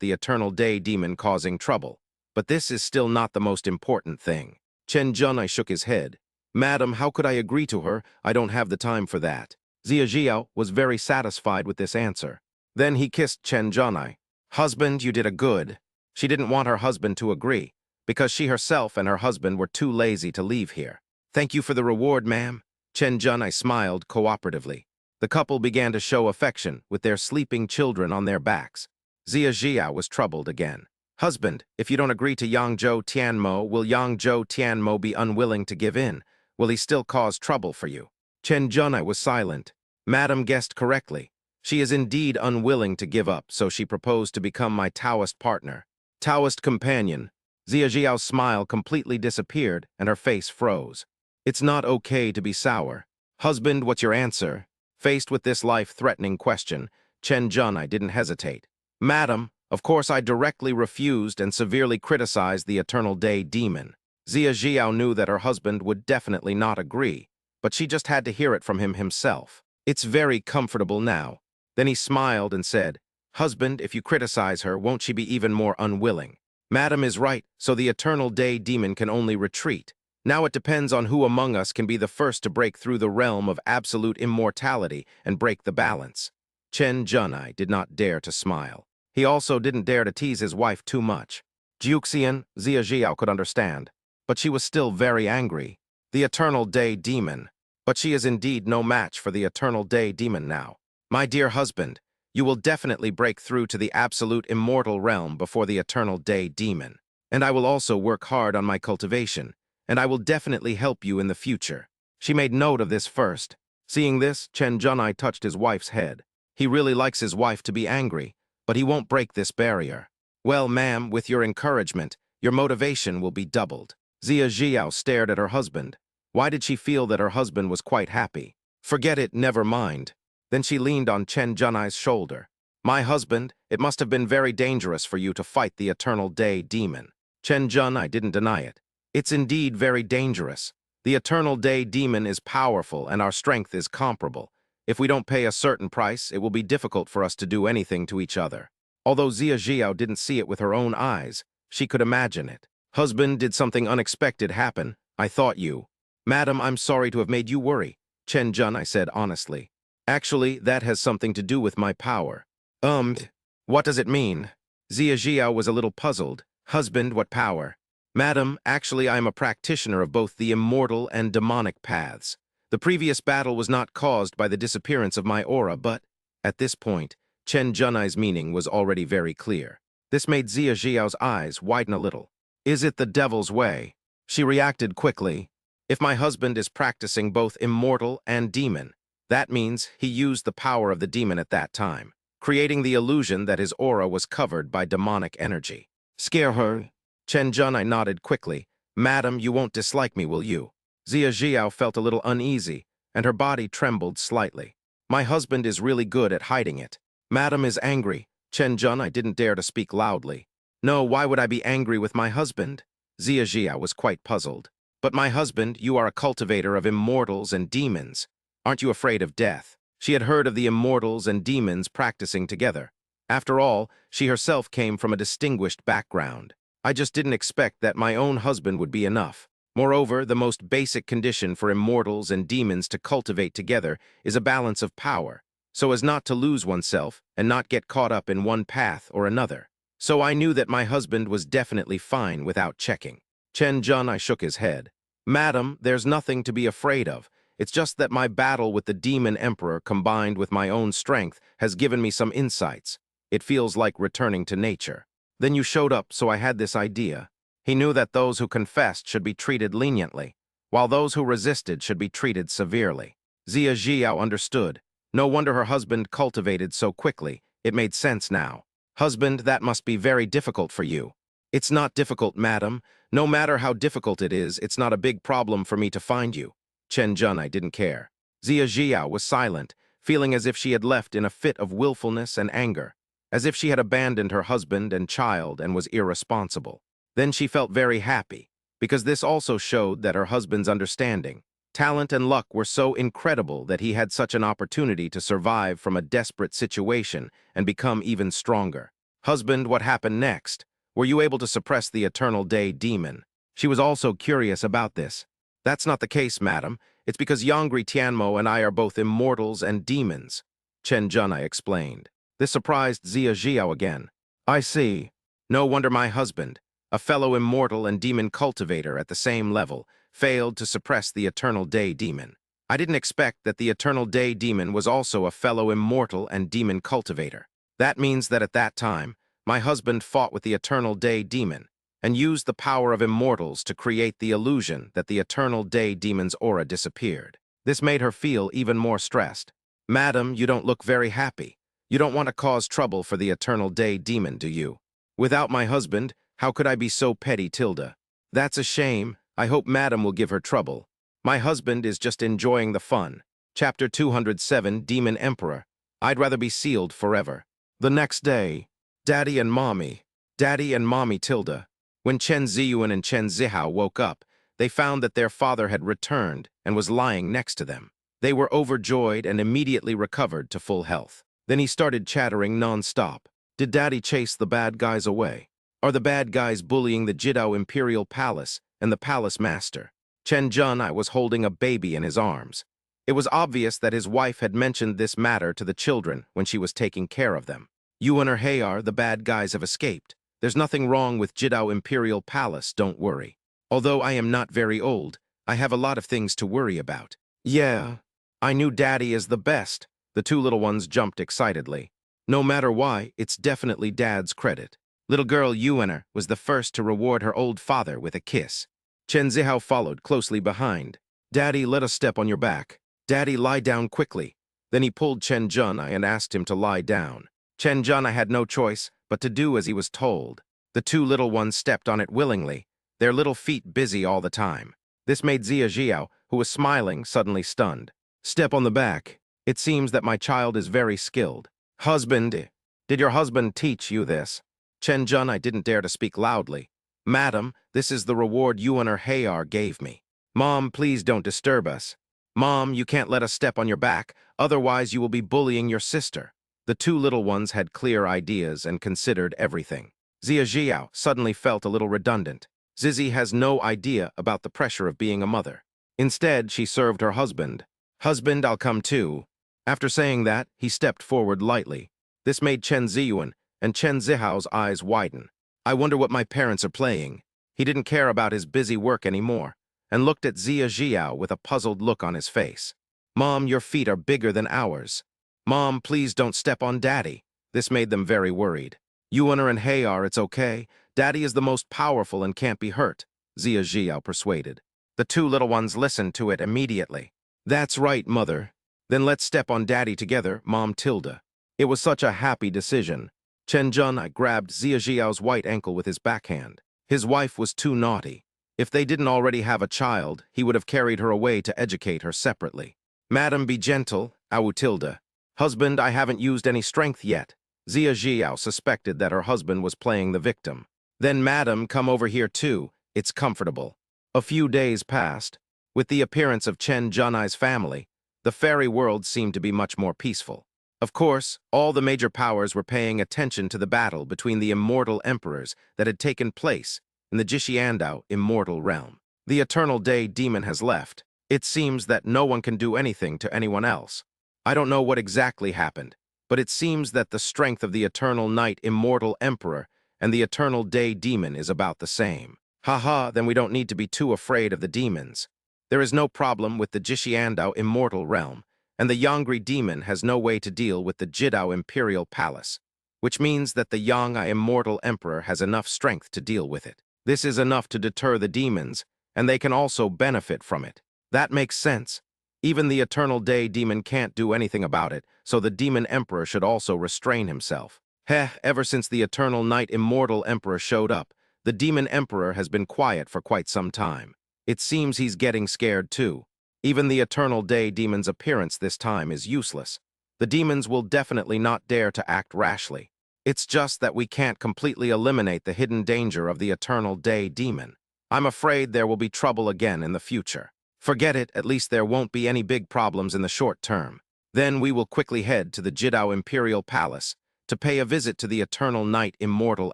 the Eternal Day demon causing trouble. But this is still not the most important thing. Chen Junai shook his head. Madam, how could I agree to her? I don't have the time for that. Zia Jiao was very satisfied with this answer. Then he kissed Chen Junai. Husband, you did a good. She didn't want her husband to agree, because she herself and her husband were too lazy to leave here. Thank you for the reward, ma'am. Chen Junai smiled cooperatively. The couple began to show affection with their sleeping children on their backs. Zia Jiao was troubled again. Husband, if you don't agree to Yangzhou Tianmo, will Yangzhou Tianmo be unwilling to give in? Will he still cause trouble for you? Chen Junai was silent. Madam guessed correctly. She is indeed unwilling to give up, so she proposed to become my Taoist partner. Taoist companion. Zia Jiao's smile completely disappeared and her face froze. It's not okay to be sour. Husband, what's your answer? Faced with this life-threatening question, Chen Junai didn't hesitate. Madam, of course I directly refused and severely criticized the Eternal Day demon. Zia Jiao knew that her husband would definitely not agree, but she just had to hear it from him himself. It's very comfortable now. Then he smiled and said, Husband, if you criticize her, won't she be even more unwilling? Madam is right, so the Eternal Day demon can only retreat. Now it depends on who among us can be the first to break through the realm of absolute immortality and break the balance. Chen Junai did not dare to smile. He also didn't dare to tease his wife too much. Jiuxian, Zia Jiao could understand, but she was still very angry. The Eternal Day demon. But she is indeed no match for the Eternal Day demon now. My dear husband, you will definitely break through to the absolute immortal realm before the Eternal Day demon. And I will also work hard on my cultivation, and I will definitely help you in the future. She made note of this first. Seeing this, Chen Junai touched his wife's head. He really likes his wife to be angry, but he won't break this barrier. Well, ma'am, with your encouragement, your motivation will be doubled. Zia Jiao stared at her husband. Why did she feel that her husband was quite happy? Forget it, never mind. Then she leaned on Chen Junai's shoulder. My husband, it must have been very dangerous for you to fight the Eternal Day demon. Chen Junai didn't deny it. It's indeed very dangerous. The Eternal Day demon is powerful and our strength is comparable. If we don't pay a certain price, it will be difficult for us to do anything to each other. Although Zia Jiao didn't see it with her own eyes, she could imagine it. Husband, did something unexpected happen? I thought you. Madam, I'm sorry to have made you worry, Chen Junai said honestly. Actually, that has something to do with my power. What does it mean? Zia Jiao was a little puzzled. Husband, what power? Madam, actually I am a practitioner of both the immortal and demonic paths. The previous battle was not caused by the disappearance of my aura, but, at this point, Chen Junai's meaning was already very clear. This made Zia Jiao's eyes widen a little. Is it the devil's way? She reacted quickly. If my husband is practicing both immortal and demon, that means he used the power of the demon at that time, creating the illusion that his aura was covered by demonic energy. Scare her? Chen Junai nodded quickly. Madam, you won't dislike me, will you? Zia Jiao felt a little uneasy, and her body trembled slightly. My husband is really good at hiding it. Madam is angry. Chen Junai didn't dare to speak loudly. No, why would I be angry with my husband? Zia Jiao was quite puzzled. But my husband, you are a cultivator of immortals and demons. Aren't you afraid of death? She had heard of the immortals and demons practicing together. After all, she herself came from a distinguished background. I just didn't expect that my own husband would be enough. Moreover, the most basic condition for immortals and demons to cultivate together is a balance of power, so as not to lose oneself and not get caught up in one path or another. So I knew that my husband was definitely fine without checking. Chen Junai shook his head. Madam, there's nothing to be afraid of. It's just that my battle with the demon emperor combined with my own strength has given me some insights. It feels like returning to nature. Then you showed up, so I had this idea. He knew that those who confessed should be treated leniently, while those who resisted should be treated severely. Zia Jiao understood. No wonder her husband cultivated so quickly. It made sense now. Husband, that must be very difficult for you. It's not difficult, madam. No matter how difficult it is, it's not a big problem for me to find you. Chen Junai didn't care. Zia Jiao was silent, feeling as if she had left in a fit of willfulness and anger, as if she had abandoned her husband and child and was irresponsible. Then she felt very happy, because this also showed that her husband's understanding, talent and luck were so incredible that he had such an opportunity to survive from a desperate situation and become even stronger. Husband, what happened next? Were you able to suppress the Eternal Day demon? She was also curious about this. That's not the case, madam. It's because Yangri Tianmo and I are both immortals and demons, Chen Junai explained. This surprised Zia Jiao again. I see. No wonder my husband, a fellow immortal and demon cultivator at the same level, failed to suppress the Eternal Day demon. I didn't expect that the Eternal Day demon was also a fellow immortal and demon cultivator. That means that at that time, my husband fought with the Eternal Day demon and used the power of immortals to create the illusion that the Eternal Day demon's aura disappeared. This made her feel even more stressed. Madam, you don't look very happy. You don't want to cause trouble for the Eternal Day demon, do you? Without my husband, how could I be so petty, Tilda? That's a shame. I hope Madam will give her trouble. My husband is just enjoying the fun. Chapter 207, Demon Emperor. I'd rather be sealed forever. The next day, Daddy and Mommy Tilda. When Chen Ziyuan and Chen Zihao woke up, they found that their father had returned and was lying next to them. They were overjoyed and immediately recovered to full health. Then he started chattering non-stop. Did Daddy chase the bad guys away? Are the bad guys bullying the Jidao Imperial Palace and the Palace Master? Chen Junai was holding a baby in his arms. It was obvious that his wife had mentioned this matter to the children when she was taking care of them. You and her Hayar, the bad guys have escaped. There's nothing wrong with Jidao Imperial Palace, don't worry. Although I am not very old, I have a lot of things to worry about. Yeah, I knew Daddy is the best. The two little ones jumped excitedly. No matter why, it's definitely Dad's credit. Little girl Yuaner was the first to reward her old father with a kiss. Chen Zihao followed closely behind. Daddy, let us step on your back. Daddy, lie down quickly. Then he pulled Chen Junai and asked him to lie down. Chen Junai had no choice but to do as he was told. The two little ones stepped on it willingly, their little feet busy all the time. This made Zia Jiao, who was smiling, suddenly stunned. Step on the back. It seems that my child is very skilled. Husband, did your husband teach you this? Chen Junai didn't dare to speak loudly. Madam, this is the reward you and her Hayar gave me. Mom, please don't disturb us. Mom, you can't let us step on your back, otherwise you will be bullying your sister. The two little ones had clear ideas and considered everything. Zia Jiao suddenly felt a little redundant. Zizi has no idea about the pressure of being a mother. Instead, she served her husband. Husband, I'll come too. After saying that, he stepped forward lightly. This made Chen Ziyuan and Chen Zihao's eyes widen. I wonder what my parents are playing. He didn't care about his busy work anymore, and looked at Zia Jiao with a puzzled look on his face. Mom, your feet are bigger than ours. Mom, please don't step on Daddy. This made them very worried. Yuaner and Hayar, it's okay. Daddy is the most powerful and can't be hurt, Zia Jiao persuaded. The two little ones listened to it immediately. That's right, Mother. Then let's step on Daddy together, Mom Tilda. It was such a happy decision. Chen Junai grabbed Zia Jiao's white ankle with his backhand. His wife was too naughty. If they didn't already have a child, he would have carried her away to educate her separately. Madam, be gentle, Awu Tilda. Husband, I haven't used any strength yet. Zia Jiao suspected that her husband was playing the victim. Then, Madam, come over here too. It's comfortable. A few days passed. With the appearance of Chen Junai's family, the fairy world seemed to be much more peaceful. Of course, all the major powers were paying attention to the battle between the immortal emperors that had taken place in the Jishiandao immortal realm. The Eternal Day demon has left. It seems that no one can do anything to anyone else. I don't know what exactly happened, but it seems that the strength of the Eternal Night Immortal Emperor and the Eternal Day Demon is about the same. Haha, then we don't need to be too afraid of the demons. There is no problem with the Jishiandao Immortal Realm, and the Yangri Demon has no way to deal with the Jidao Imperial Palace, which means that the Yangai Immortal Emperor has enough strength to deal with it. This is enough to deter the demons, and they can also benefit from it. That makes sense. Even the Eternal Day Demon can't do anything about it, so the Demon Emperor should also restrain himself. Ever since the Eternal Night Immortal Emperor showed up, the Demon Emperor has been quiet for quite some time. It seems he's getting scared too. Even the Eternal Day Demon's appearance this time is useless. The demons will definitely not dare to act rashly. It's just that we can't completely eliminate the hidden danger of the Eternal Day Demon. I'm afraid there will be trouble again in the future. Forget it, at least there won't be any big problems in the short term. Then we will quickly head to the Jidao Imperial Palace to pay a visit to the eternal night immortal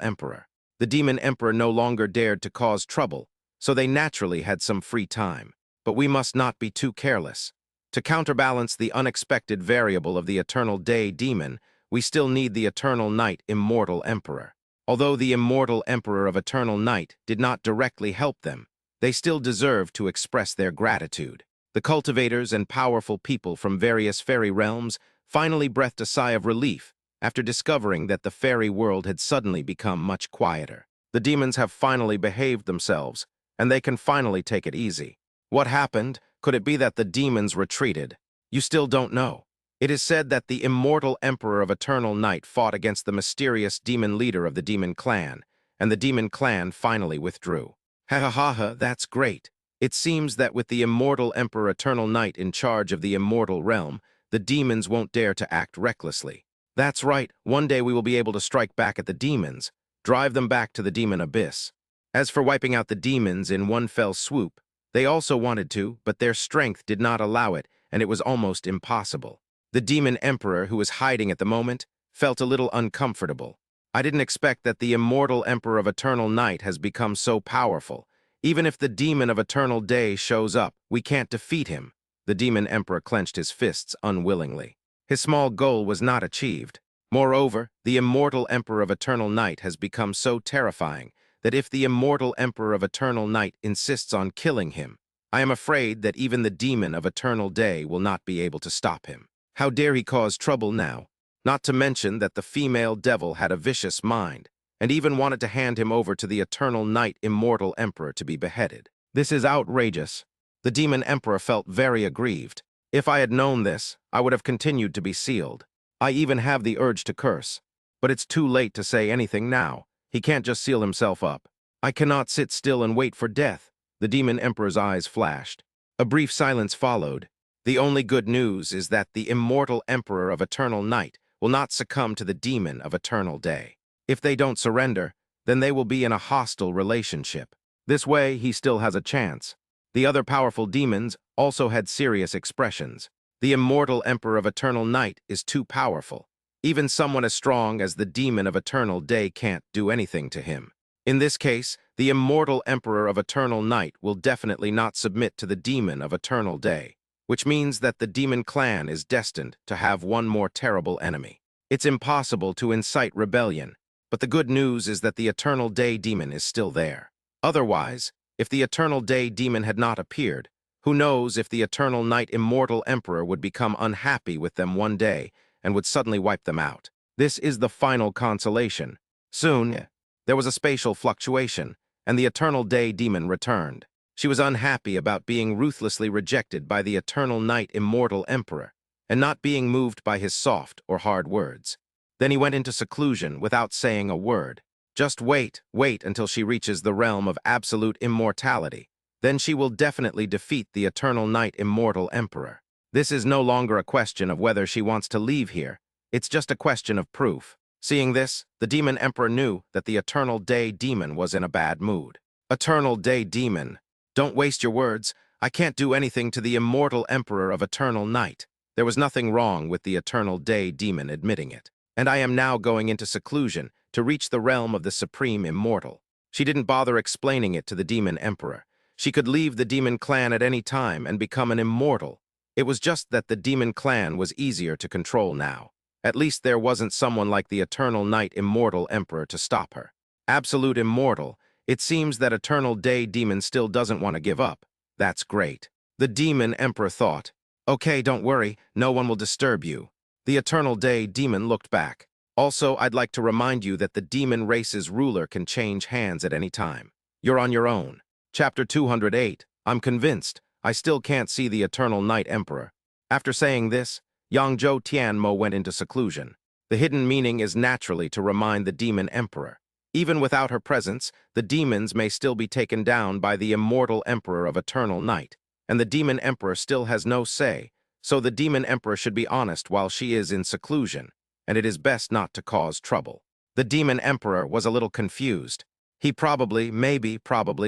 emperor. The demon emperor no longer dared to cause trouble, so they naturally had some free time. But we must not be too careless. To counterbalance the unexpected variable of the eternal day demon, we still need the eternal night immortal emperor. Although the immortal emperor of eternal night did not directly help them, they still deserve to express their gratitude. The cultivators and powerful people from various fairy realms finally breathed a sigh of relief after discovering that the fairy world had suddenly become much quieter. The demons have finally behaved themselves, and they can finally take it easy. What happened? Could it be that the demons retreated? You still don't know. It is said that the immortal emperor of eternal night fought against the mysterious demon leader of the demon clan, and the demon clan finally withdrew. Ha ha ha ha, that's great. It seems that with the immortal emperor eternal night in charge of the immortal realm, the demons won't dare to act recklessly. That's right, one day we will be able to strike back at the demons, drive them back to the demon abyss. As for wiping out the demons in one fell swoop, they also wanted to, but their strength did not allow it, and it was almost impossible. The demon emperor, who was hiding at the moment, felt a little uncomfortable. I didn't expect that the immortal emperor of eternal night has become so powerful. Even if the demon of eternal day shows up, we can't defeat him. The demon emperor clenched his fists unwillingly. His small goal was not achieved. Moreover, the immortal emperor of eternal night has become so terrifying that if the immortal emperor of eternal night insists on killing him, I am afraid that even the demon of eternal day will not be able to stop him. How dare he cause trouble now? Not to mention that the female devil had a vicious mind, and even wanted to hand him over to the eternal night immortal emperor to be beheaded. This is outrageous. The demon emperor felt very aggrieved. If I had known this, I would have continued to be sealed. I even have the urge to curse. But it's too late to say anything now. He can't just seal himself up. I cannot sit still and wait for death. The demon emperor's eyes flashed. A brief silence followed. The only good news is that the immortal emperor of eternal night will not succumb to the demon of eternal day. If they don't surrender, then they will be in a hostile relationship. This way, he still has a chance. The other powerful demons also had serious expressions. The immortal emperor of eternal night is too powerful. Even someone as strong as the demon of eternal day can't do anything to him. In this case, the immortal emperor of eternal night will definitely not submit to the demon of eternal day, which means that the demon clan is destined to have one more terrible enemy. It's impossible to incite rebellion, but the good news is that the eternal day demon is still there. Otherwise, if the eternal day demon had not appeared, who knows if the eternal night immortal emperor would become unhappy with them one day and would suddenly wipe them out. This is the final consolation. Soon, there was a spatial fluctuation, and the eternal day demon returned. She was unhappy about being ruthlessly rejected by the eternal night immortal emperor, and not being moved by his soft or hard words. Then he went into seclusion without saying a word. Just wait until she reaches the realm of absolute immortality. Then she will definitely defeat the eternal night immortal emperor. This is no longer a question of whether she wants to leave here. It's just a question of proof. Seeing this, the demon emperor knew that the eternal day demon was in a bad mood. Eternal day demon, don't waste your words. I can't do anything to the immortal emperor of eternal night. There was nothing wrong with the eternal day demon admitting it. And I am now going into seclusion to reach the realm of the supreme immortal. She didn't bother explaining it to the demon emperor. She could leave the demon clan at any time and become an immortal. It was just that the demon clan was easier to control now. At least there wasn't someone like the eternal night immortal emperor to stop her. Absolute immortal, it seems that eternal day demon still doesn't want to give up. That's great. The demon emperor thought, okay, don't worry, no one will disturb you. The eternal day demon looked back. Also, I'd like to remind you that the demon race's ruler can change hands at any time. You're on your own. Chapter 208, I'm convinced. I still can't see the eternal night emperor. After saying this, Yangzhou Tianmo went into seclusion. The hidden meaning is naturally to remind the demon emperor. Even without her presence, the demons may still be taken down by the immortal emperor of eternal night, and the demon emperor still has no say, so the demon emperor should be honest while she is in seclusion, and it is best not to cause trouble. The demon emperor was a little confused. He probably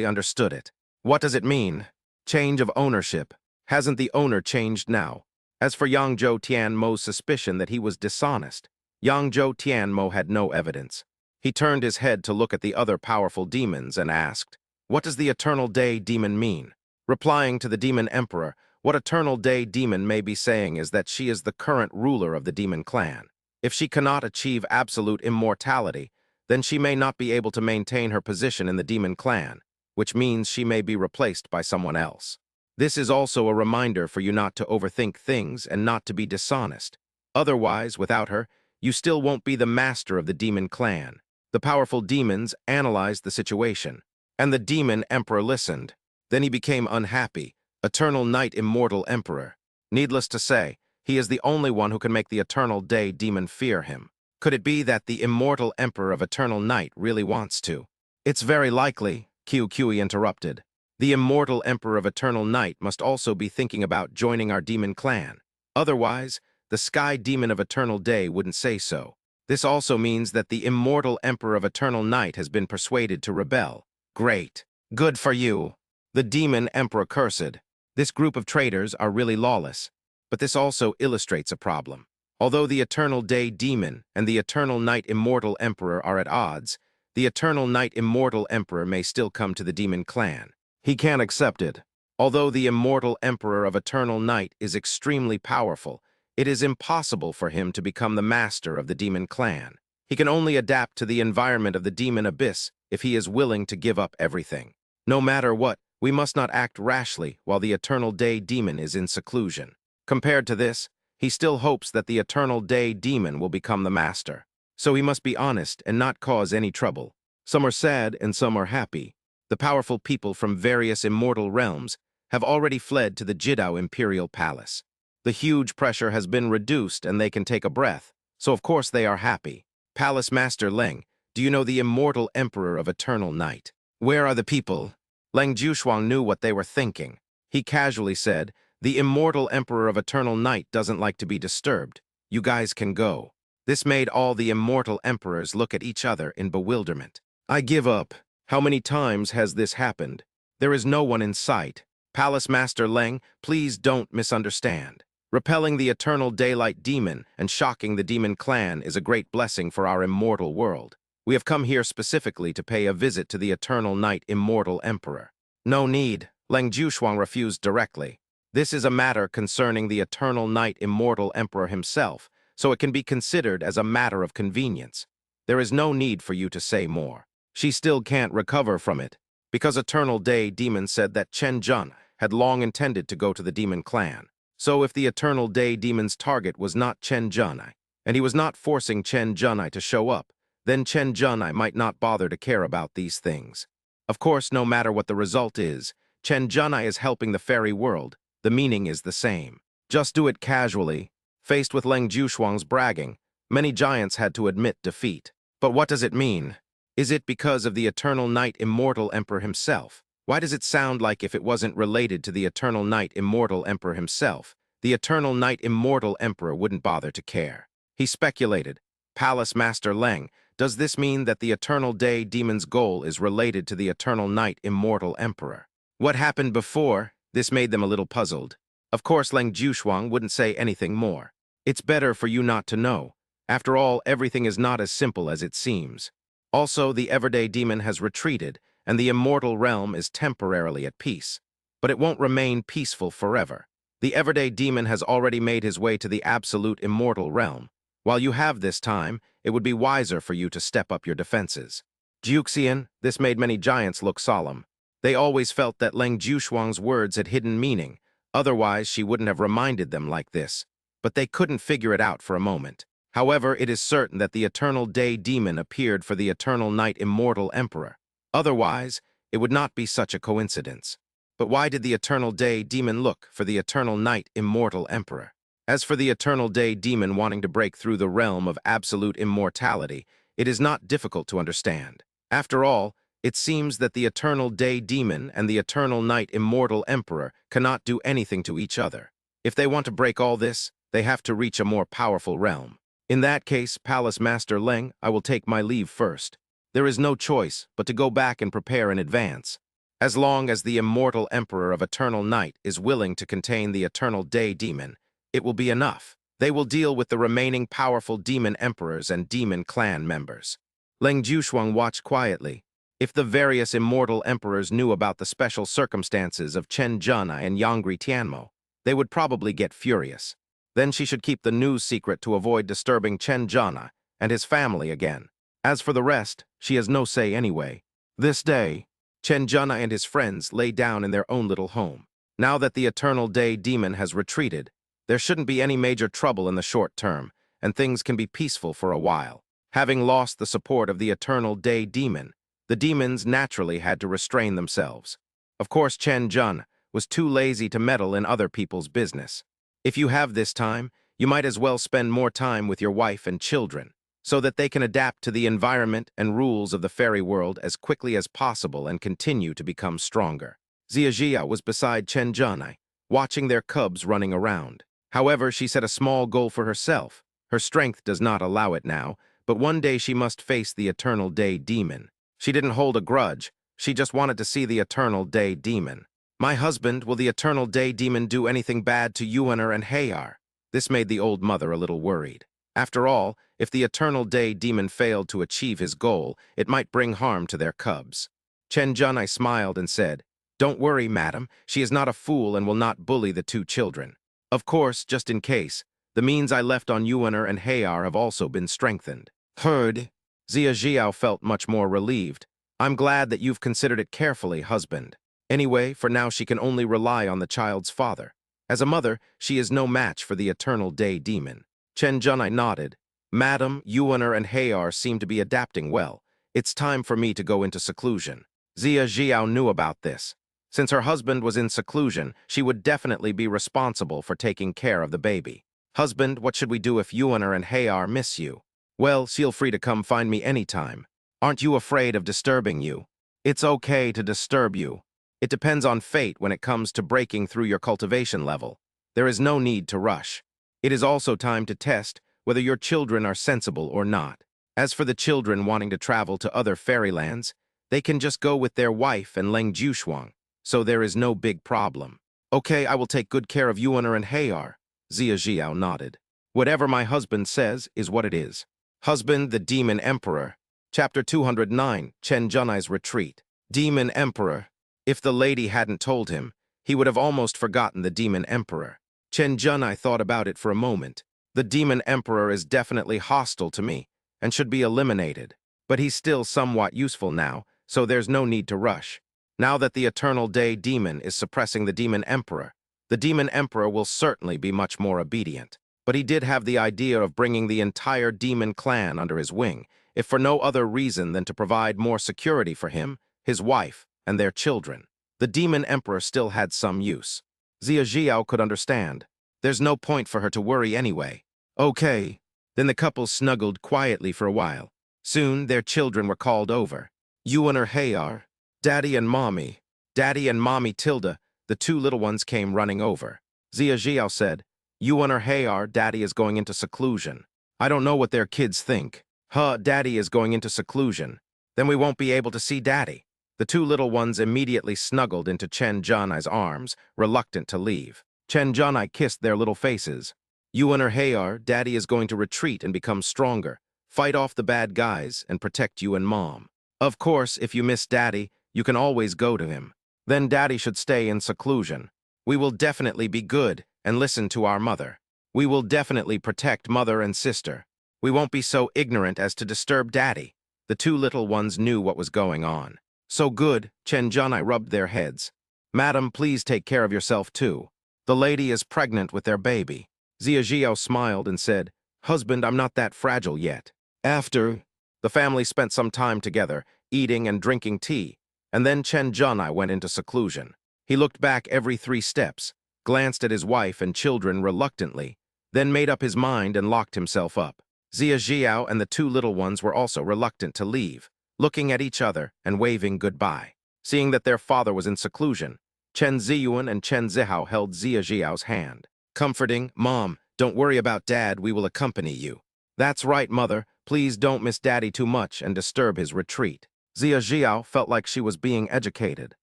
understood it. What does it mean? Change of ownership. Hasn't the owner changed now? As for Yangzhou Tianmo's suspicion that he was dishonest, Yang Zhou Tianmo had no evidence. He turned his head to look at the other powerful demons and asked, "What does the Eternal Day demon mean?" Replying to the demon emperor, what Eternal Day demon may be saying is that she is the current ruler of the demon clan. If she cannot achieve absolute immortality, then she may not be able to maintain her position in the demon clan, which means she may be replaced by someone else. This is also a reminder for you not to overthink things and not to be dishonest. Otherwise, without her, you still won't be the master of the demon clan. The powerful demons analyzed the situation, and the demon emperor listened. Then he became unhappy, Eternal Night Immortal Emperor. Needless to say, he is the only one who can make the Eternal Day demon fear him. Could it be that the Immortal Emperor of Eternal Night really wants to? It's very likely, QQE interrupted. The Immortal Emperor of Eternal Night must also be thinking about joining our demon clan. Otherwise, the Sky Demon of Eternal Day wouldn't say so. This also means that the Immortal Emperor of Eternal Night has been persuaded to rebel. Great. Good for you. The Demon Emperor cursed. This group of traitors are really lawless. But this also illustrates a problem. Although the Eternal Day Demon and the Eternal Night Immortal Emperor are at odds, the Eternal Night Immortal Emperor may still come to the demon clan. He can't accept it. Although the Immortal Emperor of Eternal Night is extremely powerful, it is impossible for him to become the master of the demon clan. He can only adapt to the environment of the demon abyss if he is willing to give up everything. No matter what, we must not act rashly while the Eternal Day Demon is in seclusion. Compared to this, he still hopes that the Eternal Day Demon will become the master. So he must be honest and not cause any trouble. Some are sad and some are happy. The powerful people from various immortal realms have already fled to the Jidao Imperial Palace. The huge pressure has been reduced and they can take a breath, so of course they are happy. Palace Master Leng, do you know the Immortal Emperor of Eternal Night? Where are the people? Leng Jushuang knew what they were thinking. He casually said, "The Immortal Emperor of Eternal Night doesn't like to be disturbed. You guys can go." This made all the Immortal Emperors look at each other in bewilderment. I give up. How many times has this happened? There is no one in sight. Palace Master Leng, please don't misunderstand. Repelling the Eternal Daylight Demon and shocking the Demon Clan is a great blessing for our immortal world. We have come here specifically to pay a visit to the Eternal Night Immortal Emperor. No need, Leng Jushuang refused directly. This is a matter concerning the Eternal Night Immortal Emperor himself, so it can be considered as a matter of convenience. There is no need for you to say more. She still can't recover from it, because Eternal Day Demon said that Chen Jun had long intended to go to the Demon Clan. So if the Eternal Day Demon's target was not Chen Junai, and he was not forcing Chen Junai to show up, then Chen Junai might not bother to care about these things. Of course, no matter what the result is, Chen Junai is helping the fairy world. The meaning is the same. Just do it casually. Faced with Leng Jushuang's bragging, many giants had to admit defeat. But what does it mean? Is it because of the Eternal Night Immortal Emperor himself? Why does it sound like if it wasn't related to the Eternal Night Immortal Emperor himself, the Eternal Night Immortal Emperor wouldn't bother to care? He speculated. Palace Master Leng, does this mean that the Eternal Day Demon's goal is related to the Eternal Night Immortal Emperor? What happened before? This made them a little puzzled. Of course, Leng Jushuang wouldn't say anything more. It's better for you not to know. After all, everything is not as simple as it seems. Also, the Everyday Demon has retreated, and the immortal realm is temporarily at peace. But it won't remain peaceful forever. The Everyday Demon has already made his way to the absolute immortal realm. While you have this time, it would be wiser for you to step up your defenses. Juxian, this made many giants look solemn. They always felt that Leng Jushuang's words had hidden meaning, otherwise she wouldn't have reminded them like this. But they couldn't figure it out for a moment. However, it is certain that the Eternal Day Demon appeared for the Eternal Night Immortal Emperor. Otherwise, it would not be such a coincidence. But why did the Eternal Day Demon look for the Eternal Night Immortal Emperor? As for the Eternal Day Demon wanting to break through the realm of absolute immortality, it is not difficult to understand. After all, it seems that the Eternal Day Demon and the Eternal Night Immortal Emperor cannot do anything to each other. If they want to break all this, they have to reach a more powerful realm. In that case, Palace Master Leng, I will take my leave first. There is no choice but to go back and prepare in advance. As long as the Immortal Emperor of Eternal Night is willing to contain the Eternal Day Demon, it will be enough. They will deal with the remaining powerful demon emperors and demon clan members. Leng Jushuang watched quietly. If the various immortal emperors knew about the special circumstances of Chen Zhena and Yangri Tianmo, they would probably get furious. Then she should keep the news secret to avoid disturbing Chen Zhena and his family again. As for the rest, she has no say anyway. This day, Chen Zhena and his friends lay down in their own little home. Now that the Eternal Day demon has retreated, there shouldn't be any major trouble in the short term, and things can be peaceful for a while. Having lost the support of the Eternal Day demon, the demons naturally had to restrain themselves. Of course, Chen Zhen was too lazy to meddle in other people's business. If you have this time, you might as well spend more time with your wife and children, so that they can adapt to the environment and rules of the fairy world as quickly as possible and continue to become stronger. Zia was beside Chen Zhenai, watching their cubs running around. However, she set a small goal for herself. Her strength does not allow it now, but one day she must face the Eternal Day demon. She didn't hold a grudge, she just wanted to see the Eternal Day demon. My husband, will the Eternal Day demon do anything bad to Yuaner and Hayar? This made the old mother a little worried. After all, if the Eternal Day demon failed to achieve his goal, it might bring harm to their cubs. Chen Zhenai smiled and said, "Don't worry, madam, she is not a fool and will not bully the two children. Of course, just in case, the means I left on Yuaner and Hayar have also been strengthened." Heard. Zia Jiao felt much more relieved. "I'm glad that you've considered it carefully, husband. Anyway, for now she can only rely on the child's father. As a mother, she is no match for the Eternal Day demon." Chen Zhenai nodded. "Madam, Yuaner and Hayar seem to be adapting well. It's time for me to go into seclusion." Zia Jiao knew about this. Since her husband was in seclusion, she would definitely be responsible for taking care of the baby. "Husband, what should we do if Yuaner and Hayar miss you?" "Well, feel free to come find me anytime. Aren't you afraid of disturbing you?" "It's okay to disturb you. It depends on fate when it comes to breaking through your cultivation level. There is no need to rush. It is also time to test whether your children are sensible or not. As for the children wanting to travel to other fairylands, they can just go with their wife and Leng Jushuang, so there is no big problem." "Okay, I will take good care of Yuaner and Hayar." Zia Jiao nodded. "Whatever my husband says is what it is." Husband, the Demon Emperor. Chapter 209, Chen Zhenai's Retreat. Demon Emperor. If the lady hadn't told him, he would have almost forgotten the Demon Emperor. Chen Zhenai thought about it for a moment. The Demon Emperor is definitely hostile to me and should be eliminated. But he's still somewhat useful now, so there's no need to rush. Now that the Eternal Day demon is suppressing the Demon Emperor, the Demon Emperor will certainly be much more obedient. But he did have the idea of bringing the entire demon clan under his wing, if for no other reason than to provide more security for him, his wife, and their children. The Demon Emperor still had some use. Zia Jiao could understand. There's no point for her to worry anyway. Okay. Then the couple snuggled quietly for a while. Soon, their children were called over. Yuaner Hayar, Daddy and Mommy. Daddy and Mommy Tilda, the two little ones came running over. Zia Jiao said, "Yuaner Hayar, Daddy is going into seclusion." "I don't know what their kids think." Daddy is going into seclusion. Then we won't be able to see Daddy." The two little ones immediately snuggled into Chen Zhenai's arms, reluctant to leave. Chen Zhenai kissed their little faces. "Yuaner Hayar, Daddy is going to retreat and become stronger, fight off the bad guys, and protect you and Mom. Of course, if you miss Daddy, you can always go to him. Then Daddy should stay in seclusion. We will definitely be good and listen to our mother. We will definitely protect mother and sister. We won't be so ignorant as to disturb Daddy." The two little ones knew what was going on. "So good," Chen Zhenai rubbed their heads. "Madam, please take care of yourself too. The lady is pregnant with their baby." Zia Jiao smiled and said, "Husband, I'm not that fragile yet." After, the family spent some time together, eating and drinking tea, and then Chen Zhenai went into seclusion. He looked back every 3 steps, glanced at his wife and children reluctantly, then made up his mind and locked himself up. Zia Jiao and the two little ones were also reluctant to leave, looking at each other and waving goodbye. Seeing that their father was in seclusion, Chen Ziyuan and Chen Zihao held Zia Jiao's hand. Comforting, "Mom, don't worry about Dad, we will accompany you." "That's right, Mother, please don't miss Daddy too much and disturb his retreat." Zia Jiao felt like she was being educated.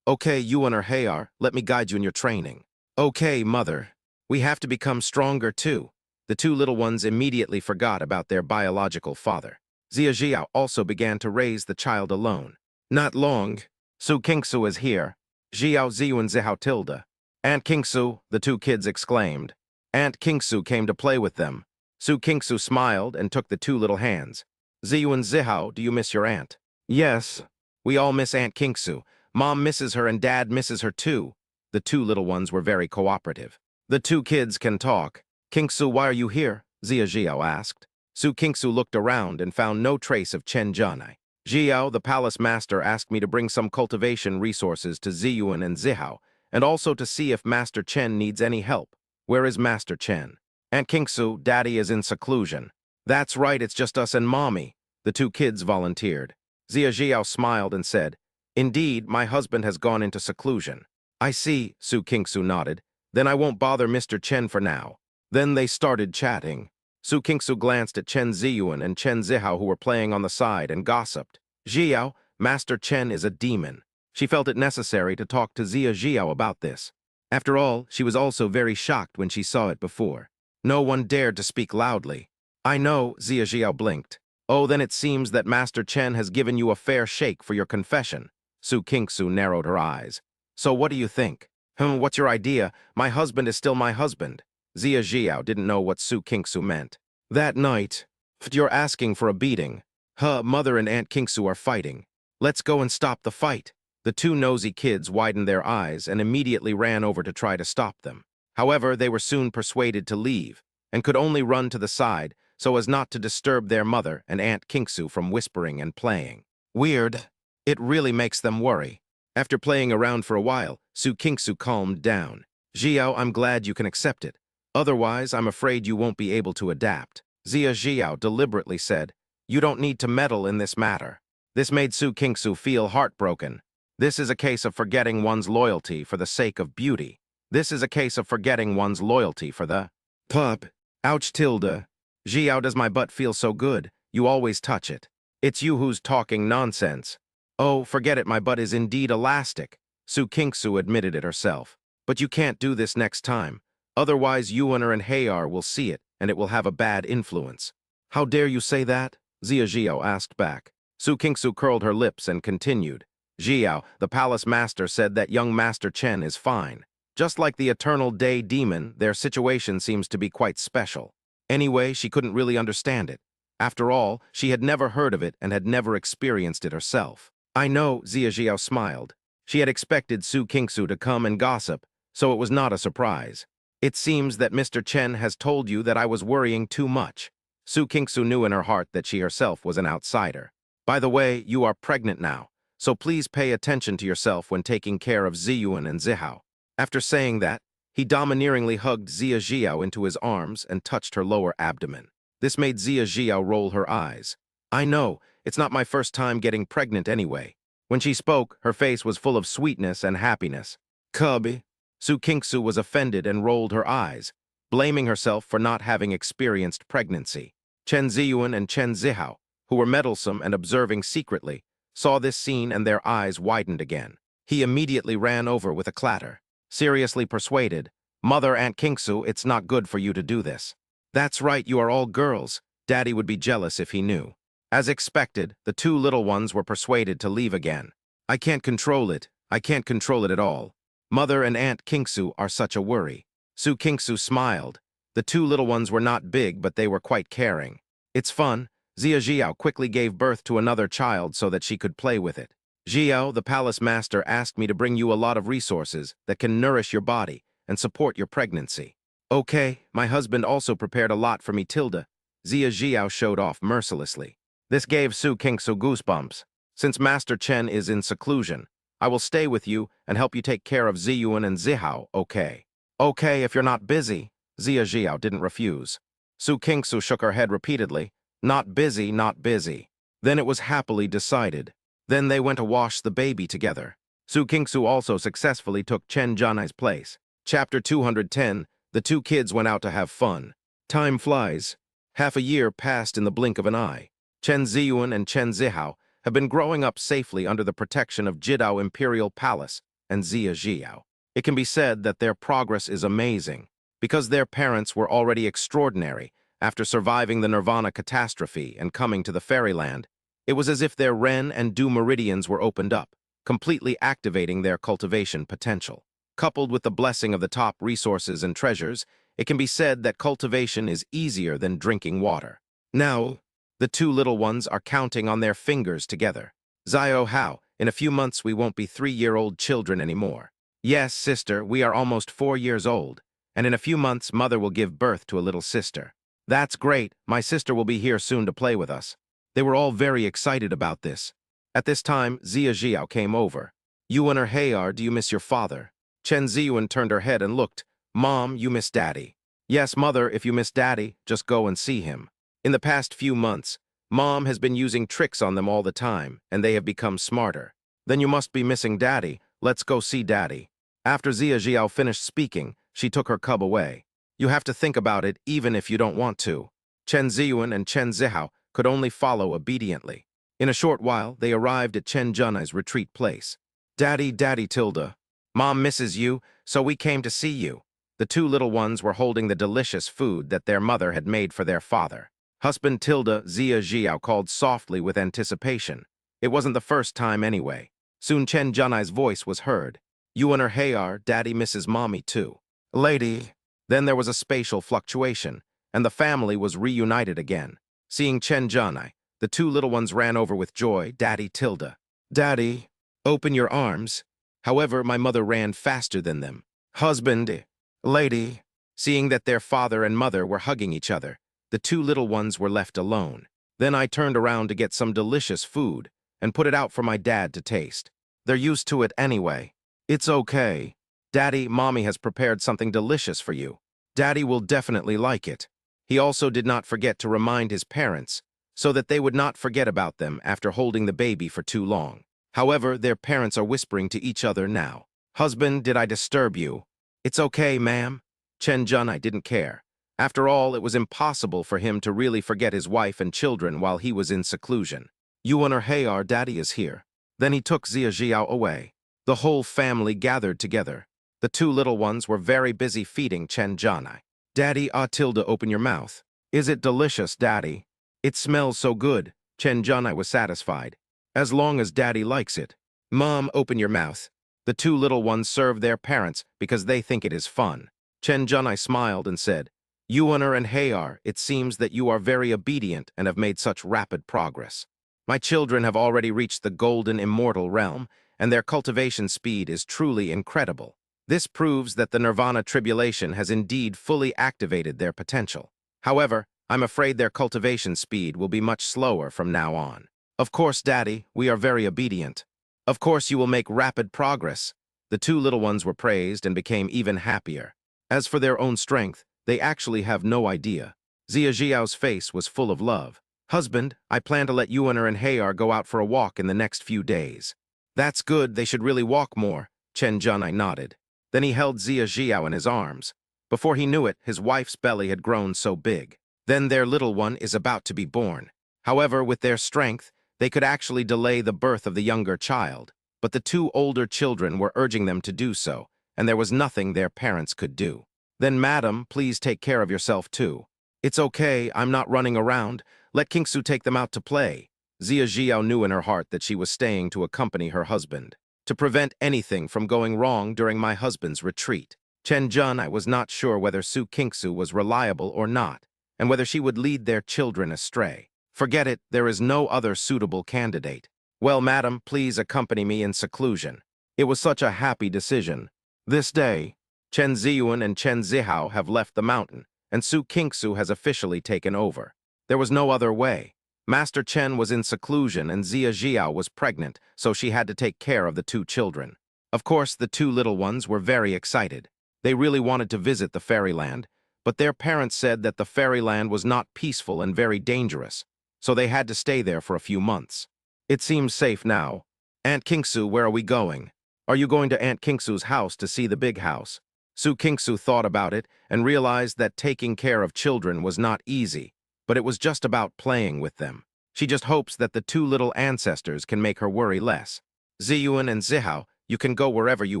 "Okay, Yuaner Hayar, let me guide you in your training." "Okay, Mother. We have to become stronger too. The two little ones immediately forgot about their biological father. Zia Jiao also began to raise the child alone. Not long, Su Kingsu is here. Jiao Ziyu and Zihao Tilda. Aunt Kingsu, the two kids exclaimed. Aunt Kingsu came to play with them. Su Kingsu smiled and took the two little hands. Ziyu and Zihao, do you miss your aunt? Yes. We all miss Aunt Kingsu. Mom misses her and Dad misses her too. The two little ones were very cooperative. The two kids can talk. Kingsu, why are you here? Zia Jiao asked. Su Kingsu looked around and found no trace of Chen Zhanai. Jiao, the palace master, asked me to bring some cultivation resources to Ziyuan and Zihao, and also to see if Master Chen needs any help. Where is Master Chen? Aunt Kingsu, Daddy is in seclusion. That's right, it's just us and Mommy. The two kids volunteered. Zia Jiao smiled and said, Indeed, my husband has gone into seclusion. I see, Su Kingsu nodded. Then I won't bother Mr. Chen for now. Then they started chatting. Su Kingsu glanced at Chen Ziyuan and Chen Zihao who were playing on the side and gossiped. Jiao, Master Chen is a demon. She felt it necessary to talk to Zia Jiao about this. After all, she was also very shocked when she saw it before. No one dared to speak loudly. I know, Zia Jiao blinked. Oh, then it seems that Master Chen has given you a fair shake for your confession. Su Kingsu narrowed her eyes. So what do you think? What's your idea? My husband is still my husband. Zia Jiao didn't know what Su Kingsu meant. That night, you're asking for a beating. Mother and Aunt Kingsu are fighting. Let's go and stop the fight. The two nosy kids widened their eyes and immediately ran over to try to stop them. However, they were soon persuaded to leave and could only run to the side so as not to disturb their mother and Aunt Kingsu from whispering and playing. Weird. It really makes them worry. After playing around for a while, Su Kingsu calmed down. Jiao, I'm glad you can accept it. Otherwise, I'm afraid you won't be able to adapt. Zia Jiao deliberately said, You don't need to meddle in this matter. This made Su Kingsu feel heartbroken. This is a case of forgetting one's loyalty for the sake of beauty. This is a case of forgetting one's loyalty for the pup. Ouch, Tilda. Jiao, does my butt feel so good? You always touch it. It's you who's talking nonsense. Oh, forget it, my butt is indeed elastic. Su Kingsu admitted it herself. But you can't do this next time. Otherwise, Yuaner and Hayar will see it, and it will have a bad influence. How dare you say that? Zia Jiao asked back. Su Kingsu curled her lips and continued. Jiao, the palace master, said that young Master Chen is fine. Just like the eternal day demon, their situation seems to be quite special. Anyway, she couldn't really understand it. After all, she had never heard of it and had never experienced it herself. I know, Zia Jiao smiled. She had expected Su Kingsu to come and gossip, so it was not a surprise. It seems that Mr. Chen has told you that I was worrying too much. Su Kingsu knew in her heart that she herself was an outsider. By the way, you are pregnant now, so please pay attention to yourself when taking care of Ziyuan and Zihao. After saying that, he domineeringly hugged Zia Jiao into his arms and touched her lower abdomen. This made Zia Jiao roll her eyes. I know, it's not my first time getting pregnant anyway. When she spoke, her face was full of sweetness and happiness. Cubby. Su Kingsu was offended and rolled her eyes, blaming herself for not having experienced pregnancy. Chen Ziyuan and Chen Zihao, who were meddlesome and observing secretly, saw this scene and their eyes widened again. He immediately ran over with a clatter. Seriously persuaded, Mother, Aunt Kingsu, it's not good for you to do this. That's right, you are all girls. Daddy would be jealous if he knew. As expected, the two little ones were persuaded to leave again. I can't control it. I can't control it at all. Mother and Aunt Kingsu are such a worry. Su Kingsu smiled. The two little ones were not big, but they were quite caring. It's fun. Zia Jiao quickly gave birth to another child so that she could play with it. Jiao, the palace master, asked me to bring you a lot of resources that can nourish your body and support your pregnancy. Okay, my husband also prepared a lot for me, Tilda. Zia Jiao showed off mercilessly. This gave Su Kingsu goosebumps. Since Master Chen is in seclusion, I will stay with you and help you take care of Ziyuan and Zihao, okay? Okay, if you're not busy. Zia Jiao didn't refuse. Su Kingsu shook her head repeatedly. Not busy, not busy. Then it was happily decided. Then they went to wash the baby together. Su Kingsu also successfully took Chen Zhanai's place. Chapter 210, the two kids went out to have fun. Time flies. Half a year passed in the blink of an eye. Chen Ziyuan and Chen Zihao have been growing up safely under the protection of Jidao Imperial Palace and Zia Jiao. It can be said that their progress is amazing, Because their parents were already extraordinary after surviving the Nirvana catastrophe and coming to the fairyland. It was as if their Ren and Du meridians were opened up, completely activating their cultivation potential. Coupled with the blessing of the top resources and treasures, it can be said that cultivation is easier than drinking water. Now, the two little ones are counting on their fingers together. Zio, how? In a few months we won't be 3-year-old children anymore. Yes, sister, we are almost 4 years old, and in a few months mother will give birth to a little sister. That's great, my sister will be here soon to play with us. They were all very excited about this. At this time, Zia Jiao came over. Yuan or Hayar, do you miss your father? Chen Ziyuan turned her head and looked. Mom, you miss Daddy. Yes, Mother, if you miss Daddy, just go and see him. In the past few months, Mom has been using tricks on them all the time, and they have become smarter. Then you must be missing Daddy. Let's go see Daddy. After Zia Jiao finished speaking, she took her cub away. You have to think about it even if you don't want to. Chen Ziyuan and Chen Zihao could only follow obediently. In a short while, they arrived at Chen Junai's retreat place. Daddy, Daddy Tilda. Mom misses you, so we came to see you. The two little ones were holding the delicious food that their mother had made for their father. Husband Tilda, Zia Jiao called softly with anticipation. It wasn't the first time anyway. Soon Chen Junai's voice was heard. Yuan or Hayar, Daddy misses Mommy too. Lady. Then there was a spatial fluctuation, and the family was reunited again. Seeing Chen Junai, the two little ones ran over with joy. Daddy Tilda. Daddy, open your arms. However, my mother ran faster than them. Husband. Lady. Seeing that their father and mother were hugging each other, the two little ones were left alone. Then I turned around to get some delicious food and put it out for my dad to taste. They're used to it anyway. It's okay. Daddy, Mommy has prepared something delicious for you. Daddy will definitely like it. He also did not forget to remind his parents so that they would not forget about them after holding the baby for too long. However, their parents are whispering to each other now. Husband, did I disturb you? It's okay, ma'am. Chen Junai didn't care. After all, it was impossible for him to really forget his wife and children while he was in seclusion. Yuan or Hayar, Daddy is here. Then he took Zia Jiao away. The whole family gathered together. The two little ones were very busy feeding Chen Junai. Daddy, Tilda, open your mouth. Is it delicious, Daddy? It smells so good. Chen Junai was satisfied. As long as Daddy likes it. Mom, open your mouth. The two little ones serve their parents because they think it is fun. Chen Junai smiled and said, Yuaner and Hayar, it seems that you are very obedient and have made such rapid progress. My children have already reached the golden immortal realm, and their cultivation speed is truly incredible. This proves that the Nirvana tribulation has indeed fully activated their potential. However, I'm afraid their cultivation speed will be much slower from now on. Of course, Daddy, we are very obedient. Of course you will make rapid progress. The two little ones were praised and became even happier. As for their own strength, they actually have no idea. Zia Jiao's face was full of love. Husband, I plan to let Yuaner and Hayar go out for a walk in the next few days. That's good, they should really walk more. Chen Junai nodded. Then he held Zia Jiao in his arms. Before he knew it, his wife's belly had grown so big. Then their little one is about to be born. However, with their strength, they could actually delay the birth of the younger child. But the two older children were urging them to do so, and there was nothing their parents could do. Then, Madam, please take care of yourself too. It's okay, I'm not running around. Let Kingsu take them out to play. Zia Jiao knew in her heart that she was staying to accompany her husband, to prevent anything from going wrong during my husband's retreat. Chen Junai was not sure whether Su Kingsu was reliable or not, and whether she would lead their children astray. Forget it, there is no other suitable candidate. Well, madam, please accompany me in seclusion. It was such a happy decision. This day, Chen Ziyuan and Chen Zihao have left the mountain, and Su Kingsu has officially taken over. There was no other way. Master Chen was in seclusion and Zia Jiao was pregnant, so she had to take care of the two children. Of course, the two little ones were very excited. They really wanted to visit the fairyland, but their parents said that the fairyland was not peaceful and very dangerous, so they had to stay there for a few months. It seems safe now. Aunt Kingsu, where are we going? Are you going to Aunt Kingsu's house to see the big house? Su Kingsu thought about it and realized that taking care of children was not easy, but it was just about playing with them. She just hopes that the two little ancestors can make her worry less. Ziyuan and Zihao, you can go wherever you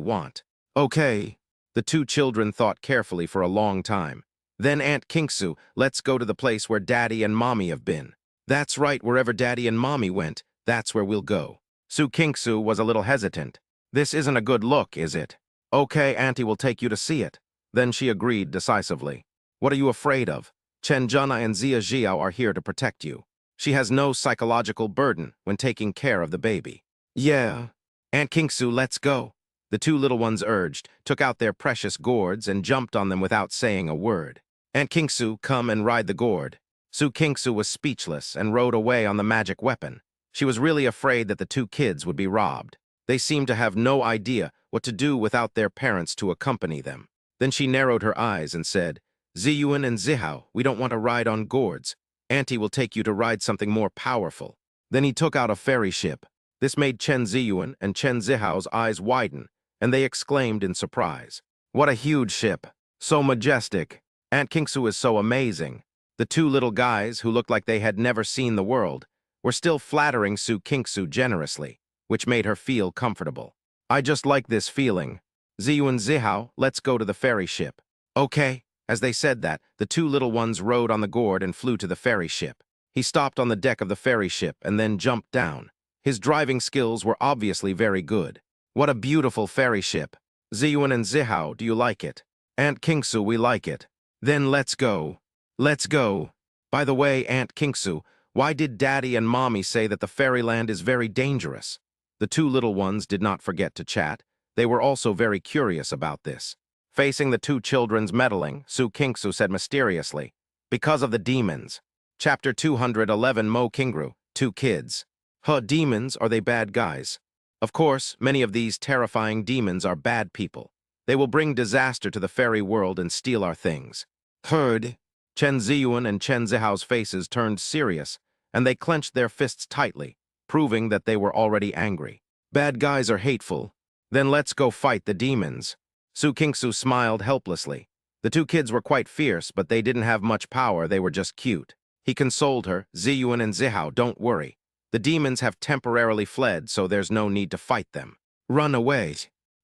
want. Okay. The two children thought carefully for a long time. Then Aunt Kinksu, let's go to the place where Daddy and Mommy have been. That's right, wherever Daddy and Mommy went, that's where we'll go. Su Kinksu was a little hesitant. This isn't a good look, is it? Okay, Auntie will take you to see it. Then she agreed decisively. What are you afraid of? Chen Junai and Zia Jiao are here to protect you. She has no psychological burden when taking care of the baby. Yeah. Aunt Kinksu, let's go. The two little ones urged, took out their precious gourds, and jumped on them without saying a word. Aunt Kinksu, come and ride the gourd. Su Kinksu was speechless and rode away on the magic weapon. She was really afraid that the two kids would be robbed. They seemed to have no idea what to do without their parents to accompany them. Then she narrowed her eyes and said, Ziyuan and Zihao, we don't want to ride on gourds. Auntie will take you to ride something more powerful. Then he took out a fairy ship. This made Chen Ziyuan and Chen Zihao's eyes widen, and they exclaimed in surprise. What a huge ship! So majestic! Aunt Kinksu is so amazing. The two little guys, who looked like they had never seen the world, were still flattering Su Kinksu generously, which made her feel comfortable. I just like this feeling. Ziyu and Zihao, let's go to the ferry ship. Okay. As they said that, the two little ones rode on the gourd and flew to the ferry ship. He stopped on the deck of the ferry ship and then jumped down. His driving skills were obviously very good. What a beautiful ferry ship. Ziyuan and Zihao, do you like it? Aunt Kinksu, we like it. Then let's go. Let's go. By the way, Aunt Kinksu, why did Daddy and Mommy say that the fairyland is very dangerous? The two little ones did not forget to chat. They were also very curious about this. Facing the two children's meddling, Su Kinksu said mysteriously, because of the demons. Chapter 211 Mo Kingru, two kids. Huh, demons, are they bad guys? Of course, many of these terrifying demons are bad people. They will bring disaster to the fairy world and steal our things. Heard. Chen Ziyuan and Chen Zihao's faces turned serious, and they clenched their fists tightly, proving that they were already angry. Bad guys are hateful. Then let's go fight the demons. Su Kinksu smiled helplessly. The two kids were quite fierce, but they didn't have much power, they were just cute. He consoled her, Ziyuan and Zihao, don't worry. The demons have temporarily fled, so there's no need to fight them. Run away.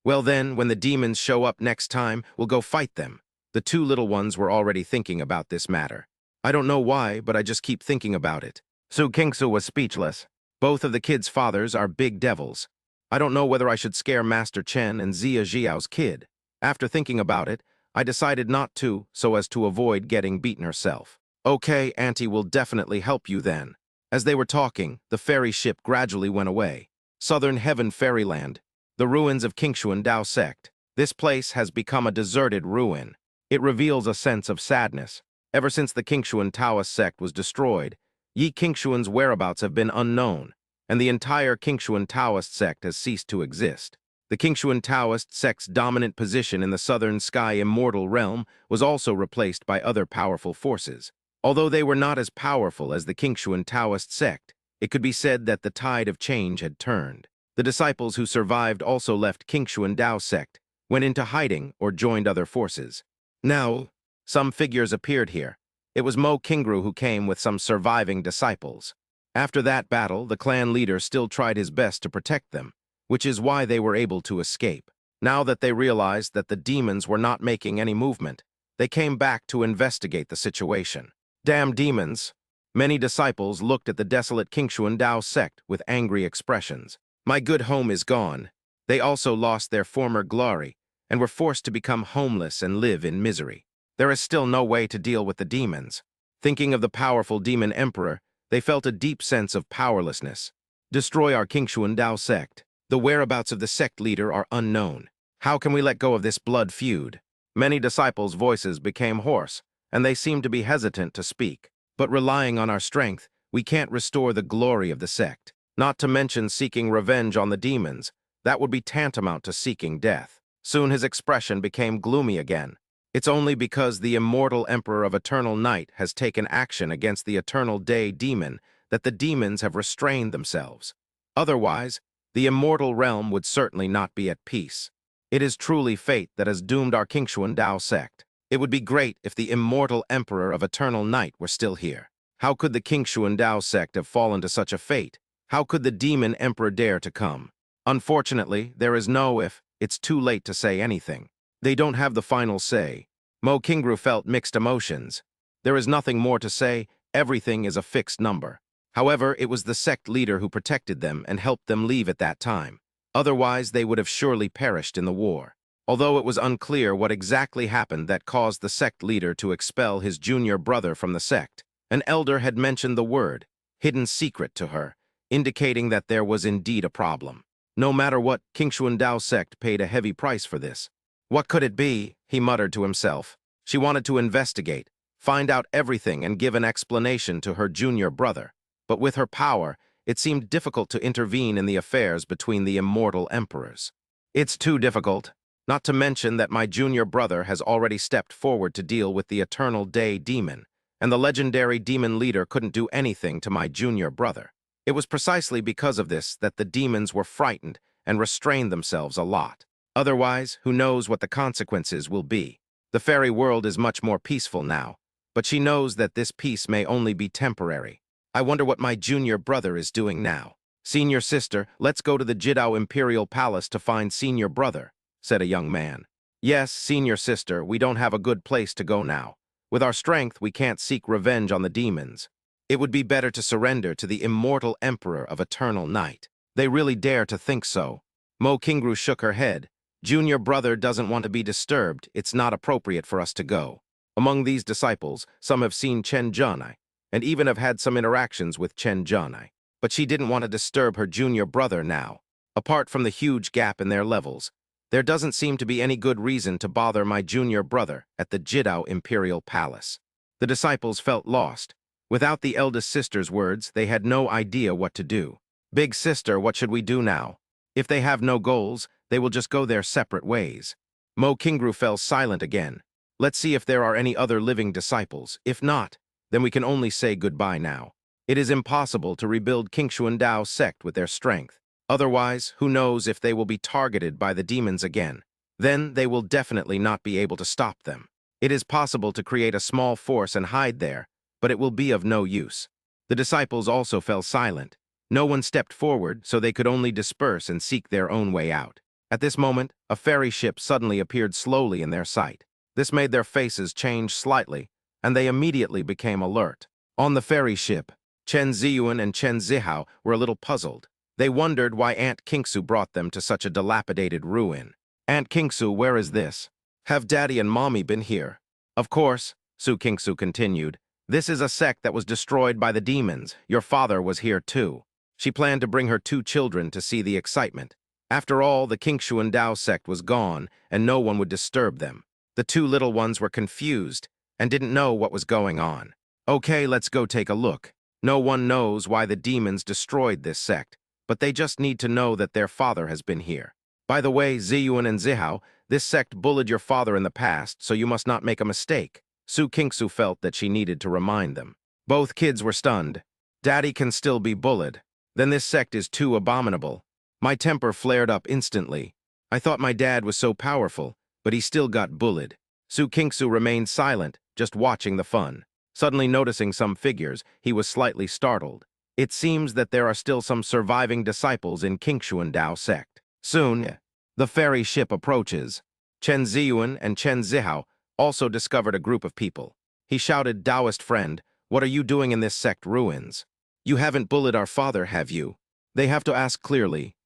Well then, when the demons show up next time, we'll go fight them. The two little ones were already thinking about this matter. I don't know why, but I just keep thinking about it. Su Kinksu was speechless. Both of the kids' fathers are big devils. I don't know whether I should scare Master Chen and Zia Jiao's kid. After thinking about it, I decided not to, so as to avoid getting beaten herself. Okay, Auntie will definitely help you then. As they were talking, the ferry ship gradually went away. Southern Heaven Fairyland, the ruins of Qingshuan Dao sect. This place has become a deserted ruin. It reveals a sense of sadness. Ever since the Qingshuan Taoist sect was destroyed, Yi Qingshuan's whereabouts have been unknown, and the entire Qingshuan Taoist sect has ceased to exist. The Qingshuan Taoist sect's dominant position in the Southern Sky Immortal Realm was also replaced by other powerful forces. Although they were not as powerful as the Qingshuan Taoist sect, it could be said that the tide of change had turned. The disciples who survived also left Qingshuan Dao sect, went into hiding, or joined other forces. Now, some figures appeared here. It was Mo Kingru who came with some surviving disciples. After that battle, the clan leader still tried his best to protect them, which is why they were able to escape. Now that they realized that the demons were not making any movement, they came back to investigate the situation. Damn demons! Many disciples looked at the desolate Qingshuan Dao sect with angry expressions. My good home is gone. They also lost their former glory and were forced to become homeless and live in misery. There is still no way to deal with the demons. Thinking of the powerful demon emperor, they felt a deep sense of powerlessness. Destroy our Qingshuan Dao sect. The whereabouts of the sect leader are unknown. How can we let go of this blood feud? Many disciples' voices became hoarse, and they seemed to be hesitant to speak. But relying on our strength, we can't restore the glory of the sect. Not to mention seeking revenge on the demons. That would be tantamount to seeking death. Soon his expression became gloomy again. It's only because the immortal Emperor of Eternal Night has taken action against the Eternal Day demon that the demons have restrained themselves. Otherwise, the immortal realm would certainly not be at peace. It is truly fate that has doomed our Qingshuan Dao sect. It would be great if the immortal Emperor of Eternal Night were still here. How could the Qingshuan Dao sect have fallen to such a fate? How could the demon emperor dare to come? Unfortunately, there is no if. It's too late to say anything. They don't have the final say. Mo Kingru felt mixed emotions. There is nothing more to say, everything is a fixed number. However, it was the sect leader who protected them and helped them leave at that time. Otherwise, they would have surely perished in the war. Although it was unclear what exactly happened that caused the sect leader to expel his junior brother from the sect, an elder had mentioned the word, hidden secret to her, indicating that there was indeed a problem. No matter what, Qingshuan Dao sect paid a heavy price for this. What could it be? He muttered to himself. She wanted to investigate, find out everything and give an explanation to her junior brother. But with her power, it seemed difficult to intervene in the affairs between the immortal emperors. It's too difficult, not to mention that my junior brother has already stepped forward to deal with the Eternal Day demon, and the legendary demon leader couldn't do anything to my junior brother. It was precisely because of this that the demons were frightened and restrained themselves a lot. Otherwise, who knows what the consequences will be. The fairy world is much more peaceful now, but she knows that this peace may only be temporary. I wonder what my junior brother is doing now. Senior sister, let's go to the Jidao Imperial Palace to find senior brother, said a young man. Yes, senior sister, we don't have a good place to go now. With our strength, we can't seek revenge on the demons. It would be better to surrender to the immortal emperor of eternal night. They really dare to think so. Mo Kingru shook her head. Junior brother doesn't want to be disturbed. It's not appropriate for us to go. Among these disciples, some have seen Chen Zhanai, and even have had some interactions with Chen Zhanai. But she didn't want to disturb her junior brother now. Apart from the huge gap in their levels, there doesn't seem to be any good reason to bother my junior brother at the Jidao Imperial Palace. The disciples felt lost. Without the eldest sister's words, they had no idea what to do. Big sister, what should we do now? If they have no goals, they will just go their separate ways. Mo Kingru fell silent again. Let's see if there are any other living disciples. If not, then we can only say goodbye now. It is impossible to rebuild Qingshuan Dao sect with their strength. Otherwise, who knows if they will be targeted by the demons again. Then they will definitely not be able to stop them. It is possible to create a small force and hide there, but it will be of no use. The disciples also fell silent. No one stepped forward, so they could only disperse and seek their own way out. At this moment, a ferry ship suddenly appeared slowly in their sight. This made their faces change slightly, and they immediately became alert. On the ferry ship, Chen Ziyuan and Chen Zihao were a little puzzled. They wondered why Aunt Kingsu brought them to such a dilapidated ruin. Aunt Kingsu, where is this? Have Daddy and Mommy been here? Of course, Su Kingsu continued. This is a sect that was destroyed by the demons. Your father was here too. She planned to bring her 2 children to see the excitement. After all, the Qingshuan Dao sect was gone, and no one would disturb them. The 2 little ones were confused and didn't know what was going on. Okay, let's go take a look. No one knows why the demons destroyed this sect, but they just need to know that their father has been here. By the way, Ziyuan and Zihao, this sect bullied your father in the past, so you must not make a mistake. Su Kingsu felt that she needed to remind them. Both kids were stunned. Daddy can still be bullied. Then this sect is too abominable. My temper flared up instantly. I thought my dad was so powerful, but he still got bullied. Su Kingsu remained silent, just watching the fun. Suddenly noticing some figures, he was slightly startled. It seems that there are still some surviving disciples in Qingshuan Dao sect. Soon, the ferry ship approaches. Chen Ziyuan and Chen Zihao also discovered a group of people. He shouted, Taoist friend, what are you doing in this sect ruins? You haven't bullied our father, have you? They have to ask clearly.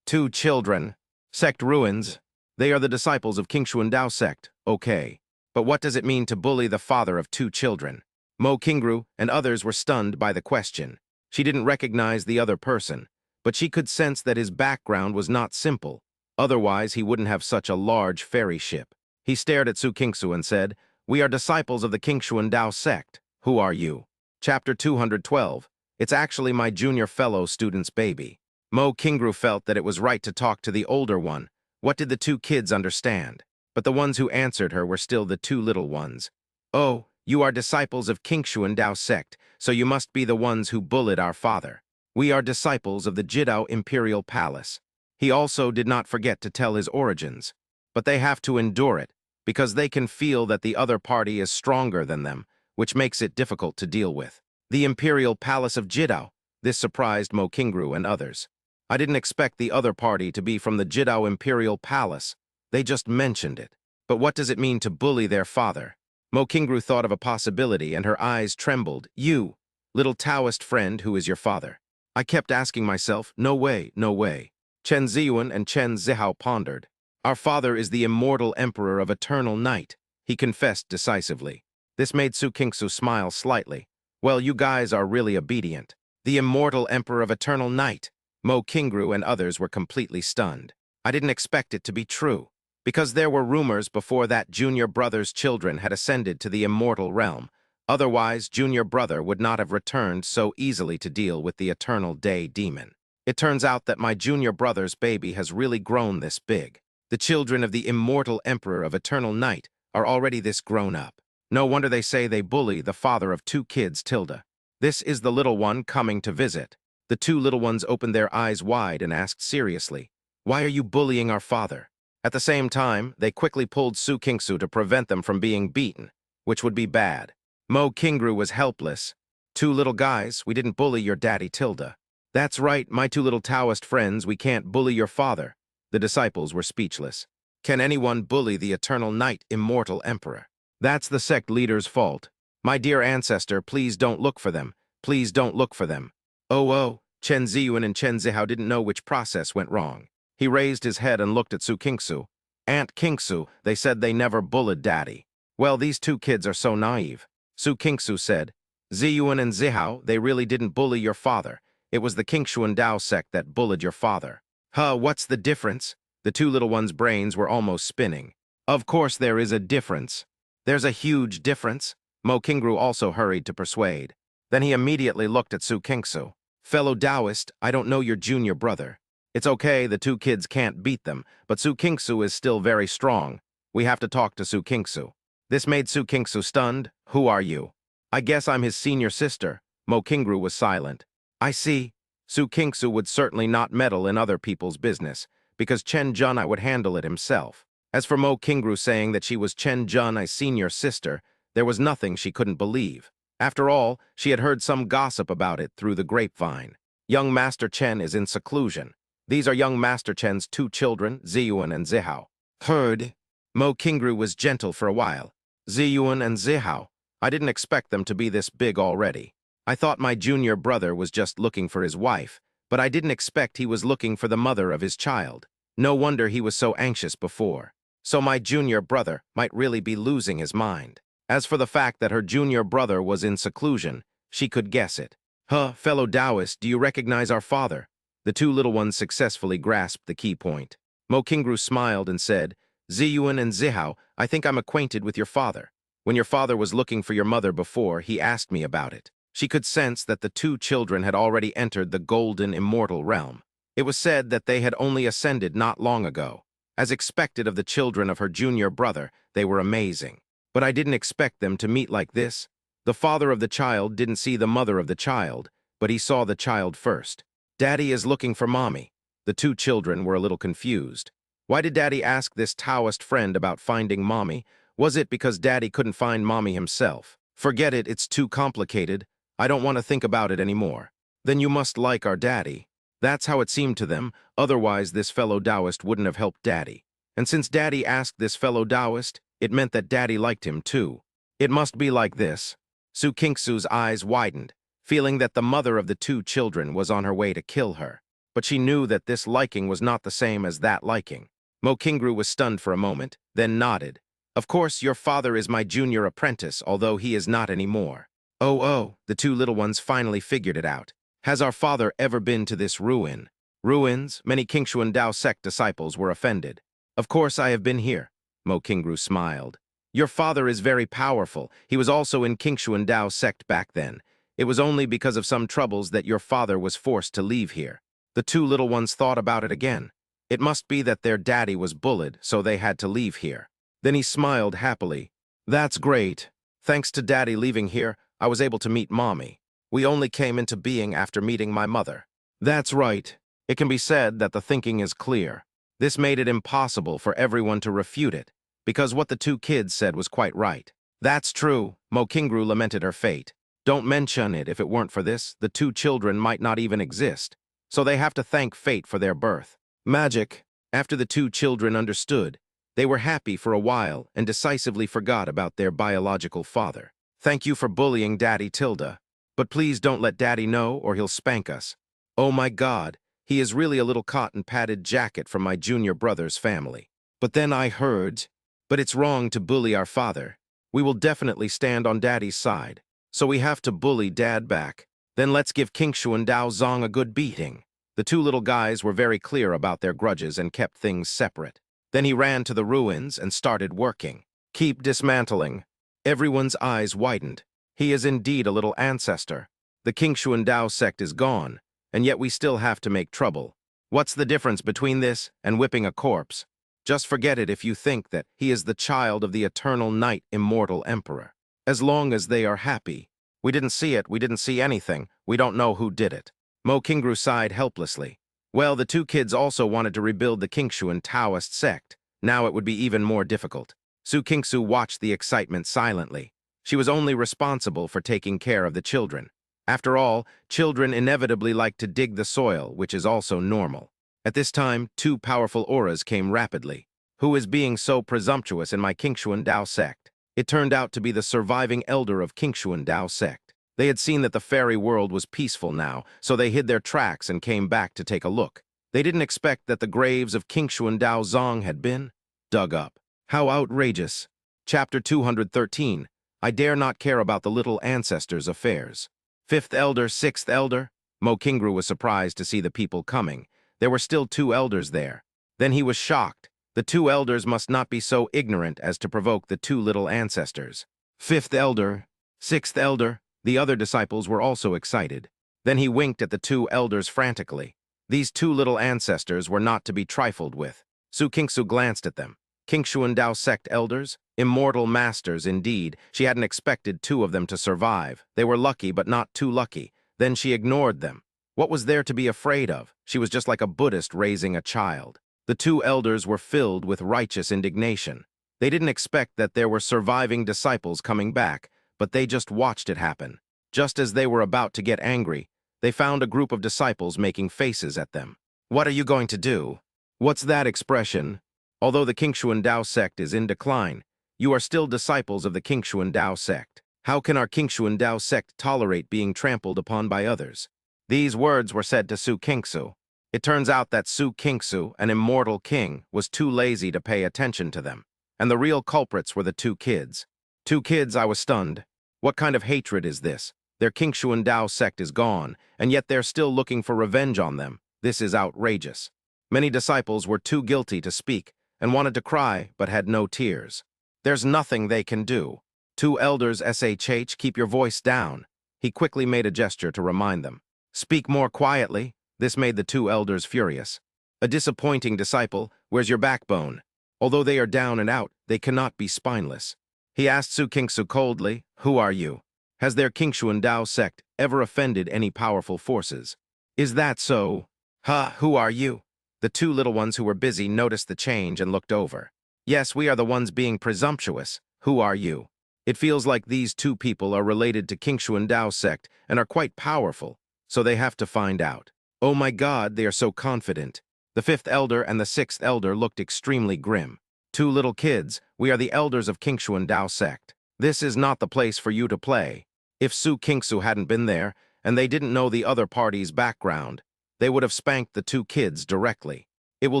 2 children. Sect ruins. They are the disciples of Qingshuan Dao sect. Okay. But what does it mean to bully the father of 2 children? Mo Kingru and others were stunned by the question. She didn't recognize the other person, but she could sense that his background was not simple. Otherwise, he wouldn't have such a large ferry ship. He stared at Su Kingsu and said, We are disciples of the Qingshuan Dao sect. Who are you? Chapter 212. It's actually my junior fellow student's baby. Mo Kingru felt that it was right to talk to the older one. What did the 2 kids understand? But the ones who answered her were still the 2 little ones. Oh, you are disciples of Qingshuan Dao sect, so you must be the ones who bullied our father. We are disciples of the Jidao Imperial Palace. He also did not forget to tell his origins. But they have to endure it, because they can feel that the other party is stronger than them, which makes it difficult to deal with. The Imperial Palace of Jidao. This surprised Mo Kingru and others. I didn't expect the other party to be from the Jidao Imperial Palace. They just mentioned it. But what does it mean to bully their father? Mokingru thought of a possibility and her eyes trembled. You, little Taoist friend who is your father. I kept asking myself, no way, no way. Chen Ziyuan and Chen Zihao pondered. Our father is the immortal emperor of eternal night, he confessed decisively. This made Su Kingsu smile slightly. Well, you guys are really obedient. The immortal emperor of eternal night. Mo Kingru and others were completely stunned. I didn't expect it to be true, because there were rumors before that Junior Brother's children had ascended to the immortal realm. Otherwise, Junior Brother would not have returned so easily to deal with the Eternal Day demon. It turns out that my Junior Brother's baby has really grown this big. The children of the immortal emperor of eternal night are already this grown up. No wonder they say they bully the father of two kids, Tilda. This is the little one coming to visit. The two little ones opened their eyes wide and asked seriously, "Why are you bullying our father?" At the same time, they quickly pulled Su Kingsu to prevent them from being beaten, which would be bad. Mo Kingru was helpless. Two little guys, we didn't bully your daddy, Tilda. That's right, my two little Taoist friends, we can't bully your father. The disciples were speechless. Can anyone bully the eternal night immortal emperor? That's the sect leader's fault. My dear ancestor, please don't look for them. Please don't look for them. Oh, Chen Ziyuan and Chen Zihao didn't know which process went wrong. He raised his head and looked at Su Kingsu. Aunt Kingsu, they said they never bullied daddy. Well, these two kids are so naive. Su Kingsu said, Ziyuan and Zihao, they really didn't bully your father. It was the Qingshuan Dao sect that bullied your father. Huh, what's the difference? The two little ones' brains were almost spinning. Of course there is a difference. There's a huge difference. Mo Kingru also hurried to persuade. Then he immediately looked at Su Kingsu. Fellow Taoist, I don't know your junior brother. It's okay, the two kids can't beat them, but Su Kingsu is still very strong. We have to talk to Su Kingsu. This made Su Kingsu stunned. Who are you? I guess I'm his senior sister. Mo Kingru was silent. I see. Su Kingsu would certainly not meddle in other people's business, because Chen Junai would handle it himself. As for Mo Kingru saying that she was Chen Junai's senior sister, there was nothing she couldn't believe. After all, she had heard some gossip about it through the grapevine. Young Master Chen is in seclusion. These are young Master Chen's two children, Ziyuan and Zihao. Heard. Mo Kingru was gentle for a while. Ziyuan and Zihao. I didn't expect them to be this big already. I thought my junior brother was just looking for his wife, but I didn't expect he was looking for the mother of his child. No wonder he was so anxious before. So my junior brother might really be losing his mind. As for the fact that her junior brother was in seclusion, she could guess it. Huh, fellow Taoist, do you recognize our father? The two little ones successfully grasped the key point. Mo Kingru smiled and said, Ziyuan and Zihao, I think I'm acquainted with your father. When your father was looking for your mother before, he asked me about it. She could sense that the two children had already entered the golden immortal realm. It was said that they had only ascended not long ago. As expected of the children of her junior brother, they were amazing. But I didn't expect them to meet like this. The father of the child didn't see the mother of the child, but he saw the child first. Daddy is looking for Mommy. The two children were a little confused. Why did Daddy ask this Taoist friend about finding Mommy? Was it because Daddy couldn't find Mommy himself? Forget it, it's too complicated. I don't want to think about it anymore. Then you must like our Daddy. That's how it seemed to them, otherwise this fellow Taoist wouldn't have helped Daddy. And since Daddy asked this fellow Taoist, it meant that Daddy liked him too. It must be like this. Su Kingsu's eyes widened, feeling that the mother of the two children was on her way to kill her. But she knew that this liking was not the same as that liking. Mo Kingru was stunned for a moment, then nodded. Of course, your father is my junior apprentice, although he is not anymore. Oh, the two little ones finally figured it out. Has our father ever been to this ruin? Ruins? Many Qingshuan Dao sect disciples were offended. Of course I have been here. Mo Kingru smiled. Your father is very powerful. He was also in Qingshuan Dao sect back then. It was only because of some troubles that your father was forced to leave here. The two little ones thought about it again. It must be that their daddy was bullied, so they had to leave here. Then he smiled happily. That's great. Thanks to Daddy leaving here, I was able to meet Mommy. We only came into being after meeting my mother. That's right. It can be said that the thinking is clear. This made it impossible for everyone to refute it, because what the two kids said was quite right. That's true. Mo Kingru lamented her fate. Don't mention it. If it weren't for this, the two children might not even exist. So they have to thank fate for their birth. Magic. After the two children understood, They were happy for a while and decisively forgot about their biological father. Thank you for bullying Daddy Tilda. But please don't let Daddy know or he'll spank us. Oh my God, he is really a little cotton-padded jacket from my junior brother's family. But then I heard, but it's wrong to bully our father. We will definitely stand on Daddy's side. So we have to bully Dad back. Then let's give Kingshu and Dao Zong a good beating. The two little guys were very clear about their grudges and kept things separate. Then he ran to the ruins and started working. Keep dismantling. Everyone's eyes widened. He is indeed a little ancestor. The Kingshu and Dao sect is gone, and yet we still have to make trouble. What's the difference between this and whipping a corpse? Just forget it if you think that he is the child of the eternal night immortal emperor. As long as they are happy. We didn't see it, we didn't see anything, we don't know who did it. Mo Kingru sighed helplessly. Well, the two kids also wanted to rebuild the Kingshu and Taoist sect. Now it would be even more difficult. Su Kingsu watched the excitement silently. She was only responsible for taking care of the children. After all, children inevitably like to dig the soil, which is also normal. At this time, two powerful auras came rapidly. Who is being so presumptuous in my Kingshuan Dao sect? It turned out to be the surviving elder of Kingshuan Dao sect. They had seen that the fairy world was peaceful now, so they hid their tracks and came back to take a look. They didn't expect that the graves of Kingshuan Dao Zong had been dug up. How outrageous. Chapter 213. I dare not care about the little ancestors' affairs. Fifth elder, sixth elder. Mo Kingru was surprised to see the people coming. There were still two elders there. Then he was shocked. The two elders must not be so ignorant as to provoke the two little ancestors. Fifth elder, sixth elder. The other disciples were also excited. Then he winked at the two elders frantically. These two little ancestors were not to be trifled with. Su Kingsu glanced at them. Kingshuan Dao sect elders? Immortal masters, indeed. She hadn't expected two of them to survive. They were lucky, but not too lucky. Then she ignored them. What was there to be afraid of? She was just like a Buddhist raising a child. The two elders were filled with righteous indignation. They didn't expect that there were surviving disciples coming back, but they just watched it happen. Just as they were about to get angry, they found a group of disciples making faces at them. What are you going to do? What's that expression? Although the Kingshuan Dao sect is in decline, you are still disciples of the Kingshuan Dao sect. How can our Kingshuan Dao sect tolerate being trampled upon by others? These words were said to Su Kingsu. It turns out that Su Kingsu, an immortal king, was too lazy to pay attention to them. And the real culprits were the two kids. Two kids, I was stunned. What kind of hatred is this? Their Kingshuan Dao sect is gone, and yet they're still looking for revenge on them. This is outrageous. Many disciples were too guilty to speak and wanted to cry but had no tears. There's nothing they can do. Two elders, SHH, keep your voice down. He quickly made a gesture to remind them. Speak more quietly. This made the two elders furious. A disappointing disciple, where's your backbone? Although they are down and out, they cannot be spineless. He asked Su Kingsu coldly, who are you? Has their Kingshuan Dao sect ever offended any powerful forces? Is that so? Who are you? The two little ones who were busy noticed the change and looked over. Yes, we are the ones being presumptuous. Who are you? It feels like these two people are related to Kingshuan Dao sect and are quite powerful, so they have to find out. Oh my God, they are so confident. The fifth elder and the sixth elder looked extremely grim. Two little kids, we are the elders of Kingshuan Dao sect. This is not the place for you to play. If Su Kingsu hadn't been there, and they didn't know the other party's background, they would have spanked the two kids directly. It will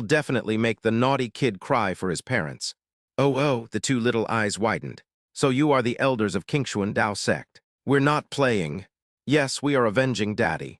definitely make the naughty kid cry for his parents. Oh, the two little eyes widened. So you are the elders of Kingshuan Dao sect. We're not playing. Yes, we are avenging Daddy.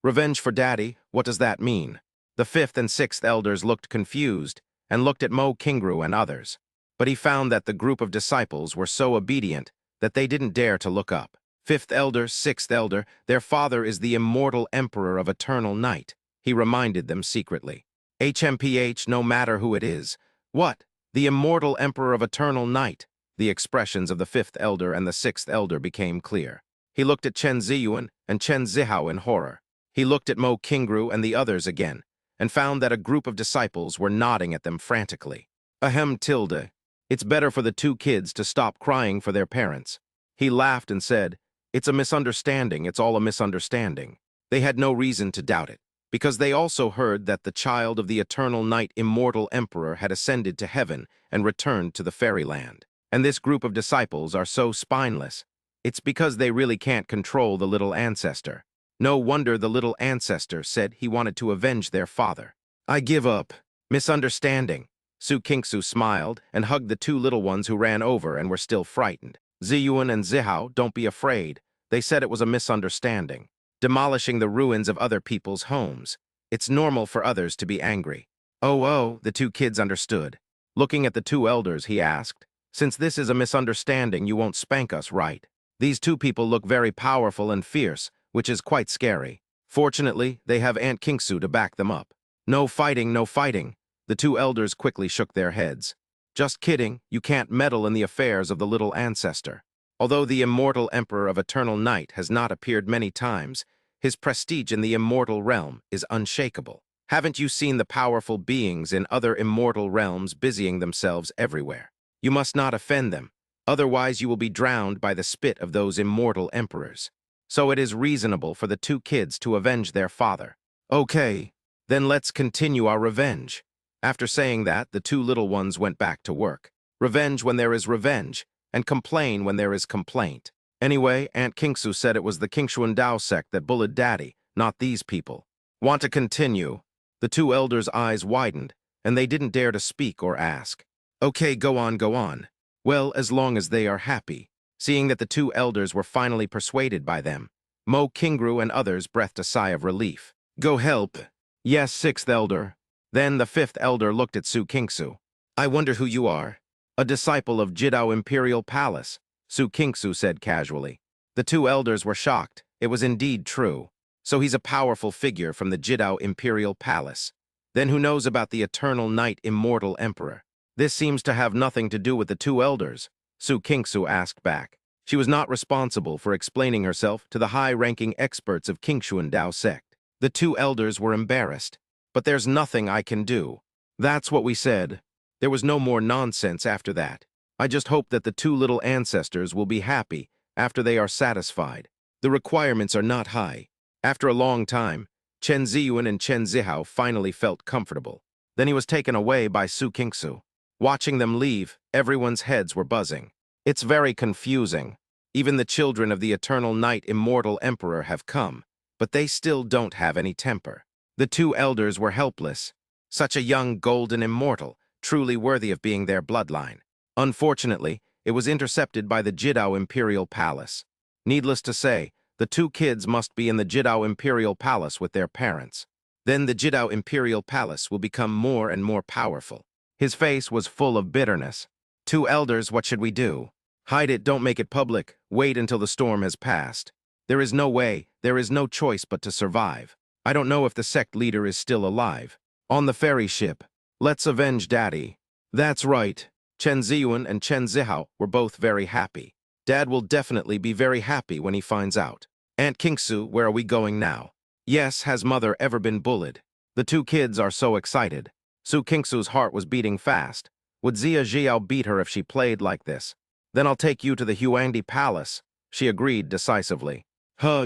Revenge for Daddy, what does that mean? The fifth and sixth elders looked confused and looked at Mo Kingru and others. But he found that the group of disciples were so obedient that they didn't dare to look up. Fifth elder, sixth elder, their father is the immortal emperor of eternal night. He reminded them secretly. HMPH, no matter who it is. What? The immortal emperor of eternal night. The expressions of the fifth elder and the sixth elder became clear. He looked at Chen Ziyuan and Chen Zihao in horror. He looked at Mo Kingru and the others again, and found that a group of disciples were nodding at them frantically. Ahem tilde. It's better for the two kids to stop crying for their parents. He laughed and said, it's a misunderstanding, it's all a misunderstanding. They had no reason to doubt it. because they also heard that the child of the eternal night immortal emperor had ascended to heaven and returned to the fairyland. And this group of disciples are so spineless. It's because they really can't control the little ancestor. No wonder the little ancestor said he wanted to avenge their father. I give up. Misunderstanding. Su Kingsu smiled and hugged the two little ones who ran over and were still frightened. Ziyuan and Zihao, don't be afraid. They said it was a misunderstanding. Demolishing the ruins of other people's homes. It's normal for others to be angry. Oh, the two kids understood. Looking at the two elders, he asked, since this is a misunderstanding, you won't spank us, right? These two people look very powerful and fierce, which is quite scary. Fortunately, they have Aunt Kingsu to back them up. No fighting, no fighting. The two elders quickly shook their heads. Just kidding, you can't meddle in the affairs of the little ancestor. Although the immortal emperor of eternal night has not appeared many times, his prestige in the immortal realm is unshakable. Haven't you seen the powerful beings in other immortal realms busying themselves everywhere? You must not offend them, otherwise you will be drowned by the spit of those immortal emperors. So it is reasonable for the two kids to avenge their father. Okay, then let's continue our revenge. After saying that, the two little ones went back to work. Revenge when there is revenge, and complain when there is complaint. Anyway, Aunt Kingsu said it was the Kingshuan Dao sect that bullied Daddy, not these people. Want to continue? The two elders' eyes widened, and they didn't dare to speak or ask. Okay, go on, go on. Well, as long as they are happy. Seeing that the two elders were finally persuaded by them, Mo Kingru and others breathed a sigh of relief. Go help. Yes, sixth elder. Then the fifth elder looked at Su Kingsu. I wonder who you are. A disciple of Jidao Imperial Palace, Su Kingsu said casually. The two elders were shocked. It was indeed true. So he's a powerful figure from the Jidao Imperial Palace. Then who knows about the eternal night immortal emperor? This seems to have nothing to do with the two elders, Su Kingsu asked back. She was not responsible for explaining herself to the high-ranking experts of Kingshuan Dao sect. The two elders were embarrassed. But there's nothing I can do. That's what we said. There was no more nonsense after that. I just hope that the two little ancestors will be happy after they are satisfied. The requirements are not high. After a long time, Chen Ziyuan and Chen Zihao finally felt comfortable. Then he was taken away by Su Kingsu. Watching them leave, everyone's heads were buzzing. It's very confusing. Even the children of the eternal night immortal emperor have come, but they still don't have any temper. The two elders were helpless. Such a young golden immortal, truly worthy of being their bloodline. Unfortunately, it was intercepted by the Jidao Imperial Palace. Needless to say, the two kids must be in the Jidao Imperial Palace with their parents. Then the Jidao Imperial Palace will become more and more powerful. His face was full of bitterness. Two elders, what should we do? Hide it, don't make it public. Wait until the storm has passed. There is no way, there is no choice but to survive. I don't know if the sect leader is still alive. On the ferry ship. Let's avenge Daddy. That's right. Chen Ziyuan and Chen Zihao were both very happy. Dad will definitely be very happy when he finds out. Aunt Kingsu, where are we going now? Yes, has Mother ever been bullied? The two kids are so excited. Su Kingsu's heart was beating fast. Would Zia Jiao beat her if she played like this? Then I'll take you to the Huangdi Palace, she agreed decisively.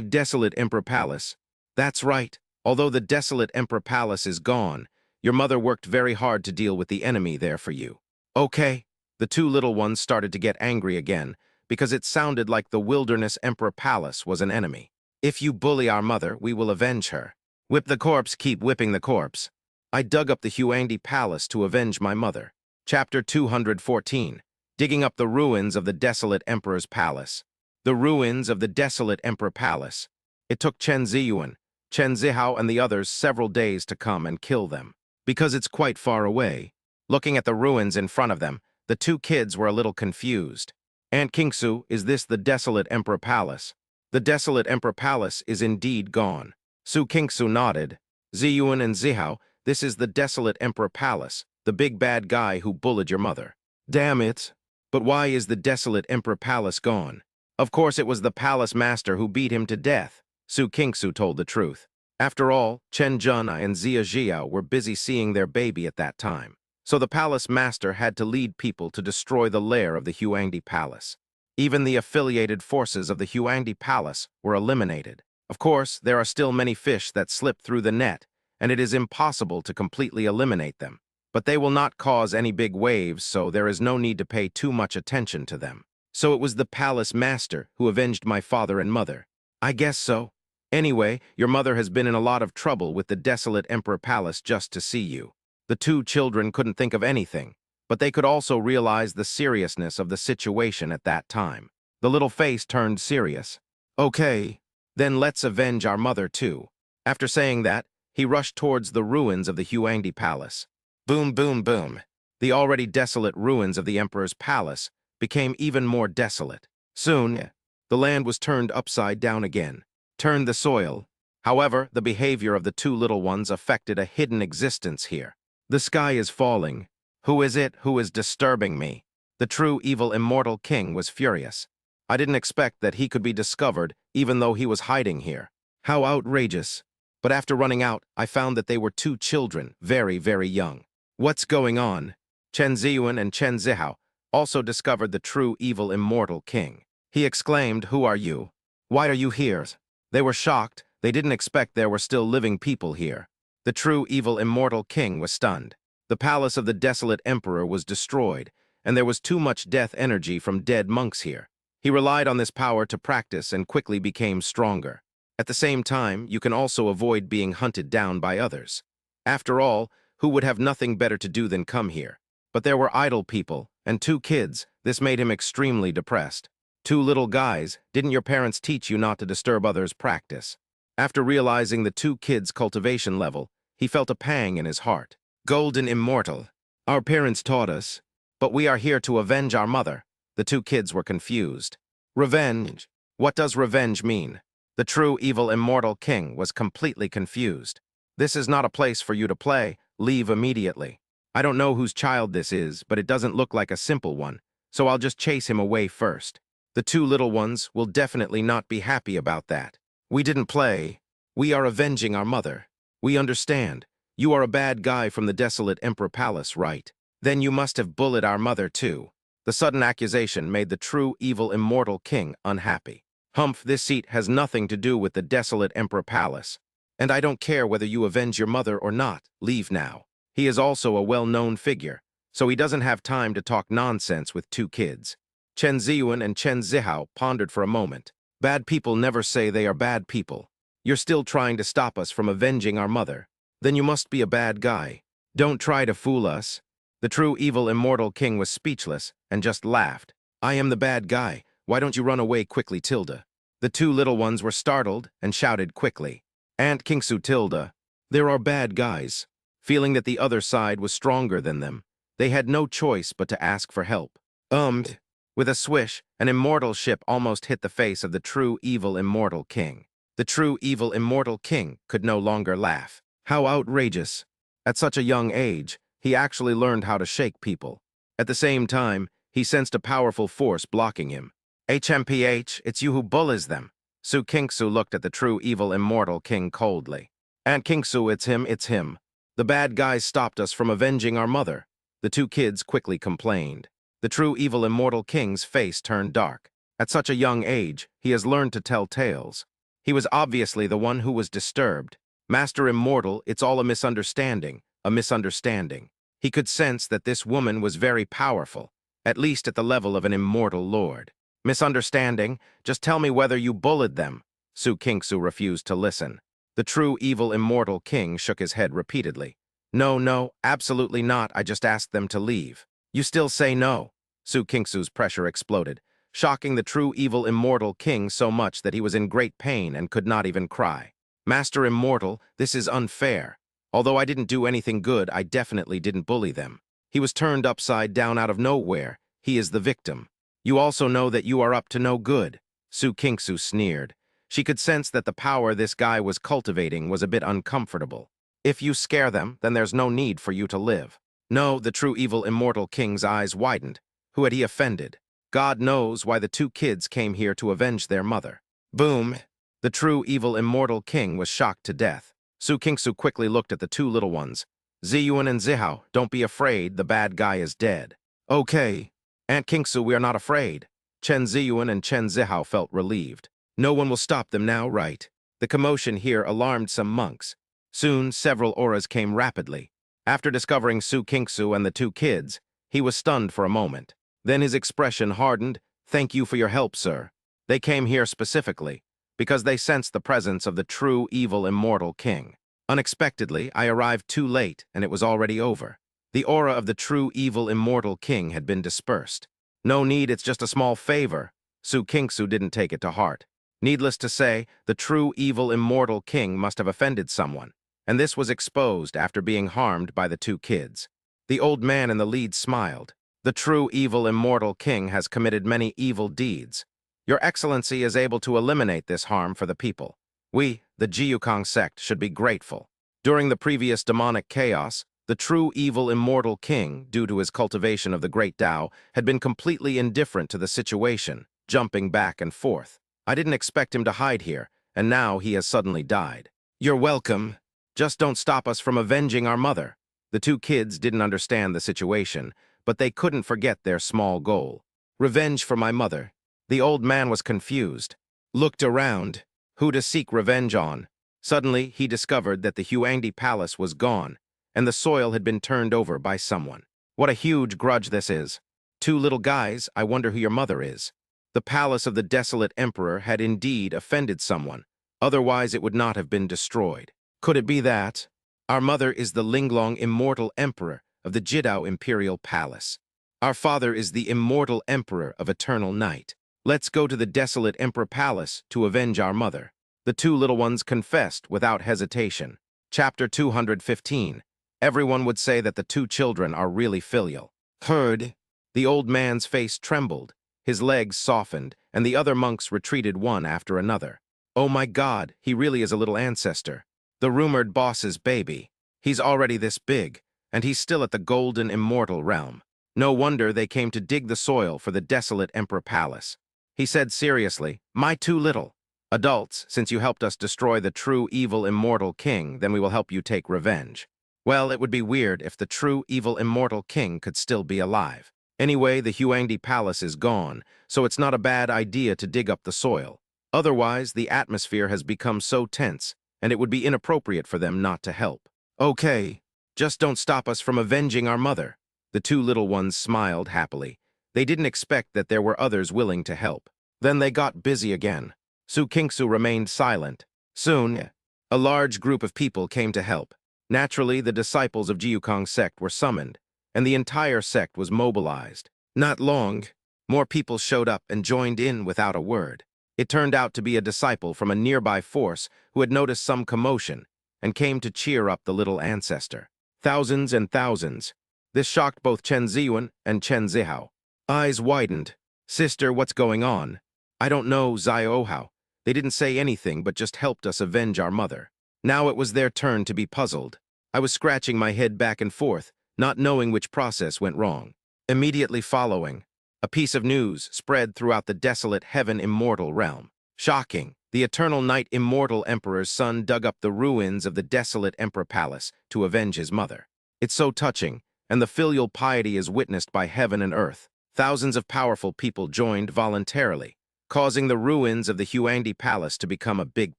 Desolate Emperor Palace. That's right. Although the desolate Emperor Palace is gone, your mother worked very hard to deal with the enemy there for you. Okay. The two little ones started to get angry again, because it sounded like the Wilderness Emperor Palace was an enemy. If you bully our mother, we will avenge her. Whip the corpse, keep whipping the corpse. I dug up the Huangdi Palace to avenge my mother. Chapter 214. Digging up the ruins of the desolate Emperor's Palace. The ruins of the desolate Emperor Palace. It took Chen Ziyuan, Chen Zihao and the others several days to come and kill them, because it's quite far away. Looking at the ruins in front of them, the two kids were a little confused. Aunt Kingsu, is this the desolate Emperor Palace? The desolate Emperor Palace is indeed gone. Su Kingsu nodded. Ziyuan and Zihao, this is the desolate Emperor Palace, the big bad guy who bullied your mother. Damn it. But why is the desolate Emperor Palace gone? Of course it was the palace master who beat him to death. Su Kingsu told the truth. After all, Chen Junai and Zia Jiao were busy seeing their baby at that time. So the palace master had to lead people to destroy the lair of the Huangdi Palace. Even the affiliated forces of the Huangdi Palace were eliminated. Of course, there are still many fish that slip through the net, and it is impossible to completely eliminate them. But they will not cause any big waves, so there is no need to pay too much attention to them. So it was the palace master who avenged my father and mother. I guess so. Anyway, your mother has been in a lot of trouble with the desolate Emperor Palace just to see you. The two children couldn't think of anything, but they could also realize the seriousness of the situation at that time. The little face turned serious. Okay, then let's avenge our mother too. After saying that, he rushed towards the ruins of the Huangdi Palace. Boom, boom, boom. The already desolate ruins of the Emperor's palace became even more desolate. Soon, the land was turned upside down again. Turned the soil. However, the behavior of the two little ones affected a hidden existence here. The sky is falling. Who is it who is disturbing me? The true evil immortal king was furious. I didn't expect that he could be discovered, even though he was hiding here. How outrageous. But after running out, I found that they were two children, very, very young. What's going on? Chen Ziyuan and Chen Zihao also discovered the true evil immortal king. He exclaimed, "Who are you? Why are you here?" They were shocked. They didn't expect there were still living people here. The true evil immortal king was stunned. The palace of the desolate emperor was destroyed, and there was too much death energy from dead monks here. He relied on this power to practice and quickly became stronger. At the same time, you can also avoid being hunted down by others. After all, who would have nothing better to do than come here? But there were idle people, and two kids. This made him extremely depressed. Two little guys, didn't your parents teach you not to disturb others' practice? After realizing the two kids' cultivation level, he felt a pang in his heart. Golden immortal. Our parents taught us, but we are here to avenge our mother. The two kids were confused. Revenge. What does revenge mean? The true evil immortal king was completely confused. This is not a place for you to play. Leave immediately. I don't know whose child this is, but it doesn't look like a simple one, so I'll just chase him away first. The two little ones will definitely not be happy about that. We didn't play. We are avenging our mother. We understand. You are a bad guy from the desolate Emperor Palace, right? Then you must have bullied our mother too. The sudden accusation made the true evil immortal king unhappy. Humph, this seat has nothing to do with the desolate Emperor Palace. And I don't care whether you avenge your mother or not. Leave now. He is also a well-known figure, so he doesn't have time to talk nonsense with two kids. Chen Ziyuan and Chen Zihao pondered for a moment. Bad people never say they are bad people. You're still trying to stop us from avenging our mother. Then you must be a bad guy. Don't try to fool us. The true evil immortal king was speechless and just laughed. I am the bad guy. Why don't you run away quickly, Tilda? The two little ones were startled and shouted quickly. Aunt Kingsu, Tilda. There are bad guys. Feeling that the other side was stronger than them, they had no choice but to ask for help. With a swish, an immortal ship almost hit the face of the true evil immortal king. The true evil immortal king could no longer laugh. How outrageous. At such a young age, he actually learned how to shake people. At the same time, he sensed a powerful force blocking him. HMPH, it's you who bullies them. Su Kingsu looked at the true evil immortal king coldly. Aunt Kingsu, it's him. The bad guys stopped us from avenging our mother. The two kids quickly complained. The true evil immortal king's face turned dark. At such a young age, he has learned to tell tales. He was obviously the one who was disturbed. Master Immortal, it's all a misunderstanding, a misunderstanding. He could sense that this woman was very powerful, at least at the level of an immortal lord. Misunderstanding? Just tell me whether you bullied them. Su Kingsu refused to listen. The true evil immortal king shook his head repeatedly. No, absolutely not. I just asked them to leave. You still say no. Su Kingsu's pressure exploded, shocking the true evil immortal king so much that he was in great pain and could not even cry. Master Immortal, this is unfair. Although I didn't do anything good, I definitely didn't bully them. He was turned upside down out of nowhere. He is the victim. You also know that you are up to no good. Su Kingsu sneered. She could sense that the power this guy was cultivating was a bit uncomfortable. If you scare them, then there's no need for you to live. No, the true evil immortal king's eyes widened. Who had he offended? God knows why the two kids came here to avenge their mother. Boom! The true evil immortal king was shocked to death. Su Kingsu quickly looked at the two little ones. Ziyuan and Zihao, don't be afraid, the bad guy is dead. Okay. Aunt Kingsu, we are not afraid. Chen Ziyuan and Chen Zihao felt relieved. No one will stop them now, right? The commotion here alarmed some monks. Soon, several auras came rapidly. After discovering Su Kingsu and the two kids, he was stunned for a moment. Then his expression hardened. "Thank you for your help, sir. They came here specifically because they sensed the presence of the true evil immortal king. Unexpectedly, I arrived too late, and it was already over. The aura of the true evil immortal king had been dispersed. No need, it's just a small favor." Su Kingsu didn't take it to heart. Needless to say, the true evil immortal king must have offended someone, and this was exposed after being harmed by the two kids. The old man in the lead smiled. "The true evil immortal king has committed many evil deeds. Your Excellency is able to eliminate this harm for the people. We, the Jiukang sect, should be grateful." During the previous demonic chaos, the true evil immortal king, due to his cultivation of the great Tao, had been completely indifferent to the situation, jumping back and forth. I didn't expect him to hide here, and now he has suddenly died. "You're welcome. Just don't stop us from avenging our mother." The two kids didn't understand the situation, but they couldn't forget their small goal. "Revenge for my mother." The old man was confused. Looked around. Who to seek revenge on? Suddenly, he discovered that the Huangdi Palace was gone, and the soil had been turned over by someone. What a huge grudge this is. "Two little guys, I wonder who your mother is." The palace of the desolate emperor had indeed offended someone. Otherwise, it would not have been destroyed. Could it be that? "Our mother is the Linglong immortal emperor of the Jidao Imperial Palace. Our father is the immortal emperor of eternal night. Let's go to the desolate emperor palace to avenge our mother." The two little ones confessed without hesitation. Chapter 215. Everyone would say that the two children are really filial. Heard. The old man's face trembled, his legs softened, and the other monks retreated one after another. "Oh my God, he really is a little ancestor. The rumored boss's baby. He's already this big, and he's still at the golden immortal realm. No wonder they came to dig the soil for the desolate emperor palace." He said seriously, "My two little adults, since you helped us destroy the true evil immortal king, then we will help you take revenge." Well, it would be weird if the true evil immortal king could still be alive. Anyway, the Huangdi Palace is gone, so it's not a bad idea to dig up the soil. Otherwise, the atmosphere has become so tense, and it would be inappropriate for them not to help. "Okay, just don't stop us from avenging our mother." The two little ones smiled happily. They didn't expect that there were others willing to help. Then they got busy again. Su Kingsu remained silent. Soon, a large group of people came to help. Naturally, the disciples of Jiukang sect were summoned, and the entire sect was mobilized. Not long, more people showed up and joined in without a word. It turned out to be a disciple from a nearby force who had noticed some commotion and came to cheer up the little ancestor. Thousands and thousands. This shocked both Chen Ziyuan and Chen Zihao. Eyes widened. "Sister, what's going on?" "I don't know, Ziohao. They didn't say anything but just helped us avenge our mother." Now it was their turn to be puzzled. I was scratching my head back and forth, not knowing which process went wrong. Immediately following, a piece of news spread throughout the desolate heaven immortal realm. Shocking! The eternal night immortal emperor's son dug up the ruins of the desolate emperor palace to avenge his mother. It's so touching, and the filial piety is witnessed by heaven and earth. Thousands of powerful people joined voluntarily, causing the ruins of the Huangdi Palace to become a big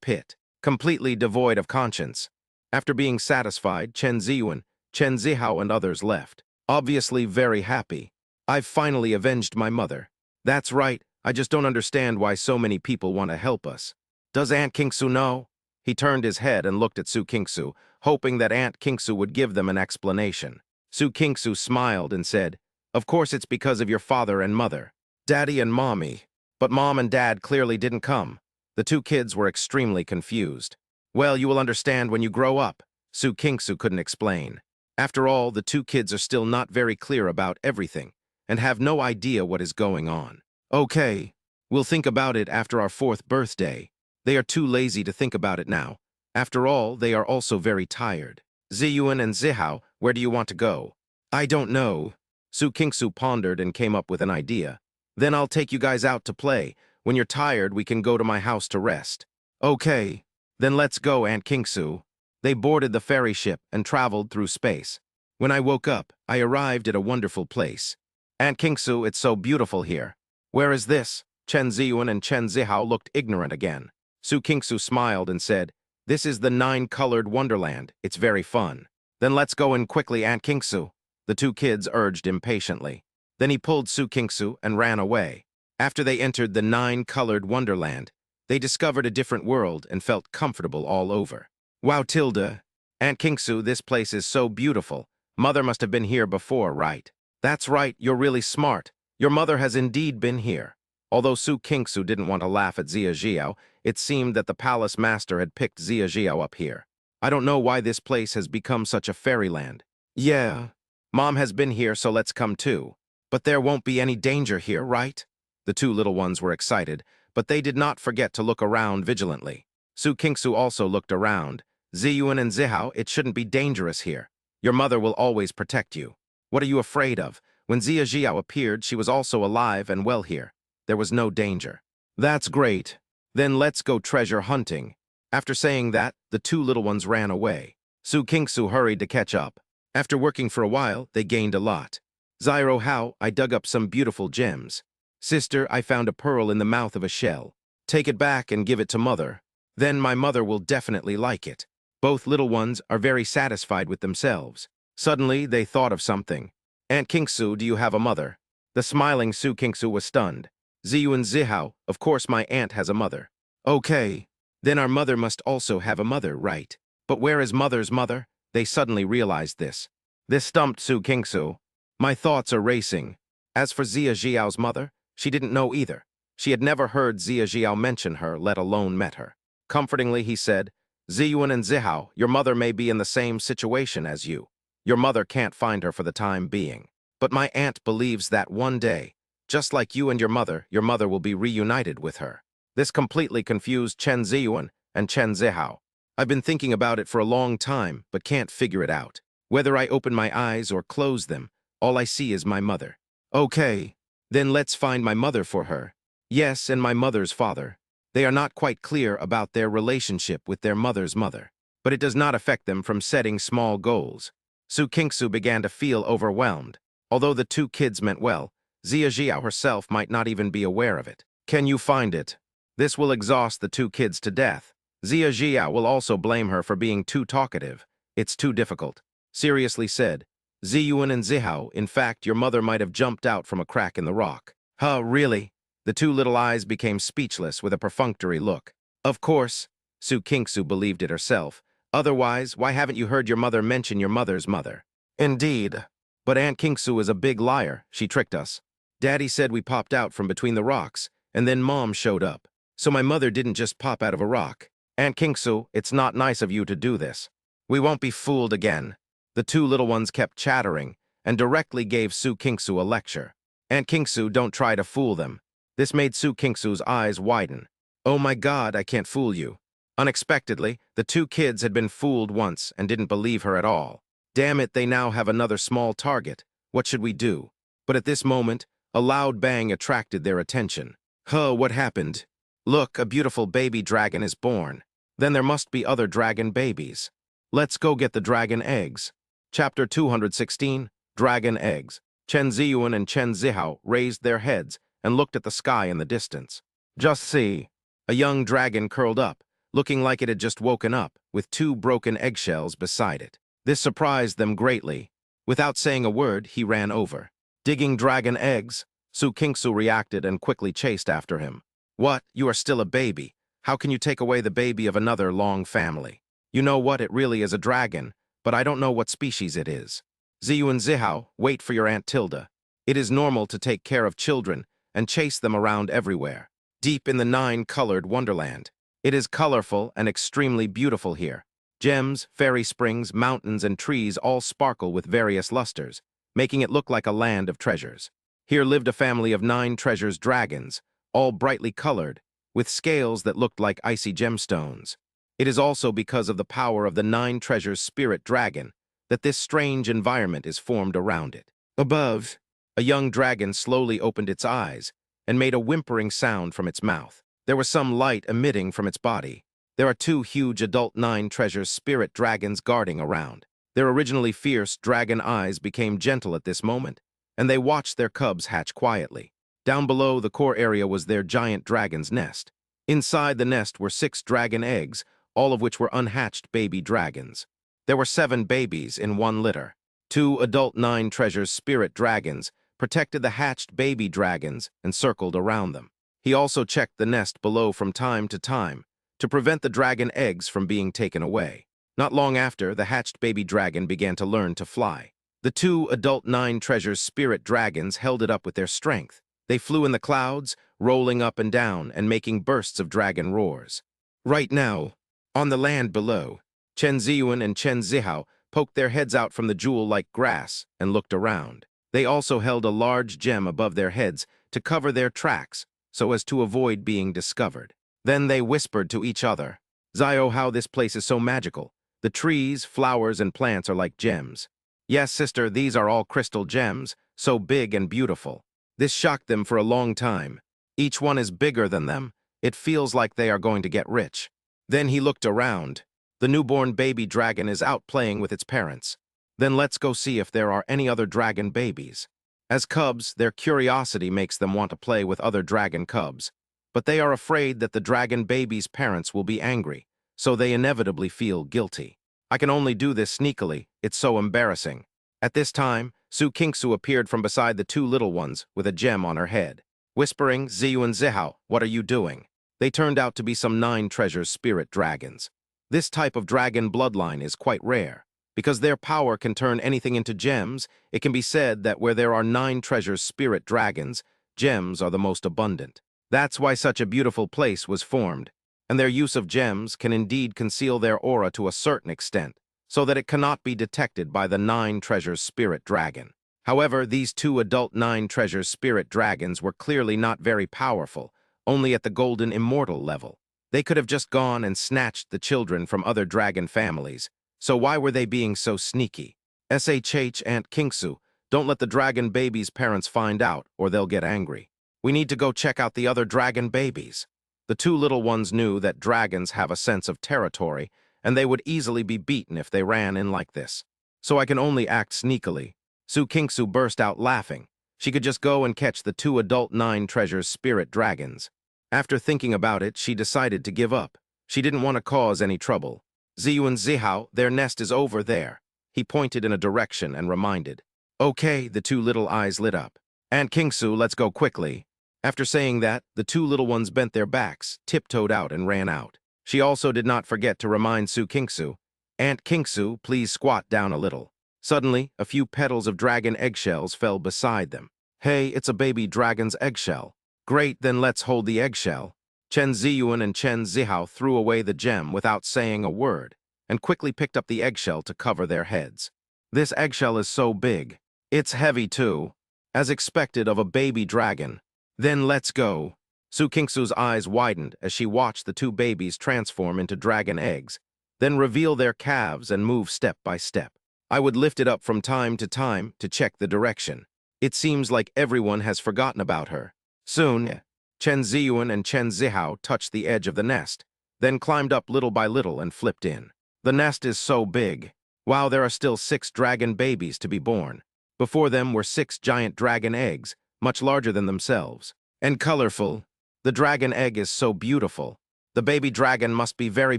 pit, completely devoid of conscience. After being satisfied, Chen Ziyuan, Chen Zihao, and others left, obviously very happy. "I've finally avenged my mother." "That's right, I just don't understand why so many people want to help us." "Does Aunt Kingsu know?" He turned his head and looked at Su Kingsu, hoping that Aunt Kingsu would give them an explanation. Su Kingsu smiled and said, "Of course it's because of your father and mother. Daddy and mommy." But mom and dad clearly didn't come. The two kids were extremely confused. "Well, you will understand when you grow up," Su Kingsu couldn't explain. After all, the two kids are still not very clear about everything and have no idea what is going on. "Okay, we'll think about it after our 4th birthday." They are too lazy to think about it now. After all, they are also very tired. "Ziyuan and Zihao, where do you want to go?" "I don't know." Su Kingsu pondered and came up with an idea. "Then I'll take you guys out to play. When you're tired, we can go to my house to rest." "Okay. Then let's go, Aunt Kingsu." They boarded the ferry ship and traveled through space. When I woke up, I arrived at a wonderful place. "Aunt Kingsu, it's so beautiful here." "Where is this?" Chen Ziyuan and Chen Zihao looked ignorant again. Su Kingsu smiled and said, This is the nine-colored wonderland. It's very fun. Then let's go in quickly, Aunt Kingsu, the two kids urged impatiently. Then he pulled Su Kingsu and ran away. After they entered the nine-colored wonderland, they discovered a different world and felt comfortable all over. Wow, Tilda. Aunt Kingsu, this place is so beautiful. Mother must have been here before, right? That's right, you're really smart. Your mother has indeed been here. Although Su Kingsu didn't want to laugh at Zia Jiao, it seemed that the palace master had picked Zia Jiao up here. I don't know why this place has become such a fairyland. Yeah, Mom has been here, so let's come too. But there won't be any danger here, right? The two little ones were excited, but they did not forget to look around vigilantly. Su Kingsu also looked around. Ziyuan and Zihao, it shouldn't be dangerous here. Your mother will always protect you. What are you afraid of? When Zia Jiao appeared, she was also alive and well here. There was no danger. That's great. Then let's go treasure hunting. After saying that, the two little ones ran away. Su Kingsu hurried to catch up. After working for a while, they gained a lot. Zyro, how? I dug up some beautiful gems. Sister, I found a pearl in the mouth of a shell. Take it back and give it to Mother. Then my mother will definitely like it. Both little ones are very satisfied with themselves. Suddenly, they thought of something. Aunt Kingsu, do you have a mother? The smiling Su Kingsu was stunned. Ziyu and Zihao, of course my aunt has a mother. Okay. Then our mother must also have a mother, right? But where is Mother's mother? They suddenly realized this. This stumped Su Kingsu. My thoughts are racing. As for Zia Jiao's mother, she didn't know either. She had never heard Zia Jiao mention her, let alone met her. Comfortingly, he said, Ziyuan and Zihao, your mother may be in the same situation as you. Your mother can't find her for the time being. But my aunt believes that one day, just like you and your mother will be reunited with her. This completely confused Chen Ziyuan and Chen Zihao. I've been thinking about it for a long time, but can't figure it out. Whether I open my eyes or close them, all I see is my mother. Okay, then let's find my mother for her. Yes, and my mother's father. They are not quite clear about their relationship with their mother's mother, but it does not affect them from setting small goals. Su Kingsu began to feel overwhelmed. Although the two kids meant well, Zia Jiao herself might not even be aware of it. Can you find it? This will exhaust the two kids to death. Zia Jiao will also blame her for being too talkative. It's too difficult. Seriously said, Ziyuan and Zihao, in fact, your mother might have jumped out from a crack in the rock. Huh, really? The two little eyes became speechless with a perfunctory look. Of course, Su Kingsu believed it herself. Otherwise, why haven't you heard your mother mention your mother's mother? Indeed. But Aunt Kingsu is a big liar. She tricked us. Daddy said we popped out from between the rocks, and then Mom showed up. So my mother didn't just pop out of a rock. Aunt Kingsu, it's not nice of you to do this. We won't be fooled again. The two little ones kept chattering and directly gave Su Kingsu a lecture. Aunt Kingsu, don't try to fool them. This made Su Kingsu's eyes widen. Oh my God, I can't fool you. Unexpectedly, the two kids had been fooled once and didn't believe her at all. Damn it, they now have another small target. What should we do? But at this moment, a loud bang attracted their attention. Huh, what happened? Look, a beautiful baby dragon is born. Then there must be other dragon babies. Let's go get the dragon eggs. Chapter 216, Dragon Eggs. Chen Ziyuan and Chen Zihao raised their heads and looked at the sky in the distance. Just see. A young dragon curled up, looking like it had just woken up, with two broken eggshells beside it. This surprised them greatly. Without saying a word, he ran over. Digging dragon eggs, Su Kingsu reacted and quickly chased after him. What? You are still a baby. How can you take away the baby of another long family? You know what? It really is a dragon, but I don't know what species it is. Ziyu and Zihao, wait for your Aunt Tilda. It is normal to take care of children and chase them around everywhere. Deep in the nine-colored wonderland. It is colorful and extremely beautiful here. Gems, fairy springs, mountains, and trees all sparkle with various lusters, making it look like a land of treasures. Here lived a family of 9 treasures dragons, all brightly colored, with scales that looked like icy gemstones. It is also because of the power of the 9 treasures spirit dragon that this strange environment is formed around it. Above, a young dragon slowly opened its eyes and made a whimpering sound from its mouth. There was some light emitting from its body. There are 2 huge adult 9 treasures spirit dragons guarding around. Their originally fierce dragon eyes became gentle at this moment, and they watched their cubs hatch quietly. Down below the core area was their giant dragon's nest. Inside the nest were 6 dragon eggs, all of which were unhatched baby dragons. There were 7 babies in one litter. 2 adult 9 treasures spirit dragons protected the hatched baby dragons and circled around them. He also checked the nest below from time to prevent the dragon eggs from being taken away. Not long after, the hatched baby dragon began to learn to fly. The 2 adult 9 treasures spirit dragons held it up with their strength. They flew in the clouds, rolling up and down and making bursts of dragon roars. Right now, on the land below, Chen Ziyuan and Chen Zihao poked their heads out from the jewel-like grass and looked around. They also held a large gem above their heads to cover their tracks so as to avoid being discovered. Then they whispered to each other, "Zio, how this place is so magical. The trees, flowers, and plants are like gems." "Yes, sister, these are all crystal gems, so big and beautiful." This shocked them for a long time. Each one is bigger than them. It feels like they are going to get rich. Then he looked around. The newborn baby dragon is out playing with its parents. Then let's go see if there are any other dragon babies. As cubs, their curiosity makes them want to play with other dragon cubs. But they are afraid that the dragon baby's parents will be angry, so they inevitably feel guilty. I can only do this sneakily, it's so embarrassing. At this time, Su Kingsu appeared from beside the 2 little ones with a gem on her head. Whispering, "Ziyu and Zihao, what are you doing?" They turned out to be some 9 treasures spirit dragons. This type of dragon bloodline is quite rare. Because their power can turn anything into gems, it can be said that where there are 9 treasures spirit dragons, gems are the most abundant. That's why such a beautiful place was formed, and their use of gems can indeed conceal their aura to a certain extent, so that it cannot be detected by the 9 treasures spirit dragon. However, these 2 adult 9 treasures spirit dragons were clearly not very powerful, only at the golden immortal level. They could have just gone and snatched the children from other dragon families, so why were they being so sneaky? SHH Aunt Kingsu, don't let the dragon babies' parents find out, or they'll get angry. We need to go check out the other dragon babies. The 2 little ones knew that dragons have a sense of territory, and they would easily be beaten if they ran in like this. So I can only act sneakily. Su Kingsu burst out laughing. She could just go and catch the 2 adult 9 treasures spirit dragons. After thinking about it, she decided to give up. She didn't want to cause any trouble. Ziyu and Zihao, their nest is over there. He pointed in a direction and reminded. Okay, the 2 little eyes lit up. Aunt Kingsu, let's go quickly. After saying that, the 2 little ones bent their backs, tiptoed out, and ran out. She also did not forget to remind Su Kingsu, Aunt Kingsu, please squat down a little. Suddenly, a few petals of dragon eggshells fell beside them. Hey, it's a baby dragon's eggshell. Great, then let's hold the eggshell. Chen Ziyuan and Chen Zihao threw away the gem without saying a word, and quickly picked up the eggshell to cover their heads. This eggshell is so big. It's heavy too, as expected of a baby dragon. Then let's go. Su Kingsu's eyes widened as she watched the 2 babies transform into dragon eggs, then reveal their calves and move step by step. I would lift it up from time to check the direction. It seems like everyone has forgotten about her. Soon, Chen Ziyuan and Chen Zihao touched the edge of the nest, then climbed up little by little and flipped in. The nest is so big. Wow, there are still 6 dragon babies to be born. Before them were 6 giant dragon eggs, much larger than themselves, and colorful. The dragon egg is so beautiful. The baby dragon must be very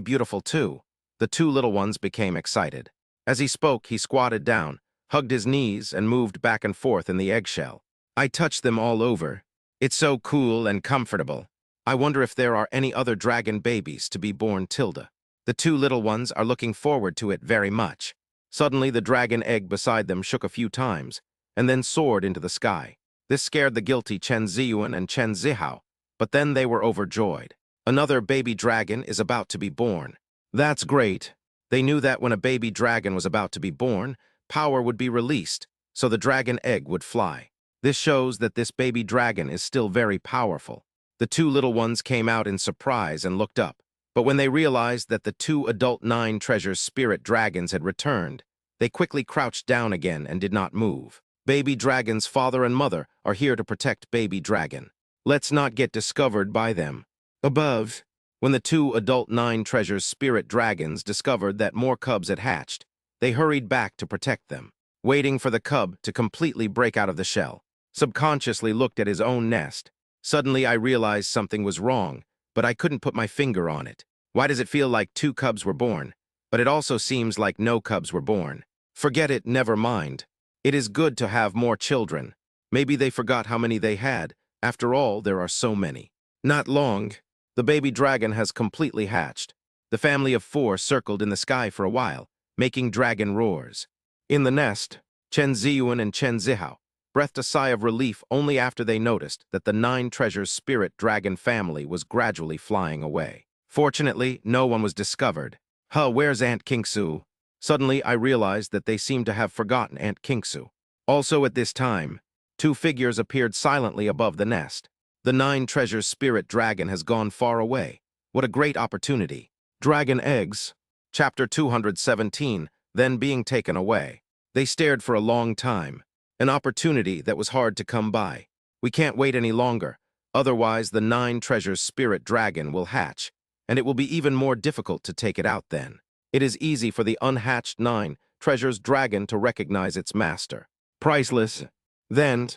beautiful too. The 2 little ones became excited. As he spoke, he squatted down, hugged his knees, and moved back and forth in the eggshell. I touched them all over. It's so cool and comfortable. I wonder if there are any other dragon babies to be born, Tilda. The 2 little ones are looking forward to it very much. Suddenly, the dragon egg beside them shook a few times, and then soared into the sky. This scared the guilty Chen Ziyuan and Chen Zihao, but then they were overjoyed. Another baby dragon is about to be born. That's great. They knew that when a baby dragon was about to be born, power would be released, so the dragon egg would fly. This shows that this baby dragon is still very powerful. The 2 little ones came out in surprise and looked up, but when they realized that the 2 adult 9 treasures spirit dragons had returned, they quickly crouched down again and did not move. Baby dragon's father and mother are here to protect baby dragon. Let's not get discovered by them. Above, when the 2 adult 9 treasures spirit dragons discovered that more cubs had hatched, they hurried back to protect them, waiting for the cub to completely break out of the shell. Subconsciously looked at his own nest. Suddenly I realized something was wrong, but I couldn't put my finger on it. Why does it feel like 2 cubs were born? But it also seems like no cubs were born. Forget it, never mind. It is good to have more children. Maybe they forgot how many they had. After all, there are so many. Not long. The baby dragon has completely hatched. The family of 4 circled in the sky for a while, making dragon roars. In the nest, Chen Ziyuan and Chen Zihao breathed a sigh of relief only after they noticed that the 9 treasures spirit dragon family was gradually flying away. Fortunately, no one was discovered. Where's Aunt Kingsu? Suddenly, I realized that they seemed to have forgotten Aunt Kingsu. Also at this time, 2 figures appeared silently above the nest. The 9 treasures spirit dragon has gone far away. What a great opportunity. Dragon eggs. Chapter 217, then being taken away. They stared for a long time. An opportunity that was hard to come by. We can't wait any longer. Otherwise, the 9 treasures spirit dragon will hatch, and it will be even more difficult to take it out then. It is easy for the unhatched 9 treasures dragon to recognize its master. Priceless. Then,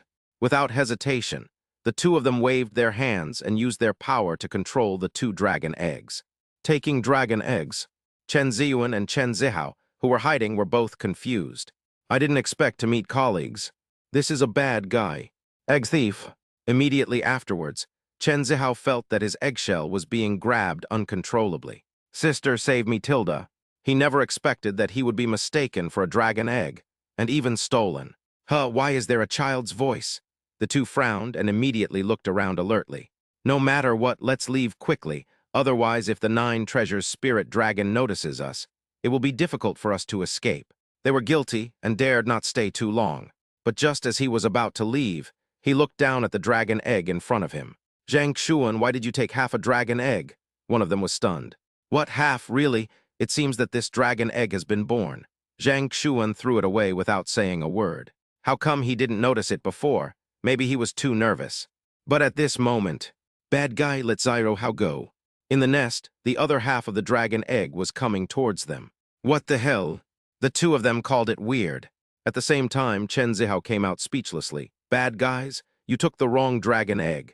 without hesitation, the 2 of them waved their hands and used their power to control the 2 dragon eggs. Taking dragon eggs, Chen Ziyuan and Chen Zihao, who were hiding, were both confused. I didn't expect to meet colleagues. This is a bad guy. Egg thief. Immediately afterwards, Chen Zihao felt that his eggshell was being grabbed uncontrollably. Sister, save me, Tilda. He never expected that he would be mistaken for a dragon egg, and even stolen. Why is there a child's voice? The 2 frowned and immediately looked around alertly. No matter what, let's leave quickly. Otherwise, if the 9 treasures spirit dragon notices us, it will be difficult for us to escape. They were guilty and dared not stay too long. But just as he was about to leave, he looked down at the dragon egg in front of him. Zhang Xuan, why did you take half a dragon egg? One of them was stunned. What, half, really? It seems that this dragon egg has been born. Zhang Xuan threw it away without saying a word. How come he didn't notice it before? Maybe he was too nervous. But at this moment, bad guy, let Zyro how go. In the nest, the other half of the dragon egg was coming towards them. What the hell? The 2 of them called it weird. At the same time, Chen Zihao came out speechlessly. Bad guys, you took the wrong dragon egg.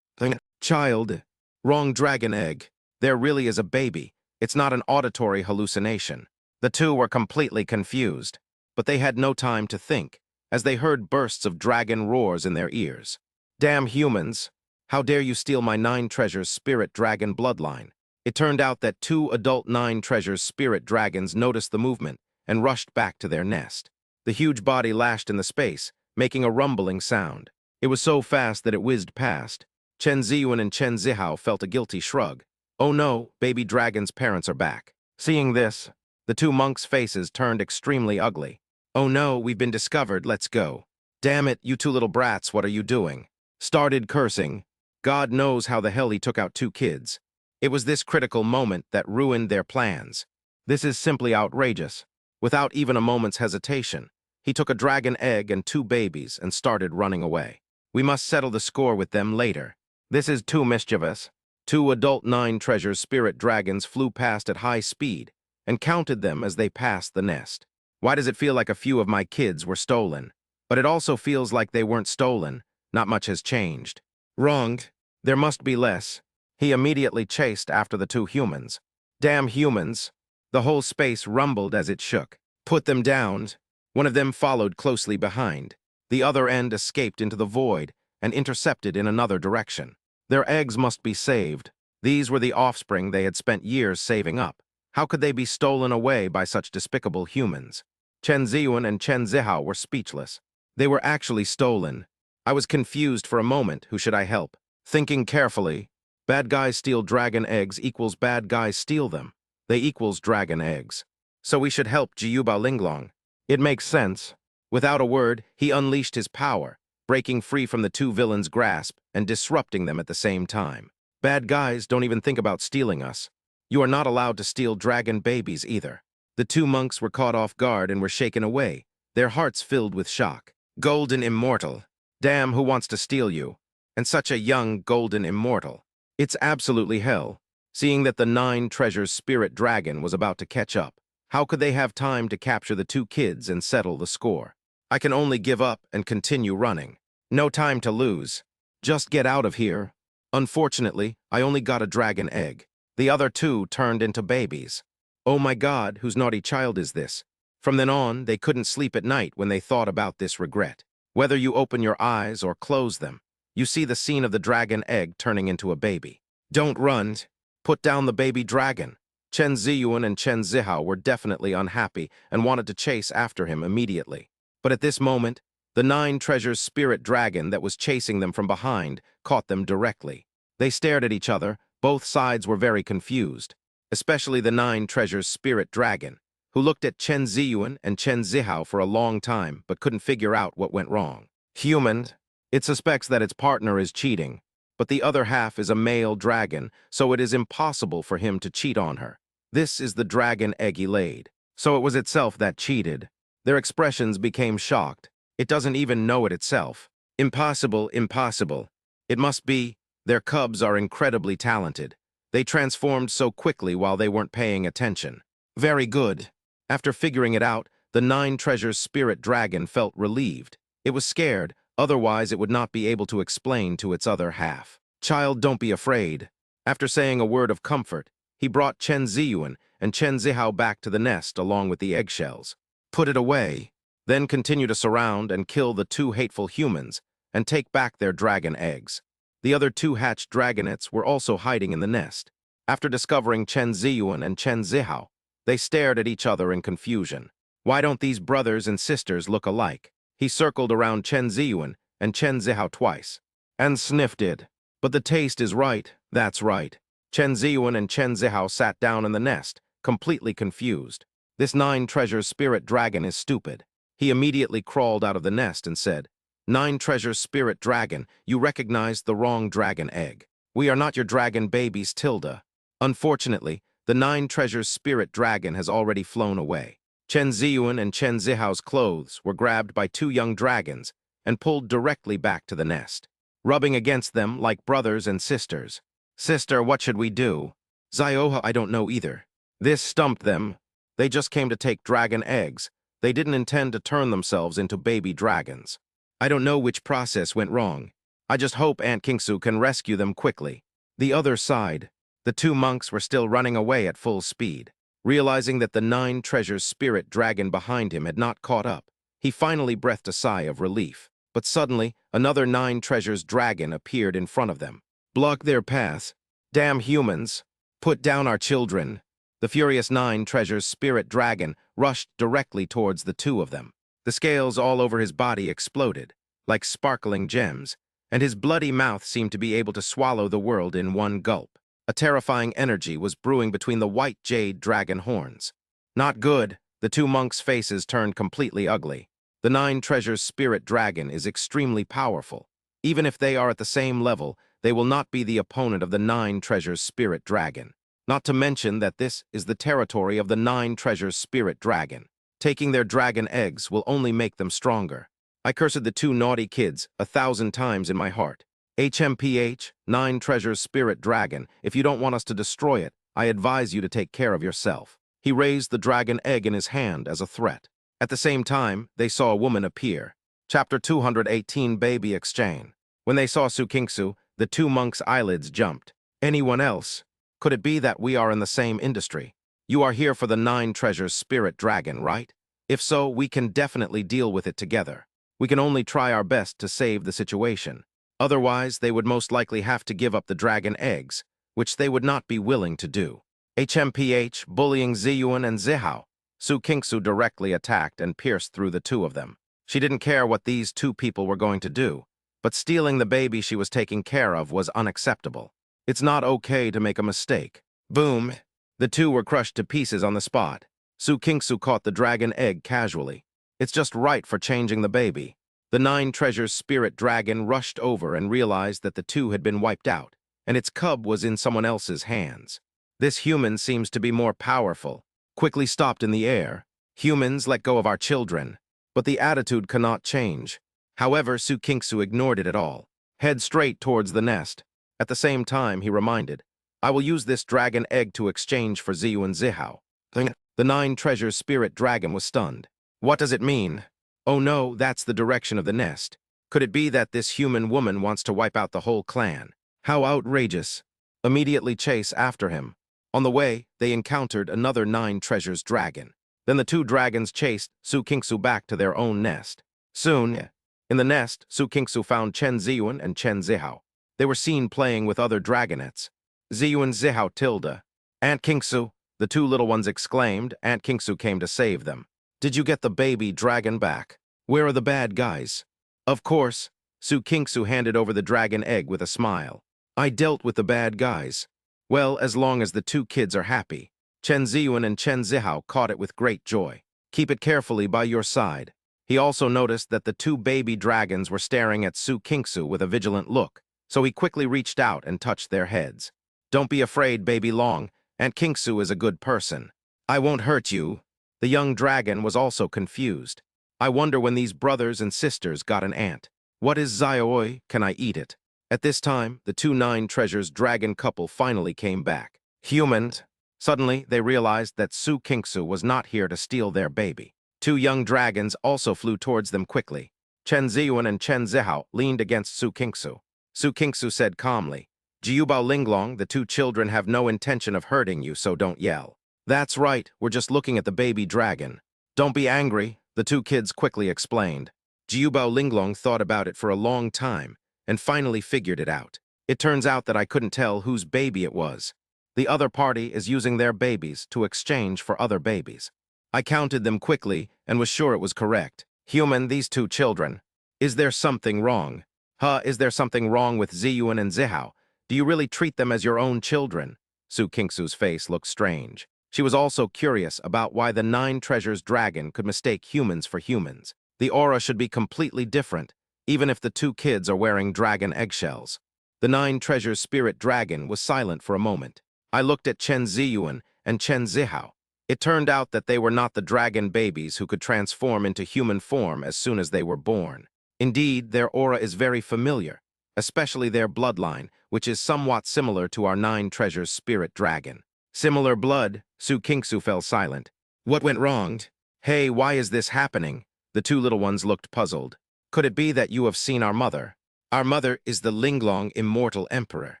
Child, wrong dragon egg. There really is a baby. It's not an auditory hallucination. The 2 were completely confused, but they had no time to think, as they heard bursts of dragon roars in their ears. Damn humans! How dare you steal my 9 treasures spirit dragon bloodline? It turned out that 2 adult 9 treasures spirit dragons noticed the movement and rushed back to their nest. The huge body lashed in the space, making a rumbling sound. It was so fast that it whizzed past. Chen Ziyuan and Chen Zihao felt a guilty shrug. Oh no, baby dragon's parents are back. Seeing this, the 2 monks' faces turned extremely ugly. Oh no, we've been discovered, let's go. Damn it, you 2 little brats, what are you doing? Started cursing. God knows how the hell he took out 2 kids. It was this critical moment that ruined their plans. This is simply outrageous. Without even a moment's hesitation, he took a dragon egg and 2 babies and started running away. We must settle the score with them later. This is too mischievous. 2 adult 9 treasures spirit dragons flew past at high speed and counted them as they passed the nest. Why does it feel like a few of my kids were stolen? But it also feels like they weren't stolen. Not much has changed. Wrong. There must be less. He immediately chased after the 2 humans. Damn humans. The whole space rumbled as it shook. Put them down. One of them followed closely behind. The other end escaped into the void and intercepted in another direction. Their eggs must be saved. These were the offspring they had spent years saving up. How could they be stolen away by such despicable humans? Chen Ziyuan and Chen Zihao were speechless. They were actually stolen. I was confused for a moment. Who should I help? Thinking carefully, bad guys steal dragon eggs equals bad guys steal them. They equals dragon eggs. So we should help Jiyuba Linglong. It makes sense. Without a word, he unleashed his power, breaking free from the 2 villains' grasp and disrupting them at the same time. Bad guys, don't even think about stealing us. You are not allowed to steal dragon babies either. The 2 monks were caught off guard and were shaken away, their hearts filled with shock. Golden immortal. Damn, who wants to steal you? And such a young golden immortal. It's absolutely hell. Seeing that the 9 treasures spirit dragon was about to catch up, how could they have time to capture the 2 kids and settle the score? I can only give up and continue running. No time to lose. Just get out of here. Unfortunately, I only got a dragon egg. The other two turned into babies. Oh my God, whose naughty child is this? From then on, they couldn't sleep at night when they thought about this regret. Whether you open your eyes or close them, you see the scene of the dragon egg turning into a baby. Don't run. Put down the baby dragon. Chen Ziyuan and Chen Zihao were definitely unhappy and wanted to chase after him immediately. But at this moment, the Nine Treasures spirit dragon that was chasing them from behind caught them directly. They stared at each other. Both sides were very confused, especially the Nine Treasures spirit dragon, who looked at Chen Ziyuan and Chen Zihao for a long time but couldn't figure out what went wrong. Human. It suspects that its partner is cheating, but the other half is a male dragon, so it is impossible for him to cheat on her. This is the dragon egg he laid. So it was itself that cheated. Their expressions became shocked. It doesn't even know it itself. Impossible, impossible. It must be. Their cubs are incredibly talented. They transformed so quickly while they weren't paying attention. Very good. After figuring it out, the Nine Treasures spirit dragon felt relieved. It was scared, otherwise it would not be able to explain to its other half. Child, don't be afraid. After saying a word of comfort, he brought Chen Ziyuan and Chen Zihao back to the nest along with the eggshells. Put it away. Then continue to surround and kill the two hateful humans and take back their dragon eggs. The other two hatched dragonets were also hiding in the nest. After discovering Chen Ziyuan and Chen Zihao, they stared at each other in confusion. Why don't these brothers and sisters look alike? He circled around Chen Ziyuan and Chen Zihao twice, and sniffed it. But the taste is right, that's right. Chen Ziyuan and Chen Zihao sat down in the nest, completely confused. This Nine Treasures spirit dragon is stupid. He immediately crawled out of the nest and said, Nine Treasures spirit dragon, you recognized the wrong dragon egg. We are not your dragon babies, Tilda. Unfortunately, the Nine Treasures spirit dragon has already flown away. Chen Ziyuan and Chen Zihao's clothes were grabbed by two young dragons and pulled directly back to the nest, rubbing against them like brothers and sisters. Sister, what should we do? Zioha, I don't know either. This stumped them. They just came to take dragon eggs. They didn't intend to turn themselves into baby dragons. I don't know which process went wrong. I just hope Aunt Kingsu can rescue them quickly. The other side. The two monks were still running away at full speed. Realizing that the Nine Treasures spirit dragon behind him had not caught up, he finally breathed a sigh of relief. But suddenly, another Nine Treasures dragon appeared in front of them. Block their path. Damn humans. Put down our children. The furious Nine Treasures spirit dragon rushed directly towards the two of them. The scales all over his body exploded, like sparkling gems, and his bloody mouth seemed to be able to swallow the world in one gulp. A terrifying energy was brewing between the white jade dragon horns. Not good. The two monks' faces turned completely ugly. The Nine Treasures spirit dragon is extremely powerful. Even if they are at the same level, they will not be the opponent of the Nine Treasures spirit dragon. Not to mention that this is the territory of the Nine Treasures spirit dragon. Taking their dragon eggs will only make them stronger. I cursed the two naughty kids 1,000 times in my heart. HMPH, Nine Treasures spirit dragon, if you don't want us to destroy it, I advise you to take care of yourself. He raised the dragon egg in his hand as a threat. At the same time, they saw a woman appear. Chapter 218, Baby Exchange. When they saw Su Kingsu, the two monks' eyelids jumped. Anyone else? Could it be that we are in the same industry? You are here for the Nine Treasures spirit dragon, right? If so, we can definitely deal with it together. We can only try our best to save the situation. Otherwise, they would most likely have to give up the dragon eggs, which they would not be willing to do. HMPH, bullying Ziyuan and Zihao. Su Kingsu directly attacked and pierced through the two of them. She didn't care what these two people were going to do, but stealing the baby she was taking care of was unacceptable. It's not okay to make a mistake. Boom! The two were crushed to pieces on the spot. Su Kingsu caught the dragon egg casually. It's just right for changing the baby. The Nine Treasures spirit dragon rushed over and realized that the two had been wiped out, and its cub was in someone else's hands. This human seems to be more powerful. Quickly stopped in the air. Humans, let go of our children. But the attitude cannot change. However, Su Kingsu ignored it at all. Head straight towards the nest. At the same time, he reminded, I will use this dragon egg to exchange for Ziyu and Zihao. The Nine Treasures spirit dragon was stunned. What does it mean? Oh no, that's the direction of the nest. Could it be that this human woman wants to wipe out the whole clan? How outrageous. Immediately chase after him. On the way, they encountered another 9 treasures dragon. Then the 2 dragons chased Su Kingsu back to their own nest. Soon, in the nest, Su Kingsu found Chen Ziyuan and Chen Zihao. They were seen playing with other dragonettes. Ziyuan Zihao tilde. Aunt Kingsu, the 2 little ones exclaimed. Aunt Kingsu came to save them. Did you get the baby dragon back? Where are the bad guys? Of course, Su Kingsu handed over the dragon egg with a smile. I dealt with the bad guys. Well, as long as the 2 kids are happy. Chen Ziyuan and Chen Zihao caught it with great joy. Keep it carefully by your side. He also noticed that the 2 baby dragons were staring at Su Kingsu with a vigilant look, so he quickly reached out and touched their heads. Don't be afraid, baby Long. Aunt Kingsu is a good person. I won't hurt you. The young dragon was also confused. I wonder when these brothers and sisters got an aunt. What is Zaioi? Can I eat it? At this time, the 2 9 treasures dragon couple finally came back. Humans. Suddenly, they realized that Su Kingsu was not here to steal their baby. 2 young dragons also flew towards them quickly. Chen Ziyuan and Chen Zihao leaned against Su Kingsu. Su Kingsu said calmly, Jiubao Linglong, the 2 children have no intention of hurting you, so don't yell. That's right, we're just looking at the baby dragon. Don't be angry, the 2 kids quickly explained. Jiubao Linglong thought about it for a long time and finally figured it out. It turns out that I couldn't tell whose baby it was. The other party is using their babies to exchange for other babies. I counted them quickly and was sure it was correct. Human, these 2 children. Is there something wrong? Is there something wrong with Ziyuan and Zihao? Do you really treat them as your own children? Su Kingsu's face looked strange. She was also curious about why the 9 treasures dragon could mistake humans for humans. The aura should be completely different, even if the 2 kids are wearing dragon eggshells. The 9 treasures spirit dragon was silent for a moment. I looked at Chen Ziyuan and Chen Zihao. It turned out that they were not the dragon babies who could transform into human form as soon as they were born. Indeed, their aura is very familiar, especially their bloodline, which is somewhat similar to our 9 treasures spirit dragon. Similar blood. Su Kingsu fell silent. What went wrong? Hey, why is this happening? The 2 little ones looked puzzled. Could it be that you have seen our mother? Our mother is the Linglong immortal emperor.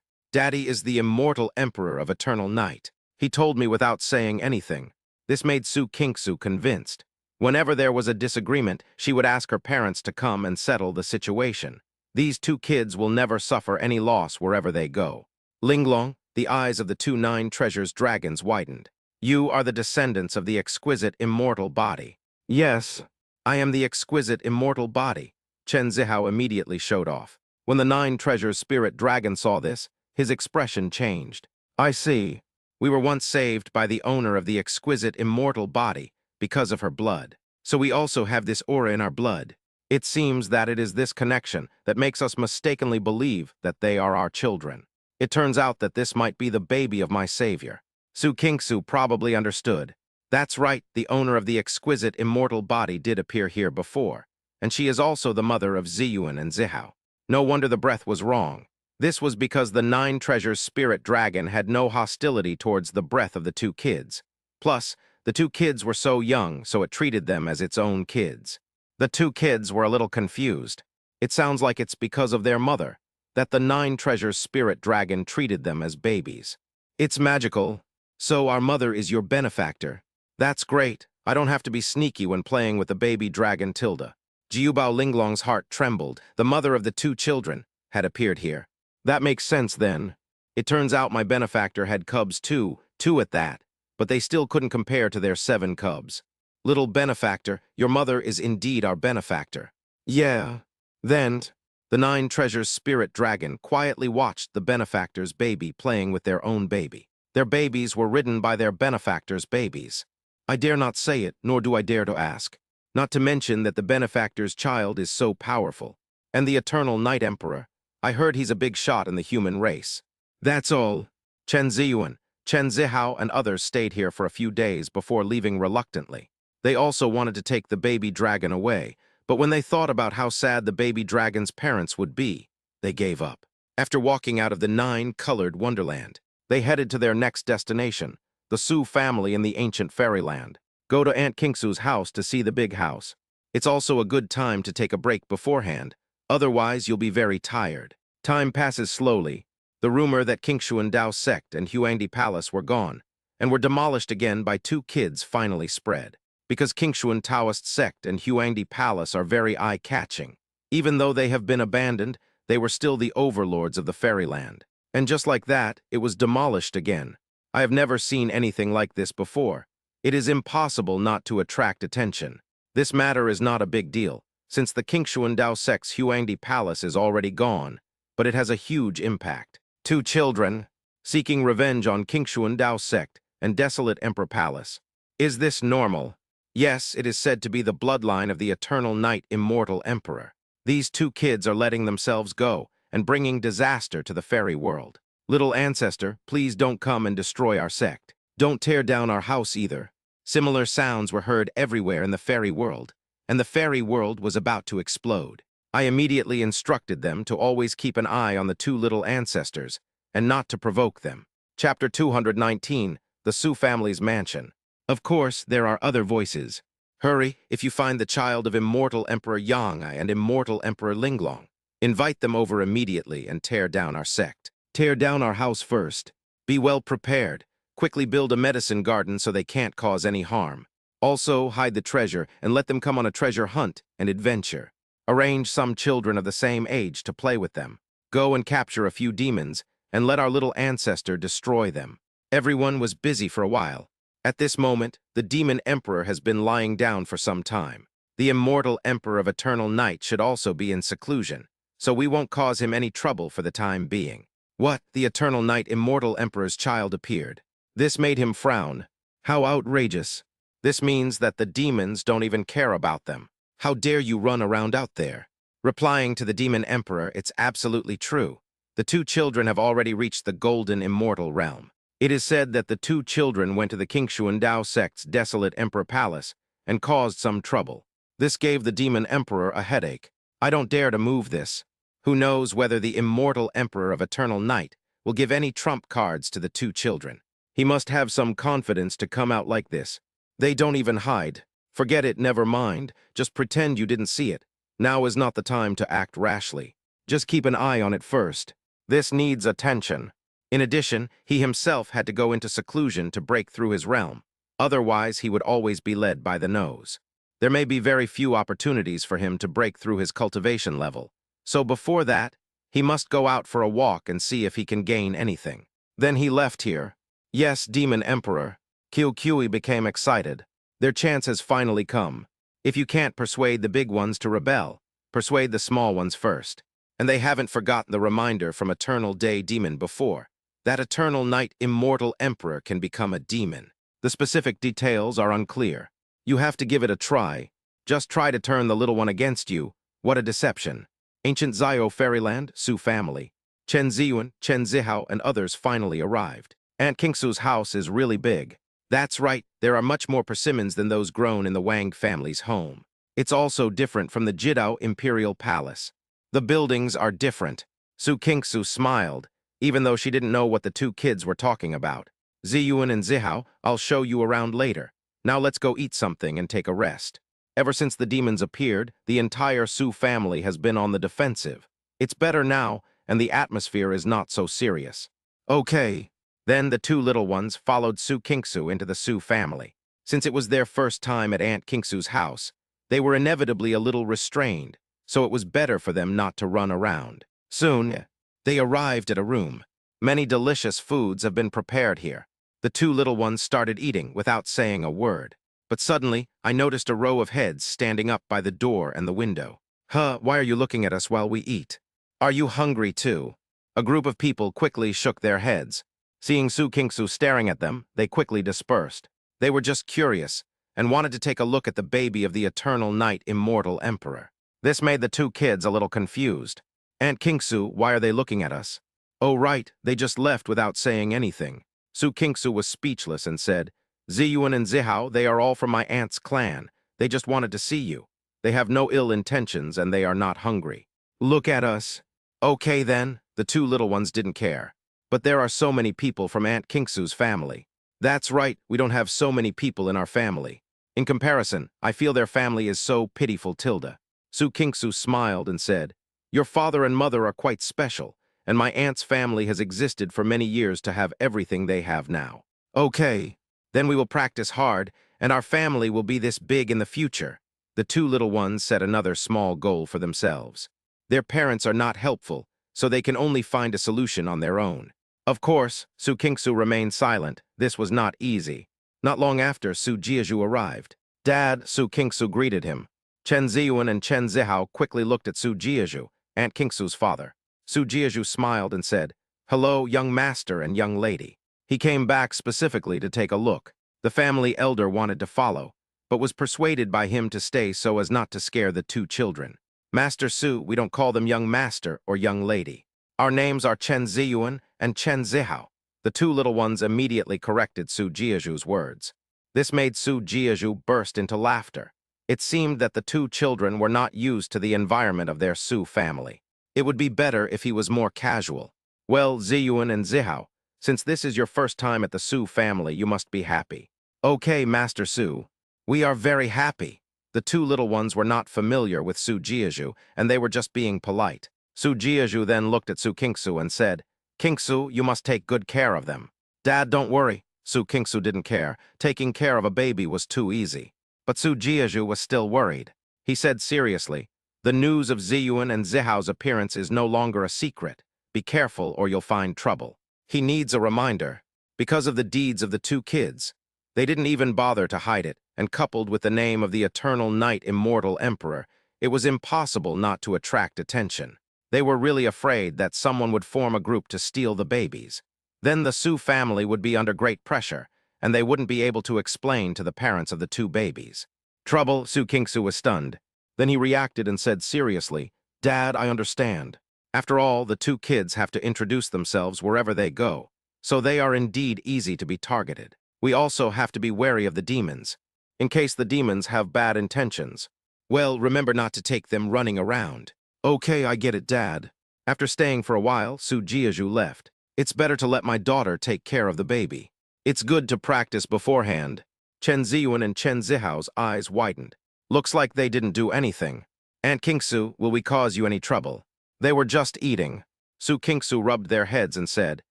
Daddy is the immortal emperor of eternal night. He told me without saying anything. This made Su Kingsu convinced. Whenever there was a disagreement, she would ask her parents to come and settle the situation. These 2 kids will never suffer any loss wherever they go. Linglong, the eyes of the 2 9 treasures dragons widened. You are the descendants of the exquisite immortal body. Yes, I am the exquisite immortal body. Chen Zihao immediately showed off. When the 9 treasures spirit dragon saw this, his expression changed. I see. We were once saved by the owner of the exquisite immortal body because of her blood. So we also have this aura in our blood. It seems that it is this connection that makes us mistakenly believe that they are our children. It turns out that this might be the baby of my savior. Su Kingsu probably understood. That's right, the owner of the exquisite immortal body did appear here before, and she is also the mother of Ziyuan and Zihao. No wonder the breath was wrong. This was because the 9 treasures spirit dragon had no hostility towards the breath of the 2 kids. Plus, the 2 kids were so young, so it treated them as its own kids. The 2 kids were a little confused. It sounds like it's because of their mother that the 9 treasures spirit dragon treated them as babies. It's magical. So our mother is your benefactor. That's great. I don't have to be sneaky when playing with the baby dragon Tilda. Jiubao Linglong's heart trembled. The mother of the 2 children had appeared here. That makes sense then. It turns out my benefactor had cubs too, 2 at that, but they still couldn't compare to their 7 cubs. Little benefactor, your mother is indeed our benefactor. Yeah. Then, the 9 treasures spirit dragon quietly watched the benefactor's baby playing with their own baby. Their babies were ridden by their benefactor's babies. I dare not say it, nor do I dare to ask. Not to mention that the benefactor's child is so powerful. And the eternal Night Emperor, I heard he's a big shot in the human race. That's all. Chen Ziyuan, Chen Zihao, and others stayed here for a few days before leaving reluctantly. They also wanted to take the baby dragon away, but when they thought about how sad the baby dragon's parents would be, they gave up. After walking out of the 9-colored wonderland, they headed to their next destination, the Su family in the ancient fairyland. Go to Aunt Kingsu's house to see the big house. It's also a good time to take a break beforehand, otherwise you'll be very tired. Time passes slowly. The rumor that Kingshuan Dao sect and Huangdi Palace were gone and were demolished again by two kids finally spread. Because Kingshuan Taoist sect and Huangdi Palace are very eye-catching. Even though they have been abandoned, they were still the overlords of the fairyland. And just like that, it was demolished again. I have never seen anything like this before. It is impossible not to attract attention. This matter is not a big deal, since the Kingshuan Dao sect's Huangdi Palace is already gone, but it has a huge impact. Two children, seeking revenge on Kingshuan Dao sect and desolate Emperor Palace. Is this normal? Yes, it is said to be the bloodline of the eternal night immortal emperor. These two kids are letting themselves go and bringing disaster to the fairy world. Little ancestor, please don't come and destroy our sect. Don't tear down our house either. Similar sounds were heard everywhere in the fairy world, and the fairy world was about to explode. I immediately instructed them to always keep an eye on the two little ancestors and not to provoke them. Chapter 219, The Su Family's Mansion. Of course, there are other voices. Hurry, if you find the child of immortal Emperor Yang and immortal Emperor Linglong. Invite them over immediately and tear down our sect. Tear down our house first. Be well prepared. Quickly build a medicine garden so they can't cause any harm. Also, hide the treasure and let them come on a treasure hunt and adventure. Arrange some children of the same age to play with them. Go and capture a few demons and let our little ancestor destroy them. Everyone was busy for a while. At this moment, the demon emperor has been lying down for some time. The immortal emperor of eternal night should also be in seclusion, so we won't cause him any trouble for the time being. What? The eternal night immortal emperor's child appeared. This made him frown. How outrageous. This means that the demons don't even care about them. How dare you run around out there? Replying to the demon emperor, it's absolutely true. The two children have already reached the golden immortal realm. It is said that the two children went to the Kingshuan Dao sect's desolate emperor palace and caused some trouble. This gave the demon emperor a headache. I don't dare to move this. Who knows whether the immortal emperor of eternal night will give any trump cards to the two children. He must have some confidence to come out like this. They don't even hide. Forget it, never mind. Just pretend you didn't see it. Now is not the time to act rashly. Just keep an eye on it first. This needs attention. In addition, he himself had to go into seclusion to break through his realm. Otherwise, he would always be led by the nose. There may be very few opportunities for him to break through his cultivation level. So before that, he must go out for a walk and see if he can gain anything. Then he left here. Yes, Demon Emperor. Qiui became excited. Their chance has finally come. If you can't persuade the big ones to rebel, persuade the small ones first. And they haven't forgotten the reminder from Eternal Day Demon before. That Eternal Night Immortal Emperor can become a demon. The specific details are unclear. You have to give it a try. Just try to turn the little one against you. What a deception. Ancient Zio Fairyland, Su family. Chen Ziyuan, Chen Zihao, and others finally arrived. Aunt Kingsu's house is really big. That's right, there are much more persimmons than those grown in the Wang family's home. It's also different from the Jidao Imperial Palace. The buildings are different. Su Kingsu smiled, even though she didn't know what the two kids were talking about. Ziyuan and Zihao, I'll show you around later. Now let's go eat something and take a rest. Ever since the demons appeared, the entire Su family has been on the defensive. It's better now, and the atmosphere is not so serious. Okay. Then the two little ones followed Su Kingsu into the Su family. Since it was their first time at Aunt Kingsu's house, they were inevitably a little restrained, so it was better for them not to run around. Soon, they arrived at a room. Many delicious foods have been prepared here. The two little ones started eating without saying a word. But suddenly, I noticed a row of heads standing up by the door and the window. Why are you looking at us while we eat? Are you hungry too? A group of people quickly shook their heads. Seeing Su Kingsu staring at them, they quickly dispersed. They were just curious and wanted to take a look at the baby of the eternal night immortal emperor. This made the two kids a little confused. Aunt Kingsu, why are they looking at us? Oh right, they just left without saying anything. Su Kingsu was speechless and said, Ziyuan and Zihao, they are all from my aunt's clan. They just wanted to see you. They have no ill intentions and they are not hungry. Look at us. Okay then, the two little ones didn't care. But there are so many people from Aunt Kingsu's family. That's right, we don't have so many people in our family. In comparison, I feel their family is so pitiful tilde. Su Kingsu smiled and said, Your father and mother are quite special, and my aunt's family has existed for many years to have everything they have now. Okay, then we will practice hard, and our family will be this big in the future. The two little ones set another small goal for themselves. Their parents are not helpful, so they can only find a solution on their own. Of course, Su Kingsu remained silent. This was not easy. Not long after, Su Jiazhu arrived. Dad, Su Kingsu greeted him. Chen Ziyuan and Chen Zihao quickly looked at Su Jiazhu, Aunt Kingsu's father. Su Jiazhu smiled and said, "Hello, young master and young lady." He came back specifically to take a look. The family elder wanted to follow, but was persuaded by him to stay so as not to scare the two children. "Master Su, we don't call them young master or young lady. Our names are Chen Ziyuan and Chen Zihao." The two little ones immediately corrected Su Jiazhu's words. This made Su Jiazhu burst into laughter. It seemed that the two children were not used to the environment of their Su family. It would be better if he was more casual. "Well, Ziyuan and Zihao, since this is your first time at the Su family, you must be happy." "Okay, Master Su. We are very happy." The two little ones were not familiar with Su Jiazhu, and they were just being polite. Su Jiazhu then looked at Su Kingsu and said, "Kingsu, you must take good care of them." "Dad, don't worry." Su Kingsu didn't care. Taking care of a baby was too easy. But Su Jiazhu was still worried. He said seriously, "The news of Ziyuan and Zihao's appearance is no longer a secret. Be careful or you'll find trouble." He needs a reminder. Because of the deeds of the two kids, they didn't even bother to hide it, and coupled with the name of the eternal knight immortal emperor, it was impossible not to attract attention. They were really afraid that someone would form a group to steal the babies. Then the Su family would be under great pressure, and they wouldn't be able to explain to the parents of the two babies. "Trouble," Su Kingsu was stunned. Then he reacted and said seriously, "Dad, I understand. After all, the two kids have to introduce themselves wherever they go, so they are indeed easy to be targeted. We also have to be wary of the demons, in case the demons have bad intentions. Well, remember not to take them running around." "Okay, I get it, Dad." After staying for a while, Su Jiazhu left. "It's better to let my daughter take care of the baby. It's good to practice beforehand." Chen Ziyuan and Chen Zihao's eyes widened. "Looks like they didn't do anything. Aunt Kingsu, will we cause you any trouble?" "They were just eating." Su Kingsu rubbed their heads and said,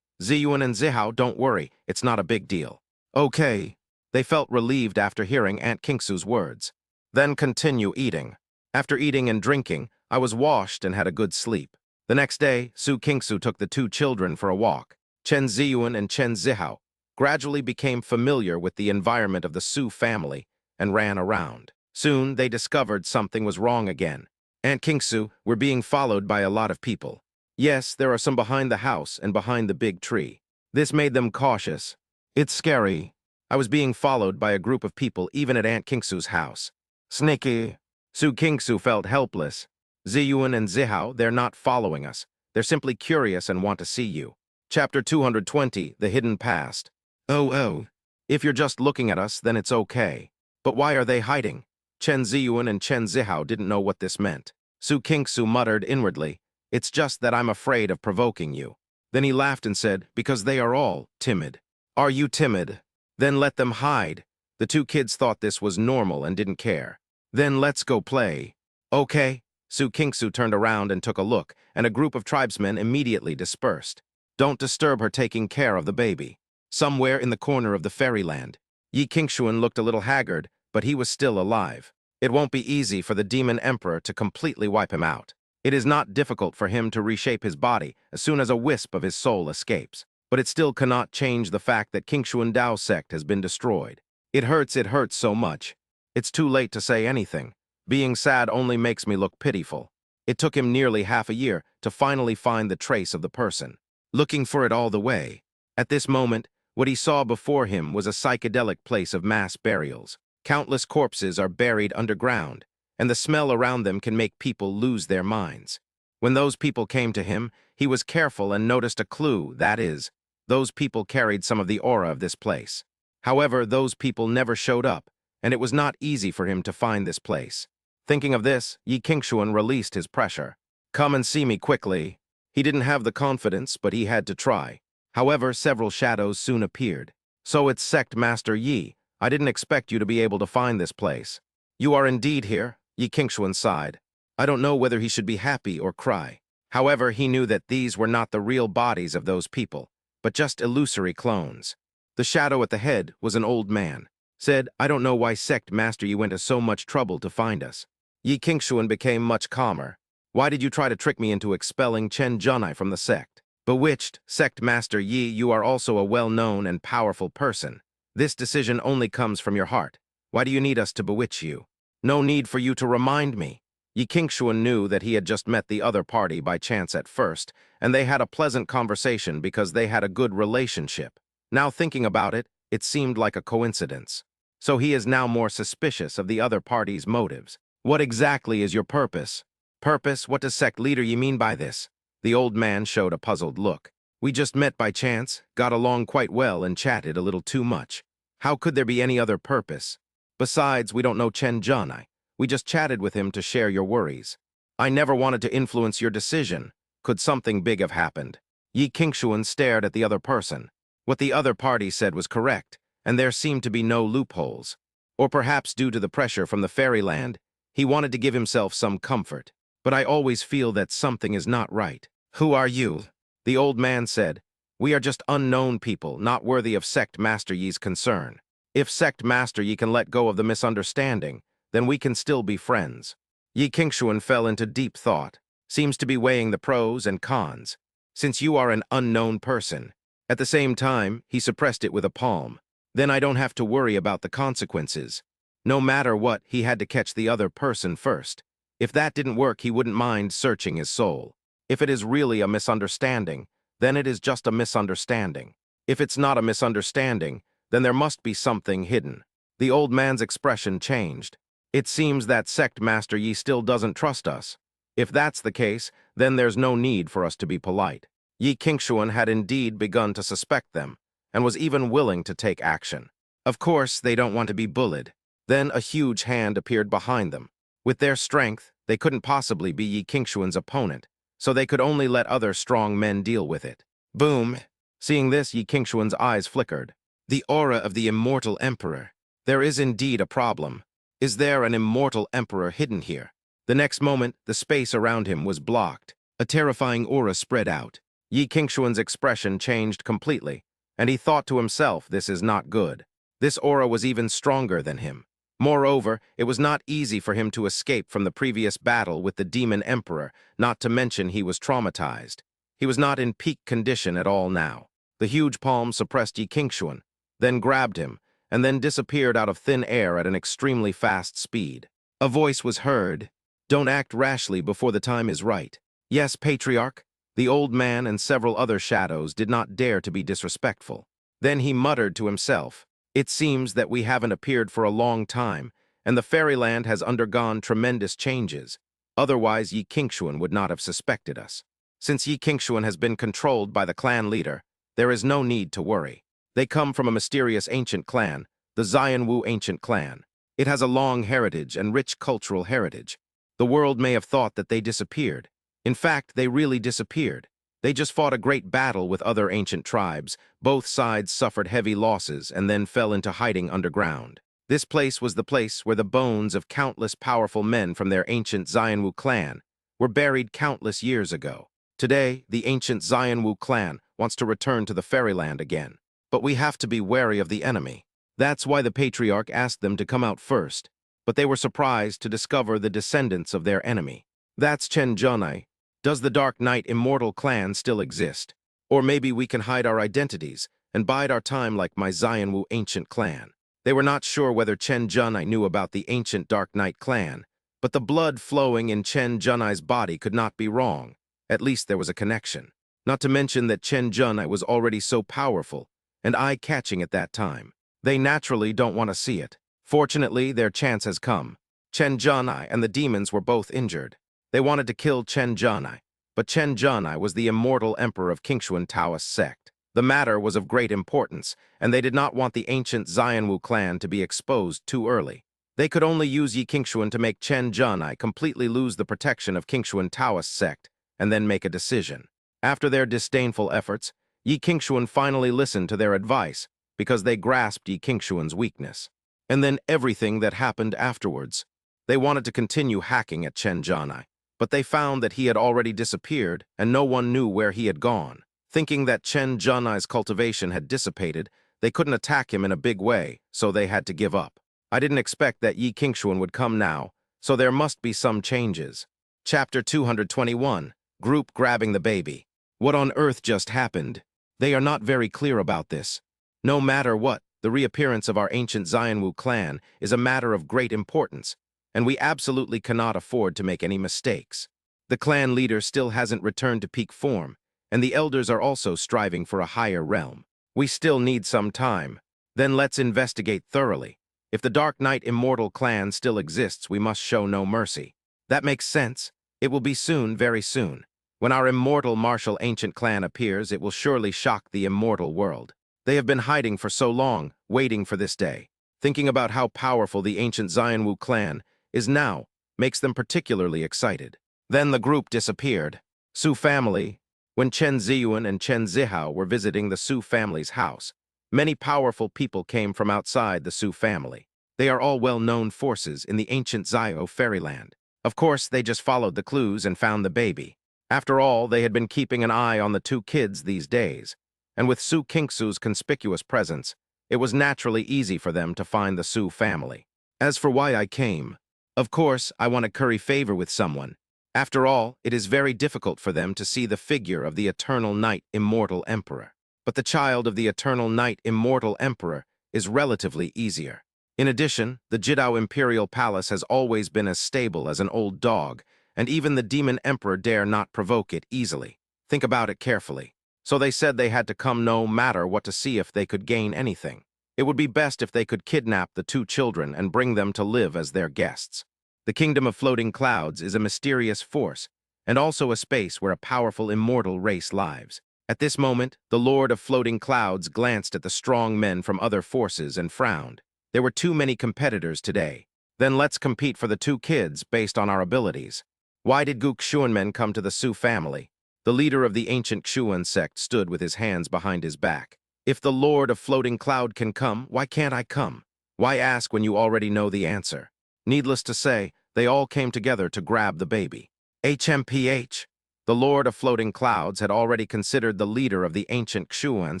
"Ziyuan and Zihao, don't worry, it's not a big deal." "Okay." They felt relieved after hearing Aunt Kingsu's words. "Then continue eating." After eating and drinking, I was washed and had a good sleep. The next day, Su Kingsu took the two children for a walk. Chen Ziyuan and Chen Zihao gradually became familiar with the environment of the Su family and ran around. Soon, they discovered something was wrong again. "Aunt Kingsu, we're being followed by a lot of people." "Yes, there are some behind the house and behind the big tree." This made them cautious. "It's scary." I was being followed by a group of people even at Aunt Kingsu's house. "Sneaky." Su Kingsu felt helpless. "Ziyuan and Zihao, they're not following us. They're simply curious and want to see you." Chapter 220, The Hidden Past. Oh. If you're just looking at us, then it's okay. But why are they hiding? Chen Ziyuan and Chen Zihao didn't know what this meant. Su Kingsu muttered inwardly, "It's just that I'm afraid of provoking you." Then he laughed and said, "Because they are all timid." "Are you timid? Then let them hide." The two kids thought this was normal and didn't care. "Then let's go play." "Okay." Su Kingsu turned around and took a look, and a group of tribesmen immediately dispersed. "Don't disturb her taking care of the baby." Somewhere in the corner of the fairyland, Yi Qingshuan looked a little haggard, but he was still alive. It won't be easy for the demon emperor to completely wipe him out. It is not difficult for him to reshape his body as soon as a wisp of his soul escapes. But it still cannot change the fact that Qingshuan Dao sect has been destroyed. It hurts so much. It's too late to say anything. Being sad only makes me look pitiful. It took him nearly half a year to finally find the trace of the person, looking for it all the way. At this moment, what he saw before him was a psychedelic place of mass burials. Countless corpses are buried underground, and the smell around them can make people lose their minds. When those people came to him, he was careful and noticed a clue, that is, those people carried some of the aura of this place. However, those people never showed up, and it was not easy for him to find this place. Thinking of this, Yi Qingshuan released his pressure. "Come and see me quickly." He didn't have the confidence, but he had to try. However, several shadows soon appeared. "So it's Sect Master Yi. I didn't expect you to be able to find this place." "You are indeed here," Yi Qingshuan sighed. I don't know whether he should be happy or cry. However, he knew that these were not the real bodies of those people, but just illusory clones. The shadow at the head was an old man. Said, "I don't know why Sect Master Yi went to so much trouble to find us." Yi Qingshuan became much calmer. "Why did you try to trick me into expelling Chen Junai from the sect?" "Bewitched, Sect Master Yi, you are also a well-known and powerful person. This decision only comes from your heart. Why do you need us to bewitch you?" "No need for you to remind me." Yi Qingshuan knew that he had just met the other party by chance at first, and they had a pleasant conversation because they had a good relationship. Now thinking about it, it seemed like a coincidence. So he is now more suspicious of the other party's motives. "What exactly is your purpose?" "Purpose? What does sect leader you mean by this?" The old man showed a puzzled look. "We just met by chance, got along quite well, and chatted a little too much. How could there be any other purpose? Besides, we don't know Chen Junai. We just chatted with him to share your worries. I never wanted to influence your decision. Could something big have happened?" Yi Qingshuan stared at the other person. What the other party said was correct, and there seemed to be no loopholes. Or perhaps due to the pressure from the fairyland, he wanted to give himself some comfort. "But I always feel that something is not right." "Who are you?" The old man said. "We are just unknown people, not worthy of Sect Master Yi's concern. If Sect Master Yi can let go of the misunderstanding, then we can still be friends." Yi Qingshuan fell into deep thought. Seems to be weighing the pros and cons. Since you are an unknown person. At the same time, he suppressed it with a palm. Then I don't have to worry about the consequences. No matter what, he had to catch the other person first. If that didn't work, he wouldn't mind searching his soul. If it is really a misunderstanding, then it is just a misunderstanding. If it's not a misunderstanding, then there must be something hidden. The old man's expression changed. "It seems that Sect Master Yi still doesn't trust us. If that's the case, then there's no need for us to be polite." Yi Qingshuan had indeed begun to suspect them, and was even willing to take action. Of course, they don't want to be bullied. Then a huge hand appeared behind them. With their strength, they couldn't possibly be Yi Qingshuan's opponent, so they could only let other strong men deal with it. Boom! Seeing this, Yi Qingshuan's eyes flickered. The aura of the immortal emperor. There is indeed a problem. Is there an immortal emperor hidden here? The next moment, the space around him was blocked. A terrifying aura spread out. Yi Qingshuan's expression changed completely, and he thought to himself, this is not good. This aura was even stronger than him. Moreover, it was not easy for him to escape from the previous battle with the demon emperor, not to mention he was traumatized. He was not in peak condition at all now. The huge palm suppressed Yi Qingshuan, then grabbed him, and then disappeared out of thin air at an extremely fast speed. A voice was heard. "Don't act rashly before the time is right." "Yes, Patriarch." The old man and several other shadows did not dare to be disrespectful. Then he muttered to himself, "It seems that we haven't appeared for a long time, and the fairyland has undergone tremendous changes. Otherwise, Yi Qingshuan would not have suspected us. Since Yi Qingshuan has been controlled by the clan leader, there is no need to worry. They come from a mysterious ancient clan, the Xianwu ancient clan. It has a long heritage and rich cultural heritage. The world may have thought that they disappeared. In fact, they really disappeared. They just fought a great battle with other ancient tribes. Both sides suffered heavy losses and then fell into hiding underground. This place was the place where the bones of countless powerful men from their ancient Xianwu clan were buried countless years ago. Today, the ancient Xianwu clan wants to return to the fairyland again. But we have to be wary of the enemy. That's why the Patriarch asked them to come out first. But they were surprised to discover the descendants of their enemy. That's Chen Junai. Does the Dark Knight immortal clan still exist? Or maybe we can hide our identities and bide our time like my Xianwu ancient clan. They were not sure whether Chen Junai knew about the ancient Dark Knight clan, but the blood flowing in Chen Junai's body could not be wrong. At least there was a connection. Not to mention that Chen Junai was already so powerful and eye-catching at that time. They naturally don't want to see it. Fortunately, their chance has come. Chen Junai and the demons were both injured. They wanted to kill Chen Junai, but Chen Junai was the immortal emperor of Qingshuan Taoist sect. The matter was of great importance, and they did not want the ancient Xianwu clan to be exposed too early. They could only use Yi Qingshuan to make Chen Junai completely lose the protection of Qingshuan Taoist sect, and then make a decision. After their disdainful efforts, Yi Qingshuan finally listened to their advice, because they grasped Yi Qingshuan's weakness. And then everything that happened afterwards. They wanted to continue hacking at Chen Junai, but they found that he had already disappeared and no one knew where he had gone. Thinking that Chen Junai's cultivation had dissipated, they couldn't attack him in a big way, so they had to give up. I didn't expect that Yi Qingshuan would come now, so there must be some changes. Chapter 221, Group Grabbing the Baby. What on earth just happened? They are not very clear about this. No matter what, the reappearance of our ancient Xianwu clan is a matter of great importance, and we absolutely cannot afford to make any mistakes. The clan leader still hasn't returned to peak form, and the elders are also striving for a higher realm. We still need some time. Then let's investigate thoroughly. If the Dark Knight Immortal clan still exists, we must show no mercy. That makes sense. It will be soon, very soon. When our immortal martial ancient clan appears, it will surely shock the immortal world. They have been hiding for so long, waiting for this day. Thinking about how powerful the ancient Xianwu clan is now makes them particularly excited. Then the group disappeared. Su family. When Chen Ziyuan and Chen Zihao were visiting the Su family's house, many powerful people came from outside the Su family. They are all well-known forces in the ancient Zio fairyland. Of course, they just followed the clues and found the baby. After all, they had been keeping an eye on the two kids these days, and with Su Qingsu's conspicuous presence, it was naturally easy for them to find the Su family. As for why I came, of course, I want to curry favor with someone. After all, it is very difficult for them to see the figure of the Eternal Knight Immortal Emperor. But the child of the Eternal Knight Immortal Emperor is relatively easier. In addition, the Jidao Imperial Palace has always been as stable as an old dog, and even the Demon Emperor dare not provoke it easily. Think about it carefully. So they said they had to come no matter what to see if they could gain anything. It would be best if they could kidnap the two children and bring them to live as their guests. The Kingdom of Floating Clouds is a mysterious force, and also a space where a powerful immortal race lives. At this moment, the Lord of Floating Clouds glanced at the strong men from other forces and frowned. There were too many competitors today. Then let's compete for the two kids based on our abilities. Why did Gu Xuanmen come to the Su family? The leader of the ancient Xuan sect stood with his hands behind his back. If the Lord of Floating Cloud can come, why can't I come? Why ask when you already know the answer? Needless to say, they all came together to grab the baby. HMPH. The Lord of Floating Clouds had already considered the leader of the ancient Xuan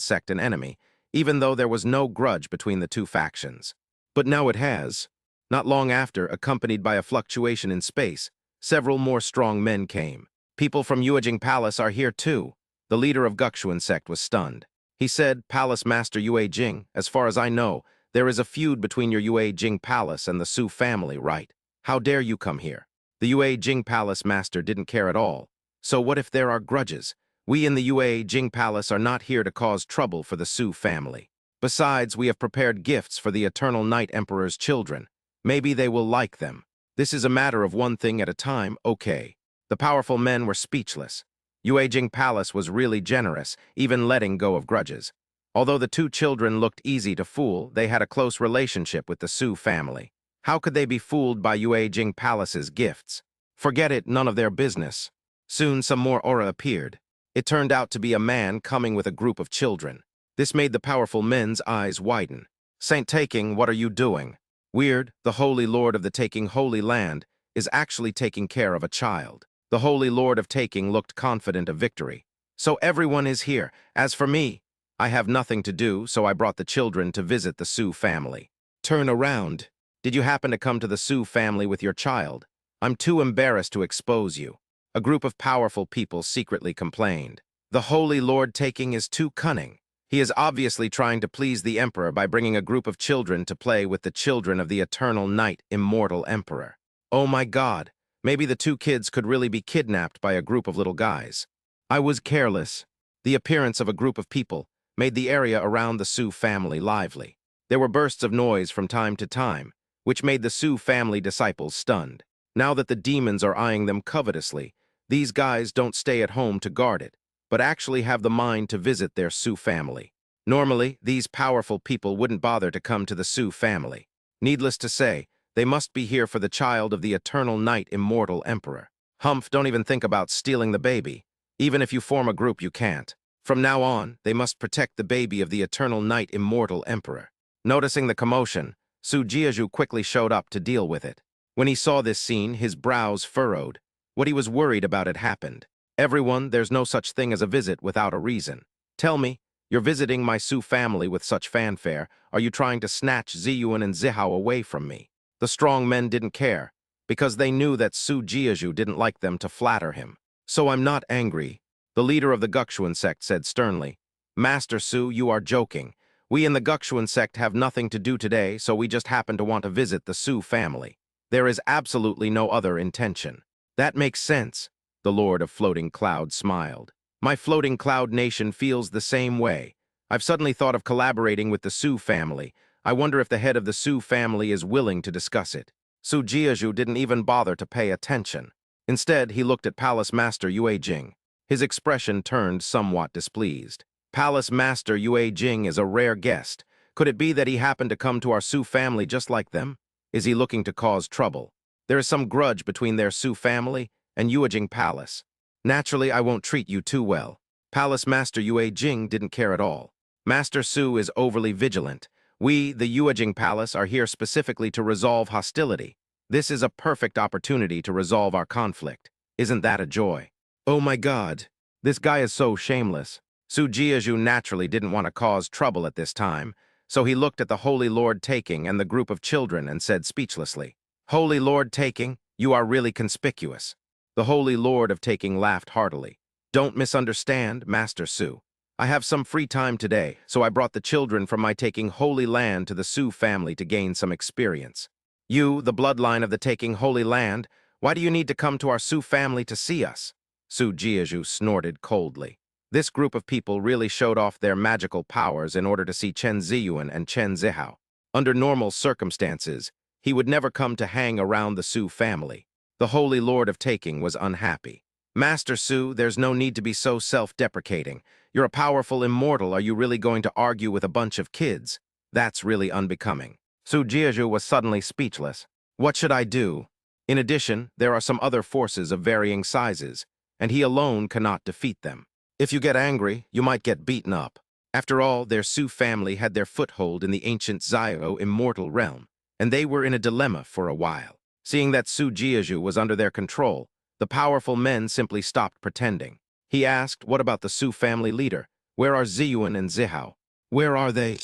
sect an enemy, even though there was no grudge between the two factions. But now it has. Not long after, accompanied by a fluctuation in space, several more strong men came. People from Yuejing Palace are here too. The leader of Guxuan sect was stunned. He said, Palace Master Yuejing, as far as I know, there is a feud between your Yuejing Palace and the Su family, right? How dare you come here? The Yuejing Palace Master didn't care at all. So what if there are grudges? We in the Yuejing Palace are not here to cause trouble for the Su family. Besides, we have prepared gifts for the Eternal Night Emperor's children. Maybe they will like them. This is a matter of one thing at a time, okay. The powerful men were speechless. Yuejing Palace was really generous, even letting go of grudges. Although the two children looked easy to fool, they had a close relationship with the Su family. How could they be fooled by Yuejing Palace's gifts? Forget it, none of their business. Soon some more aura appeared. It turned out to be a man coming with a group of children. This made the powerful men's eyes widen. Saint Taking, what are you doing? Weird, the Holy Lord of the Taking Holy Land is actually taking care of a child. The Holy Lord of Taking looked confident of victory. So everyone is here. As for me, I have nothing to do, so I brought the children to visit the Su family. Turn around. Did you happen to come to the Su family with your child? I'm too embarrassed to expose you. A group of powerful people secretly complained. The Holy Lord Taking is too cunning. He is obviously trying to please the Emperor by bringing a group of children to play with the children of the Eternal Night Immortal Emperor. Oh my God, maybe the two kids could really be kidnapped by a group of little guys. I was careless. The appearance of a group of people made the area around the Su family lively. There were bursts of noise from time to time, which made the Su family disciples stunned. Now that the demons are eyeing them covetously, these guys don't stay at home to guard it, but actually have the mind to visit their Su family. Normally, these powerful people wouldn't bother to come to the Su family. Needless to say, they must be here for the child of the Eternal Night Immortal Emperor. Humph, don't even think about stealing the baby. Even if you form a group, you can't. From now on, they must protect the baby of the Eternal Night Immortal Emperor. Noticing the commotion, Su Jiazhu quickly showed up to deal with it. When he saw this scene, his brows furrowed. What he was worried about had happened. Everyone, there's no such thing as a visit without a reason. Tell me, you're visiting my Su family with such fanfare. Are you trying to snatch Ziyuan and Zihao away from me? The strong men didn't care, because they knew that Su Jiazhu didn't like them to flatter him. So I'm not angry, the leader of the Guxuan sect said sternly. Master Su, you are joking. We in the Guxuan sect have nothing to do today, so we just happen to want to visit the Su family. There is absolutely no other intention. That makes sense, the Lord of Floating Cloud smiled. My Floating Cloud nation feels the same way. I've suddenly thought of collaborating with the Su family. I wonder if the head of the Su family is willing to discuss it. Su Jiazhu didn't even bother to pay attention. Instead, he looked at Palace Master Yue Jing. His expression turned somewhat displeased. Palace Master Yue Jing is a rare guest. Could it be that he happened to come to our Su family just like them? Is he looking to cause trouble? There is some grudge between their Su family and Yuejing Palace. Naturally, I won't treat you too well. Palace Master Yue Jing didn't care at all. Master Su is overly vigilant. We, the Yuejing Palace, are here specifically to resolve hostility. This is a perfect opportunity to resolve our conflict. Isn't that a joy? Oh my God, this guy is so shameless. Su Jiazhu naturally didn't want to cause trouble at this time, so he looked at the Holy Lord Taking and the group of children and said speechlessly, Holy Lord Taking, you are really conspicuous. The Holy Lord of Taking laughed heartily. Don't misunderstand, Master Su. I have some free time today, so I brought the children from my Taking Holy Land to the Su family to gain some experience. You, the bloodline of the Taking Holy Land, why do you need to come to our Su family to see us? Su Jiazhu snorted coldly. This group of people really showed off their magical powers in order to see Chen Ziyuan and Chen Zihao. Under normal circumstances, he would never come to hang around the Su family. The Holy Lord of Taking was unhappy. Master Su, there's no need to be so self-deprecating. You're a powerful immortal. Are you really going to argue with a bunch of kids? That's really unbecoming. Su Jiazhu was suddenly speechless. What should I do? In addition, there are some other forces of varying sizes, and he alone cannot defeat them. If you get angry, you might get beaten up. After all, their Su family had their foothold in the ancient Zio immortal realm, and they were in a dilemma for a while. Seeing that Su Jiazhu was under their control, the powerful men simply stopped pretending. He asked, what about the Su family leader? Where are Ziyuan and Zihao? Where are they?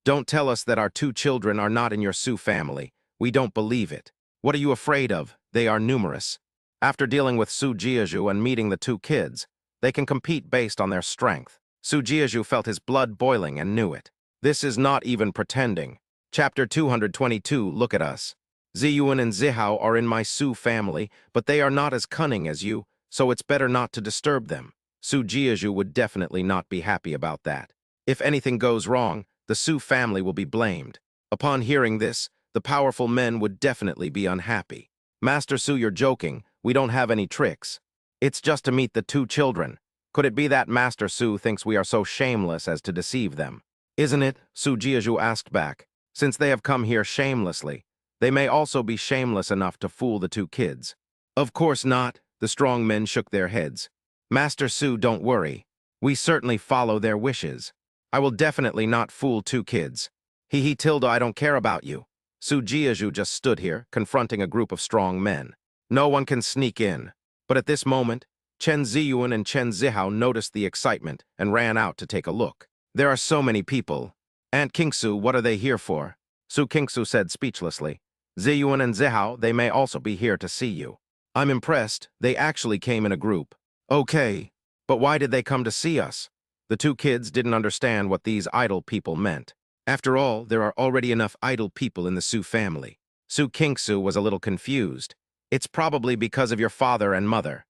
Don't tell us that our two children are not in your Su family. We don't believe it. What are you afraid of? They are numerous. After dealing with Su Jiazhu and meeting the two kids, they can compete based on their strength. Su Jiazhu felt his blood boiling and knew it. This is not even pretending. Chapter 222, look at us. Ziyuan and Zihao are in my Su family, but they are not as cunning as you, so it's better not to disturb them. Su Jiazhu would definitely not be happy about that. If anything goes wrong, the Su family will be blamed. Upon hearing this, the powerful men would definitely be unhappy. Master Su, you're joking. We don't have any tricks. It's just to meet the two children. Could it be that Master Su thinks we are so shameless as to deceive them? Isn't it? Su Jiazhu asked back. Since they have come here shamelessly, they may also be shameless enough to fool the two kids. Of course not, the strong men shook their heads. Master Su, don't worry. We certainly follow their wishes. I will definitely not fool two kids. Tilda, I don't care about you. Su Jiazhu just stood here, confronting a group of strong men. No one can sneak in. But at this moment, Chen Ziyuan and Chen Zihao noticed the excitement and ran out to take a look. There are so many people. Aunt Kingsu, what are they here for? Su Kingsu said speechlessly. Ziyuan and Zihao, they may also be here to see you. I'm impressed. They actually came in a group. Okay, but why did they come to see us? The two kids didn't understand what these idle people meant. After all, there are already enough idle people in the Su family. Su Kingsu was a little confused. It's probably because of your father and mother.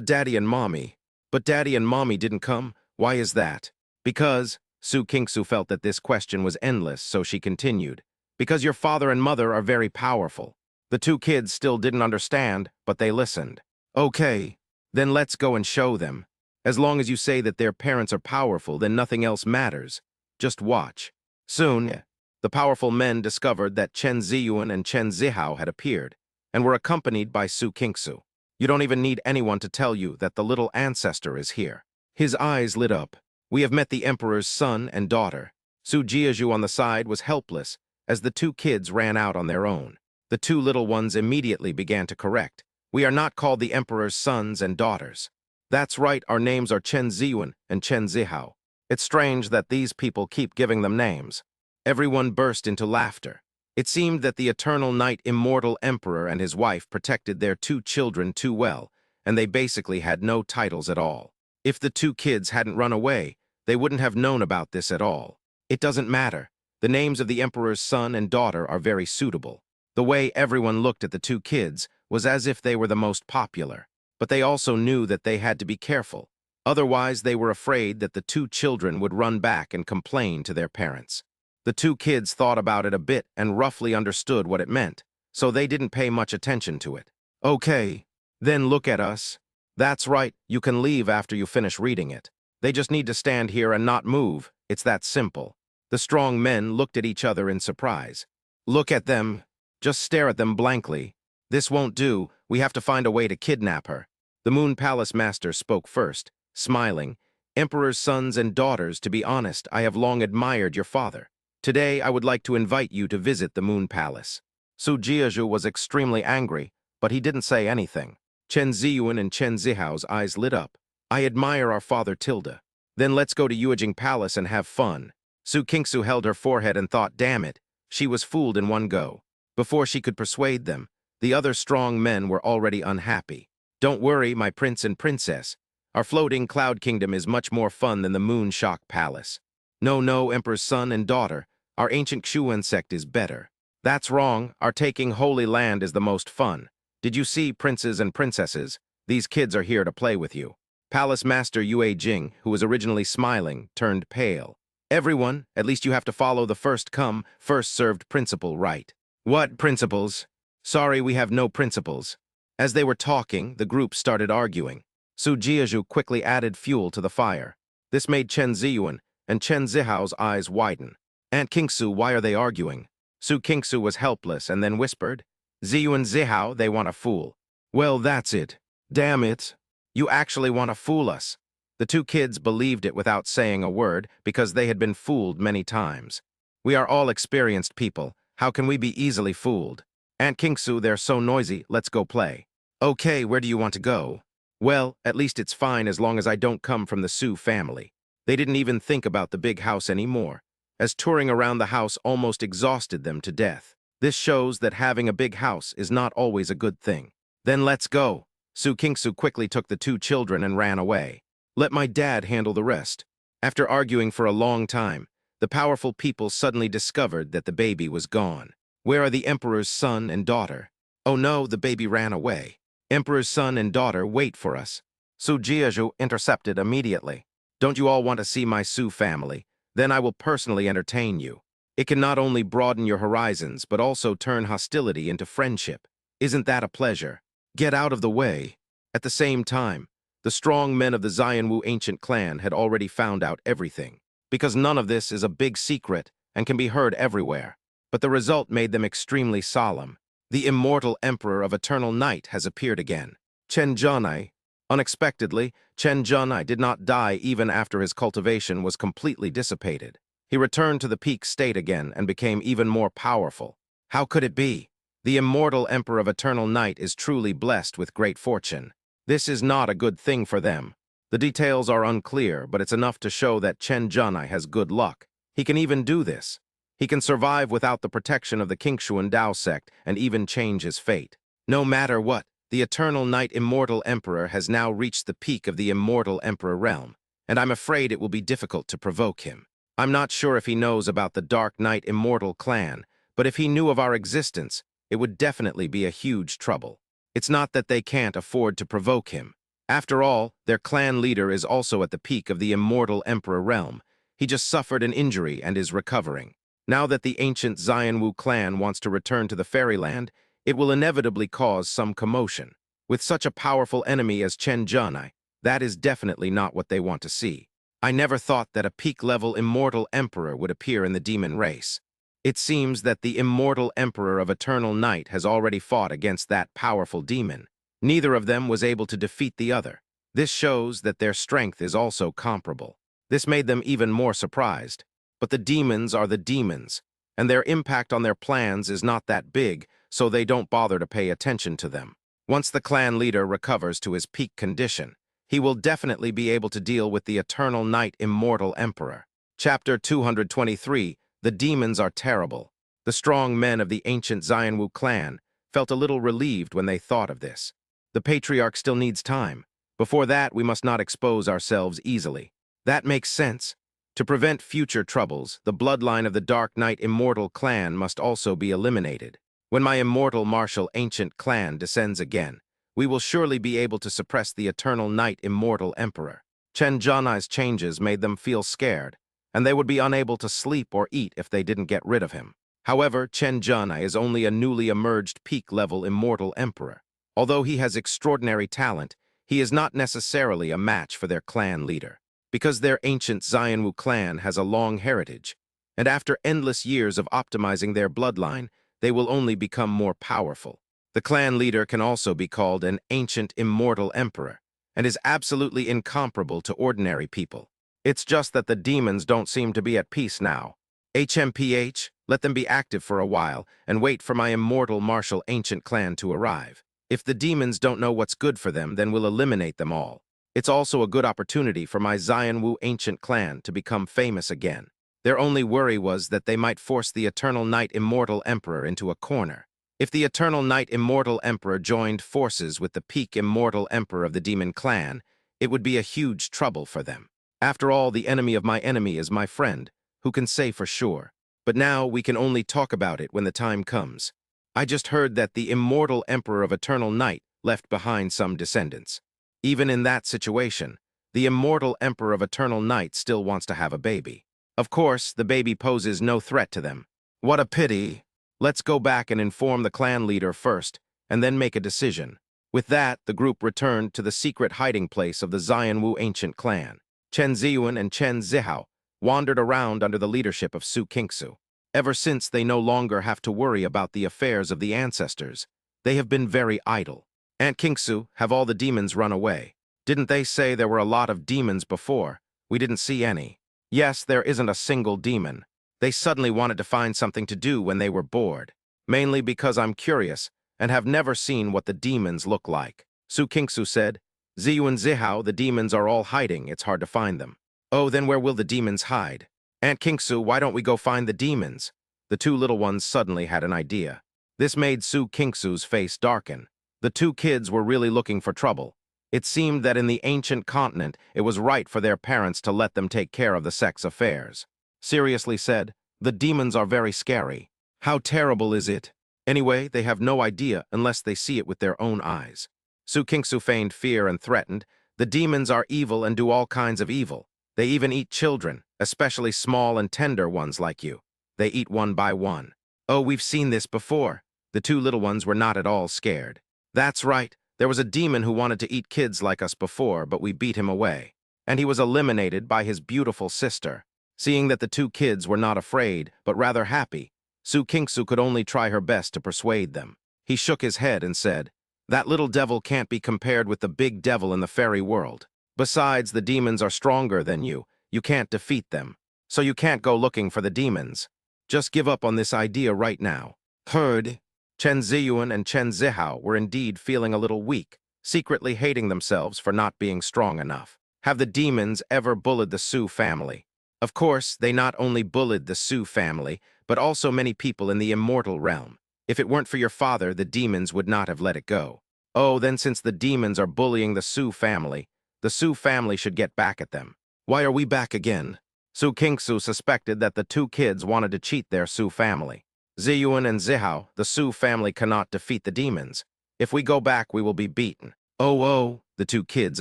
Daddy and mommy. But daddy and mommy didn't come? Why is that? Because, Su Kingsu felt that this question was endless, so she continued. Because your father and mother are very powerful. The two kids still didn't understand, but they listened. Okay, then let's go and show them. As long as you say that their parents are powerful, then nothing else matters. Just watch. Soon, the powerful men discovered that Chen Ziyuan and Chen Zihao had appeared, and were accompanied by Su Kingsu. You don't even need anyone to tell you that the little ancestor is here. His eyes lit up. We have met the Emperor's son and daughter. Su Jiazhu on the side was helpless, as the two kids ran out on their own. The two little ones immediately began to correct. We are not called the Emperor's sons and daughters. That's right, our names are Chen Ziyun and Chen Zihao. It's strange that these people keep giving them names. Everyone burst into laughter. It seemed that the eternal night immortal emperor and his wife protected their two children too well, and they basically had no titles at all. If the two kids hadn't run away, they wouldn't have known about this at all. It doesn't matter. The names of the emperor's son and daughter are very suitable. The way everyone looked at the two kids was as if they were the most popular. But they also knew that they had to be careful. Otherwise, they were afraid that the two children would run back and complain to their parents. The two kids thought about it a bit and roughly understood what it meant, so they didn't pay much attention to it. Okay, then look at us. That's right, you can leave after you finish reading it. They just need to stand here and not move. It's that simple. The strong men looked at each other in surprise. Look at them. Just stare at them blankly. This won't do. We have to find a way to kidnap her. The Moon Palace Master spoke first, smiling. Emperor's sons and daughters, to be honest, I have long admired your father. Today, I would like to invite you to visit the Moon Palace. Su Jiazhu was extremely angry, but he didn't say anything. Chen Ziyuan and Chen Zihao's eyes lit up. I admire our father Tilda. Then let's go to Yuejing Palace and have fun. Su Kingsu held her forehead and thought, damn it, she was fooled in one go. Before she could persuade them, the other strong men were already unhappy. Don't worry, my prince and princess. Our floating cloud kingdom is much more fun than the Moon Shock Palace. No, Emperor's son and daughter, our ancient Xuan sect is better. That's wrong, our taking Holy Land is the most fun. Did you see, princes and princesses? These kids are here to play with you. Palace Master Yue Jing, who was originally smiling, turned pale. Everyone, at least you have to follow the first-come, first-served principle right. What principles? Sorry, we have no principles. As they were talking, the group started arguing. Su Jiazhu quickly added fuel to the fire. This made Chen Ziyuan and Chen Zihao's eyes widen. Aunt Kingsu, why are they arguing? Su Kingsu was helpless and then whispered, Ziyuan Zihao, they want to fool. Well, that's it. Damn it. You actually want to fool us. The two kids believed it without saying a word because they had been fooled many times. We are all experienced people. How can we be easily fooled? Aunt Kingsu, they're so noisy, let's go play. Okay, where do you want to go? Well, at least it's fine as long as I don't come from the Su family. They didn't even think about the big house anymore, as touring around the house almost exhausted them to death. This shows that having a big house is not always a good thing. Then let's go. Su Kingsu quickly took the two children and ran away. Let my dad handle the rest. After arguing for a long time, the powerful people suddenly discovered that the baby was gone. Where are the Emperor's son and daughter? Oh no, the baby ran away. Emperor's son and daughter, wait for us. Su Jiazhu intercepted immediately. Don't you all want to see my Su family? Then I will personally entertain you. It can not only broaden your horizons, but also turn hostility into friendship. Isn't that a pleasure? Get out of the way. At the same time, the strong men of the Xianwu ancient clan had already found out everything, because none of this is a big secret and can be heard everywhere. But the result made them extremely solemn. The immortal emperor of eternal night has appeared again. Chen Zhanai. Unexpectedly, Chen Zhanai did not die even after his cultivation was completely dissipated. He returned to the peak state again and became even more powerful. How could it be? The immortal emperor of eternal night is truly blessed with great fortune. This is not a good thing for them. The details are unclear, but it's enough to show that Chen Zhanai has good luck. He can even do this. He can survive without the protection of the Qingshuan Dao sect and even change his fate. No matter what, the eternal night immortal emperor has now reached the peak of the immortal emperor realm, and I'm afraid it will be difficult to provoke him. I'm not sure if he knows about the Dark Knight immortal clan, but if he knew of our existence, it would definitely be a huge trouble. It's not that they can't afford to provoke him. After all, their clan leader is also at the peak of the immortal emperor realm. He just suffered an injury and is recovering. Now that the ancient Xianwu clan wants to return to the fairyland, it will inevitably cause some commotion. With such a powerful enemy as Chen Zhanai, that is definitely not what they want to see. I never thought that a peak-level immortal emperor would appear in the demon race. It seems that the immortal emperor of eternal night has already fought against that powerful demon. Neither of them was able to defeat the other. This shows that their strength is also comparable. This made them even more surprised. But the demons are the demons, and their impact on their plans is not that big, so they don't bother to pay attention to them. Once the clan leader recovers to his peak condition, he will definitely be able to deal with the Eternal Night Immortal Emperor. Chapter 223, The Demons Are Terrible. The strong men of the ancient Xianwu clan felt a little relieved when they thought of this. The patriarch still needs time. Before that, we must not expose ourselves easily. That makes sense. To prevent future troubles, the bloodline of the Dark Knight Immortal clan must also be eliminated. When my immortal martial ancient clan descends again, we will surely be able to suppress the Eternal Night Immortal Emperor. Chen Zhanai's changes made them feel scared, and they would be unable to sleep or eat if they didn't get rid of him. However, Chen Zhanai is only a newly emerged peak-level immortal emperor. Although he has extraordinary talent, he is not necessarily a match for their clan leader, because their ancient Xianwu clan has a long heritage, and after endless years of optimizing their bloodline, they will only become more powerful. The clan leader can also be called an ancient immortal emperor, and is absolutely incomparable to ordinary people. It's just that the demons don't seem to be at peace now. HMPH, let them be active for a while, and wait for my immortal martial ancient clan to arrive. If the demons don't know what's good for them, then we'll eliminate them all. It's also a good opportunity for my Xianwu ancient clan to become famous again. Their only worry was that they might force the Eternal Night Immortal Emperor into a corner. If the Eternal Night Immortal Emperor joined forces with the peak Immortal Emperor of the Demon Clan, it would be a huge trouble for them. After all, the enemy of my enemy is my friend. Who can say for sure? But now we can only talk about it when the time comes. I just heard that the Immortal Emperor of Eternal Night left behind some descendants. Even in that situation, the Immortal Emperor of Eternal Night still wants to have a baby. Of course, the baby poses no threat to them. What a pity. Let's go back and inform the clan leader first, and then make a decision. With that, the group returned to the secret hiding place of the Xianwu ancient clan. Chen Ziyuan and Chen Zihao wandered around under the leadership of Su Kingsu. Ever since they no longer have to worry about the affairs of the ancestors, they have been very idle. Aunt Kingsu, have all the demons run away? Didn't they say there were a lot of demons before? We didn't see any. Yes, there isn't a single demon. They suddenly wanted to find something to do when they were bored. Mainly because I'm curious and have never seen what the demons look like. Su Kingsu said, Ziyu and Zihao, the demons are all hiding. It's hard to find them. Oh, then where will the demons hide? Aunt Kingsu, why don't we go find the demons? The two little ones suddenly had an idea. This made Su Kingsu's face darken. The two kids were really looking for trouble. It seemed that in the ancient continent, it was right for their parents to let them take care of the sex affairs. Seriously said, the demons are very scary. How terrible is it? Anyway, they have no idea unless they see it with their own eyes. Su Kingsu feigned fear and threatened, the demons are evil and do all kinds of evil. They even eat children, especially small and tender ones like you. They eat one by one. Oh, we've seen this before. The two little ones were not at all scared. That's right. There was a demon who wanted to eat kids like us before, but we beat him away. And he was eliminated by his beautiful sister. Seeing that the two kids were not afraid, but rather happy, Su Kingsu could only try her best to persuade them. He shook his head and said, that little devil can't be compared with the big devil in the fairy world. Besides, the demons are stronger than you. You can't defeat them. So you can't go looking for the demons. Just give up on this idea right now. Heard. Chen Ziyuan and Chen Zihao were indeed feeling a little weak, secretly hating themselves for not being strong enough. Have the demons ever bullied the Su family? Of course, they not only bullied the Su family, but also many people in the immortal realm. If it weren't for your father, the demons would not have let it go. Oh, then since the demons are bullying the Su family should get back at them. Why are we back again? Su Kingsu suspected that the two kids wanted to cheat their Su family. Ziyuan and Zihao, the Su family cannot defeat the demons. If we go back, we will be beaten. Oh, the two kids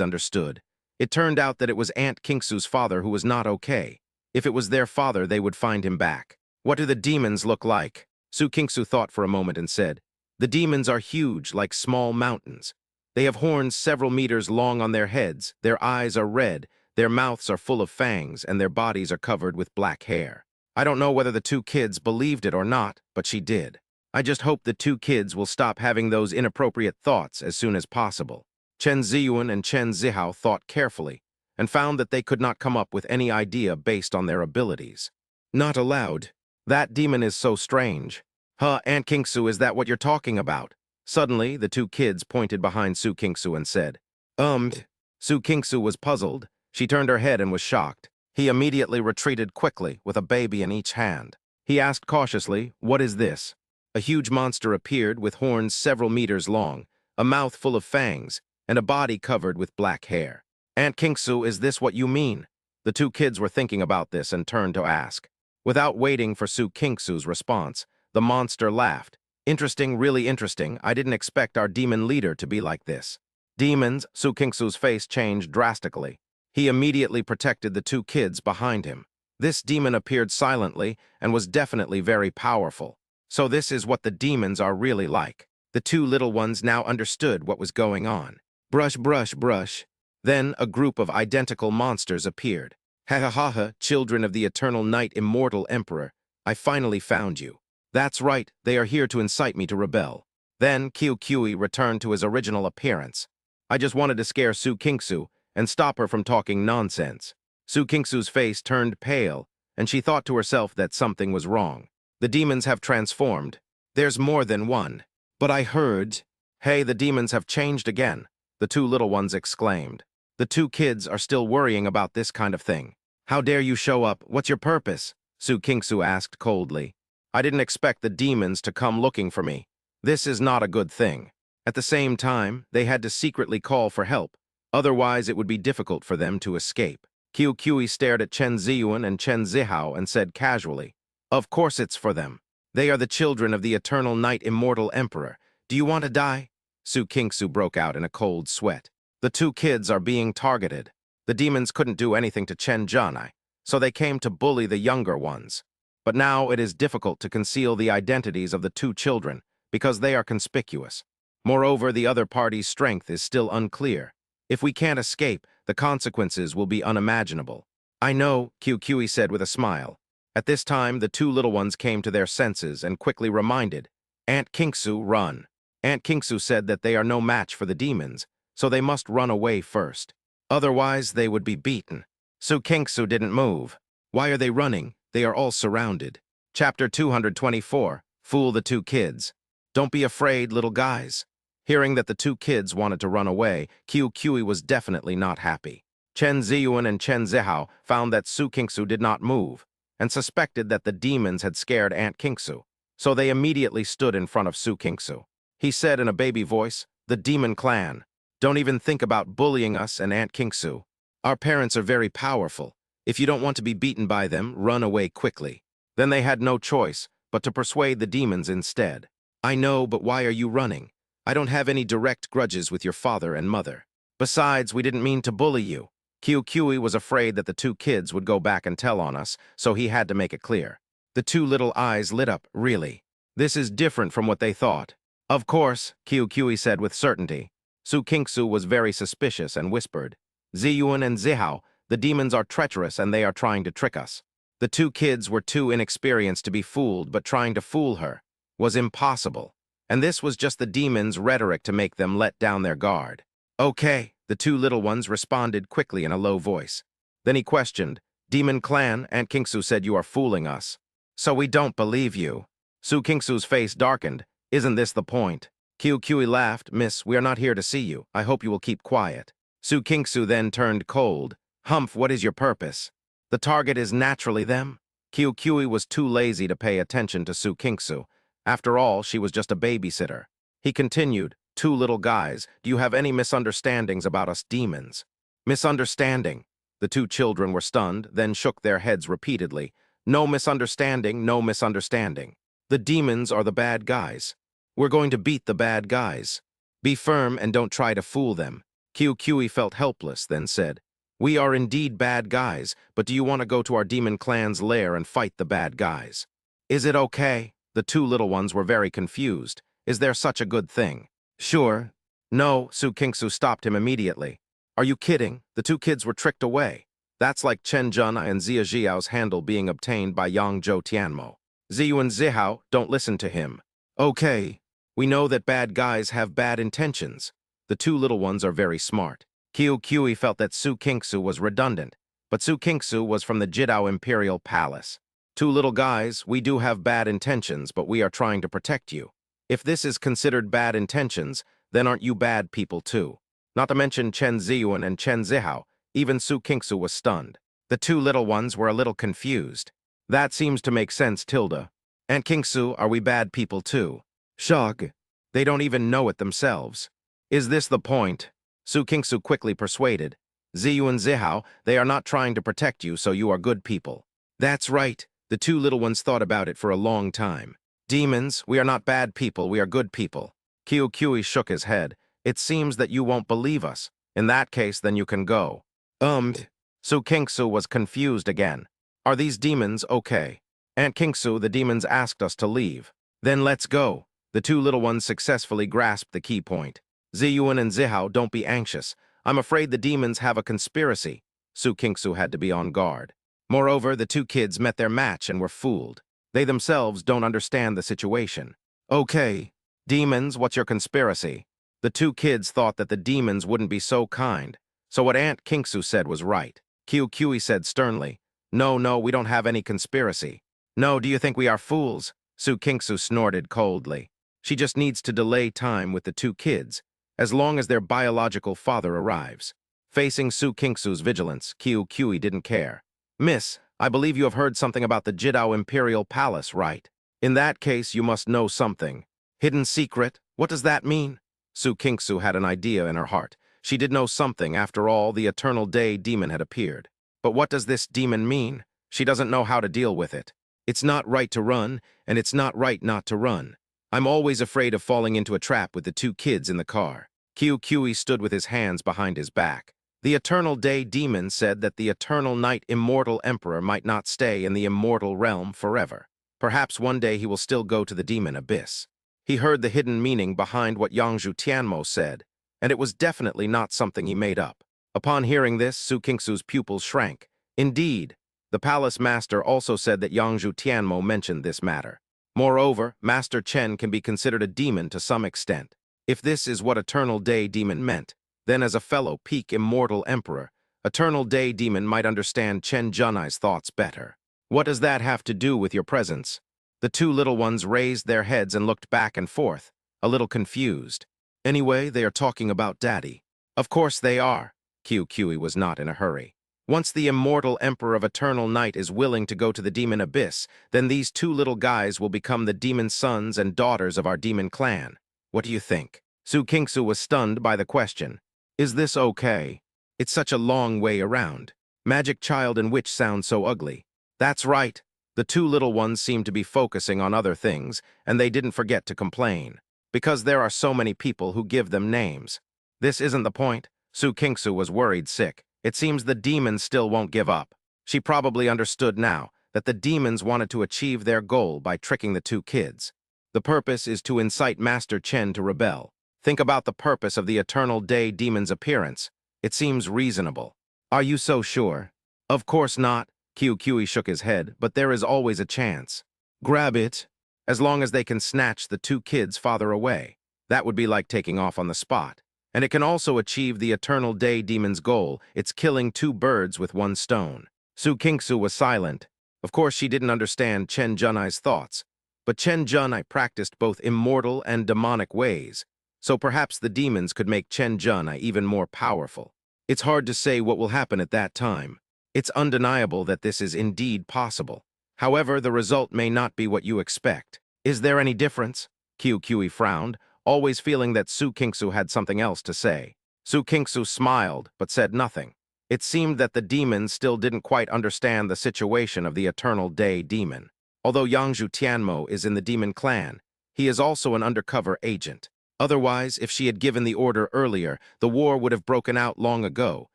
understood. It turned out that it was Aunt Kingsu's father who was not okay. If it was their father, they would find him back. What do the demons look like? Su Kingsu thought for a moment and said, the demons are huge, like small mountains. They have horns several meters long on their heads, their eyes are red, their mouths are full of fangs, and their bodies are covered with black hair. I don't know whether the two kids believed it or not, but she did. I just hope the two kids will stop having those inappropriate thoughts as soon as possible. Chen Ziyuan and Chen Zihao thought carefully, and found that they could not come up with any idea based on their abilities. Not allowed. That demon is so strange. Huh, Aunt Kingsu, is that what you're talking about? Suddenly, the two kids pointed behind Su Kingsu and said, "Um." Su Kingsu was puzzled. She turned her head and was shocked. He immediately retreated quickly, with a baby in each hand. He asked cautiously, "What is this?" A huge monster appeared with horns several meters long, a mouth full of fangs, and a body covered with black hair. "Aunt Kingsu, is this what you mean?" The two kids were thinking about this and turned to ask. Without waiting for Su Kingsu's response, the monster laughed. "Interesting, really interesting. I didn't expect our demon leader to be like this." Demons, Su Kingsu's face changed drastically. He immediately protected the two kids behind him. This demon appeared silently and was definitely very powerful. So this is what the demons are really like. The two little ones now understood what was going on. Brush, brush, brush. Then a group of identical monsters appeared. "Ha ha ha ha, children of the eternal night, immortal emperor. I finally found you." "That's right, they are here to incite me to rebel." Then Kyukui returned to his original appearance. "I just wanted to scare Su Kingsu and stop her from talking nonsense." Su Kingsu's face turned pale, and she thought to herself that something was wrong. The demons have transformed. There's more than one. "But I heard—" "Hey, the demons have changed again," the two little ones exclaimed. The two kids are still worrying about this kind of thing. "How dare you show up? What's your purpose?" Su Kingsu asked coldly. "I didn't expect the demons to come looking for me. This is not a good thing." At the same time, they had to secretly call for help. Otherwise, it would be difficult for them to escape. Kyukui stared at Chen Ziyuan and Chen Zihao and said casually, "Of course it's for them. They are the children of the eternal night immortal emperor. Do you want to die?" Su Kingsu broke out in a cold sweat. The two kids are being targeted. The demons couldn't do anything to Chen Zhanai, so they came to bully the younger ones. But now it is difficult to conceal the identities of the two children because they are conspicuous. Moreover, the other party's strength is still unclear. If we can't escape, the consequences will be unimaginable. "I know," Kyukui said with a smile. At this time, the two little ones came to their senses and quickly reminded, "Aunt Kingsu, run." Aunt Kingsu said that they are no match for the demons, so they must run away first. Otherwise, they would be beaten. Su Kingsu didn't move. Why are they running? They are all surrounded. Chapter 224, Fool the Two Kids. "Don't be afraid, little guys." Hearing that the two kids wanted to run away, Kyukui was definitely not happy. Chen Ziyuan and Chen Zihao found that Su Kingsu did not move, and suspected that the demons had scared Aunt Kingsu, so they immediately stood in front of Su Kingsu. He said in a baby voice, "The demon clan. Don't even think about bullying us and Aunt Kingsu. Our parents are very powerful. If you don't want to be beaten by them, run away quickly." Then they had no choice but to persuade the demons instead. "I know, but why are you running? I don't have any direct grudges with your father and mother. Besides, we didn't mean to bully you." Kyukui was afraid that the two kids would go back and tell on us, so he had to make it clear. The two little eyes lit up, really. This is different from what they thought. "Of course," Kyukui said with certainty. Su Kingsu was very suspicious and whispered, "Ziyuan and Zihao, the demons are treacherous and they are trying to trick us." The two kids were too inexperienced to be fooled, but trying to fool her was impossible. And this was just the demons' rhetoric to make them let down their guard. "Okay," the two little ones responded quickly in a low voice. Then he questioned, "Demon clan, Aunt Kingsu said you are fooling us. So we don't believe you." Su Kingsu's face darkened. "Isn't this the point?" Kyukui laughed, "Miss, we are not here to see you. I hope you will keep quiet." Su Kingsu then turned cold. "Humph, what is your purpose?" "The target is naturally them." Kyukui was too lazy to pay attention to Su Kingsu. After all, she was just a babysitter. He continued, "Two little guys, do you have any misunderstandings about us demons?" "Misunderstanding?" The two children were stunned, then shook their heads repeatedly. "No misunderstanding, no misunderstanding. The demons are the bad guys. We're going to beat the bad guys. Be firm and don't try to fool them." Kyukui felt helpless, then said, "We are indeed bad guys, but do you want to go to our demon clan's lair and fight the bad guys?" "Is it okay?" The two little ones were very confused. "Is there such a good thing?" "Sure." "No," Su Kingsu stopped him immediately. "Are you kidding? The two kids were tricked away. That's like Chen Zhanai and Zia Zhiao's handle being obtained by Yang Zhou Tianmo. Ziyu and Zihao, don't listen to him." "Okay. We know that bad guys have bad intentions. The two little ones are very smart." Kyukui felt that Su Kingsu was redundant, but Su Kingsu was from the Jidao Imperial Palace. "Two little guys, we do have bad intentions, but we are trying to protect you. If this is considered bad intentions, then aren't you bad people too? Not to mention Chen Ziyuan and Chen Zihao, even Su Kingsu was stunned. The two little ones were a little confused. That seems to make sense, Tilda. Aunt Kingsu, are we bad people too? Shug. They don't even know it themselves. Is this the point? Su Kingsu quickly persuaded. Ziyu and Zihao, they are not trying to protect you, so you are good people. That's right. The two little ones thought about it for a long time. Demons, we are not bad people, we are good people. Kiu Kui shook his head. It seems that you won't believe us. In that case, then you can go. Su Kingsu was confused again. Are these demons okay? Aunt Kingsu, the demons asked us to leave. Then let's go. The two little ones successfully grasped the key point. Ziyuan and Zihao, don't be anxious. I'm afraid the demons have a conspiracy. Su Kingsu had to be on guard. Moreover, the two kids met their match and were fooled. They themselves don't understand the situation. Okay. Demons, what's your conspiracy? The two kids thought that the demons wouldn't be so kind. So what Aunt Kingsu said was right. Kiu Kui said sternly, No, we don't have any conspiracy. No, do you think we are fools? Su Kingsu snorted coldly. She just needs to delay time with the two kids, as long as their biological father arrives. Facing Su Kingsu's vigilance, Kiu Kui didn't care. Miss, I believe you have heard something about the Jidao Imperial Palace, right? In that case, you must know something. Hidden secret? What does that mean? Su Kingsu had an idea in her heart. She did know something. After all, the Eternal Day demon had appeared. But what does this demon mean? She doesn't know how to deal with it. It's not right to run, and it's not right not to run. I'm always afraid of falling into a trap with the two kids in the car. Kiu Kui stood with his hands behind his back. The Eternal Day demon said that the Eternal Night Immortal Emperor might not stay in the immortal realm forever. Perhaps one day he will still go to the demon abyss. He heard the hidden meaning behind what Yangzhu Tianmo said, and it was definitely not something he made up. Upon hearing this, Su Kingsu's pupils shrank. Indeed, the palace master also said that Yangzhu Tianmo mentioned this matter. Moreover, Master Chen can be considered a demon to some extent. If this is what Eternal Day demon meant, then as a fellow peak immortal emperor, Eternal Day demon might understand Chen Junai's thoughts better. What does that have to do with your presence? The two little ones raised their heads and looked back and forth, a little confused. Anyway, they are talking about Daddy. Of course they are. Kiu Kui was not in a hurry. Once the immortal emperor of eternal night is willing to go to the demon abyss, then these two little guys will become the demon sons and daughters of our demon clan. What do you think? Su Kingsu was stunned by the question. Is this okay? It's such a long way around. Magic child and witch sound so ugly. That's right. The two little ones seemed to be focusing on other things, and they didn't forget to complain. Because there are so many people who give them names. This isn't the point. Su Kingsu was worried sick. It seems the demons still won't give up. She probably understood now that the demons wanted to achieve their goal by tricking the two kids. The purpose is to incite Master Chen to rebel. Think about the purpose of the Eternal Day demon's appearance. It seems reasonable. Are you so sure? Of course not. Kiu Kui shook his head, but there is always a chance. Grab it. As long as they can snatch the two kids' father away. That would be like taking off on the spot. And it can also achieve the Eternal Day demon's goal. It's killing two birds with one stone. Su Kingsu was silent. Of course, she didn't understand Chen Junai's thoughts. But Chen Junai practiced both immortal and demonic ways. So perhaps the demons could make Chen Junai even more powerful. It's hard to say what will happen at that time. It's undeniable that this is indeed possible. However, the result may not be what you expect. Is there any difference? Kiu Kui frowned, always feeling that Su Kingsu had something else to say. Su Kingsu smiled, but said nothing. It seemed that the demons still didn't quite understand the situation of the Eternal Day demon. Although Yangzhu Tianmo is in the demon clan, he is also an undercover agent. Otherwise, if she had given the order earlier, the war would have broken out long ago,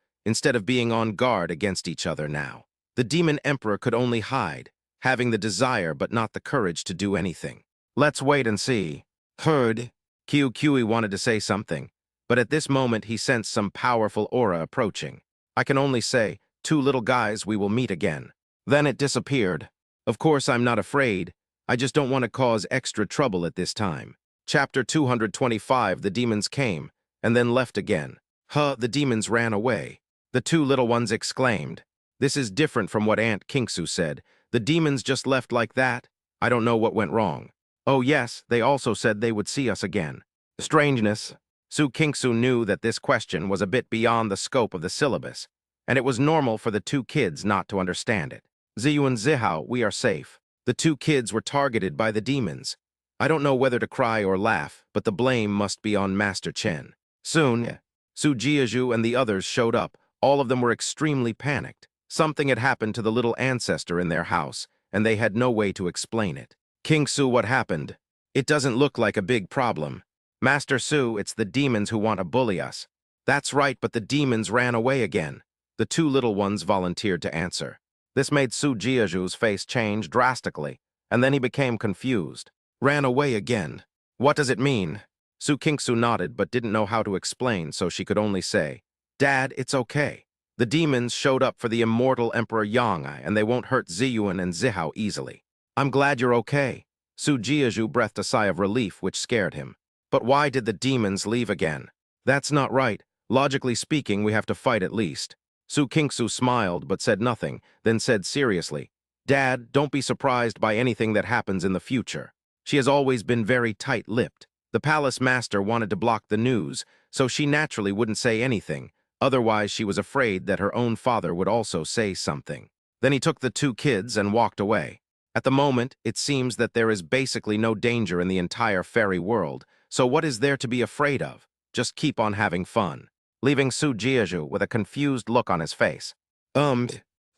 instead of being on guard against each other now. The demon emperor could only hide, having the desire but not the courage to do anything. Let's wait and see. Heard. Kiu Kui wanted to say something, but at this moment he sensed some powerful aura approaching. I can only say, two little guys, we will meet again. Then it disappeared. Of course, I'm not afraid. I just don't want to cause extra trouble at this time. Chapter 225, the demons came, and then left again. The demons ran away. The two little ones exclaimed. This is different from what Aunt Kingsu said. The demons just left like that. I don't know what went wrong. Oh yes, they also said they would see us again. Strangeness. Su Kingsu knew that this question was a bit beyond the scope of the syllabus, and it was normal for the two kids not to understand it. Ziyu and Zihao, we are safe. The two kids were targeted by the demons. I don't know whether to cry or laugh, but the blame must be on Master Chen. Soon, Su Jiazhu and the others showed up. All of them were extremely panicked. Something had happened to the little ancestor in their house, and they had no way to explain it. King Su, what happened? It doesn't look like a big problem. Master Su, it's the demons who want to bully us. That's right, but the demons ran away again. The two little ones volunteered to answer. This made Su Jiazhu's face change drastically, and then he became confused. Ran away again. What does it mean? Su Kingsu nodded but didn't know how to explain, so she could only say, Dad, it's okay. The demons showed up for the immortal Emperor Yang, and they won't hurt Ziyuan and Zihao easily. I'm glad you're okay. Su Jiazhu breathed a sigh of relief, which scared him. But why did the demons leave again? That's not right. Logically speaking, we have to fight at least. Su Kingsu smiled but said nothing, then said seriously, Dad, don't be surprised by anything that happens in the future. She has always been very tight-lipped. The palace master wanted to block the news, so she naturally wouldn't say anything. Otherwise, she was afraid that her own father would also say something. Then he took the two kids and walked away. At the moment, it seems that there is basically no danger in the entire fairy world, so what is there to be afraid of? Just keep on having fun. Leaving Su Jiazhu with a confused look on his face.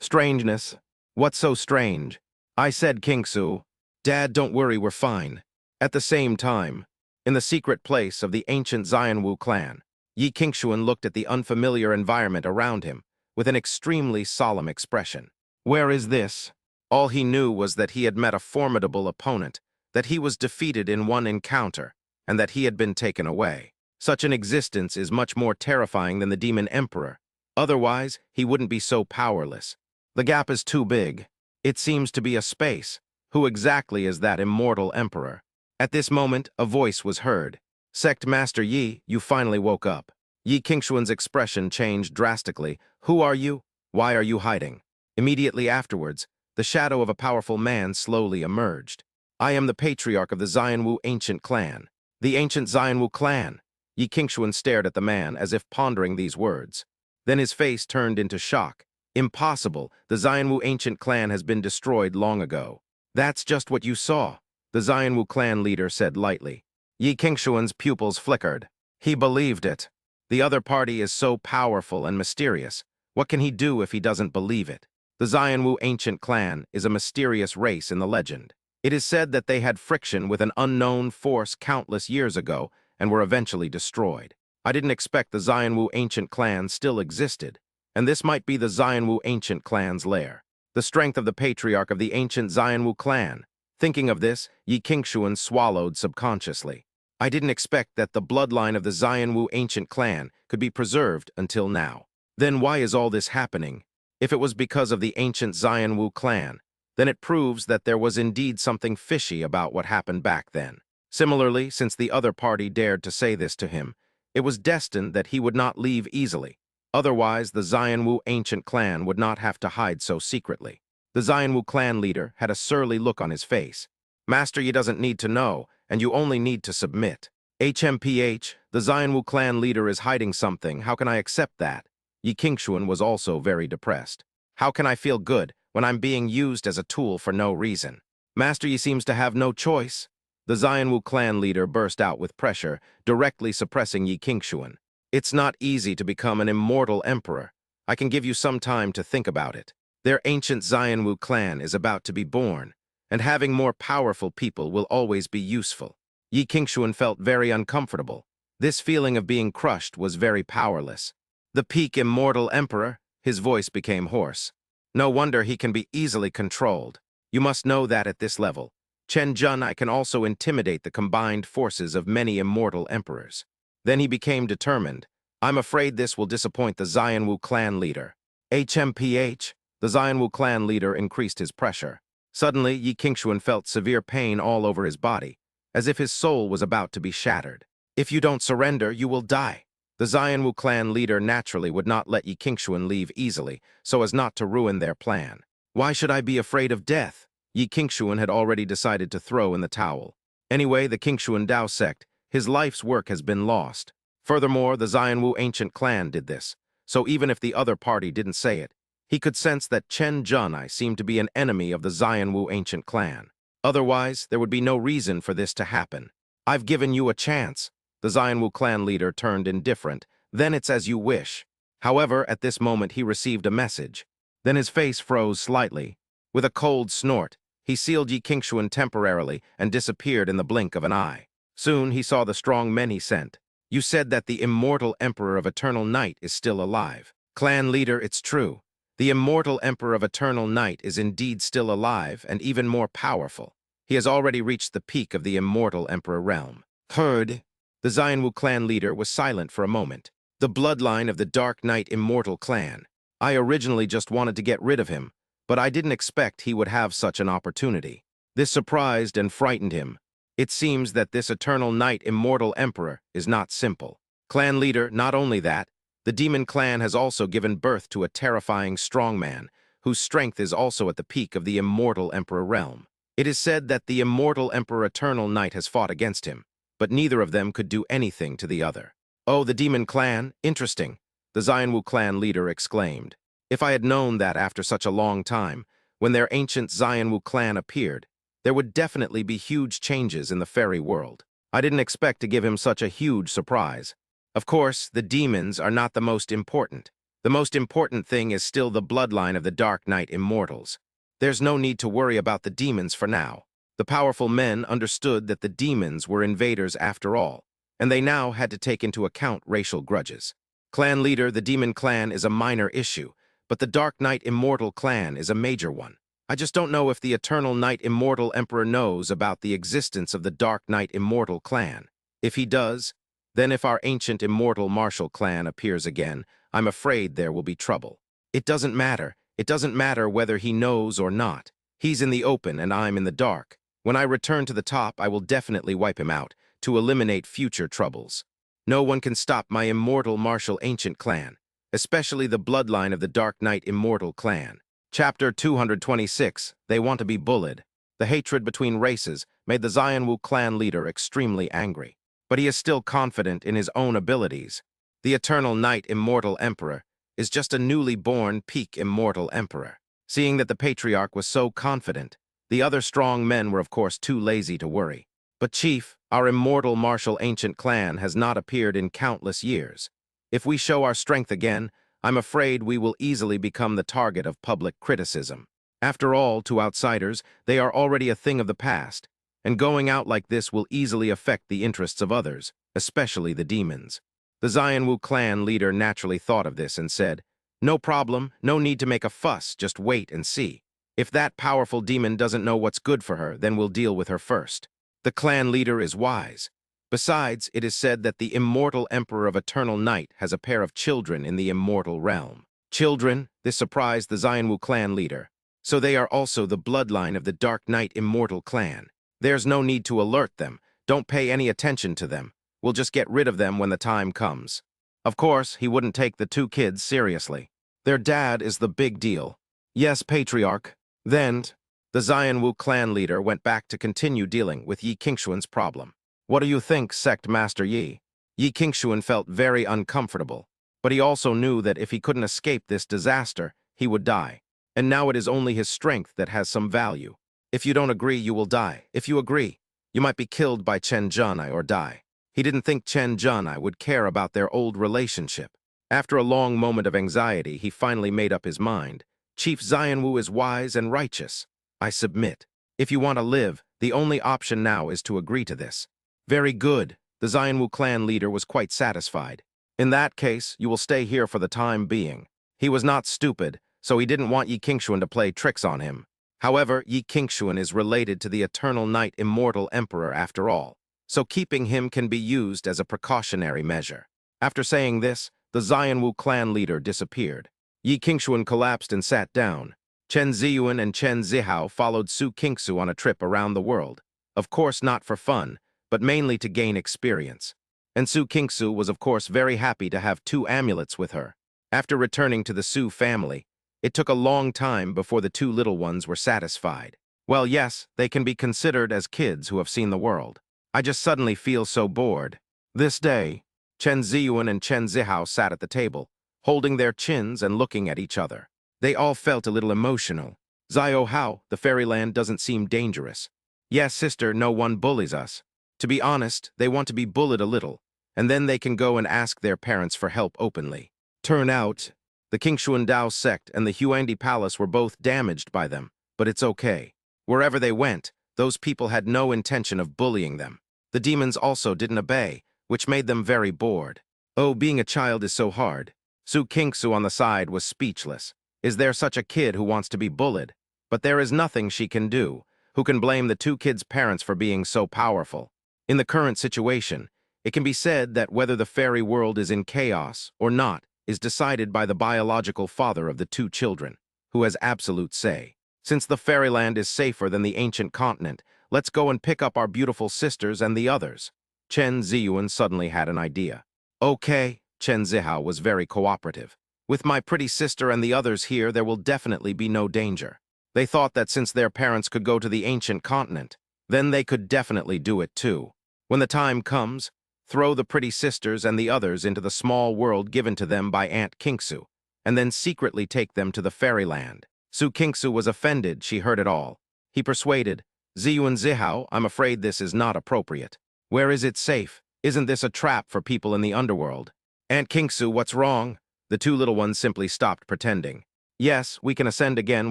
Strangeness. What's so strange? I said, King Su. Dad, don't worry, we're fine. At the same time, in the secret place of the ancient Xianwu clan, Yi Qingshuan looked at the unfamiliar environment around him with an extremely solemn expression. Where is this? All he knew was that he had met a formidable opponent, that he was defeated in one encounter, and that he had been taken away. Such an existence is much more terrifying than the demon emperor. Otherwise, he wouldn't be so powerless. The gap is too big. It seems to be a space. Who exactly is that immortal emperor? At this moment, a voice was heard. Sect Master Yi, you finally woke up. Yi Qingshuan's expression changed drastically. Who are you? Why are you hiding? Immediately afterwards, the shadow of a powerful man slowly emerged. I am the patriarch of the Xianwu ancient clan. The ancient Xianwu clan. Yi Qingshuan stared at the man as if pondering these words. Then his face turned into shock. Impossible. The Xianwu ancient clan has been destroyed long ago. That's just what you saw, the Xianwu clan leader said lightly. Yi Qingshuan's pupils flickered. He believed it. The other party is so powerful and mysterious. What can he do if he doesn't believe it? The Xianwu ancient clan is a mysterious race in the legend. It is said that they had friction with an unknown force countless years ago and were eventually destroyed. I didn't expect the Xianwu ancient clan still existed, and this might be the Xianwu ancient clan's lair. The strength of the patriarch of the ancient Xianwu clan. Thinking of this, Yi Qingshuan swallowed subconsciously. I didn't expect that the bloodline of the Xianwu ancient clan could be preserved until now. Then why is all this happening? If it was because of the ancient Xianwu clan, then it proves that there was indeed something fishy about what happened back then. Similarly, since the other party dared to say this to him, it was destined that he would not leave easily. Otherwise, the Xianwu ancient clan would not have to hide so secretly. The Xianwu clan leader had a surly look on his face. Master, you doesn't need to know, and you only need to submit. HMPH, the Xianwu clan leader is hiding something. How can I accept that? Yi Qingshuan was also very depressed. How can I feel good when I'm being used as a tool for no reason? Master Yi seems to have no choice. The Xianwu clan leader burst out with pressure, directly suppressing Yi Qingshuan. It's not easy to become an immortal emperor. I can give you some time to think about it. Their ancient Xianwu clan is about to be born, and having more powerful people will always be useful. Yi Qingshuan felt very uncomfortable. This feeling of being crushed was very powerless. The peak immortal emperor, his voice became hoarse. No wonder he can be easily controlled. You must know that at this level, Chen Jun I can also intimidate the combined forces of many immortal emperors. Then he became determined. I'm afraid this will disappoint the Xianwu clan leader. HMPH, the Xianwu clan leader increased his pressure. Suddenly, Yi Qingshuan felt severe pain all over his body, as if his soul was about to be shattered. If you don't surrender, you will die. The Xianwu clan leader naturally would not let Yi Qingshuan leave easily, so as not to ruin their plan. Why should I be afraid of death? Yi Qingshuan had already decided to throw in the towel. Anyway, the Qingshuan Dao sect, his life's work has been lost. Furthermore, the Xianwu ancient clan did this, so even if the other party didn't say it, he could sense that Chen Zhenai seemed to be an enemy of the Xianwu ancient clan. Otherwise, there would be no reason for this to happen. I've given you a chance. The Xianwu clan leader turned indifferent. Then it's as you wish. However, at this moment he received a message. Then his face froze slightly. With a cold snort, he sealed Yi Qingshuan temporarily and disappeared in the blink of an eye. Soon he saw the strong men he sent. You said that the immortal Emperor of Eternal Night is still alive. Clan leader, it's true. The immortal Emperor of Eternal Night is indeed still alive and even more powerful. He has already reached the peak of the immortal Emperor realm. Heard? The Xianwu clan leader was silent for a moment. The bloodline of the Dark Knight Immortal clan. I originally just wanted to get rid of him, but I didn't expect he would have such an opportunity. This surprised and frightened him. It seems that this Eternal Night Immortal Emperor is not simple. Clan leader, not only that, the demon clan has also given birth to a terrifying strongman, whose strength is also at the peak of the Immortal Emperor realm. It is said that the Immortal Emperor Eternal Night has fought against him, but neither of them could do anything to the other. Oh, the demon clan? Interesting, the Xianwu clan leader exclaimed. If I had known that after such a long time, when their ancient Xianwu clan appeared, there would definitely be huge changes in the fairy world. I didn't expect to give him such a huge surprise. Of course, the demons are not the most important. The most important thing is still the bloodline of the Dark Knight Immortals. There's no need to worry about the demons for now. The powerful men understood that the demons were invaders after all, and they now had to take into account racial grudges. Clan leader, the demon clan is a minor issue, but the Dark Knight Immortal clan is a major one. I just don't know if the Eternal Night Immortal Emperor knows about the existence of the Dark Knight Immortal clan. If he does, then if our ancient Immortal Martial clan appears again, I'm afraid there will be trouble. It doesn't matter. It doesn't matter whether he knows or not. He's in the open and I'm in the dark. When I return to the top, I will definitely wipe him out to eliminate future troubles. No one can stop my Immortal Martial Ancient clan, especially the bloodline of the Dark Knight Immortal clan. Chapter 226, They Want to Be Bullied. The hatred between races made the Xianwu clan leader extremely angry, but he is still confident in his own abilities. The Eternal Night Immortal Emperor is just a newly born peak Immortal Emperor. Seeing that the Patriarch was so confident, the other strong men were of course too lazy to worry. But Chief, our Immortal Martial Ancient clan has not appeared in countless years. If we show our strength again, I'm afraid we will easily become the target of public criticism. After all, to outsiders, they are already a thing of the past, and going out like this will easily affect the interests of others, especially the demons. The Xianwu clan leader naturally thought of this and said, "No problem, no need to make a fuss, just wait and see. If that powerful demon doesn't know what's good for her, then we'll deal with her first." The clan leader is wise. Besides, it is said that the immortal Emperor of Eternal Night has a pair of children in the immortal realm. Children? This surprised the Xianwu clan leader. So they are also the bloodline of the Dark Knight Immortal clan. There's no need to alert them. Don't pay any attention to them. We'll just get rid of them when the time comes. Of course, he wouldn't take the two kids seriously. Their dad is the big deal. Yes, Patriarch. Then, the Xianwu clan leader went back to continue dealing with Yi Qingshuan's problem. What do you think, Sect Master Yi? Yi Qingshuan felt very uncomfortable, but he also knew that if he couldn't escape this disaster, he would die. And now it is only his strength that has some value. If you don't agree, you will die. If you agree, you might be killed by Chen Zhenai or die. He didn't think Chen Zhenai would care about their old relationship. After a long moment of anxiety, he finally made up his mind. Chief Xianwu is wise and righteous. I submit. If you want to live, the only option now is to agree to this. Very good. The Xianwu clan leader was quite satisfied. In that case, you will stay here for the time being. He was not stupid, so he didn't want Yi Qingshuan to play tricks on him. However, Yi Qingshuan is related to the Eternal Night Immortal Emperor after all, so keeping him can be used as a precautionary measure. After saying this, the Xianwu clan leader disappeared. Yi Qingshuan collapsed and sat down. Chen Ziyuan and Chen Zihao followed Su Qingsu on a trip around the world. Of course not for fun, but mainly to gain experience. And Su Qingsu was of course very happy to have two amulets with her. After returning to the Su family, it took a long time before the two little ones were satisfied. Well, yes, they can be considered as kids who have seen the world. I just suddenly feel so bored. This day, Chen Ziyuan and Chen Zihao sat at the table, holding their chins and looking at each other. They all felt a little emotional. Zio Hao, the fairyland doesn't seem dangerous. Yes, sister, no one bullies us. To be honest, they want to be bullied a little, and then they can go and ask their parents for help openly. Turn out, the Qingshuan Dao sect and the Huangdi Palace were both damaged by them, but it's okay. Wherever they went, those people had no intention of bullying them. The demons also didn't obey, which made them very bored. Oh, being a child is so hard. Su Kingsu on the side was speechless. Is there such a kid who wants to be bullied? But there is nothing she can do. Who can blame the two kids' parents for being so powerful? In the current situation, it can be said that whether the fairy world is in chaos or not is decided by the biological father of the two children, who has absolute say. Since the fairyland is safer than the ancient continent, let's go and pick up our beautiful sisters and the others. Chen Ziyuan suddenly had an idea. Okay, Chen Zihao was very cooperative. With my pretty sister and the others here, there will definitely be no danger. They thought that since their parents could go to the ancient continent, then they could definitely do it too. When the time comes, throw the pretty sisters and the others into the small world given to them by Aunt Kingsu, and then secretly take them to the fairyland. Su Kingsu was offended she heard it all. He persuaded, Ziyuan Zihao, I'm afraid this is not appropriate. Where is it safe? Isn't this a trap for people in the underworld? Aunt Kingsu, what's wrong? The two little ones simply stopped pretending. Yes, we can ascend again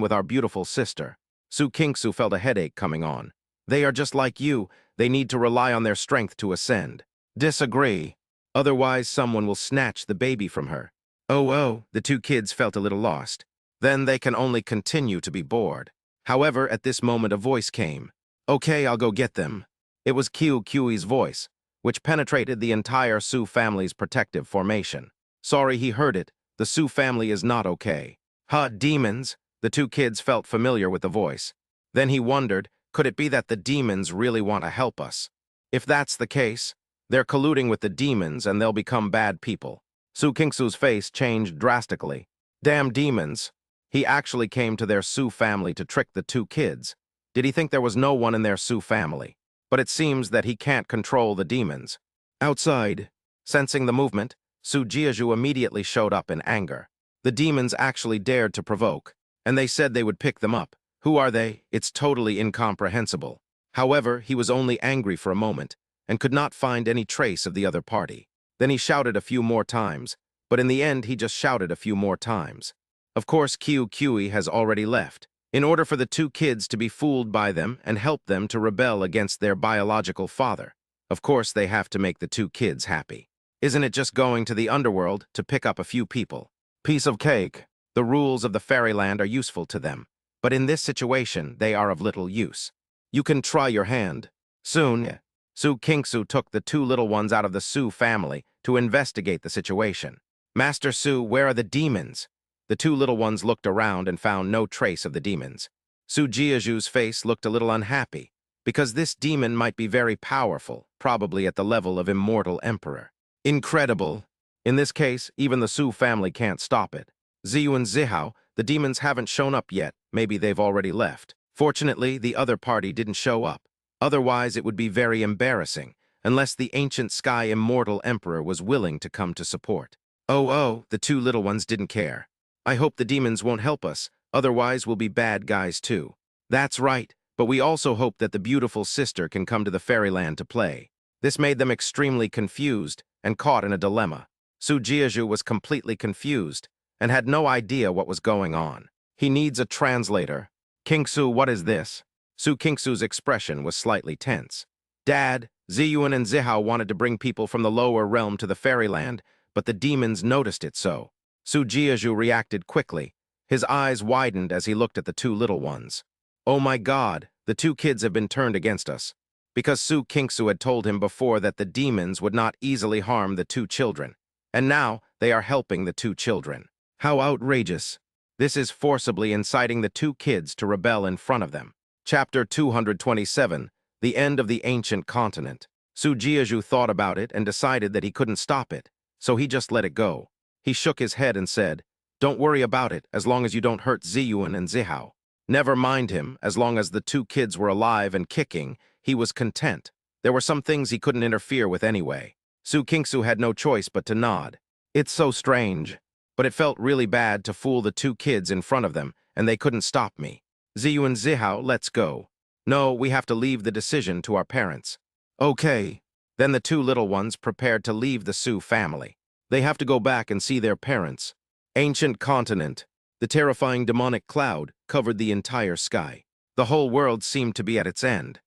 with our beautiful sister. Su Kingsu felt a headache coming on. They are just like you. They need to rely on their strength to ascend. Disagree. Otherwise, someone will snatch the baby from her. Oh, the two kids felt a little lost. Then they can only continue to be bored. However, at this moment a voice came. Okay, I'll go get them. It was Qiu's voice, which penetrated the entire Su family's protective formation. Sorry he heard it. The Su family is not okay. Huh, demons? The two kids felt familiar with the voice. Then he wondered, could it be that the demons really want to help us? If that's the case, they're colluding with the demons and they'll become bad people. Su Kingsu's face changed drastically. Damn demons. He actually came to their Su family to trick the two kids. Did he think there was no one in their Su family? But it seems that he can't control the demons. Outside, sensing the movement, Su Jiazhu immediately showed up in anger. The demons actually dared to provoke, and they said they would pick them up. Who are they? It's totally incomprehensible. However, he was only angry for a moment, and could not find any trace of the other party. Then he shouted a few more times, but in the end he just shouted a few more times. Of course, Qiu has already left. In order for the two kids to be fooled by them and help them to rebel against their biological father, of course they have to make the two kids happy. Isn't it just going to the underworld to pick up a few people? Piece of cake. The rules of the fairyland are useful to them, but in this situation they are of little use. You can try your hand. Soon, Su Kingsu took the two little ones out of the Su family to investigate the situation. Master Su, where are the demons? The two little ones looked around and found no trace of the demons. Su Jiazhu's face looked a little unhappy, because this demon might be very powerful, probably at the level of immortal emperor. Incredible. In this case, even the Su family can't stop it. Ziyuan Zihao, the demons haven't shown up yet. Maybe they've already left. Fortunately, the other party didn't show up. Otherwise, it would be very embarrassing, unless the ancient sky immortal emperor was willing to come to support. Oh, the two little ones didn't care. I hope the demons won't help us, otherwise we'll be bad guys too. That's right, but we also hope that the beautiful sister can come to the fairyland to play. This made them extremely confused and caught in a dilemma. Su Jiazhu was completely confused and had no idea what was going on. He needs a translator. Kingsu, what is this? Su Kingsu's expression was slightly tense. Dad, Ziyuan and Zihao wanted to bring people from the lower realm to the fairyland, but the demons noticed it so. Su Jiazhu reacted quickly. His eyes widened as he looked at the two little ones. Oh my God, the two kids have been turned against us. Because Su Kingsu had told him before that the demons would not easily harm the two children. And now they are helping the two children. How outrageous. This is forcibly inciting the two kids to rebel in front of them. Chapter 227, The End of the Ancient Continent. Su Jiazhu thought about it and decided that he couldn't stop it, so he just let it go. He shook his head and said, Don't worry about it as long as you don't hurt Ziyuan and Zihao. Never mind him, as long as the two kids were alive and kicking, he was content. There were some things he couldn't interfere with anyway. Su Kingsu had no choice but to nod. It's so strange. But it felt really bad to fool the two kids in front of them, and they couldn't stop me. Ziyu and Zihao, let's go. No, we have to leave the decision to our parents. Okay. Then the two little ones prepared to leave the Su family. They have to go back and see their parents. Ancient continent. The terrifying demonic cloud covered the entire sky. The whole world seemed to be at its end.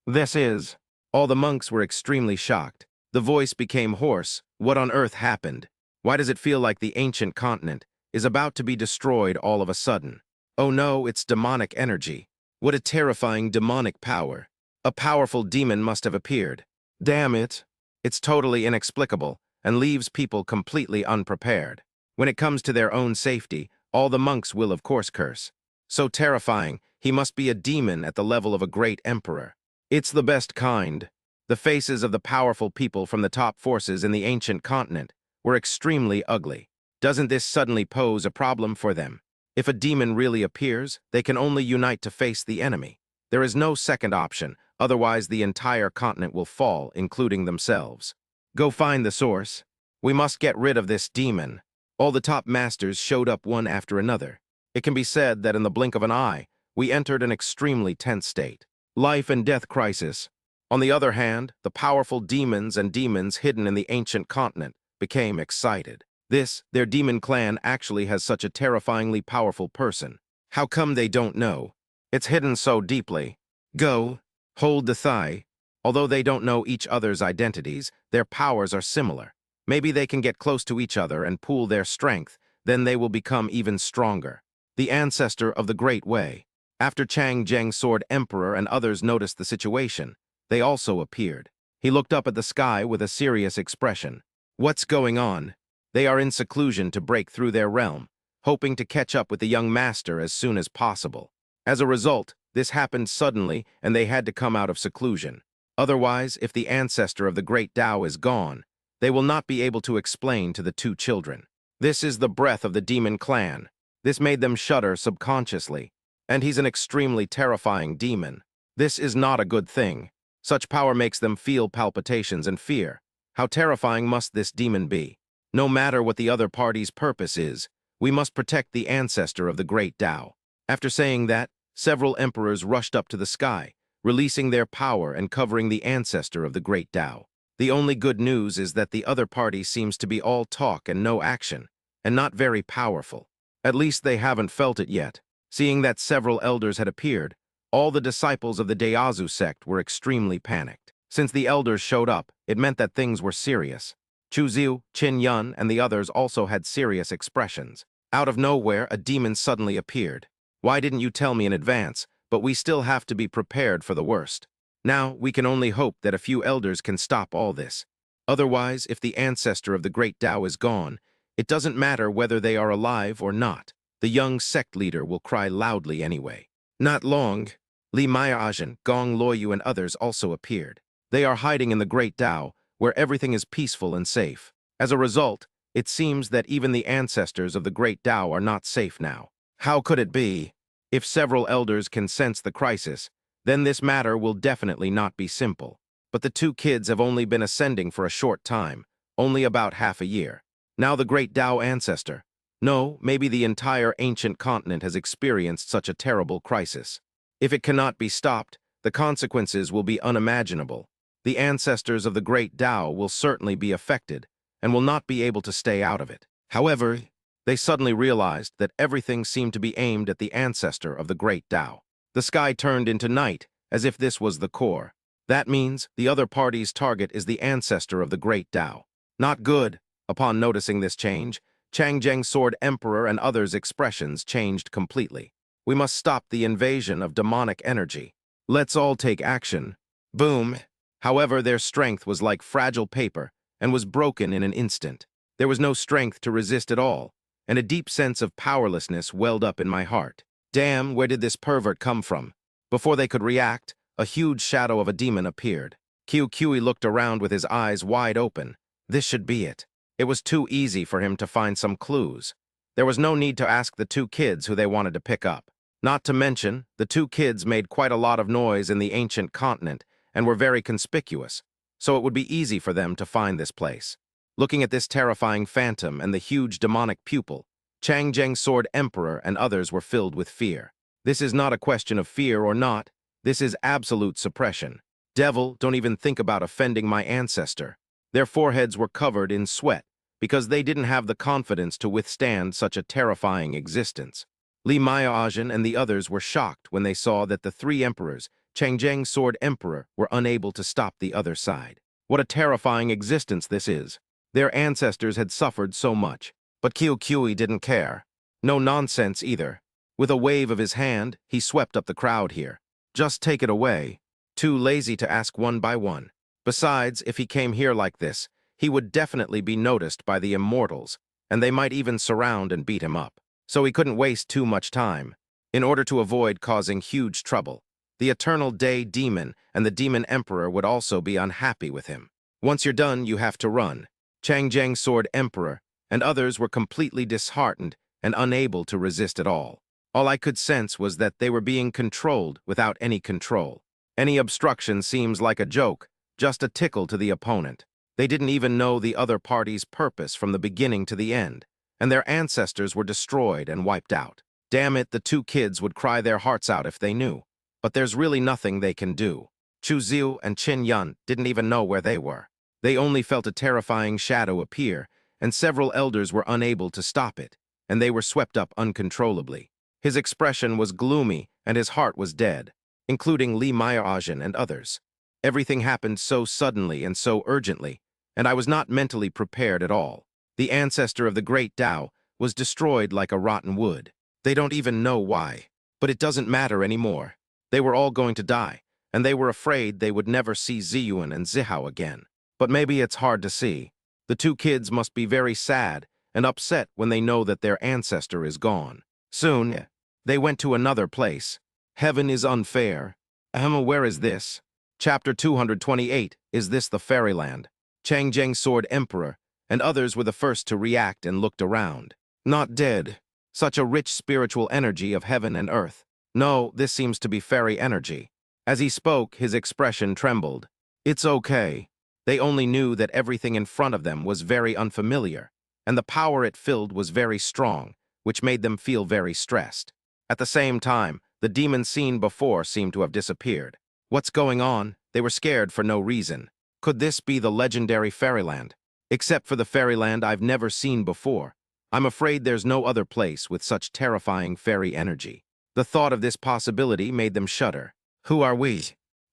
This is... All the monks were extremely shocked. The voice became hoarse. What on earth happened? Why does it feel like the ancient continent is about to be destroyed all of a sudden? Oh no, it's demonic energy. What a terrifying demonic power. A powerful demon must have appeared. Damn it. It's totally inexplicable and leaves people completely unprepared. When it comes to their own safety, all the monks will of course curse. So terrifying, he must be a demon at the level of a great emperor. It's the best kind. The faces of the powerful people from the top forces in the ancient continent were extremely ugly. Doesn't this suddenly pose a problem for them? If a demon really appears, they can only unite to face the enemy. There is no second option, otherwise the entire continent will fall, including themselves. Go find the source. We must get rid of this demon. All the top masters showed up one after another. It can be said that in the blink of an eye, we entered an extremely tense state. Life and death crisis. On the other hand, the powerful demons and demons hidden in the ancient continent became excited. Their demon clan actually has such a terrifyingly powerful person. How come they don't know? It's hidden so deeply. Go, hold the thigh. Although they don't know each other's identities, their powers are similar. Maybe they can get close to each other and pool their strength, then they will become even stronger. The ancestor of the Great Way. After Chang Zheng Sword Emperor and others noticed the situation, they also appeared. He looked up at the sky with a serious expression. What's going on? They are in seclusion to break through their realm, hoping to catch up with the young master as soon as possible. As a result, this happened suddenly and they had to come out of seclusion. Otherwise, if the ancestor of the great Tao is gone, they will not be able to explain to the two children. This is the breath of the demon clan. This made them shudder subconsciously. And he's an extremely terrifying demon. This is not a good thing. Such power makes them feel palpitations and fear. How terrifying must this demon be? No matter what the other party's purpose is, we must protect the ancestor of the great Tao. After saying that, several emperors rushed up to the sky, releasing their power and covering the ancestor of the great Tao. The only good news is that the other party seems to be all talk and no action, and not very powerful. At least they haven't felt it yet. Seeing that several elders had appeared, all the disciples of the Daozu sect were extremely panicked. Since the elders showed up, it meant that things were serious. Chu Ziu, Qin Yun, and the others also had serious expressions. Out of nowhere, a demon suddenly appeared. Why didn't you tell me in advance? But we still have to be prepared for the worst. Now, we can only hope that a few elders can stop all this. Otherwise, if the ancestor of the great Tao is gone, it doesn't matter whether they are alive or not. The young sect leader will cry loudly anyway. Not long, Li Maiajin, Gong Luoyu, and others also appeared. They are hiding in the great Tao, where everything is peaceful and safe. As a result, it seems that even the ancestors of the great Tao are not safe now. How could it be? If several elders can sense the crisis, then this matter will definitely not be simple. But the two kids have only been ascending for a short time, only about half a year. Now the great Tao ancestor. No, maybe the entire ancient continent has experienced such a terrible crisis. If it cannot be stopped, the consequences will be unimaginable. The ancestors of the great Tao will certainly be affected and will not be able to stay out of it. However, they suddenly realized that everything seemed to be aimed at the ancestor of the great Tao. The sky turned into night, as if this was the core. That means the other party's target is the ancestor of the great Tao. Not good. Upon noticing this change, Chang Zheng Sword Emperor and others' expressions changed completely. We must stop the invasion of demonic energy. Let's all take action. Boom. However, their strength was like fragile paper and was broken in an instant. There was no strength to resist at all, and a deep sense of powerlessness welled up in my heart. Damn, where did this pervert come from? Before they could react, a huge shadow of a demon appeared. Qiu looked around with his eyes wide open. This should be it. It was too easy for him to find some clues. There was no need to ask the two kids who they wanted to pick up. Not to mention, the two kids made quite a lot of noise in the ancient continent and were very conspicuous, so it would be easy for them to find this place. Looking at this terrifying phantom and the huge demonic pupil, Chang Zheng's sword emperor and others were filled with fear. This is not a question of fear or not, this is absolute suppression. Devil, don't even think about offending my ancestor. Their foreheads were covered in sweat because they didn't have the confidence to withstand such a terrifying existence. Li Mayajan and the others were shocked when they saw that the three emperors, Chang Zheng's sword emperor, were unable to stop the other side. What a terrifying existence this is. Their ancestors had suffered so much, but Qiu Qi didn't care. No nonsense either. With a wave of his hand, he swept up the crowd here. Just take it away. Too lazy to ask one by one. Besides, if he came here like this, he would definitely be noticed by the immortals, and they might even surround and beat him up. So he couldn't waste too much time. In order to avoid causing huge trouble, the Eternal Day Demon and the Demon Emperor would also be unhappy with him. Once you're done, you have to run. Chang Zheng's sword emperor and others were completely disheartened and unable to resist at all. All I could sense was that they were being controlled without any control. Any obstruction seems like a joke, just a tickle to the opponent. They didn't even know the other party's purpose from the beginning to the end, and their ancestors were destroyed and wiped out. Damn it, the two kids would cry their hearts out if they knew. But there's really nothing they can do. Chu Ziu and Qin Yun didn't even know where they were. They only felt a terrifying shadow appear, and several elders were unable to stop it, and they were swept up uncontrollably. His expression was gloomy, and his heart was dead, including Li Mayajan and others. Everything happened so suddenly and so urgently, and I was not mentally prepared at all. The ancestor of the great Tao was destroyed like a rotten wood. They don't even know why, but it doesn't matter anymore. They were all going to die, and they were afraid they would never see Ziyuan and Zihao again. But maybe it's hard to see. The two kids must be very sad and upset when they know that their ancestor is gone. Soon, they went to another place. Heaven is unfair. Where is this? Chapter 228, Is This the Fairyland? Chang Zheng's sword emperor and others were the first to react and looked around. Not dead. Such a rich spiritual energy of heaven and earth. No, this seems to be fairy energy. As he spoke, his expression trembled. It's okay. They only knew that everything in front of them was very unfamiliar, and the power it filled was very strong, which made them feel very stressed. At the same time, the demons seen before seemed to have disappeared. What's going on? They were scared for no reason. Could this be the legendary fairyland? Except for the fairyland I've never seen before, I'm afraid there's no other place with such terrifying fairy energy. The thought of this possibility made them shudder. Who are we?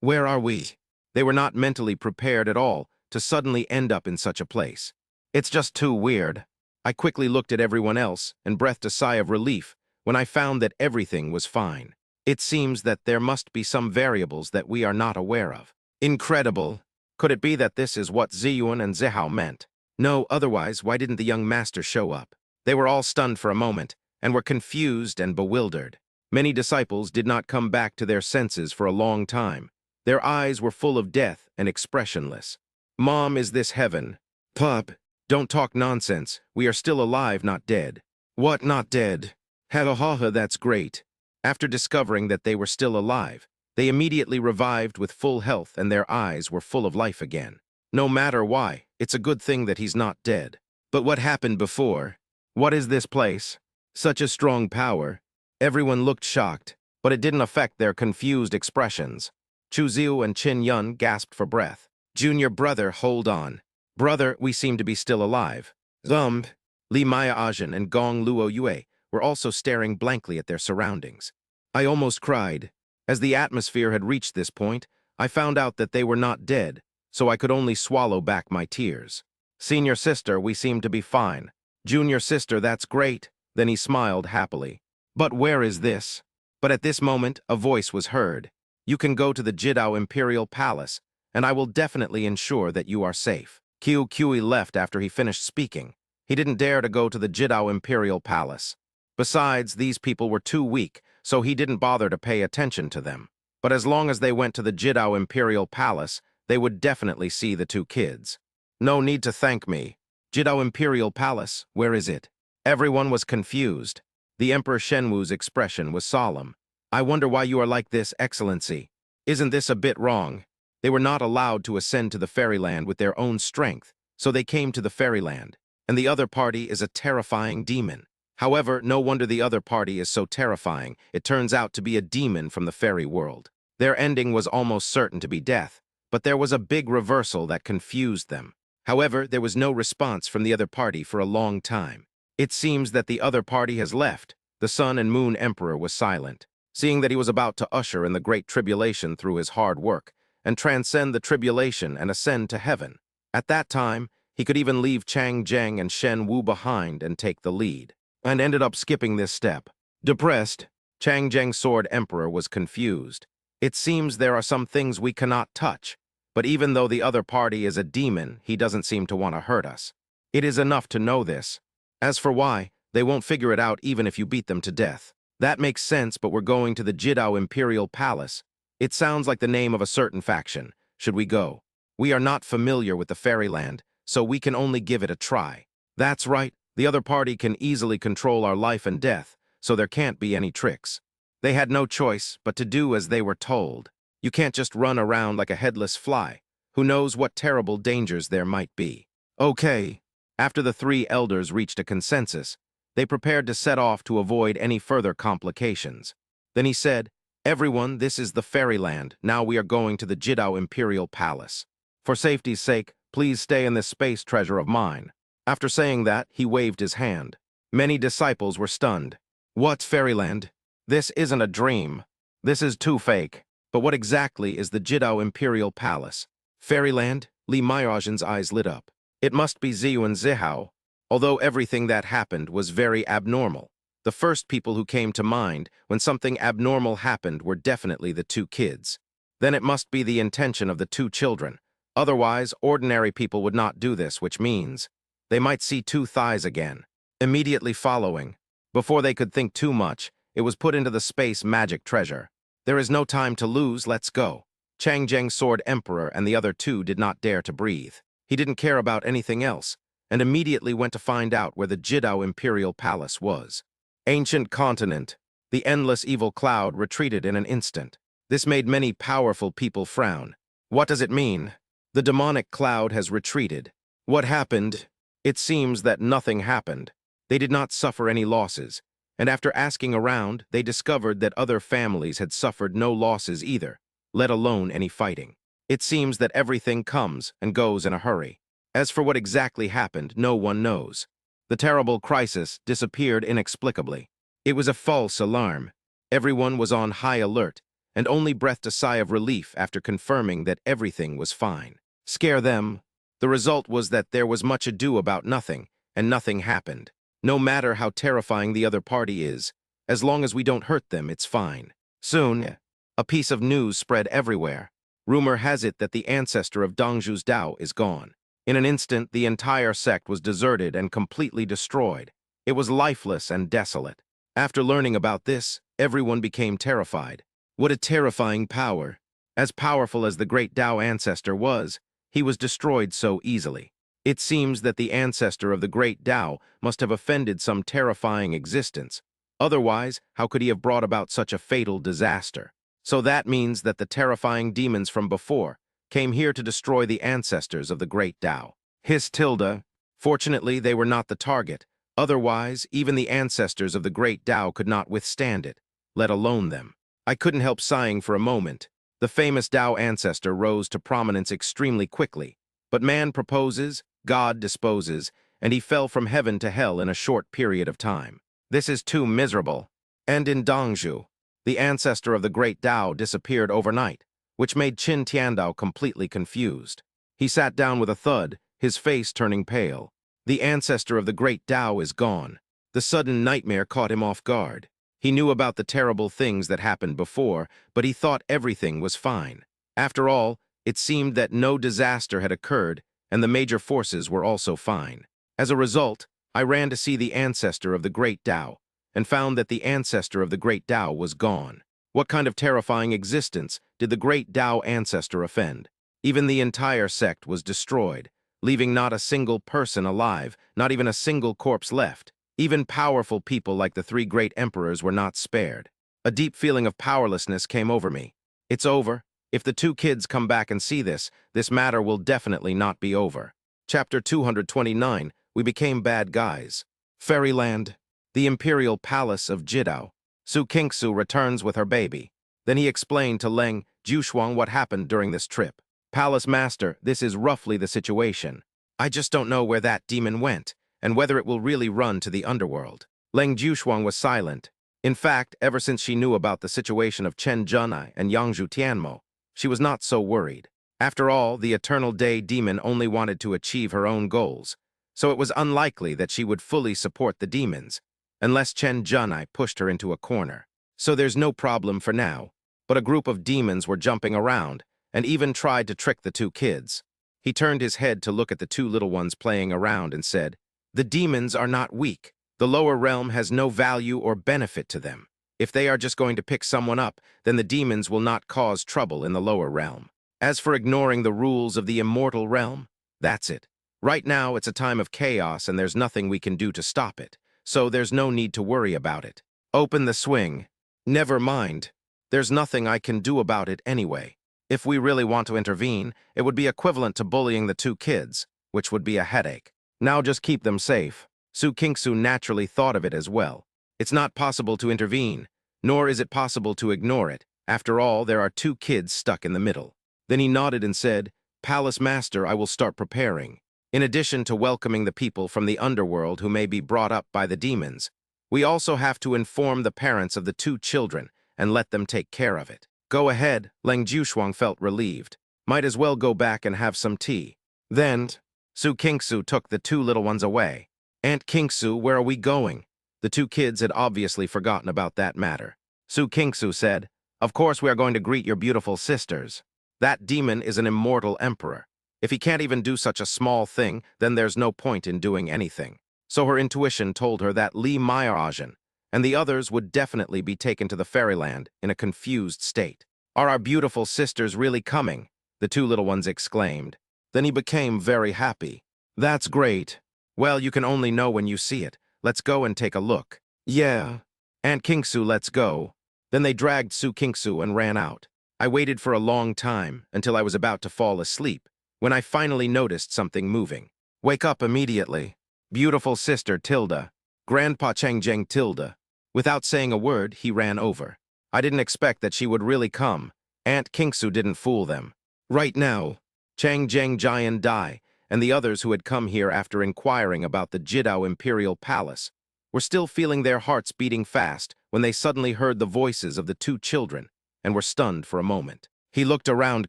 Where are we? They were not mentally prepared at all to suddenly end up in such a place. It's just too weird. I quickly looked at everyone else and breathed a sigh of relief when I found that everything was fine. It seems that there must be some variables that we are not aware of. Incredible. Could it be that this is what Ziyuan and Zihao meant? No, otherwise, why didn't the young master show up? They were all stunned for a moment and were confused and bewildered. Many disciples did not come back to their senses for a long time. Their eyes were full of death and expressionless. Mom, is this heaven? Pup, don't talk nonsense. We are still alive, not dead. What, not dead? Ha, that's great. After discovering that they were still alive, they immediately revived with full health and their eyes were full of life again. No matter why, it's a good thing that he's not dead. But what happened before? What is this place? Such a strong power. Everyone looked shocked, but it didn't affect their confused expressions. Chu Ziu and Qin Yun gasped for breath. Junior brother, hold on. Brother, we seem to be still alive. Li Mayajan and Gong Luo Yue were also staring blankly at their surroundings. I almost cried. As the atmosphere had reached this point, I found out that they were not dead, so I could only swallow back my tears. Senior sister, we seem to be fine. Junior sister, that's great. Then he smiled happily. But where is this? But at this moment, a voice was heard. You can go to the Jidao Imperial Palace, and I will definitely ensure that you are safe. Qiu Qi left after he finished speaking. He didn't dare to go to the Jidao Imperial Palace. Besides, these people were too weak, so he didn't bother to pay attention to them. But as long as they went to the Jidao Imperial Palace, they would definitely see the two kids. No need to thank me. Jidao Imperial Palace, where is it? Everyone was confused. The Emperor Shenwu's expression was solemn. I wonder why you are like this, Excellency. Isn't this a bit wrong? They were not allowed to ascend to the fairyland with their own strength, so they came to the fairyland. And the other party is a terrifying demon. However, no wonder the other party is so terrifying. It turns out to be a demon from the fairy world. Their ending was almost certain to be death, but there was a big reversal that confused them. However, there was no response from the other party for a long time. It seems that the other party has left. The Sun and Moon Emperor was silent, seeing that he was about to usher in the Great Tribulation through his hard work, and transcend the tribulation and ascend to heaven. At that time, he could even leave Chang Zheng and Shen Wu behind and take the lead, and ended up skipping this step. Depressed, Chang Zheng's Sword Emperor was confused. It seems there are some things we cannot touch, but even though the other party is a demon, he doesn't seem to want to hurt us. It is enough to know this. As for why, they won't figure it out even if you beat them to death. That makes sense, but we're going to the Jidao Imperial Palace. It sounds like the name of a certain faction. Should we go? We are not familiar with the fairyland, so we can only give it a try. That's right, the other party can easily control our life and death, so there can't be any tricks. They had no choice but to do as they were told. You can't just run around like a headless fly. Who knows what terrible dangers there might be. Okay. After the three elders reached a consensus, they prepared to set off to avoid any further complications. Then he said, "Everyone, this is the fairyland. Now we are going to the Jidao Imperial Palace. For safety's sake, please stay in this space treasure of mine." After saying that, he waved his hand. Many disciples were stunned. What's fairyland? This isn't a dream. This is too fake. But what exactly is the Jidao Imperial Palace? Fairyland? Li Maiozhen's eyes lit up. It must be Ziyu and Zihao. Although everything that happened was very abnormal, the first people who came to mind when something abnormal happened were definitely the two kids. Then it must be the intention of the two children. Otherwise, ordinary people would not do this, which means they might see two thighs again. Immediately following, before they could think too much, it was put into the space magic treasure. There is no time to lose, let's go. Chang Zheng's Sword Emperor and the other two did not dare to breathe. He didn't care about anything else, and immediately went to find out where the Jidao Imperial Palace was. Ancient continent. The endless evil cloud retreated in an instant. This made many powerful people frown. What does it mean? The demonic cloud has retreated. What happened? It seems that nothing happened. They did not suffer any losses, and after asking around, they discovered that other families had suffered no losses either, let alone any fighting. It seems that everything comes and goes in a hurry. As for what exactly happened, no one knows. The terrible crisis disappeared inexplicably. It was a false alarm. Everyone was on high alert, and only breathed a sigh of relief after confirming that everything was fine. Scare them. The result was that there was much ado about nothing, and nothing happened. No matter how terrifying the other party is, as long as we don't hurt them, it's fine. Soon, a piece of news spread everywhere. Rumor has it that the ancestor of Dongzhu's Dao is gone. In an instant, the entire sect was deserted and completely destroyed. It was lifeless and desolate. After learning about this, everyone became terrified. What a terrifying power! As powerful as the great Dao ancestor was, he was destroyed so easily. It seems that the ancestor of the great Dao must have offended some terrifying existence. Otherwise, how could he have brought about such a fatal disaster? So that means that the terrifying demons from before came here to destroy the ancestors of the great Dao. His tilde. Fortunately, they were not the target. Otherwise, even the ancestors of the great Dao could not withstand it, let alone them. I couldn't help sighing for a moment. The famous Dao ancestor rose to prominence extremely quickly. But man proposes, God disposes, and he fell from heaven to hell in a short period of time. This is too miserable. And in Dongzhu, the ancestor of the great Dao disappeared overnight, which made Qin Tiandao completely confused. He sat down with a thud, his face turning pale. The ancestor of the great Dao is gone. The sudden nightmare caught him off guard. He knew about the terrible things that happened before, but he thought everything was fine. After all, it seemed that no disaster had occurred, and the major forces were also fine. As a result, I ran to see the ancestor of the great Dao, and found that the ancestor of the great Dao was gone. What kind of terrifying existence did the great Dao ancestor offend? Even the entire sect was destroyed, leaving not a single person alive, not even a single corpse left. Even powerful people like the three great emperors were not spared. A deep feeling of powerlessness came over me. It's over. If the two kids come back and see this matter will definitely not be over. Chapter 229, We Became Bad Guys. Fairyland. The Imperial Palace of Jidao. Su Kingsu returns with her baby. Then he explained to Leng Jushuang what happened during this trip. Palace Master, this is roughly the situation. I just don't know where that demon went, and whether it will really run to the underworld. Leng Jushuang was silent. In fact, ever since she knew about the situation of Chen Junai and Yangzhu Tianmo, she was not so worried. After all, the Eternal Day demon only wanted to achieve her own goals, so it was unlikely that she would fully support the demons, unless Chen Junai pushed her into a corner. So there's no problem for now, but a group of demons were jumping around, and even tried to trick the two kids. He turned his head to look at the two little ones playing around and said, "The demons are not weak. The lower realm has no value or benefit to them. If they are just going to pick someone up, then the demons will not cause trouble in the lower realm. As for ignoring the rules of the immortal realm, that's it. Right now, it's a time of chaos and there's nothing we can do to stop it, so there's no need to worry about it. Open the swing. Never mind. There's nothing I can do about it anyway. If we really want to intervene, it would be equivalent to bullying the two kids, which would be a headache. Now just keep them safe." Su Kingsu naturally thought of it as well. It's not possible to intervene, nor is it possible to ignore it. After all, there are two kids stuck in the middle. Then he nodded and said, "Palace Master, I will start preparing. In addition to welcoming the people from the underworld who may be brought up by the demons, we also have to inform the parents of the two children and let them take care of it." "Go ahead," Leng Jushuang felt relieved. "Might as well go back and have some tea." Then, Su Kingsu took the two little ones away. "Aunt Kingsu, where are we going?" The two kids had obviously forgotten about that matter. Su Kingsu said, "Of course we are going to greet your beautiful sisters. That demon is an immortal emperor. If he can't even do such a small thing, then there's no point in doing anything." So her intuition told her that Li Meieragen and the others would definitely be taken to the fairyland in a confused state. "Are our beautiful sisters really coming?" the two little ones exclaimed. Then he became very happy. "That's great. Well, you can only know when you see it. Let's go and take a look." "Yeah. Aunt Kingsu, let's go." Then they dragged Su Kingsu and ran out. I waited for a long time, until I was about to fall asleep, when I finally noticed something moving. "Wake up immediately. Beautiful sister Tilda. Grandpa Changjeng Tilda." Without saying a word, he ran over. I didn't expect that she would really come. Aunt Kingsu didn't fool them. Right now, Changjeng Jian Dai and the others who had come here after inquiring about the Jidao Imperial Palace were still feeling their hearts beating fast when they suddenly heard the voices of the two children and were stunned for a moment. He looked around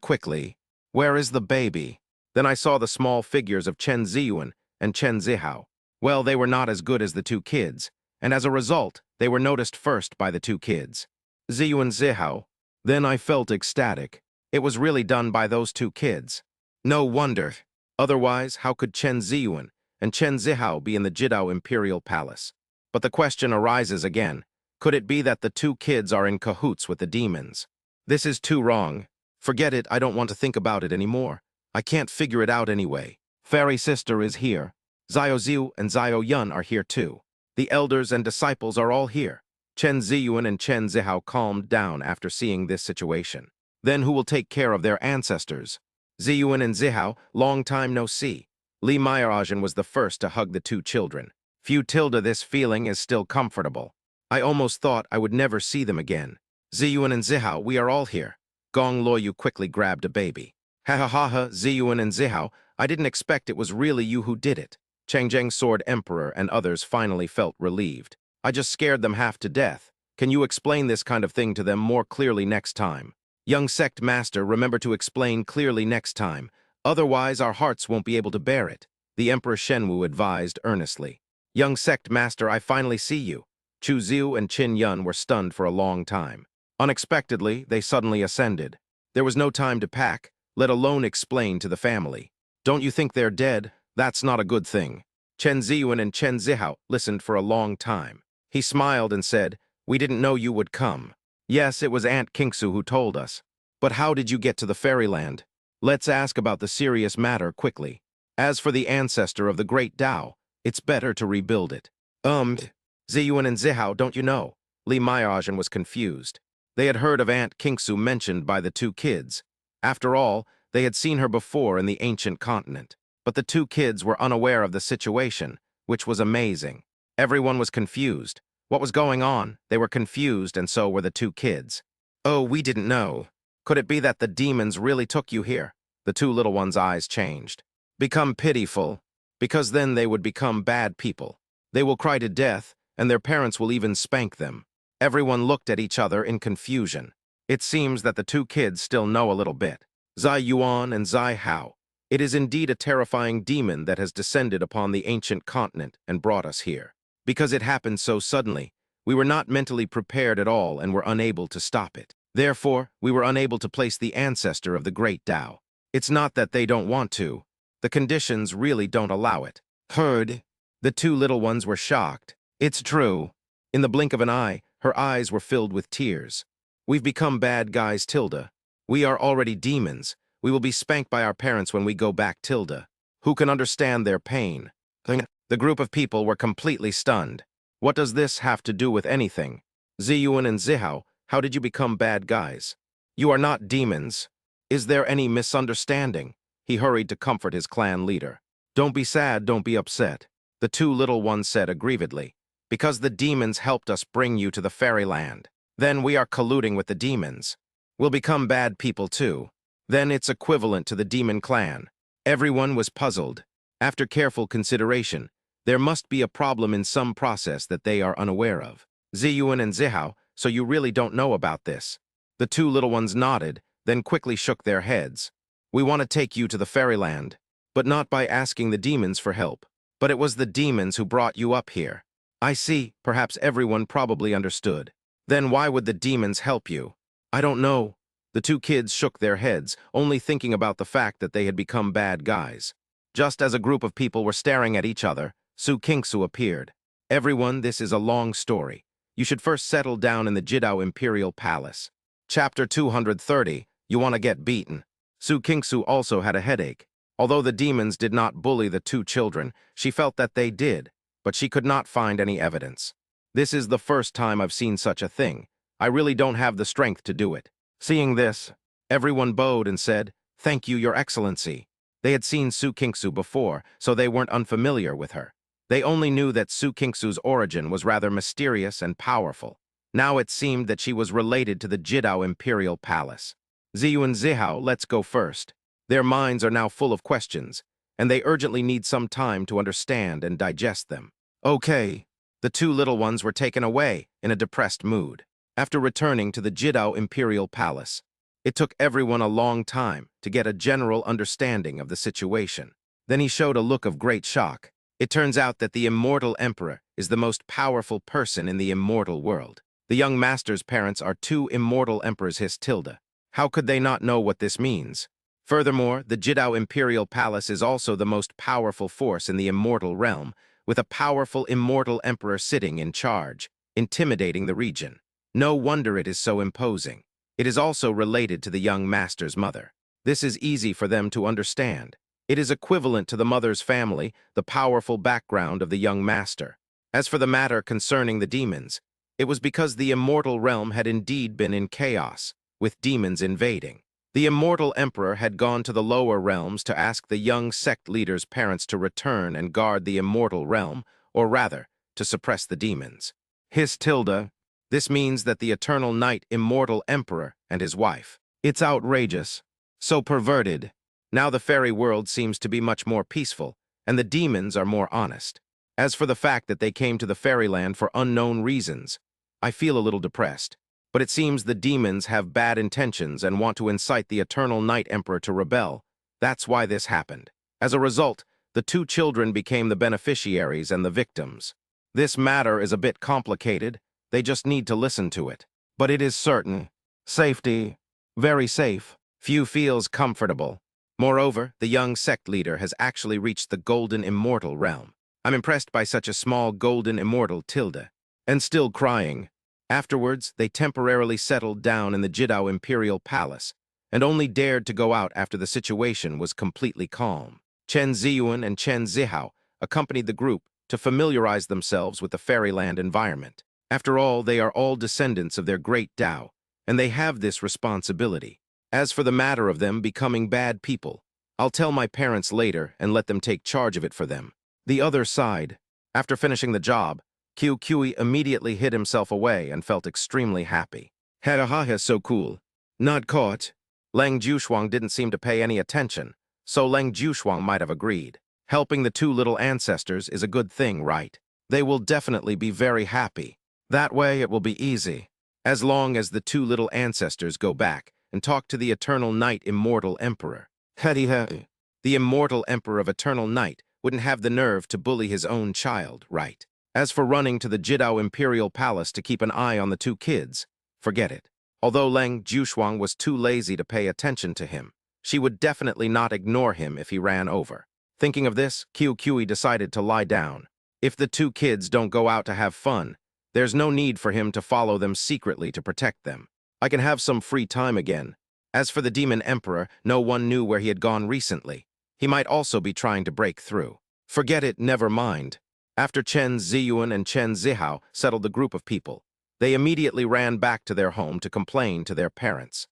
quickly. "Where is the baby?" Then I saw the small figures of Chen Ziyuan and Chen Zihao. Well, they were not as good as the two kids, and as a result, they were noticed first by the two kids. Ziyuan Zihao. Then I felt ecstatic. It was really done by those two kids. No wonder. Otherwise, how could Chen Ziyuan and Chen Zihao be in the Jidao Imperial Palace? But the question arises again. Could it be that the two kids are in cahoots with the demons? This is too wrong. Forget it, I don't want to think about it anymore. I can't figure it out anyway. Fairy sister is here. Xiao Ziu and Xiao Yun are here too. The elders and disciples are all here. Chen Ziyuan and Chen Zihao calmed down after seeing this situation. Then who will take care of their ancestors? Ziyuan and Zihao, long time no see. Li Meieragen was the first to hug the two children. Few Tilda, this feeling is still comfortable. I almost thought I would never see them again. "Ziyuan and Zihao, we are all here." Gong Luoyu quickly grabbed a baby. "Ha ha ha ha, Ziyuan and Zihao, I didn't expect it was really you who did it." Changjeng Sword Emperor and others finally felt relieved. "I just scared them half to death. Can you explain this kind of thing to them more clearly next time?" "Young Sect Master, remember to explain clearly next time. Otherwise, our hearts won't be able to bear it," the Emperor Shenwu advised earnestly. "Young Sect Master, I finally see you." Chu Ziu and Qin Yun were stunned for a long time. Unexpectedly, they suddenly ascended. There was no time to pack, let alone explain to the family. "Don't you think they're dead? That's not a good thing." Chen Ziyuan and Chen Zihao listened for a long time. He smiled and said, "We didn't know you would come." "Yes, it was Aunt Kingsu who told us. But how did you get to the fairyland? Let's ask about the serious matter quickly. As for the ancestor of the great Tao, it's better to rebuild it." Ziyuan and Zihao, don't you know? Li Maiajan was confused. They had heard of Aunt Kingsu mentioned by the two kids. After all, they had seen her before in the ancient continent. But the two kids were unaware of the situation, which was amazing. Everyone was confused. What was going on? They were confused, and so were the two kids. Oh, we didn't know. Could it be that the demons really took you here? The two little ones' eyes changed. Become pitiful, because then they would become bad people. They will cry to death, and their parents will even spank them. Everyone looked at each other in confusion. It seems that the two kids still know a little bit. Zai Yuan and Zai Hao. It is indeed a terrifying demon that has descended upon the ancient continent and brought us here. Because it happened so suddenly, we were not mentally prepared at all and were unable to stop it. Therefore, we were unable to place the ancestor of the great Tao. It's not that they don't want to. The conditions really don't allow it. Heard? The two little ones were shocked. It's true. In the blink of an eye, her eyes were filled with tears. We've become bad guys, Tilda. We are already demons. We will be spanked by our parents when we go back, Tilda. Who can understand their pain? The group of people were completely stunned. What does this have to do with anything? Ziyuan and Zihao, how did you become bad guys? You are not demons. Is there any misunderstanding? He hurried to comfort his clan leader. Don't be sad, don't be upset. The two little ones said aggrievedly. Because the demons helped us bring you to the fairyland. Then we are colluding with the demons. We'll become bad people too. Then it's equivalent to the demon clan. Everyone was puzzled. After careful consideration, there must be a problem in some process that they are unaware of. Ziyuan and Zihao, so you really don't know about this. The two little ones nodded, then quickly shook their heads. We want to take you to the fairyland, but not by asking the demons for help. But it was the demons who brought you up here. I see, perhaps everyone probably understood. Then why would the demons help you? I don't know. The two kids shook their heads, only thinking about the fact that they had become bad guys. Just as a group of people were staring at each other, Su Kingsu appeared. Everyone, this is a long story. You should first settle down in the Jidao Imperial Palace. Chapter 230, You Want to Get Beaten. Su Kingsu also had a headache. Although the demons did not bully the two children, she felt that they did, but she could not find any evidence. This is the first time I've seen such a thing. I really don't have the strength to do it. Seeing this, everyone bowed and said, Thank you, Your Excellency. They had seen Su Kingsu before, so they weren't unfamiliar with her. They only knew that Su Kingsu's origin was rather mysterious and powerful. Now it seemed that she was related to the Jidao Imperial Palace. Ziyu and Zihao, let's go first. Their minds are now full of questions, and they urgently need some time to understand and digest them. Okay. The two little ones were taken away in a depressed mood. After returning to the Jidao Imperial Palace, it took everyone a long time to get a general understanding of the situation. Then he showed a look of great shock. It turns out that the immortal emperor is the most powerful person in the immortal world. The young master's parents are two immortal emperors, his Tilda. How could they not know what this means? Furthermore, the Jidao Imperial Palace is also the most powerful force in the immortal realm, with a powerful immortal emperor sitting in charge, intimidating the region. No wonder it is so imposing. It is also related to the young master's mother. This is easy for them to understand. It is equivalent to the mother's family, the powerful background of the young master. As for the matter concerning the demons, it was because the immortal realm had indeed been in chaos, with demons invading. The immortal emperor had gone to the lower realms to ask the young sect leader's parents to return and guard the immortal realm, or rather, to suppress the demons. His Tilda, this means that the eternal night immortal emperor and his wife. It's outrageous. So perverted. Now the fairy world seems to be much more peaceful, and the demons are more honest. As for the fact that they came to the fairyland for unknown reasons, I feel a little depressed. But it seems the demons have bad intentions and want to incite the eternal night emperor to rebel. That's why this happened. As a result, the two children became the beneficiaries and the victims. This matter is a bit complicated. They just need to listen to it. But it is certain. Safety. Very safe. Few feels comfortable. Moreover, the young sect leader has actually reached the golden immortal realm. I'm impressed by such a small golden immortal Tilda. And still crying. Afterwards, they temporarily settled down in the Jidao Imperial Palace, and only dared to go out after the situation was completely calm. Chen Ziyuan and Chen Zihao accompanied the group to familiarize themselves with the fairyland environment. After all, they are all descendants of their great Tao, and they have this responsibility. As for the matter of them becoming bad people, I'll tell my parents later and let them take charge of it for them. The other side. After finishing the job, QQE immediately hid himself away and felt extremely happy. Ha, so cool. Not caught. Leng Jushuang didn't seem to pay any attention, so Leng Jushuang might have agreed. Helping the two little ancestors is a good thing, right? They will definitely be very happy. That way it will be easy. As long as the two little ancestors go back and talk to the Eternal Night Immortal Emperor. The Immortal Emperor of Eternal Night wouldn't have the nerve to bully his own child, right? As for running to the Jidao Imperial Palace to keep an eye on the two kids, forget it. Although Leng Jushuang was too lazy to pay attention to him, she would definitely not ignore him if he ran over. Thinking of this, QQE decided to lie down. If the two kids don't go out to have fun, there's no need for him to follow them secretly to protect them. I can have some free time again. As for the Demon Emperor, no one knew where he had gone recently. He might also be trying to break through. Forget it, never mind. After Chen Ziyuan and Chen Zihao settled the group of people, they immediately ran back to their home to complain to their parents.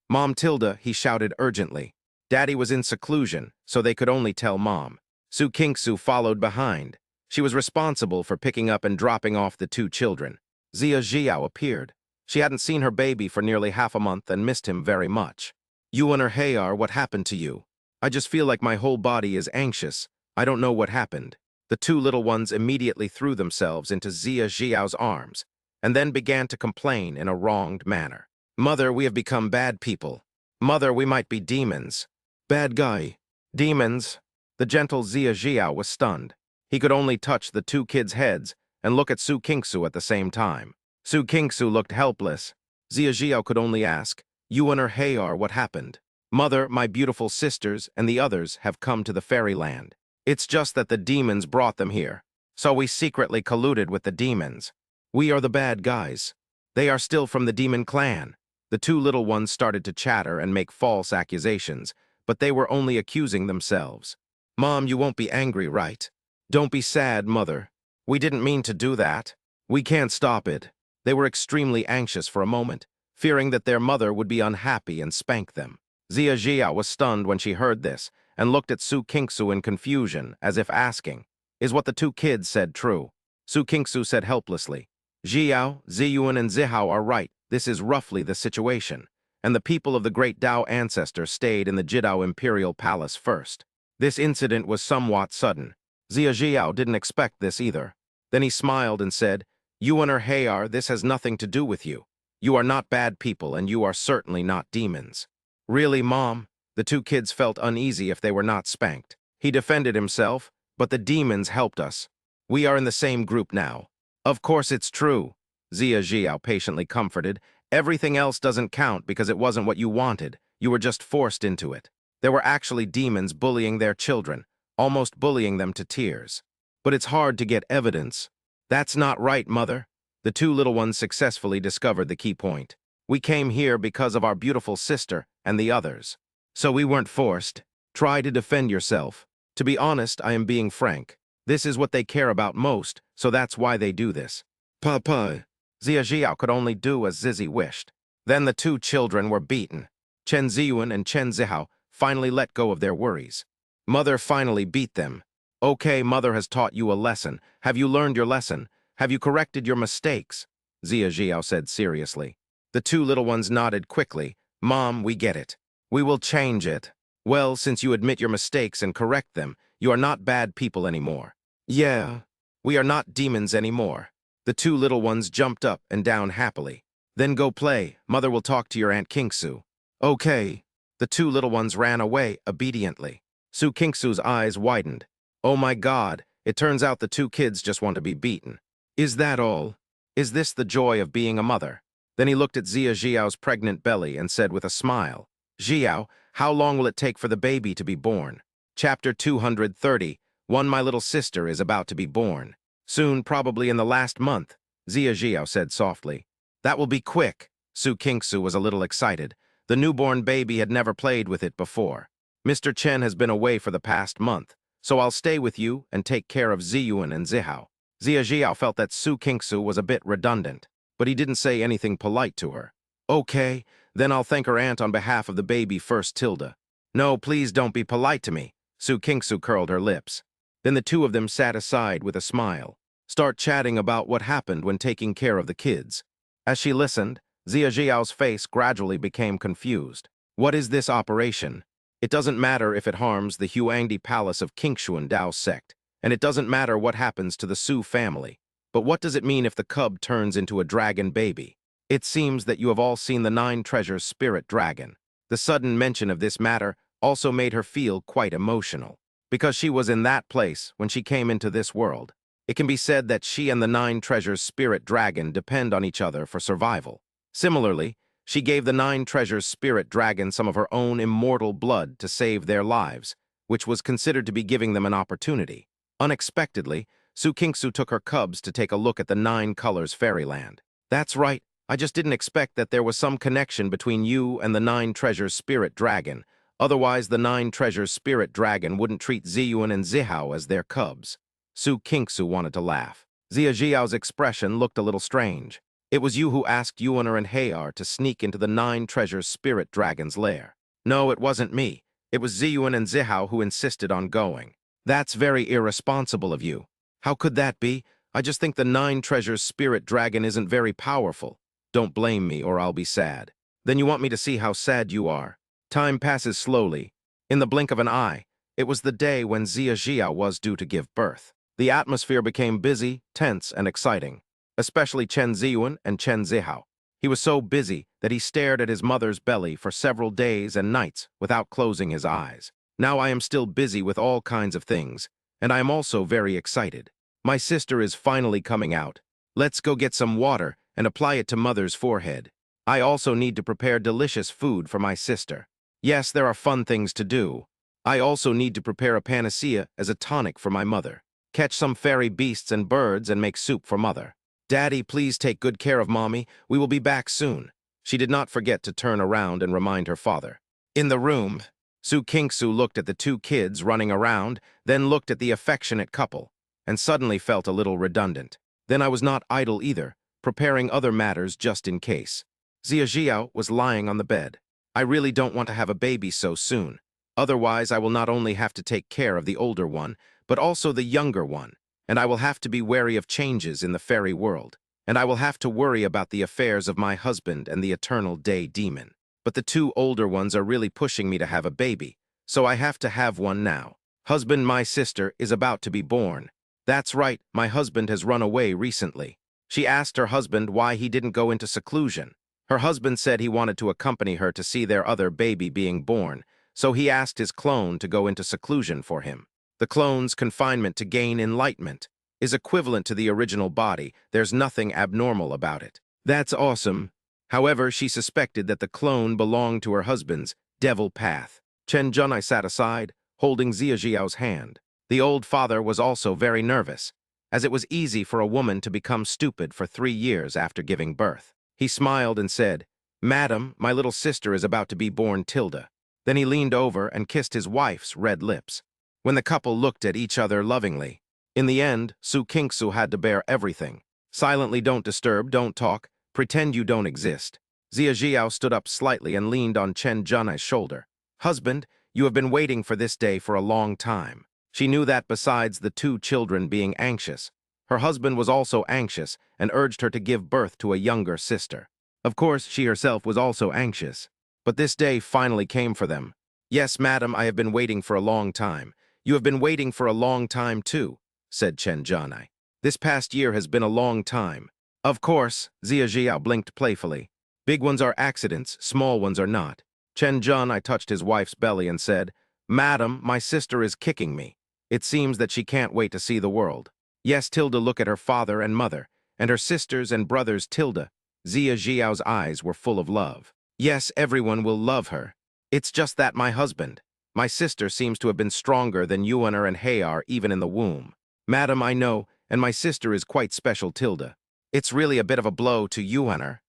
Mom Tilda, he shouted urgently. Daddy was in seclusion, so they could only tell Mom. Su Kingsu followed behind. She was responsible for picking up and dropping off the two children. Zia Jiao appeared. She hadn't seen her baby for nearly half a month and missed him very much. You and her Hayar, what happened to you? I just feel like my whole body is anxious. I don't know what happened. The two little ones immediately threw themselves into Zia Jiao's arms, and then began to complain in a wronged manner. Mother, we have become bad people. Mother, we might be demons. Bad guy. Demons. The gentle Zia Jiao was stunned. He could only touch the two kids' heads and look at Su Kingsu at the same time. Su Kingsu looked helpless. Zia Jiao could only ask, you and her Hayar, what happened? Mother, my beautiful sisters, and the others have come to the fairyland. It's just that the demons brought them here, so we secretly colluded with the demons. We are the bad guys. They are still from the demon clan. The two little ones started to chatter and make false accusations, but they were only accusing themselves. Mom, you won't be angry, right? Don't be sad, Mother. We didn't mean to do that. We can't stop it. They were extremely anxious for a moment, fearing that their mother would be unhappy and spank them. Zia Jiao was stunned when she heard this and looked at Su Kingsu in confusion, as if asking, is what the two kids said true? Su Kingsu said helplessly, Jiao, Ziyuan, and Zihao are right. This is roughly the situation. And the people of the great Dao ancestor stayed in the Jidao Imperial Palace first. This incident was somewhat sudden. Zia Jiao didn't expect this either. Then he smiled and said, you and her Hayar, this has nothing to do with you. You are not bad people, and you are certainly not demons. Really, Mom? The two kids felt uneasy if they were not spanked. He defended himself, but the demons helped us. We are in the same group now. Of course it's true. Zia Jiao patiently comforted. Everything else doesn't count because it wasn't what you wanted. You were just forced into it. There were actually demons bullying their children, almost bullying them to tears. But it's hard to get evidence. That's not right, Mother. The two little ones successfully discovered the key point. We came here because of our beautiful sister and the others. So we weren't forced. Try to defend yourself. To be honest, I am being frank. This is what they care about most, so that's why they do this. Papa. Zia Jiao could only do as Zizi wished. Then the two children were beaten. Chen Ziyuan and Chen Zihao finally let go of their worries. Mother finally beat them. Okay, Mother has taught you a lesson. Have you learned your lesson? Have you corrected your mistakes? Zia Jiao said seriously. The two little ones nodded quickly. Mom, we get it. We will change it. Well, since you admit your mistakes and correct them, you are not bad people anymore. Yeah. We are not demons anymore. The two little ones jumped up and down happily. Then go play. Mother will talk to your Aunt Kingsu. Okay. The two little ones ran away obediently. Su Kingsu's eyes widened. Oh my God, it turns out the two kids just want to be beaten. Is that all? Is this the joy of being a mother? Then he looked at Zia Jiao's pregnant belly and said with a smile, Jiao, how long will it take for the baby to be born? Chapter 230, My little sister is about to be born. Soon, probably in the last month, Zia Jiao said softly. That will be quick. Su Kingsu was a little excited. The newborn baby had never played with it before. Mr. Chen has been away for the past month, so I'll stay with you and take care of Ziyuan and Zihao. Zia Jiao felt that Su Kingsu was a bit redundant, but he didn't say anything polite to her. Okay, then I'll thank her aunt on behalf of the baby first, Tilda. No, please don't be polite to me. Su Kingsu curled her lips. Then the two of them sat aside with a smile, start chatting about what happened when taking care of the kids. As she listened, Zia Jiao's face gradually became confused. What is this operation? It doesn't matter if it harms the Huangdi Palace of Qingshuan Dao sect, and it doesn't matter what happens to the Su family. But what does it mean if the cub turns into a dragon baby? It seems that you have all seen the Nine Treasures spirit dragon. The sudden mention of this matter also made her feel quite emotional, because she was in that place when she came into this world. It can be said that she and the Nine Treasures spirit dragon depend on each other for survival. Similarly, she gave the Nine Treasures spirit dragon some of her own immortal blood to save their lives, which was considered to be giving them an opportunity. Unexpectedly, Su Kingsu took her cubs to take a look at the Nine Colors Fairyland. That's right, I just didn't expect that there was some connection between you and the Nine Treasures spirit dragon. Otherwise, the Nine Treasures spirit dragon wouldn't treat Ziyuan and Zihao as their cubs. Su Kingsu wanted to laugh. Zia Jiao's expression looked a little strange. It was you who asked Yuaner and Hayar to sneak into the Nine Treasures spirit dragon's lair. No, it wasn't me. It was Ziyuan and Zihao who insisted on going. That's very irresponsible of you. How could that be? I just think the Nine Treasures spirit dragon isn't very powerful. Don't blame me or I'll be sad. Then you want me to see how sad you are. Time passes slowly. In the blink of an eye, it was the day when Zia Jiao was due to give birth. The atmosphere became busy, tense, and exciting, especially Chen Ziyuan and Chen Zihao. He was so busy that he stared at his mother's belly for several days and nights without closing his eyes. Now I am still busy with all kinds of things, and I am also very excited. My sister is finally coming out. Let's go get some water and apply it to mother's forehead. I also need to prepare delicious food for my sister. Yes, there are fun things to do. I also need to prepare a panacea as a tonic for my mother. Catch some fairy beasts and birds and make soup for mother. Daddy, please take good care of Mommy. We will be back soon. She did not forget to turn around and remind her father. In the room, Su Kingsu looked at the two kids running around, then looked at the affectionate couple, and suddenly felt a little redundant. Then I was not idle either, preparing other matters just in case. Zia Jiao was lying on the bed. I really don't want to have a baby so soon. Otherwise, I will not only have to take care of the older one, but also the younger one, and I will have to be wary of changes in the fairy world, and I will have to worry about the affairs of my husband and the eternal day demon. But the two older ones are really pushing me to have a baby, so I have to have one now. Husband, my sister is about to be born. That's right, my husband has run away recently. She asked her husband why he didn't go into seclusion. Her husband said he wanted to accompany her to see their other baby being born, so he asked his clone to go into seclusion for him. The clone's confinement to gain enlightenment is equivalent to the original body. There's nothing abnormal about it. That's awesome. However, she suspected that the clone belonged to her husband's devil path. Chen Junai sat aside, holding Zia Jiao's hand. The old father was also very nervous, as it was easy for a woman to become stupid for 3 years after giving birth. He smiled and said, "Madam, my little sister is about to be born, Tilda." Then he leaned over and kissed his wife's red lips. When the couple looked at each other lovingly, in the end, Su Kingsu had to bear everything. Silently, don't disturb, don't talk, pretend you don't exist. Zia Jiao stood up slightly and leaned on Chen Junai's shoulder. Husband, you have been waiting for this day for a long time. She knew that besides the two children being anxious, her husband was also anxious and urged her to give birth to a younger sister. Of course, she herself was also anxious. But this day finally came for them. Yes, madam, I have been waiting for a long time. You have been waiting for a long time too, said Chen Junai. This past year has been a long time. Of course, Zia Jiao blinked playfully. Big ones are accidents, small ones are not. Chen Junai touched his wife's belly and said, "Madam, my sister is kicking me. It seems that she can't wait to see the world." Yes, Tilda looked at her father and mother, and her sisters and brothers Tilda. Zia Jiao's eyes were full of love. Yes, everyone will love her. It's just that my husband, my sister seems to have been stronger than Yuaner and Hayar even in the womb. Madam, I know, and my sister is quite special, Tilda. It's really a bit of a blow to Yuaner,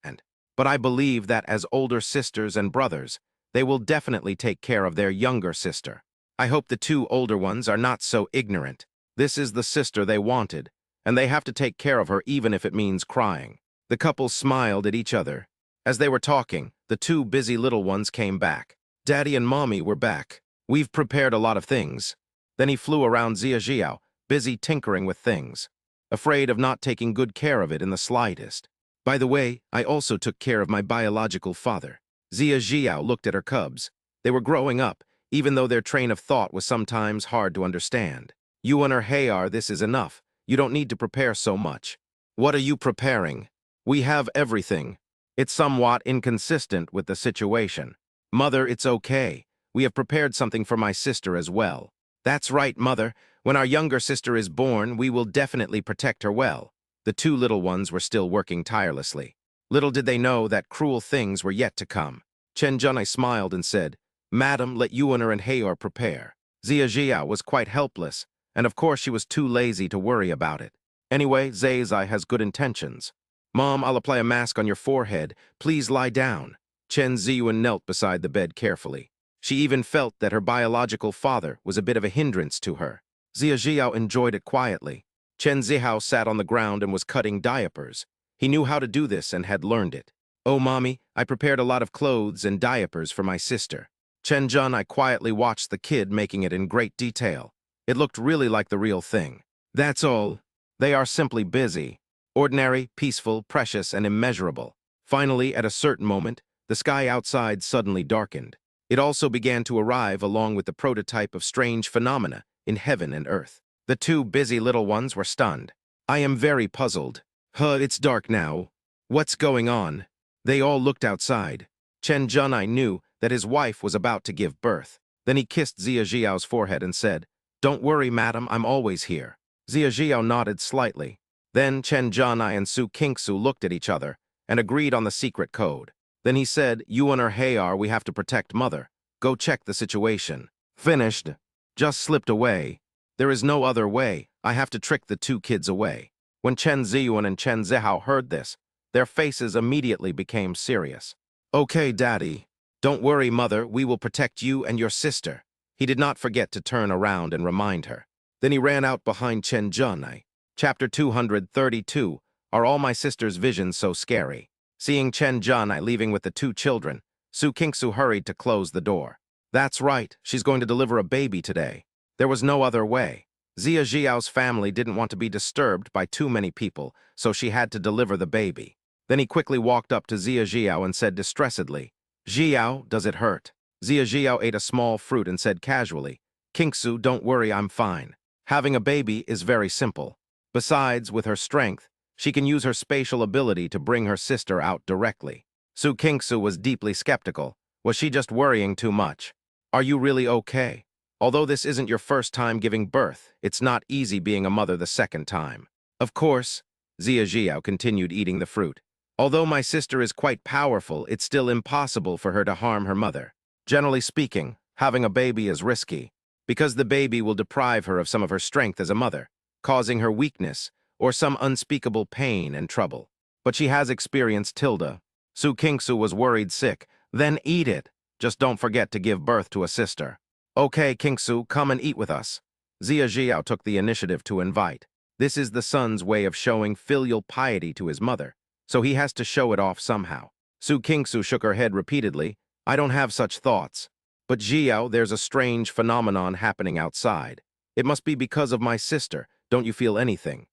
but I believe that as older sisters and brothers, they will definitely take care of their younger sister. I hope the two older ones are not so ignorant. This is the sister they wanted, and they have to take care of her even if it means crying. The couple smiled at each other. As they were talking, the two busy little ones came back. Daddy and Mommy were back. We've prepared a lot of things. Then he flew around Zia, busy tinkering with things, afraid of not taking good care of it in the slightest. By the way, I also took care of my biological father. Zia looked at her cubs. They were growing up, even though their train of thought was sometimes hard to understand. You and her Hayar, this is enough. You don't need to prepare so much. What are you preparing? We have everything. It's somewhat inconsistent with the situation. Mother, it's okay. We have prepared something for my sister as well. That's right, Mother. When our younger sister is born, we will definitely protect her well. The two little ones were still working tirelessly. Little did they know that cruel things were yet to come. Chen Junai smiled and said, Madam, let Yuaner and Hayor prepare. Zia was quite helpless, and of course she was too lazy to worry about it. Anyway, Zai has good intentions. Mom, I'll apply a mask on your forehead. Please lie down. Chen Ziyuan knelt beside the bed carefully. She even felt that her biological father was a bit of a hindrance to her. Zia enjoyed it quietly. Chen Zihao sat on the ground and was cutting diapers. He knew how to do this and had learned it. Oh, Mommy, I prepared a lot of clothes and diapers for my sister. Chen Junai quietly watched the kid making it in great detail. It looked really like the real thing. That's all. They are simply busy. Ordinary, peaceful, precious, and immeasurable. Finally, at a certain moment, the sky outside suddenly darkened. It also began to arrive along with the prototype of strange phenomena in heaven and earth. The two busy little ones were stunned. I am very puzzled. It's dark now. What's going on? They all looked outside. Chen Junai knew that his wife was about to give birth. Then he kissed Zia Jiao's forehead and said, Don't worry, madam, I'm always here. Zia Jiao nodded slightly. Then Chen Junai and Su Kingsu looked at each other and agreed on the secret code. Then he said, You and her Hayar, we have to protect Mother. Go check the situation. Finished. Just slipped away. There is no other way. I have to trick the two kids away. When Chen Ziyuan and Chen Zihao heard this, their faces immediately became serious. Okay, Daddy. Don't worry, Mother. We will protect you and your sister. He did not forget to turn around and remind her. Then he ran out behind Chen Junai. Chapter 232. Are all my sister's visions so scary? Seeing Chen Junai leaving with the two children, Su Kingsu hurried to close the door. That's right, she's going to deliver a baby today. There was no other way. Zia Jiao's family didn't want to be disturbed by too many people, so she had to deliver the baby. Then he quickly walked up to Zia Jiao and said distressedly, Jiao, does it hurt? Zia Jiao ate a small fruit and said casually, Kingsu, don't worry, I'm fine. Having a baby is very simple. Besides, with her strength, she can use her spatial ability to bring her sister out directly. Su Kingsu was deeply skeptical. Was she just worrying too much? Are you really okay? Although this isn't your first time giving birth, it's not easy being a mother the second time. Of course, Zia Jiao continued eating the fruit. Although my sister is quite powerful, it's still impossible for her to harm her mother. Generally speaking, having a baby is risky, because the baby will deprive her of some of her strength as a mother, causing her weakness, or some unspeakable pain and trouble. But she has experienced Tilda. Su Kingsu was worried sick. Then eat it. Just don't forget to give birth to a sister. Okay, Kingsu, come and eat with us. Zia Jiao took the initiative to invite. This is the son's way of showing filial piety to his mother, so he has to show it off somehow. Su Kingsu shook her head repeatedly. I don't have such thoughts. But Jiao, there's a strange phenomenon happening outside. It must be because of my sister. Don't you feel anything?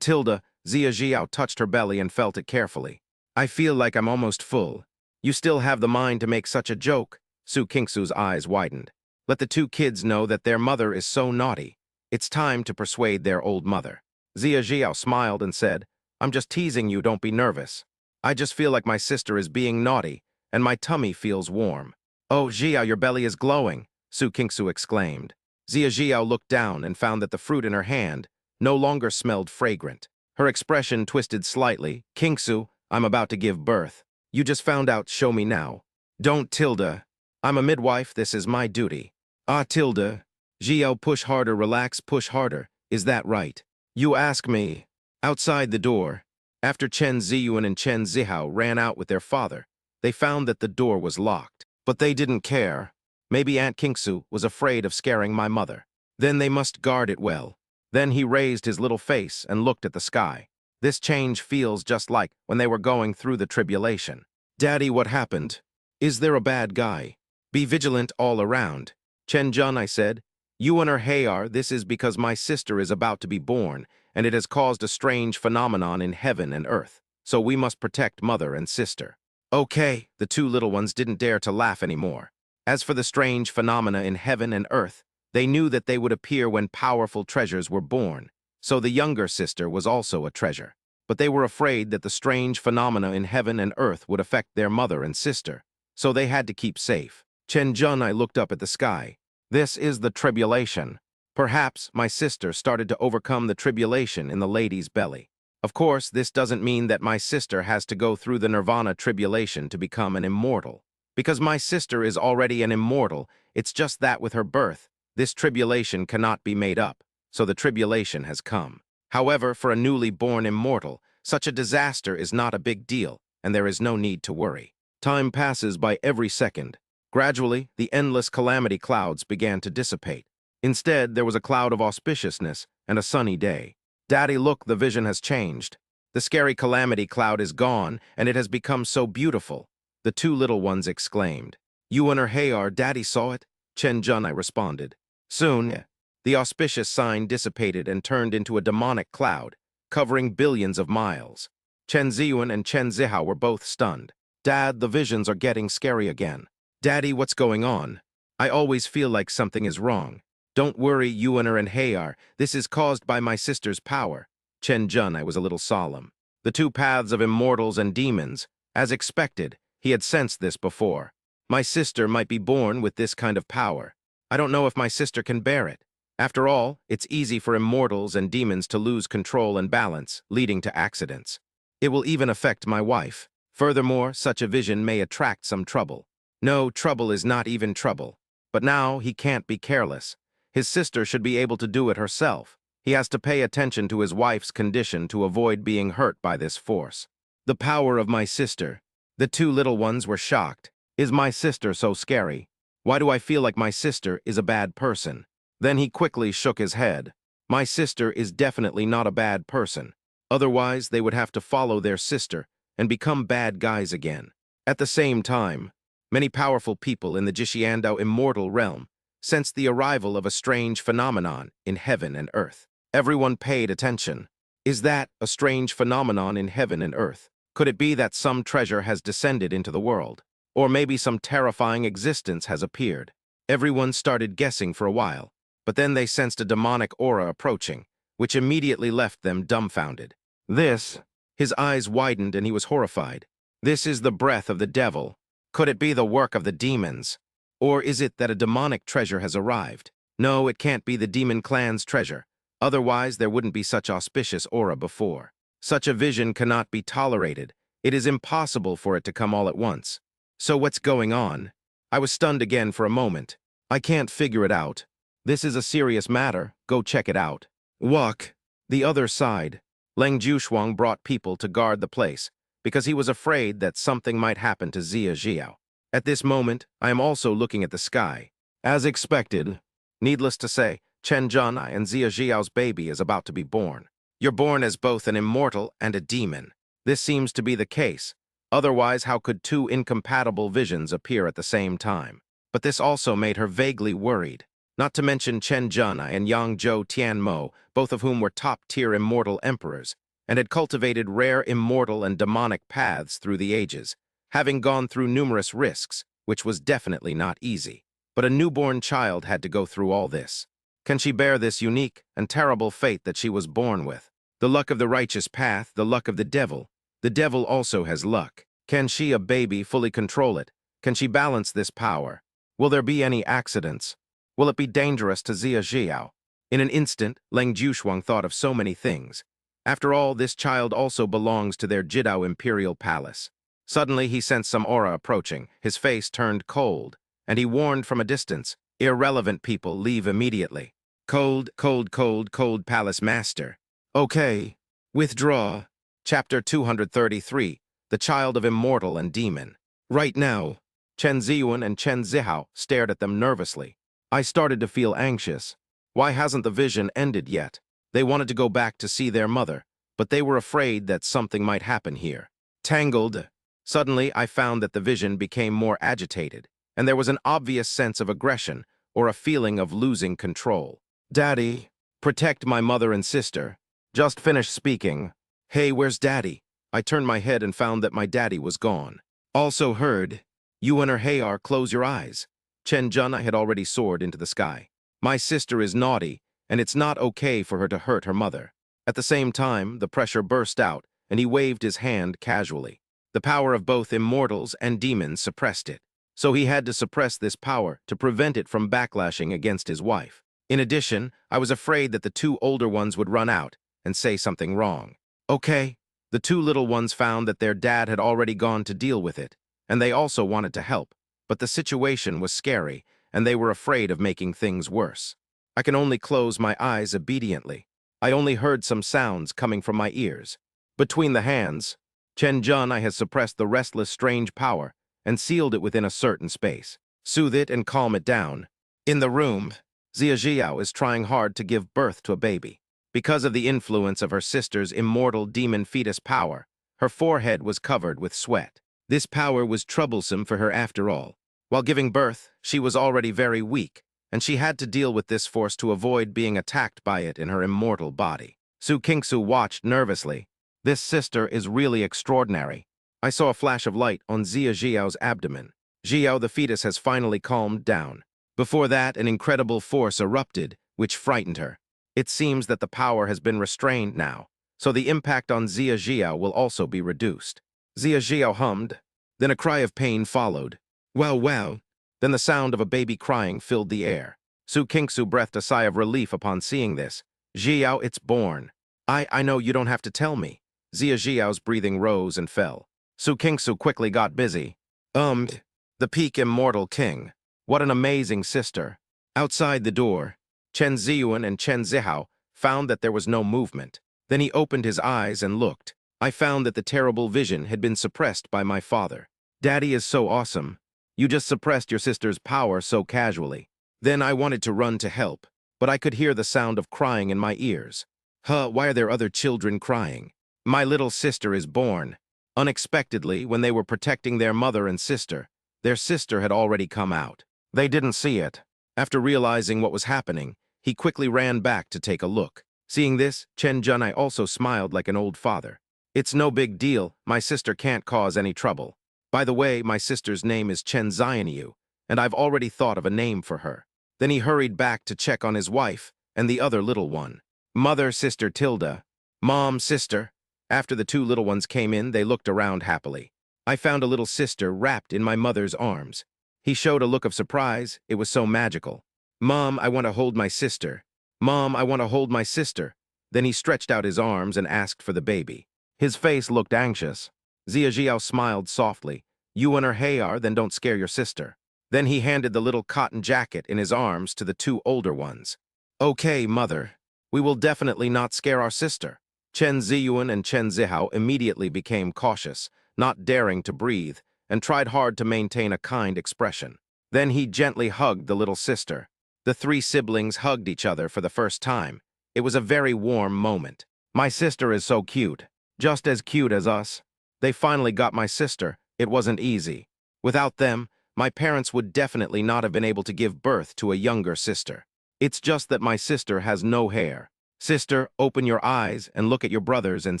Tilda, Zia Jiao touched her belly and felt it carefully. I feel like I'm almost full. You still have the mind to make such a joke? Su Kingsu's eyes widened. Let the two kids know that their mother is so naughty. It's time to persuade their old mother. Zia Jiao smiled and said, I'm just teasing you, don't be nervous. I just feel like my sister is being naughty, and my tummy feels warm. Oh, Jiao, your belly is glowing, Su Kingsu exclaimed. Zia Jiao looked down and found that the fruit in her hand no longer smelled fragrant. Her expression twisted slightly. Kingsu, I'm about to give birth. You just found out, show me now. Don't, Tilda. I'm a midwife, this is my duty. Ah, Tilda. Jiao, push harder, relax, push harder. Is that right? You ask me. Outside the door, after Chen Ziyuan and Chen Zihao ran out with their father, they found that the door was locked. But they didn't care. Maybe Aunt Kingsu was afraid of scaring my mother. Then they must guard it well. Then he raised his little face and looked at the sky. This change feels just like when they were going through the tribulation. Daddy, what happened? Is there a bad guy? Be vigilant all around. Chen-jun, I said. You and her Hayar, this is because my sister is about to be born, and it has caused a strange phenomenon in heaven and earth. So we must protect mother and sister. Okay, the two little ones didn't dare to laugh anymore. As for the strange phenomena in heaven and earth, they knew that they would appear when powerful treasures were born. So the younger sister was also a treasure. But they were afraid that the strange phenomena in heaven and earth would affect their mother and sister. So they had to keep safe. Chen-jun, I looked up at the sky. This is the tribulation. Perhaps my sister started to overcome the tribulation in the lady's belly. Of course, this doesn't mean that my sister has to go through the nirvana tribulation to become an immortal. Because my sister is already an immortal, it's just that with her birth, this tribulation cannot be made up, so the tribulation has come. However, for a newly born immortal, such a disaster is not a big deal, and there is no need to worry. Time passes by every second. Gradually, the endless calamity clouds began to dissipate. Instead, there was a cloud of auspiciousness and a sunny day. Daddy, look, the vision has changed. The scary calamity cloud is gone, and it has become so beautiful. The two little ones exclaimed. You and her Hayar, Daddy saw it? Chen-jun, I responded. Soon, the auspicious sign dissipated and turned into a demonic cloud, covering billions of miles. Chen Ziyuan and Chen Zihao were both stunned. Dad, the visions are getting scary again. Daddy, what's going on? I always feel like something is wrong. Don't worry, Yuaner and Hayar, this is caused by my sister's power. Chen-jun, I was a little solemn. The two paths of immortals and demons. As expected, he had sensed this before. My sister might be born with this kind of power. I don't know if my sister can bear it. After all, it's easy for immortals and demons to lose control and balance, leading to accidents. It will even affect my wife. Furthermore, such a vision may attract some trouble. No, trouble is not even trouble. But now he can't be careless. His sister should be able to do it herself. He has to pay attention to his wife's condition to avoid being hurt by this force. The power of my sister. The two little ones were shocked. Is my sister so scary? Why do I feel like my sister is a bad person? Then he quickly shook his head. My sister is definitely not a bad person. Otherwise, they would have to follow their sister and become bad guys again. At the same time, many powerful people in the Jishiandao immortal realm sensed the arrival of a strange phenomenon in heaven and earth. Everyone paid attention. Is that a strange phenomenon in heaven and earth? Could it be that some treasure has descended into the world? Or maybe some terrifying existence has appeared? Everyone started guessing for a while, but then they sensed a demonic aura approaching, which immediately left them dumbfounded. His eyes widened and he was horrified. This is the breath of the devil. Could it be the work of the demons? Or is it that a demonic treasure has arrived? No, it can't be the demon clan's treasure. Otherwise, there wouldn't be such auspicious aura before. Such a vision cannot be tolerated. It is impossible for it to come all at once. So what's going on? I was stunned again for a moment. I can't figure it out. This is a serious matter. Go check it out. Walk. The other side. Leng Jushuang brought people to guard the place because he was afraid that something might happen to Zia Jiao. At this moment, I am also looking at the sky. As expected, needless to say, Chen Zhanai and Zia Jiao's baby is about to be born. You're born as both an immortal and a demon. This seems to be the case. Otherwise, how could two incompatible visions appear at the same time? But this also made her vaguely worried. Not to mention Chen Zhanai and Yang Zhou Tianmo, both of whom were top-tier immortal emperors, and had cultivated rare immortal and demonic paths through the ages, having gone through numerous risks, which was definitely not easy. But a newborn child had to go through all this. Can she bear this unique and terrible fate that she was born with? The luck of the righteous path, the luck of the devil. The devil also has luck. Can she, a baby, fully control it? Can she balance this power? Will there be any accidents? Will it be dangerous to Zia Jiao? In an instant, Leng Jushuang thought of so many things. After all, this child also belongs to their Jidao imperial palace. Suddenly, he sensed some aura approaching. His face turned cold, and he warned from a distance, irrelevant people, leave immediately. Cold, cold, cold, cold palace master. Okay. Withdraw. Chapter 233, The Child of Immortal and Demon. Right now. Chen Ziyuan and Chen Zihao stared at them nervously. I started to feel anxious. Why hasn't the vision ended yet? They wanted to go back to see their mother, but they were afraid that something might happen here. Tangled. Suddenly, I found that the vision became more agitated, and there was an obvious sense of aggression or a feeling of losing control. Daddy, protect my mother and sister. Just finished speaking. Hey, where's Daddy? I turned my head and found that my daddy was gone. Also heard, you and her Hayar, close your eyes. Chen Jun had already soared into the sky. My sister is naughty, and it's not okay for her to hurt her mother. At the same time, the pressure burst out, and he waved his hand casually. The power of both immortals and demons suppressed it, so he had to suppress this power to prevent it from backlashing against his wife. In addition, I was afraid that the two older ones would run out and say something wrong. Okay, the two little ones found that their dad had already gone to deal with it, and they also wanted to help, but the situation was scary, and they were afraid of making things worse. I can only close my eyes obediently. I only heard some sounds coming from my ears. Between the hands, Chen Jun has suppressed the restless, strange power and sealed it within a certain space. Soothe it and calm it down. In the room, Zia Jiao is trying hard to give birth to a baby. Because of the influence of her sister's immortal demon fetus power, her forehead was covered with sweat. This power was troublesome for her after all. While giving birth, she was already very weak, and she had to deal with this force to avoid being attacked by it in her immortal body. Su Kingsu watched nervously. This sister is really extraordinary. I saw a flash of light on Zia Jiao's abdomen. Jiao the fetus has finally calmed down. Before that, an incredible force erupted, which frightened her. It seems that the power has been restrained now, so the impact on Zia Jiao will also be reduced. Zia Jiao hummed. Then a cry of pain followed. Wow, wow. Then the sound of a baby crying filled the air. Su Kingsu breathed a sigh of relief upon seeing this. Jiao, it's born. I know you don't have to tell me. Zia Jiao's breathing rose and fell. Su Kingsu quickly got busy. The peak immortal king. What an amazing sister. Outside the door, Chen Ziyuan and Chen Zihao found that there was no movement. Then he opened his eyes and looked. I found that the terrible vision had been suppressed by my father. Daddy is so awesome. You just suppressed your sister's power so casually. Then I wanted to run to help, but I could hear the sound of crying in my ears. Why are there other children crying? My little sister is born. Unexpectedly, when they were protecting their mother and sister, their sister had already come out. They didn't see it. After realizing what was happening, he quickly ran back to take a look. Seeing this, Chen Junai also smiled like an old father. It's no big deal, my sister can't cause any trouble. By the way, my sister's name is Chen Xianyu, and I've already thought of a name for her. Then he hurried back to check on his wife and the other little one. Mother, sister Tilda. Mom, sister. After the two little ones came in, they looked around happily. I found a little sister wrapped in my mother's arms. He showed a look of surprise. It was so magical. Mom, I want to hold my sister. Mom, I want to hold my sister. Then he stretched out his arms and asked for the baby. His face looked anxious. Zia Jiao smiled softly. You and her Hayar, then don't scare your sister. Then he handed the little cotton jacket in his arms to the two older ones. Okay, mother. We will definitely not scare our sister. Chen Ziyuan and Chen Zihao immediately became cautious, not daring to breathe, and tried hard to maintain a kind expression. Then he gently hugged the little sister. The three siblings hugged each other for the first time. It was a very warm moment. My sister is so cute. Just as cute as us. They finally got my sister. It wasn't easy. Without them, my parents would definitely not have been able to give birth to a younger sister. It's just that my sister has no hair. Sister, open your eyes and look at your brothers and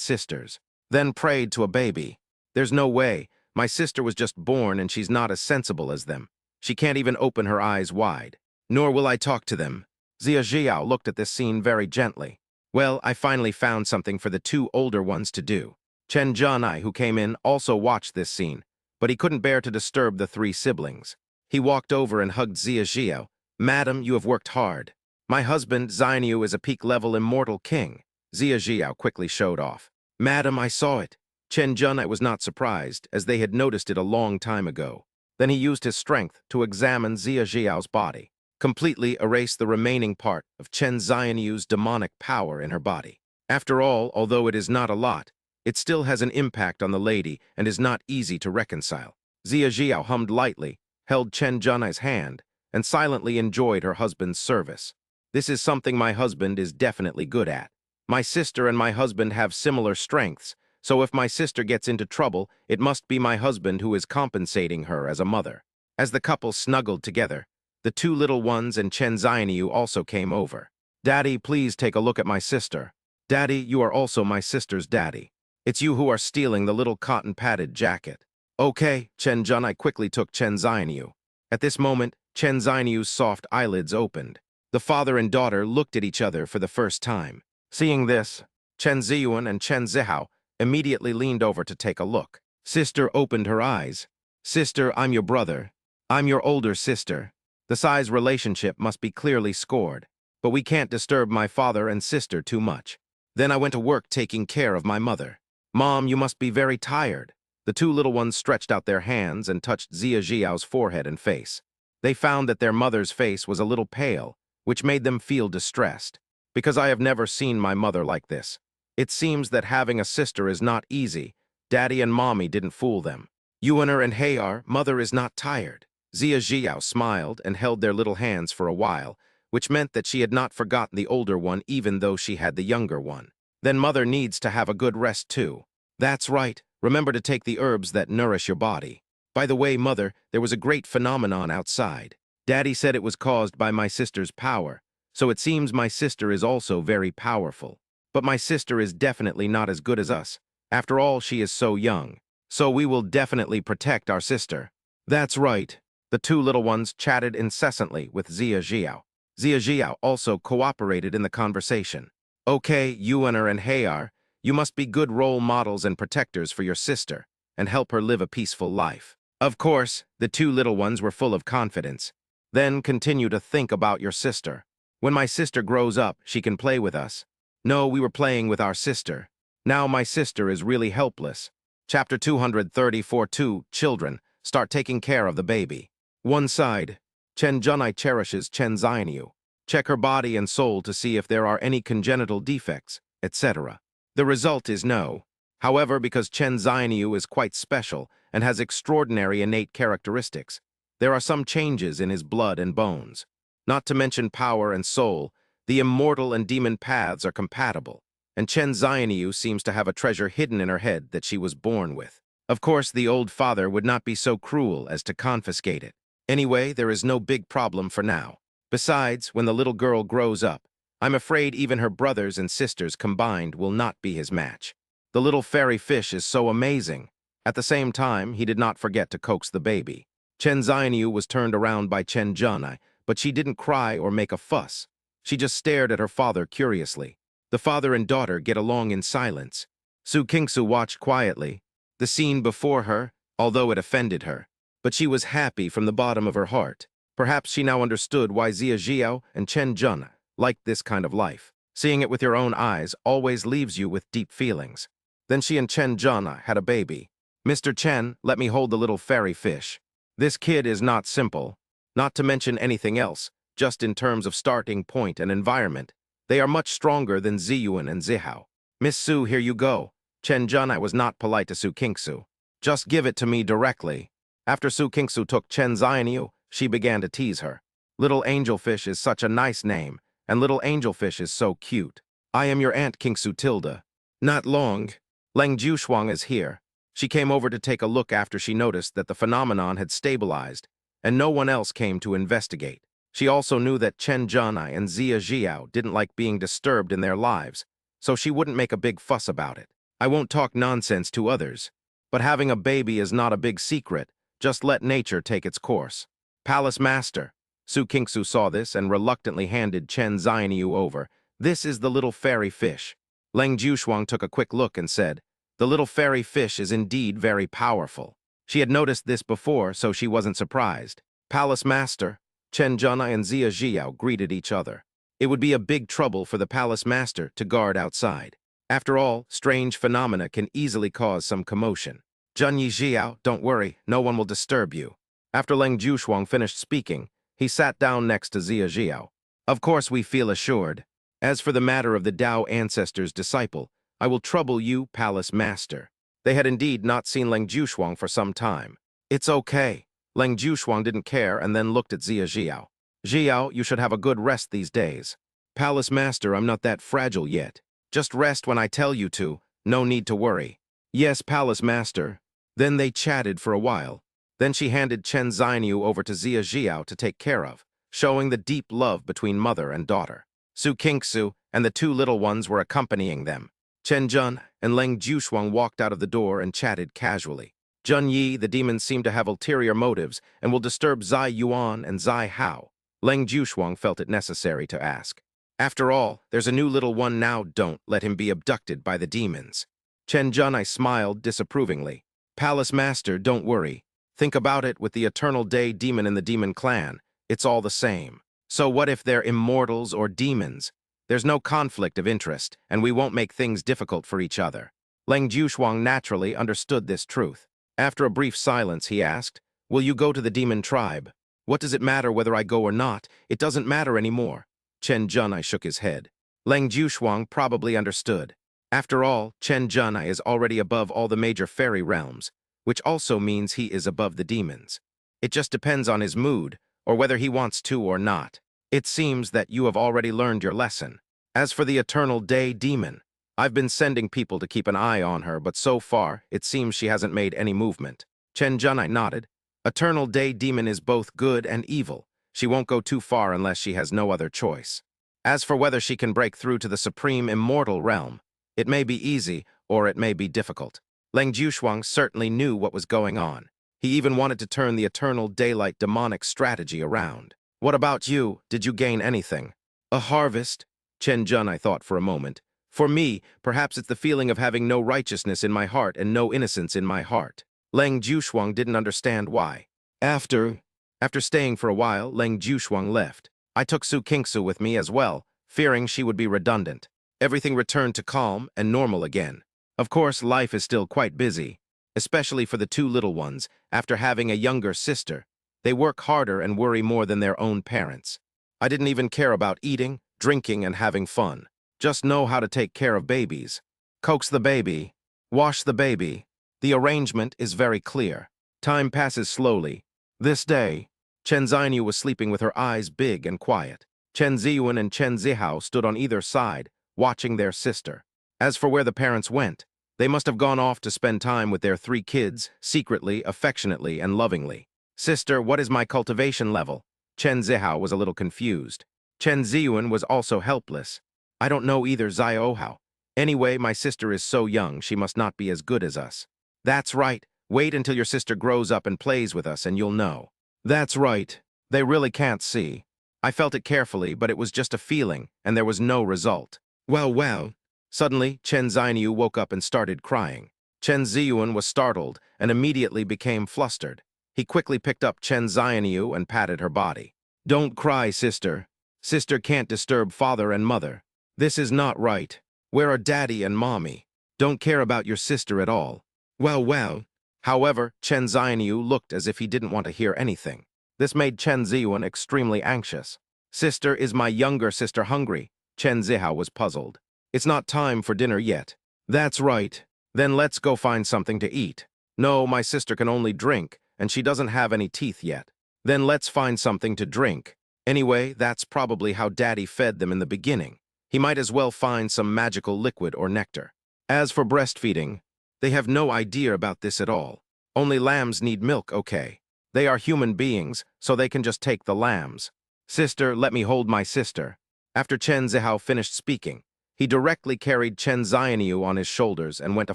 sisters. Then prayed to a baby. There's no way. My sister was just born and she's not as sensible as them. She can't even open her eyes wide. Nor will I talk to them. Zia Jiao looked at this scene very gently. Well, I finally found something for the two older ones to do. Chen Junai, who came in, also watched this scene, but he couldn't bear to disturb the three siblings. He walked over and hugged Zia Jiao. Madam, you have worked hard. My husband, Xianyu, is a peak-level immortal king. Zia Jiao quickly showed off. Madam, I saw it. Chen Junai was not surprised, as they had noticed it a long time ago. Then he used his strength to examine Zia Jiao's body, completely erase the remaining part of Chen Xianyu's demonic power in her body. After all, although it is not a lot, it still has an impact on the lady and is not easy to reconcile. Zia Jiao hummed lightly, held Chen Junai's hand, and silently enjoyed her husband's service. This is something my husband is definitely good at. My sister and my husband have similar strengths, so if my sister gets into trouble, it must be my husband who is compensating her as a mother. As the couple snuggled together, the two little ones and Chen Xianyu also came over. Daddy, please take a look at my sister. Daddy, you are also my sister's daddy. It's you who are stealing the little cotton-padded jacket. Okay, Chen Junai quickly took Chen Xianyu. At this moment, Chen Xianyu's soft eyelids opened. The father and daughter looked at each other for the first time. Seeing this, Chen Ziyuan and Chen Zihao immediately leaned over to take a look. Sister opened her eyes. Sister, I'm your brother. I'm your older sister. The size relationship must be clearly scored, but we can't disturb my father and sister too much. Then I went to work taking care of my mother. Mom, you must be very tired. The two little ones stretched out their hands and touched Zia Jiao's forehead and face. They found that their mother's face was a little pale, which made them feel distressed. Because I have never seen my mother like this. It seems that having a sister is not easy. Daddy and Mommy didn't fool them. Yuaner and Hayar, mother is not tired. Zia Jiao smiled and held their little hands for a while, which meant that she had not forgotten the older one even though she had the younger one. Then mother needs to have a good rest too. That's right. Remember to take the herbs that nourish your body. By the way, mother, there was a great phenomenon outside. Daddy said it was caused by my sister's power, so it seems my sister is also very powerful. But my sister is definitely not as good as us. After all, she is so young. So we will definitely protect our sister. That's right. The two little ones chatted incessantly with Zia Jiao. Zia Jiao also cooperated in the conversation. Okay, Yuaner and Hayar, you must be good role models and protectors for your sister, and help her live a peaceful life. Of course, the two little ones were full of confidence. Then continue to think about your sister. When my sister grows up, she can play with us. No, we were playing with our sister. Now my sister is really helpless. Chapter 234. Children, start taking care of the baby. One side. Chen Junai cherishes Chen Xianyu. Check her body and soul to see if there are any congenital defects, etc. The result is no. However, because Chen Xianyu is quite special and has extraordinary innate characteristics, there are some changes in his blood and bones. Not to mention power and soul, the immortal and demon paths are compatible, and Chen Xianyu seems to have a treasure hidden in her head that she was born with. Of course, the old father would not be so cruel as to confiscate it. Anyway, there is no big problem for now. Besides, when the little girl grows up, I'm afraid even her brothers and sisters combined will not be his match. The little fairy fish is so amazing. At the same time, he did not forget to coax the baby. Chen Xianyu was turned around by Chen Junai, but she didn't cry or make a fuss. She just stared at her father curiously. The father and daughter get along in silence. Su Kingsu watched quietly. The scene before her, although it offended her. But she was happy from the bottom of her heart. Perhaps she now understood why Zia Jiao and Chen Jun liked this kind of life. Seeing it with your own eyes always leaves you with deep feelings. Then she and Chen Jun had a baby. Mr. Chen, let me hold the little fairy fish. This kid is not simple. Not to mention anything else, just in terms of starting point and environment. They are much stronger than Ziyuan and Zihao. Miss Su, here you go. Chen Junai was not polite to Su Kingsu. Just give it to me directly. After Su Kingsu took Chen Xianyu, she began to tease her. Little Angelfish is such a nice name, and Little Angelfish is so cute. I am your Aunt Kingsu Tilda. Not long. Leng Jushuang is here. She came over to take a look after she noticed that the phenomenon had stabilized, and no one else came to investigate. She also knew that Chen Junai and Zia Jiao didn't like being disturbed in their lives, so she wouldn't make a big fuss about it. I won't talk nonsense to others, but having a baby is not a big secret. Just let nature take its course. Palace Master. Su Kingsu saw this and reluctantly handed Chen Xianyu over. This is the little fairy fish. Leng Jushuang took a quick look and said, the little fairy fish is indeed very powerful. She had noticed this before, so she wasn't surprised. Palace Master. Chen Junai and Zia Jiao greeted each other. It would be a big trouble for the Palace Master to guard outside. After all, strange phenomena can easily cause some commotion. Junyi Jiao, don't worry, no one will disturb you. After Leng Jushuang finished speaking, he sat down next to Zia Jiao. Of course we feel assured. As for the matter of the Tao ancestor's disciple, I will trouble you, Palace Master. They had indeed not seen Leng Jushuang for some time. It's okay. Leng Jushuang didn't care and then looked at Zia Jiao. Jiao, you should have a good rest these days. Palace Master, I'm not that fragile yet. Just rest when I tell you to. No need to worry. Yes, Palace Master. Then they chatted for a while. Then she handed Chen Xianyu over to Zia Jiao to take care of, showing the deep love between mother and daughter. Su Kingsu and the two little ones were accompanying them. Chen Jun and Leng Jushuang walked out of the door and chatted casually. Jun Yi, the demons seem to have ulterior motives and will disturb Zai Yuan and Zai Hao. Leng Jushuang felt it necessary to ask. After all, there's a new little one now, don't let him be abducted by the demons. Chen Junai smiled disapprovingly. Palace Master, don't worry. Think about it with the Eternal Day demon in the demon clan. It's all the same. So what if they're immortals or demons? There's no conflict of interest, and we won't make things difficult for each other. Leng Jushuang naturally understood this truth. After a brief silence, he asked, will you go to the demon tribe? What does it matter whether I go or not? It doesn't matter anymore. Chen Junai shook his head. Leng Jushuang probably understood. After all, Chen Junai is already above all the major fairy realms, which also means he is above the demons. It just depends on his mood, or whether he wants to or not. It seems that you have already learned your lesson. As for the Eternal Day demon, I've been sending people to keep an eye on her, but so far, it seems she hasn't made any movement. Chen Junai nodded. Eternal Day demon is both good and evil. She won't go too far unless she has no other choice. As for whether she can break through to the supreme immortal realm, it may be easy or it may be difficult. Leng Jushuang certainly knew what was going on. He even wanted to turn the Eternal Daylight demonic strategy around. What about you? Did you gain anything? A harvest? Chen Junai thought for a moment. For me, perhaps it's the feeling of having no righteousness in my heart and no innocence in my heart. Leng Jushuang didn't understand why. After staying for a while, Leng Jushuang left. I took Su Kingsu with me as well, fearing she would be redundant. Everything returned to calm and normal again. Of course, life is still quite busy, especially for the two little ones. After having a younger sister, they work harder and worry more than their own parents. I didn't even care about eating, drinking, and having fun. Just know how to take care of babies. Coax the baby. Wash the baby. The arrangement is very clear. Time passes slowly. This day, Chen Xianyu was sleeping with her eyes big and quiet. Chen Ziyuan and Chen Zihao stood on either side, watching their sister. As for where the parents went, they must have gone off to spend time with their three kids, secretly, affectionately, and lovingly. Sister, what is my cultivation level? Chen Zihao was a little confused. Chen Ziyuan was also helpless. I don't know either, Ziohao. Anyway, my sister is so young, she must not be as good as us. That's right. Wait until your sister grows up and plays with us and you'll know. That's right. They really can't see. I felt it carefully, but it was just a feeling, and there was no result. Well. Suddenly, Chen Xianyu woke up and started crying. Chen Ziyuan was startled and immediately became flustered. He quickly picked up Chen Xianyu and patted her body. Don't cry, sister. Sister can't disturb father and mother. This is not right. Where are daddy and mommy? Don't care about your sister at all. Well. However, Chen Xianyu looked as if he didn't want to hear anything. This made Chen Ziyuan extremely anxious. Sister, is my younger sister hungry? Chen Zihao was puzzled. It's not time for dinner yet. That's right. Then let's go find something to eat. No, my sister can only drink, and she doesn't have any teeth yet. Then let's find something to drink. Anyway, that's probably how Daddy fed them in the beginning. He might as well find some magical liquid or nectar. As for breastfeeding, they have no idea about this at all. Only lambs need milk, okay. They are human beings, so they can just take the lambs. Sister, let me hold my sister. After Chen Zihao finished speaking, he directly carried Chen Xianyu on his shoulders and went to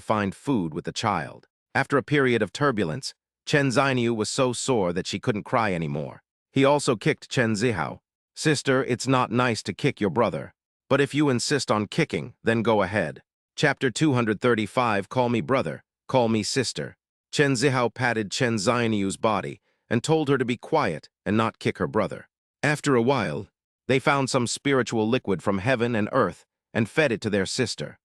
find food with the child. After a period of turbulence, Chen Xianyu was so sore that she couldn't cry anymore. He also kicked Chen Zihao. Sister, it's not nice to kick your brother. But if you insist on kicking, then go ahead. Chapter 235, Call Me Brother, Call Me Sister. Chen Zihao patted Chen Xianyu's body and told her to be quiet and not kick her brother. After a while, they found some spiritual liquid from heaven and earth and fed it to their sister.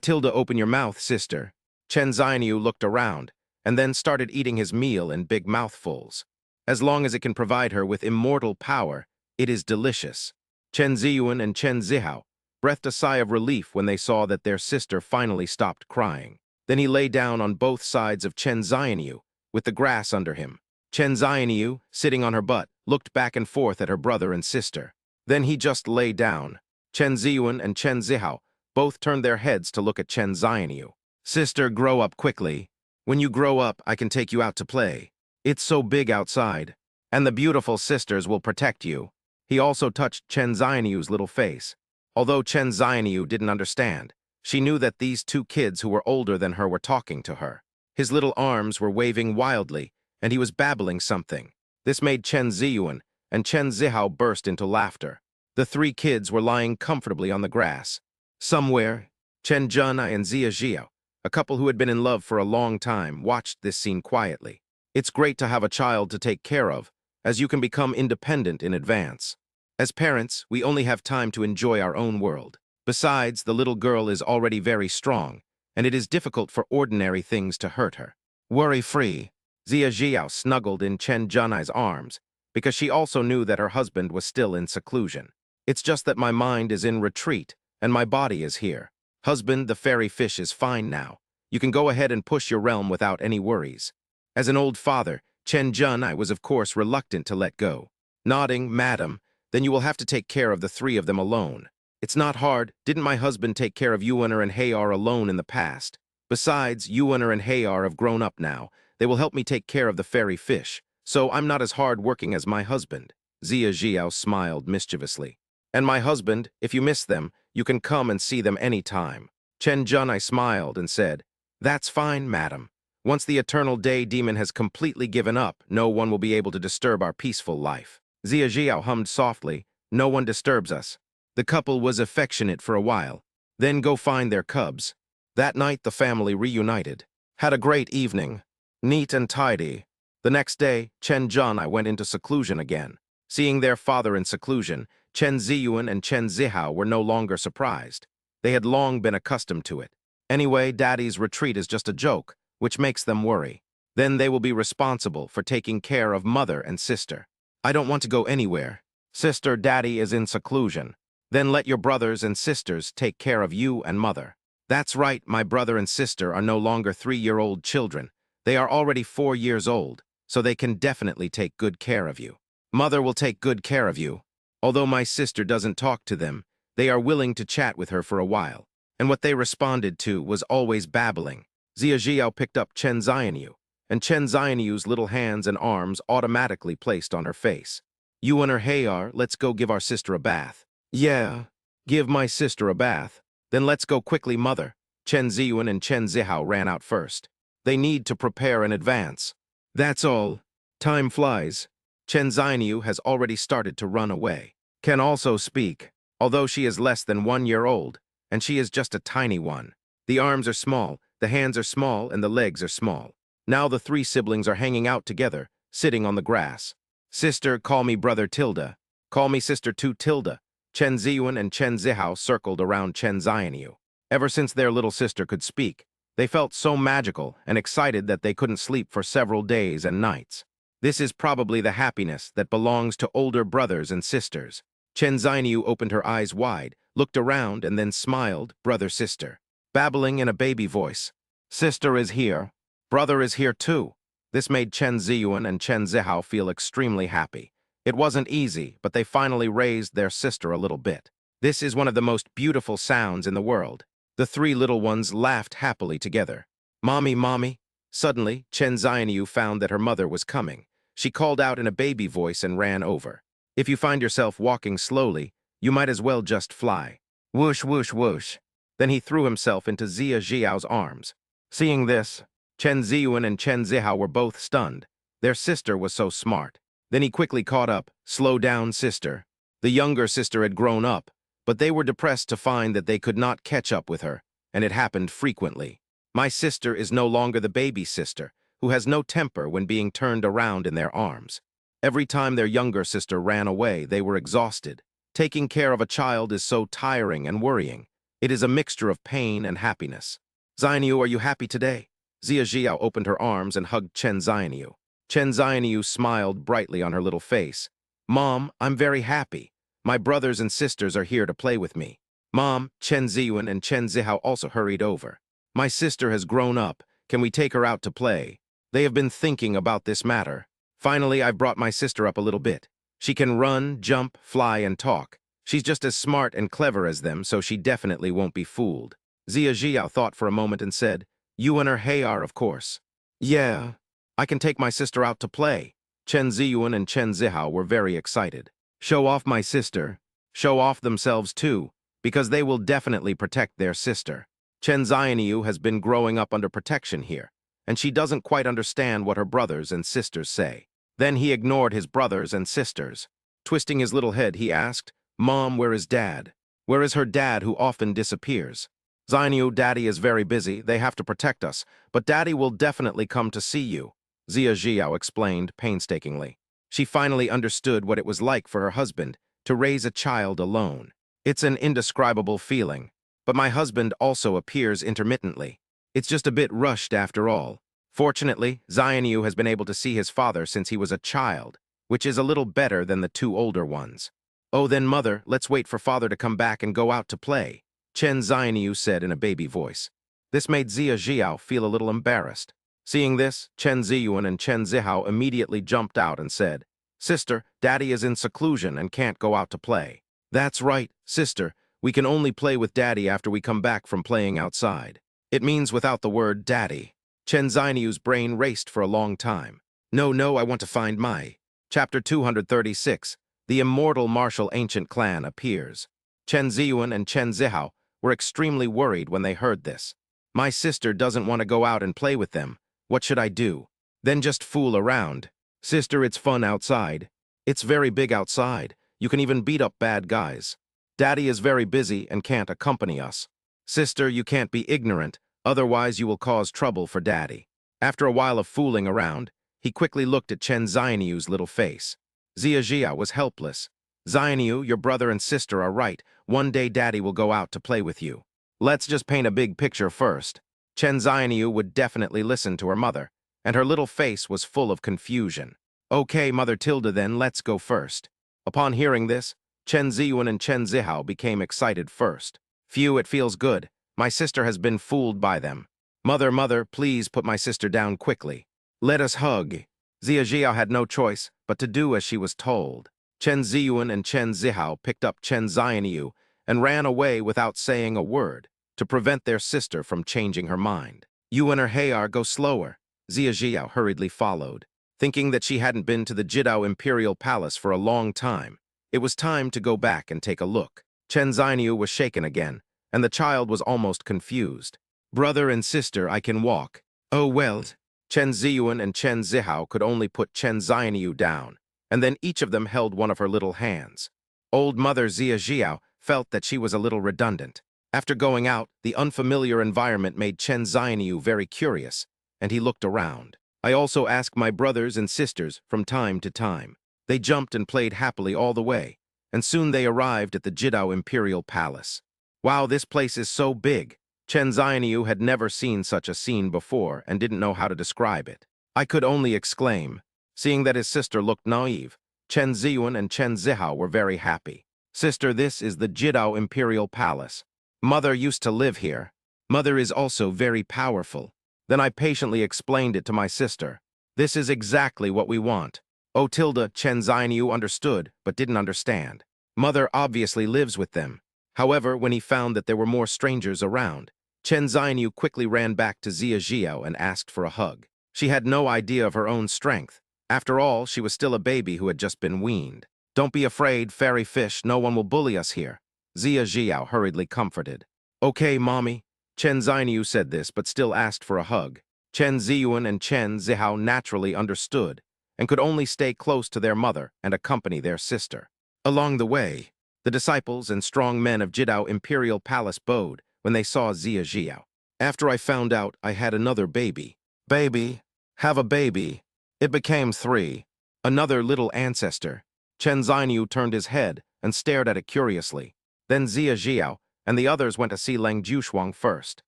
Tilda, open your mouth, sister. Chen Xianyu looked around and then started eating his meal in big mouthfuls. As long as it can provide her with immortal power, it is delicious. Chen Ziyuan and Chen Zihao breathed a sigh of relief when they saw that their sister finally stopped crying. Then he lay down on both sides of Chen Xianyu, with the grass under him. Chen Xianyu, sitting on her butt, looked back and forth at her brother and sister. Then he just lay down. Chen Ziyuan and Chen Zihao Both turned their heads to look at Chen Xianyu. Sister, grow up quickly. When you grow up, I can take you out to play. It's so big outside. And the beautiful sisters will protect you. He also touched Chen Xianyu's little face. Although Chen Xianyu didn't understand, she knew that these two kids who were older than her were talking to her. His little arms were waving wildly, and he was babbling something. This made Chen Ziyuan and Chen Zihao burst into laughter. The three kids were lying comfortably on the grass. Somewhere, Chen Zhena and Zia Jiao, a couple who had been in love for a long time, watched this scene quietly. It's great to have a child to take care of, as you can become independent in advance. As parents, we only have time to enjoy our own world. Besides, the little girl is already very strong, and it is difficult for ordinary things to hurt her. Worry-free, Zia Jiao snuggled in Chen Zhenai's arms, because she also knew that her husband was still in seclusion. It's just that my mind is in retreat, and my body is here. Husband, the fairy fish is fine now. You can go ahead and push your realm without any worries. As an old father, Chen Zhenai was of course reluctant to let go. Nodding, Madam, then you will have to take care of the three of them alone. It's not hard. Didn't my husband take care of Yuaner and Hayar alone in the past? Besides, Yuaner and Hayar have grown up now. They will help me take care of the fairy fish, so I'm not as hard-working as my husband. Zia Jiao smiled mischievously. And my husband, if you miss them, you can come and see them any time. Chen Zhenai smiled and said, That's fine, madam. Once the eternal day demon has completely given up, no one will be able to disturb our peaceful life. Zia Jiao hummed softly, No one disturbs us. The couple was affectionate for a while, then go find their cubs. That night the family reunited. Had a great evening. Neat and tidy. The next day, Chen Zhenai went into seclusion again. Seeing their father in seclusion, Chen Ziyuan and Chen Zihao were no longer surprised. They had long been accustomed to it. Anyway, Daddy's retreat is just a joke, which makes them worry. Then they will be responsible for taking care of mother and sister. I don't want to go anywhere. Sister, Daddy is in seclusion. Then let your brothers and sisters take care of you and mother. That's right, my brother and sister are no longer 3-year-old children. They are already 4 years old, so they can definitely take good care of you. Mother will take good care of you. Although my sister doesn't talk to them, they are willing to chat with her for a while. And what they responded to was always babbling. Zia Jiao picked up Chen Xianyu, and Chen Xianyu's little hands and arms automatically placed on her face. You and her Hayar, let's go give our sister a bath. Yeah, give my sister a bath. Then let's go quickly, mother. Chen Ziyuan and Chen Zihao ran out first. They need to prepare in advance. That's all. Time flies. Chen Xianyu has already started to run away. Can also speak, although she is less than 1 year old, and she is just a tiny one. The arms are small, the hands are small, and the legs are small. Now the three siblings are hanging out together, sitting on the grass. Sister, call me brother Tilda. Call me sister too, Tilda. Chen Ziyuan and Chen Zihao circled around Chen Xianyu. Ever since their little sister could speak, they felt so magical and excited that they couldn't sleep for several days and nights. This is probably the happiness that belongs to older brothers and sisters. Chen Xianyu opened her eyes wide, looked around, and then smiled, brother-sister, babbling in a baby voice. Sister is here. Brother is here too. This made Chen Ziyuan and Chen Zihao feel extremely happy. It wasn't easy, but they finally raised their sister a little bit. This is one of the most beautiful sounds in the world. The three little ones laughed happily together. Mommy, mommy. Suddenly, Chen Xianyu found that her mother was coming. She called out in a baby voice and ran over. If you find yourself walking slowly, you might as well just fly. Whoosh, whoosh, whoosh. Then he threw himself into Zia Jiao's arms. Seeing this, Chen Ziyuan and Chen Zihao were both stunned. Their sister was so smart. Then he quickly caught up. Slow down, sister. The younger sister had grown up, but they were depressed to find that they could not catch up with her, and it happened frequently. My sister is no longer the baby sister, who has no temper when being turned around in their arms. Every time their younger sister ran away, they were exhausted. Taking care of a child is so tiring and worrying. It is a mixture of pain and happiness. Xianyu, are you happy today? Zia Jiao opened her arms and hugged Chen Xianyu. Chen Xianyu smiled brightly on her little face. Mom, I'm very happy. My brothers and sisters are here to play with me. Mom, Chen Ziyuan and Chen Zihao also hurried over. My sister has grown up. Can we take her out to play? They have been thinking about this matter. Finally, I've brought my sister up a little bit. She can run, jump, fly, and talk. She's just as smart and clever as them, so she definitely won't be fooled. Zia Jiao thought for a moment and said, You and her Hayar, of course. Yeah, I can take my sister out to play. Chen Ziyuan and Chen Zihao were very excited. Show off my sister. Show off themselves too, because they will definitely protect their sister. Chen Xianyu has been growing up under protection here, and she doesn't quite understand what her brothers and sisters say. Then he ignored his brothers and sisters. Twisting his little head, he asked, Mom, where is Dad? Where is her dad who often disappears? Xianyu, Daddy is very busy. They have to protect us, but Daddy will definitely come to see you, Zia Jiao explained painstakingly. She finally understood what it was like for her husband to raise a child alone. It's an indescribable feeling, but my husband also appears intermittently. It's just a bit rushed after all. Fortunately, Xianyu has been able to see his father since he was a child, which is a little better than the two older ones. Oh, then, Mother, let's wait for Father to come back and go out to play, Chen Xianyu said in a baby voice. This made Zia Jiao feel a little embarrassed. Seeing this, Chen Ziyuan and Chen Zihao immediately jumped out and said, Sister, Daddy is in seclusion and can't go out to play. That's right, sister. We can only play with Daddy after we come back from playing outside. It means without the word Daddy. Chen Xianyu's brain raced for a long time. No, I want to find my. Chapter 236. The immortal martial ancient clan appears. Chen Ziyuan and Chen Zihao were extremely worried when they heard this. My sister doesn't want to go out and play with them. What should I do? Then just fool around. Sister, it's fun outside. It's very big outside. You can even beat up bad guys. Daddy is very busy and can't accompany us. Sister, you can't be ignorant, otherwise you will cause trouble for Daddy. After a while of fooling around, he quickly looked at Chen Xianyu's little face. Zia Jia was helpless. Xianyu, your brother and sister are right. One day Daddy will go out to play with you. Let's just paint a big picture first. Chen Xianyu would definitely listen to her mother, and her little face was full of confusion. Okay, Mother Tilda, then let's go first. Upon hearing this, Chen Ziyuan and Chen Zihao became excited first. Phew, it feels good. My sister has been fooled by them. Mother, please put my sister down quickly. Let us hug. Zia Jiao had no choice but to do as she was told. Chen Ziyuan and Chen Zihao picked up Chen Xianyu and ran away without saying a word to prevent their sister from changing her mind. You and her Hayar go slower. Zia Jiao hurriedly followed. Thinking that she hadn't been to the Jidao Imperial Palace for a long time, it was time to go back and take a look. Chen Xianyu was shaken again, and the child was almost confused. Brother and sister, I can walk. Oh well. Chen Ziyuan and Chen Zihao could only put Chen Xianyu down, and then each of them held one of her little hands. Old Mother Zia Jiao felt that she was a little redundant. After going out, the unfamiliar environment made Chen Xianyu very curious, and he looked around. I also asked my brothers and sisters from time to time. They jumped and played happily all the way, and soon they arrived at the Jidao Imperial Palace. Wow, this place is so big. Chen Xianyu had never seen such a scene before and didn't know how to describe it. I could only exclaim. Seeing that his sister looked naive, Chen Ziyuan and Chen Zihao were very happy. Sister, this is the Jidao Imperial Palace. Mother used to live here. Mother is also very powerful. Then I patiently explained it to my sister. This is exactly what we want. Oh, Tilda, Chen Xianyu understood, but didn't understand. Mother obviously lives with them. However, when he found that there were more strangers around, Chen Xianyu quickly ran back to Zia Jiao and asked for a hug. She had no idea of her own strength. After all, she was still a baby who had just been weaned. Don't be afraid, fairy fish, no one will bully us here. Zia Jiao hurriedly comforted. Okay, Mommy. Chen Xianyu said this, but still asked for a hug. Chen Ziyuan and Chen Zihao naturally understood and could only stay close to their mother and accompany their sister. Along the way, the disciples and strong men of Jidao Imperial Palace bowed when they saw Zia Jiao. After I found out I had another baby. Baby, have a baby. It became 3. Another little ancestor. Chen Xianyu turned his head and stared at it curiously. Then Zia Jiao and the others went to see Leng Jushuang first.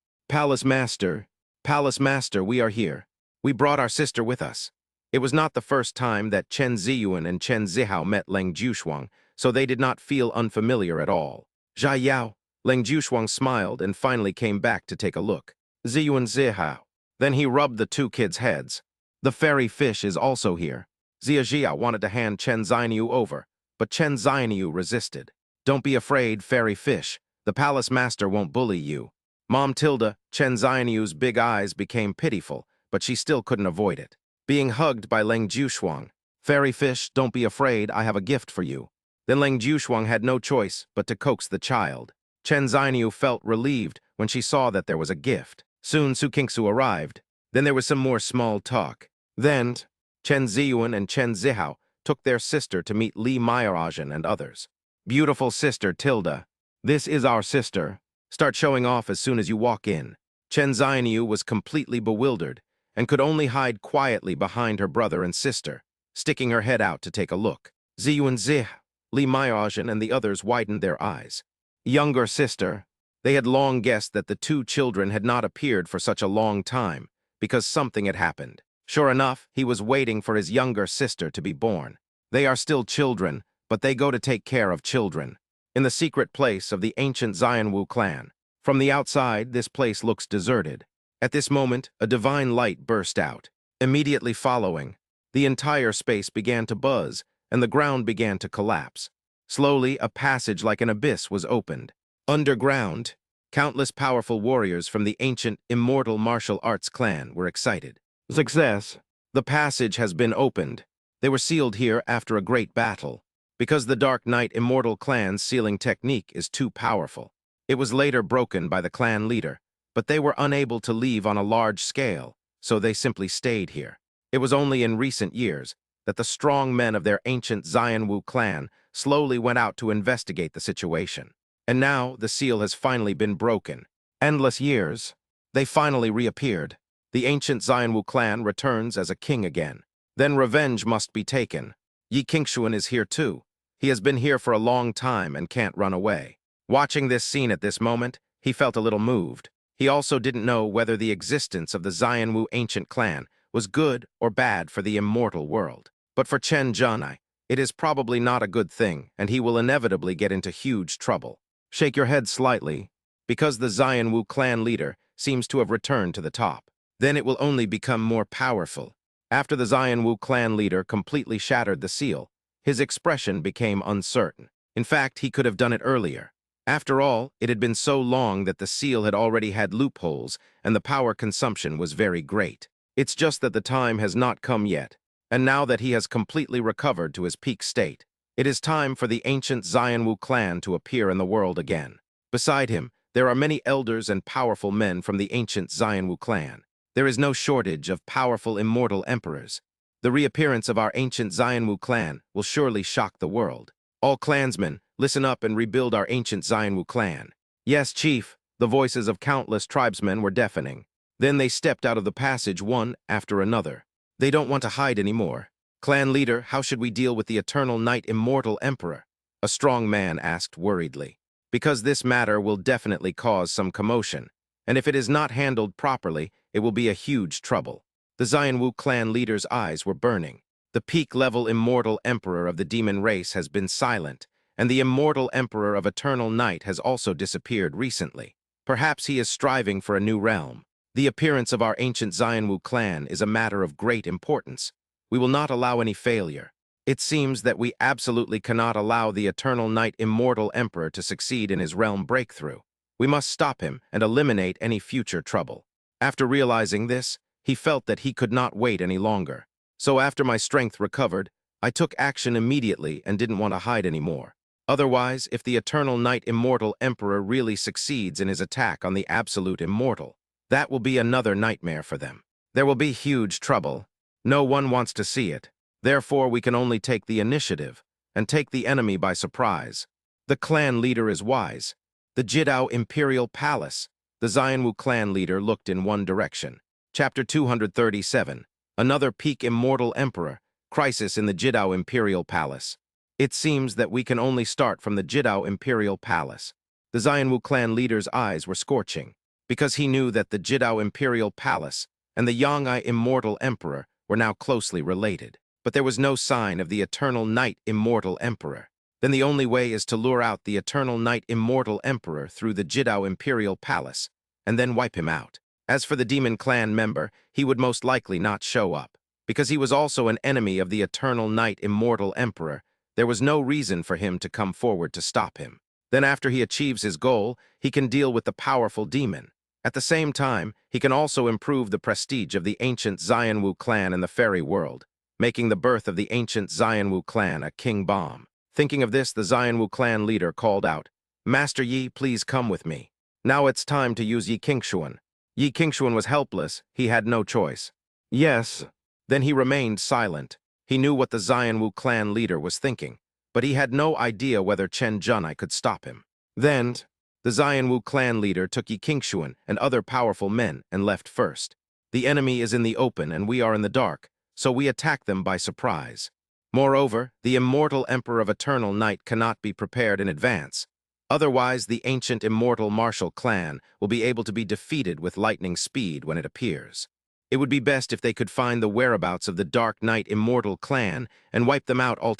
Palace Master, we are here. We brought our sister with us. It was not the first time that Chen Ziyuan and Chen Zihao met Leng Jushuang, so they did not feel unfamiliar at all. Zha Yao, Leng Jushuang smiled and finally came back to take a look. Ziyuan Zihao. Then he rubbed the two kids' heads. The fairy fish is also here. Zia Jia wanted to hand Chen Xianyu over, but Chen Xianyu resisted. Don't be afraid, fairy fish. The palace master won't bully you. Mom Tilda, Chen Xianyu's big eyes became pitiful, but she still couldn't avoid it. Being hugged by Leng Jiushuang. Fairy fish, don't be afraid, I have a gift for you. Then Leng Jiushuang had no choice but to coax the child. Chen Xianyu felt relieved when she saw that there was a gift. Soon Su Kingsu arrived. Then there was some more small talk. Then, Chen Ziyuan and Chen Zihao took their sister to meet Li Mairajan and others. Beautiful sister Tilda. This is our sister. Start showing off as soon as you walk in. Chen Xianyu was completely bewildered and could only hide quietly behind her brother and sister, sticking her head out to take a look. Ziyuan Zih, Li Mairajan and the others widened their eyes. Younger sister. They had long guessed that the two children had not appeared for such a long time because something had happened. Sure enough, he was waiting for his younger sister to be born. They are still children, but they go to take care of children. In the secret place of the ancient Xianwu clan. From the outside, this place looks deserted. At this moment, a divine light burst out. Immediately following, the entire space began to buzz, and the ground began to collapse. Slowly, a passage like an abyss was opened. Underground, countless powerful warriors from the ancient, immortal martial arts clan were excited. Success! The passage has been opened. They were sealed here after a great battle. Because the Dark Knight Immortal clan's sealing technique is too powerful. It was later broken by the clan leader, but they were unable to leave on a large scale, so they simply stayed here. It was only in recent years that the strong men of their ancient Xianwu clan slowly went out to investigate the situation. And now the seal has finally been broken. Endless years, they finally reappeared. The ancient Xianwu clan returns as a king again. Then revenge must be taken. Yi Qingshuan is here too. He has been here for a long time and can't run away. Watching this scene at this moment, he felt a little moved. He also didn't know whether the existence of the Xianwu ancient clan was good or bad for the immortal world. But for Chen Zhanai, it is probably not a good thing, and he will inevitably get into huge trouble. Shake your head slightly, because the Xianwu clan leader seems to have returned to the top. Then it will only become more powerful. After the Xianwu clan leader completely shattered the seal, his expression became uncertain. In fact, he could have done it earlier. After all, it had been so long that the seal had already had loopholes, and the power consumption was very great. It's just that the time has not come yet, and now that he has completely recovered to his peak state, it is time for the ancient Xianwu clan to appear in the world again. Beside him, there are many elders and powerful men from the ancient Xianwu clan. There is no shortage of powerful immortal emperors. The reappearance of our ancient Xianwu clan will surely shock the world. All clansmen, listen up and rebuild our ancient Xianwu clan. Yes, chief, the voices of countless tribesmen were deafening. Then they stepped out of the passage one after another. They don't want to hide anymore. Clan leader, how should we deal with the eternal night immortal emperor? A strong man asked worriedly. Because this matter will definitely cause some commotion, and if it is not handled properly, it will be a huge trouble. The Xianwu clan leader's eyes were burning. The peak-level immortal emperor of the demon race has been silent, and the immortal emperor of eternal night has also disappeared recently. Perhaps he is striving for a new realm. The appearance of our ancient Xianwu clan is a matter of great importance. We will not allow any failure. It seems that we absolutely cannot allow the eternal night immortal emperor to succeed in his realm breakthrough. We must stop him and eliminate any future trouble. After realizing this, he felt that he could not wait any longer. So after my strength recovered, I took action immediately and didn't want to hide anymore. Otherwise, if the eternal night immortal emperor really succeeds in his attack on the absolute immortal, that will be another nightmare for them. There will be huge trouble. No one wants to see it. Therefore, we can only take the initiative and take the enemy by surprise. The clan leader is wise. The Jidao Imperial Palace. The Xianwu clan leader looked in one direction. Chapter 237. Another peak immortal emperor. Crisis in the Jidao Imperial Palace. It seems that we can only start from the Jidao Imperial Palace. The Xianwu clan leader's eyes were scorching, because he knew that the Jidao Imperial Palace and the Yang'ai Immortal Emperor were now closely related. But there was no sign of the Eternal Night Immortal Emperor. Then the only way is to lure out the Eternal Night Immortal Emperor through the Jidao Imperial Palace, and then wipe him out. As for the Demon Clan member, he would most likely not show up, because he was also an enemy of the Eternal Night Immortal Emperor, There was no reason for him to come forward to stop him. Then after he achieves his goal, he can deal with the powerful demon. At the same time, he can also improve the prestige of the ancient Xianwu clan in the fairy world, making the birth of the ancient Xianwu clan a king bomb. Thinking of this, the Xianwu clan leader called out, "Master Yi, please come with me. Now it's time to use Yi Qingshuan." Yi Qingshuan was helpless. He had no choice. Yes. Then he remained silent. He knew what the Xianwu clan leader was thinking, but he had no idea whether Chen Junai could stop him. Then, the Xianwu clan leader took Yi Qingshuan and other powerful men and left first. The enemy is in the open and we are in the dark, so we attack them by surprise. Moreover, the immortal Emperor of Eternal Night cannot be prepared in advance. Otherwise, the ancient immortal martial clan will be able to be defeated with lightning speed when it appears. It would be best if they could find the whereabouts of the Dark Knight immortal clan and wipe them out altogether.